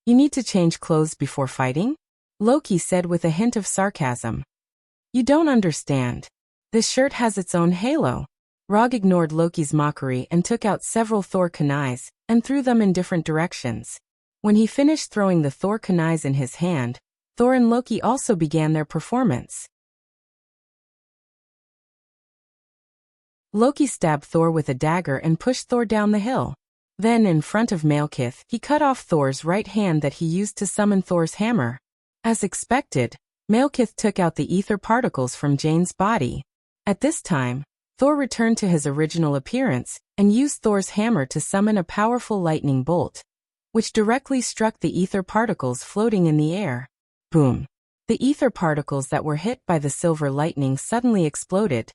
[SPEAKER 1] You need to change clothes before fighting? Loki said with a hint of sarcasm. You don't understand. This shirt has its own halo. Rog ignored Loki's mockery and took out several Thor kunais and threw them in different directions. When he finished throwing the Thor kunais in his hand, Thor and Loki also began their performance. Loki stabbed Thor with a dagger and pushed Thor down the hill. Then, in front of Malekith, he cut off Thor's right hand that he used to summon Thor's hammer. As expected, Malekith took out the ether particles from Jane's body. At this time, Thor returned to his original appearance and used Thor's hammer to summon a powerful lightning bolt, which directly struck the ether particles floating in the air. Boom! The ether particles that were hit by the silver lightning suddenly exploded,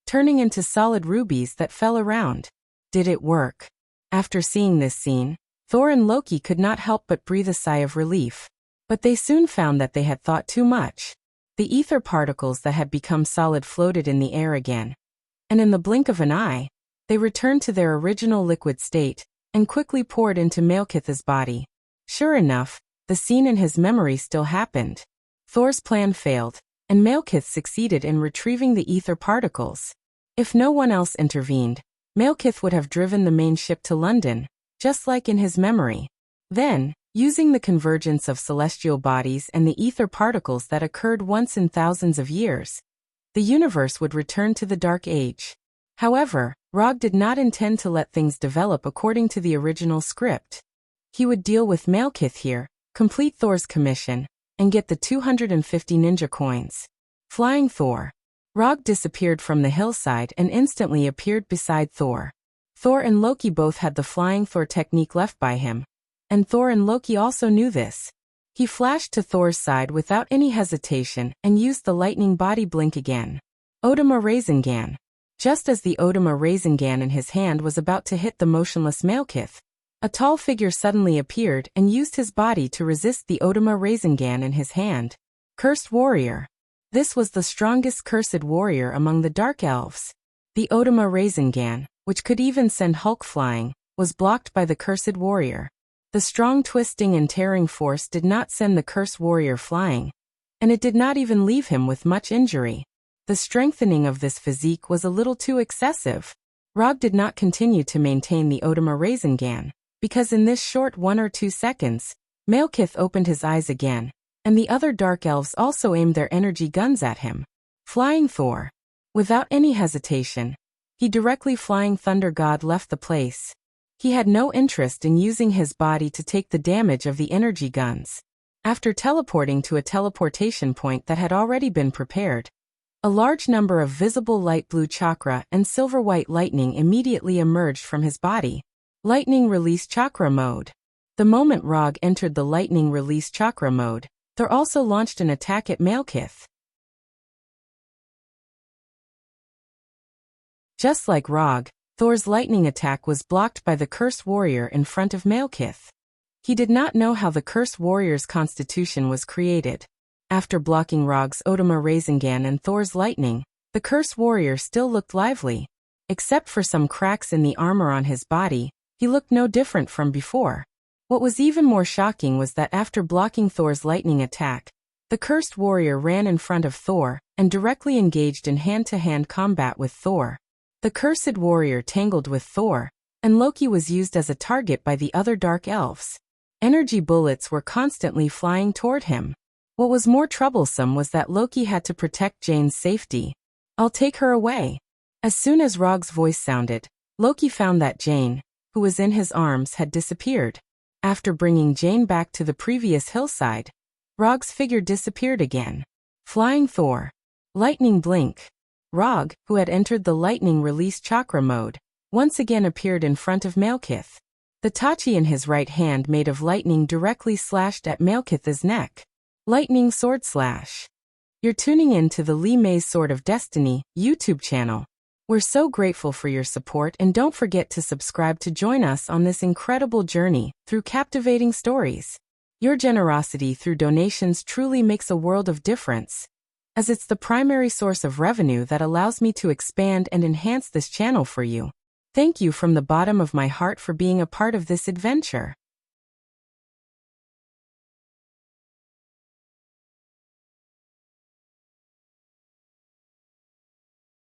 [SPEAKER 1] turning into solid rubies that fell around. Did it work? After seeing this scene, Thor and Loki could not help but breathe a sigh of relief. But they soon found that they had thought too much. The ether particles that had become solid floated in the air again. And in the blink of an eye, they returned to their original liquid state and quickly poured into Malekith's body. Sure enough, the scene in his memory still happened. Thor's plan failed, and Malekith succeeded in retrieving the ether particles. If no one else intervened, Malekith would have driven the main ship to London, just like in his memory. Then, using the convergence of celestial bodies and the ether particles that occurred once in thousands of years, the universe would return to the Dark Age. However, Rog did not intend to let things develop according to the original script. He would deal with Malekith here, complete Thor's commission, and get the 250 ninja coins. Flying Thor. Rog disappeared from the hillside and instantly appeared beside Thor. Thor and Loki both had the Flying Thor technique left by him, and Thor and Loki also knew this. He flashed to Thor's side without any hesitation and used the lightning body blink again. Odama Rasengan. Just as the Odama Rasengan in his hand was about to hit the motionless Malekith, a tall figure suddenly appeared and used his body to resist the Odama Rasengan in his hand. Cursed Warrior. This was the strongest cursed warrior among the Dark Elves. The Odama Rasengan, which could even send Hulk flying, was blocked by the cursed warrior. The strong twisting and tearing force did not send the cursed warrior flying, and it did not even leave him with much injury. The strengthening of this physique was a little too excessive. Rog did not continue to maintain the Odama Rasengan, because in this short 1 or 2 seconds, Malekith opened his eyes again, and the other Dark Elves also aimed their energy guns at him. Flying Thor. Without any hesitation, he directly Flying Thunder God left the place. He had no interest in using his body to take the damage of the energy guns. After teleporting to a teleportation point that had already been prepared, a large number of visible light blue chakra and silver white lightning immediately emerged from his body. Lightning Release Chakra Mode. The moment Rog entered the Lightning Release Chakra Mode, Thor also launched an attack at Malekith. Just like Rog, Thor's lightning attack was blocked by the Cursed Warrior in front of Malekith. He did not know how the Cursed Warrior's constitution was created. After blocking Rog's Odama Rasengan and Thor's lightning, the Cursed Warrior still looked lively. Except for some cracks in the armor on his body, he looked no different from before. What was even more shocking was that after blocking Thor's lightning attack, the Cursed Warrior ran in front of Thor and directly engaged in hand-to-hand combat with Thor. The Cursed Warrior tangled with Thor, and Loki was used as a target by the other Dark Elves. Energy bullets were constantly flying toward him. What was more troublesome was that Loki had to protect Jane's safety. I'll take her away. As soon as Rog's voice sounded, Loki found that Jane, who was in his arms, had disappeared. After bringing Jane back to the previous hillside, Rog's figure disappeared again. Flying Thor. Lightning Blink. Rog, who had entered the Lightning Release Chakra mode, once again appeared in front of Malekith. The Tachi in his right hand made of lightning directly slashed at Malekith's neck. Lightning Sword Slash. You're tuning in to the Lee May's Sword of Destiny YouTube channel. We're so grateful for your support, and don't forget to subscribe to join us on this incredible journey through captivating stories. Your generosity through donations truly makes a world of difference. as it's the primary source of revenue that allows me to expand and enhance this channel for you. Thank you from the bottom of my heart for being a part of this adventure.